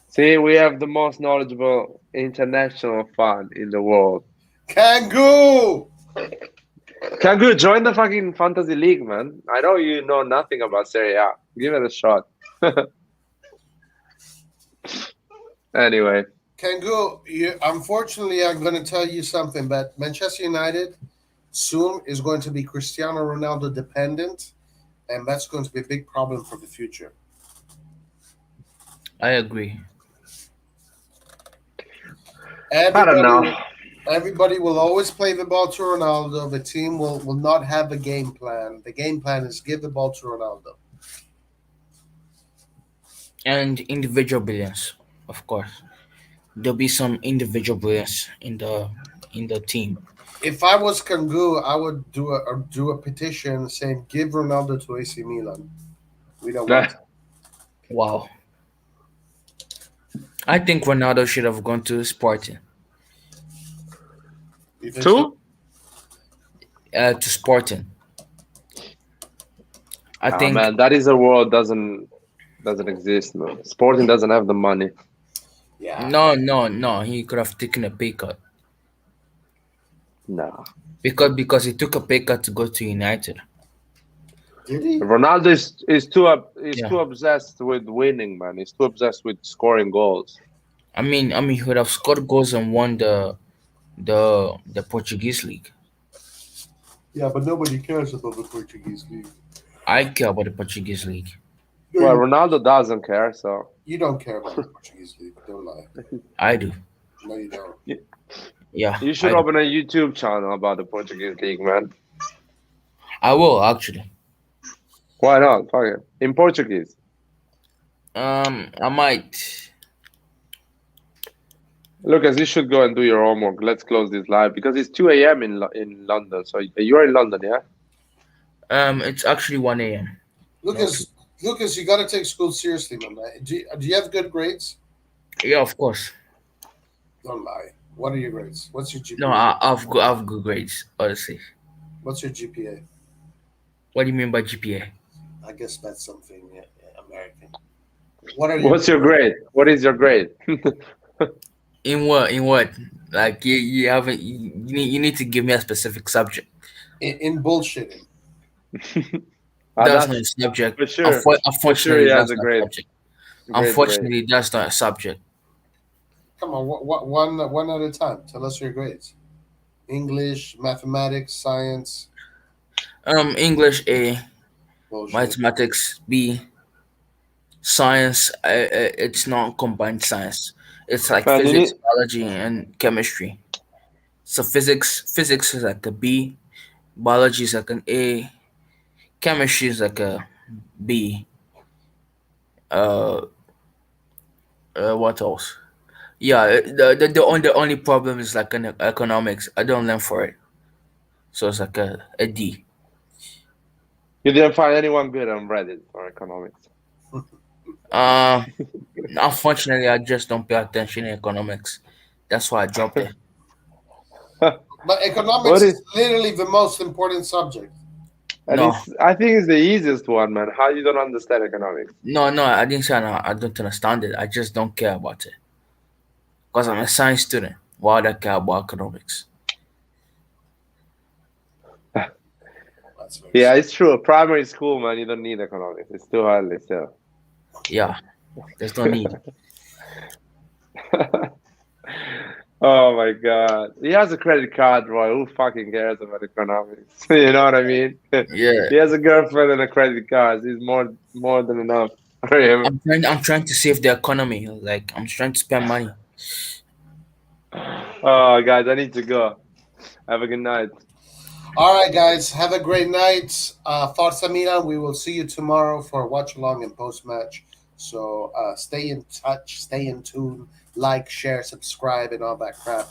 S7: See, we have the most knowledgeable international fan in the world.
S1: Kangoo!
S7: Kangu, join the fucking fantasy league, man. I know you know nothing about Serie A. Give it a shot. Anyway.
S1: Kangoo, unfortunately, I'm going to tell you something, but Manchester United soon is going to be Cristiano Ronaldo dependent, and that's going to be a big problem for the future.
S6: I agree.
S7: I don't know.
S1: Everybody will always play the ball to Ronaldo. The team will not have a game plan. The game plan is give the ball to Ronaldo.
S6: And individual brilliance, of course. There'll be some individual brilliance in the team.
S1: If I was Kangoo, I would do a petition saying give Ronaldo to AC Milan. We don't want him.
S6: Wow. I think Ronaldo should have gone to Sporting.
S1: You think
S7: Two?
S1: so?
S6: To Sporting. I think
S7: Man, that is a world doesn't exist, man. Sporting doesn't have the money.
S1: Yeah.
S6: no. He could have taken a pay cut
S7: No.
S6: because he took a pay cut to go to United.
S1: Did he?
S7: Ronaldo is too
S6: Yeah.
S7: too obsessed with winning, man. He's too obsessed with scoring goals.
S6: I mean, he would have scored goals and won the Portuguese league.
S1: Yeah, but nobody cares about the Portuguese league.
S6: I care about the Portuguese league.
S7: Well, Ronaldo doesn't care, so
S1: You don't care about the Portuguese league. Don't lie.
S6: I do.
S1: No, you don't.
S6: Yeah.
S7: you should
S6: I,
S7: open a YouTube channel about the Portuguese league, man.
S6: I will actually.
S7: Why not? Fuck it. In Portuguese.
S6: I might.
S7: Lucas, you should go and do your homework. Let's close this live because it's 2 a.m. in London. So you're in London, yeah?
S6: It's actually 1 a.m.
S1: Lucas, you got to take school seriously, man. Do you have good grades?
S6: Yeah, of course.
S1: Don't lie. What are your grades? What's your GPA?
S6: No, I've good grades, honestly.
S1: What's your GPA?
S6: What do you mean by GPA?
S1: I guess that's something American. What are you?
S7: What's your grade? What is your grade?
S6: In what? In what? Like you haven't you need to give me a specific subject.
S1: in bullshitting?
S6: That's not a subject.
S7: for sure.
S6: Unfortunately,
S7: he has
S6: that's
S7: a
S6: not
S7: great-
S6: a subject.
S7: great
S6: Unfortunately, that's not a subject.
S1: Come on, one at a time. Tell us your grades. English, mathematics, science.
S6: English A,
S1: Bullshit.
S6: mathematics B, science. It's not combined science. It's like
S7: Man, you
S6: physics,
S7: need-
S6: biology, and chemistry. So physics is like a B, biology is like an A, chemistry is like a B. Uh, what else? Yeah, the only problem is like an economics. I don't learn for it, so it's like a D.
S7: You didn't find anyone good on Reddit for economics.
S6: Uh, Unfortunately, I just don't pay attention in economics. That's why I dropped it.
S1: But economics
S7: What
S1: is literally the most important subject.
S7: And
S6: No.
S7: I think it's the easiest one, man. How you don't understand economics?
S6: No, I didn't say I don't understand it. I just don't care about it. Because I'm a science student. Why would I care about economics?
S1: That's very
S7: Yeah, it's true. Primary school, man, you don't need economics. It's too early still.
S6: Yeah, there's no need.
S7: Oh my god. He has a credit card, bro. Who fucking cares about economics? You know what I mean?
S6: Yeah,
S7: He has a girlfriend and a credit card. He's more than enough for him.
S6: I'm trying to save the economy. Like I'm trying to spend money.
S7: Oh guys, I need to go. Have a good night.
S1: All right, guys. Have a great night. Forza Milan. We will see you tomorrow for a watch along and post match. So stay in touch, stay in tune, like, share, subscribe, and all that crap.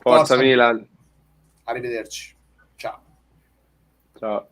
S7: Forza Milan.
S1: Arrivederci. Ciao.
S7: Ciao.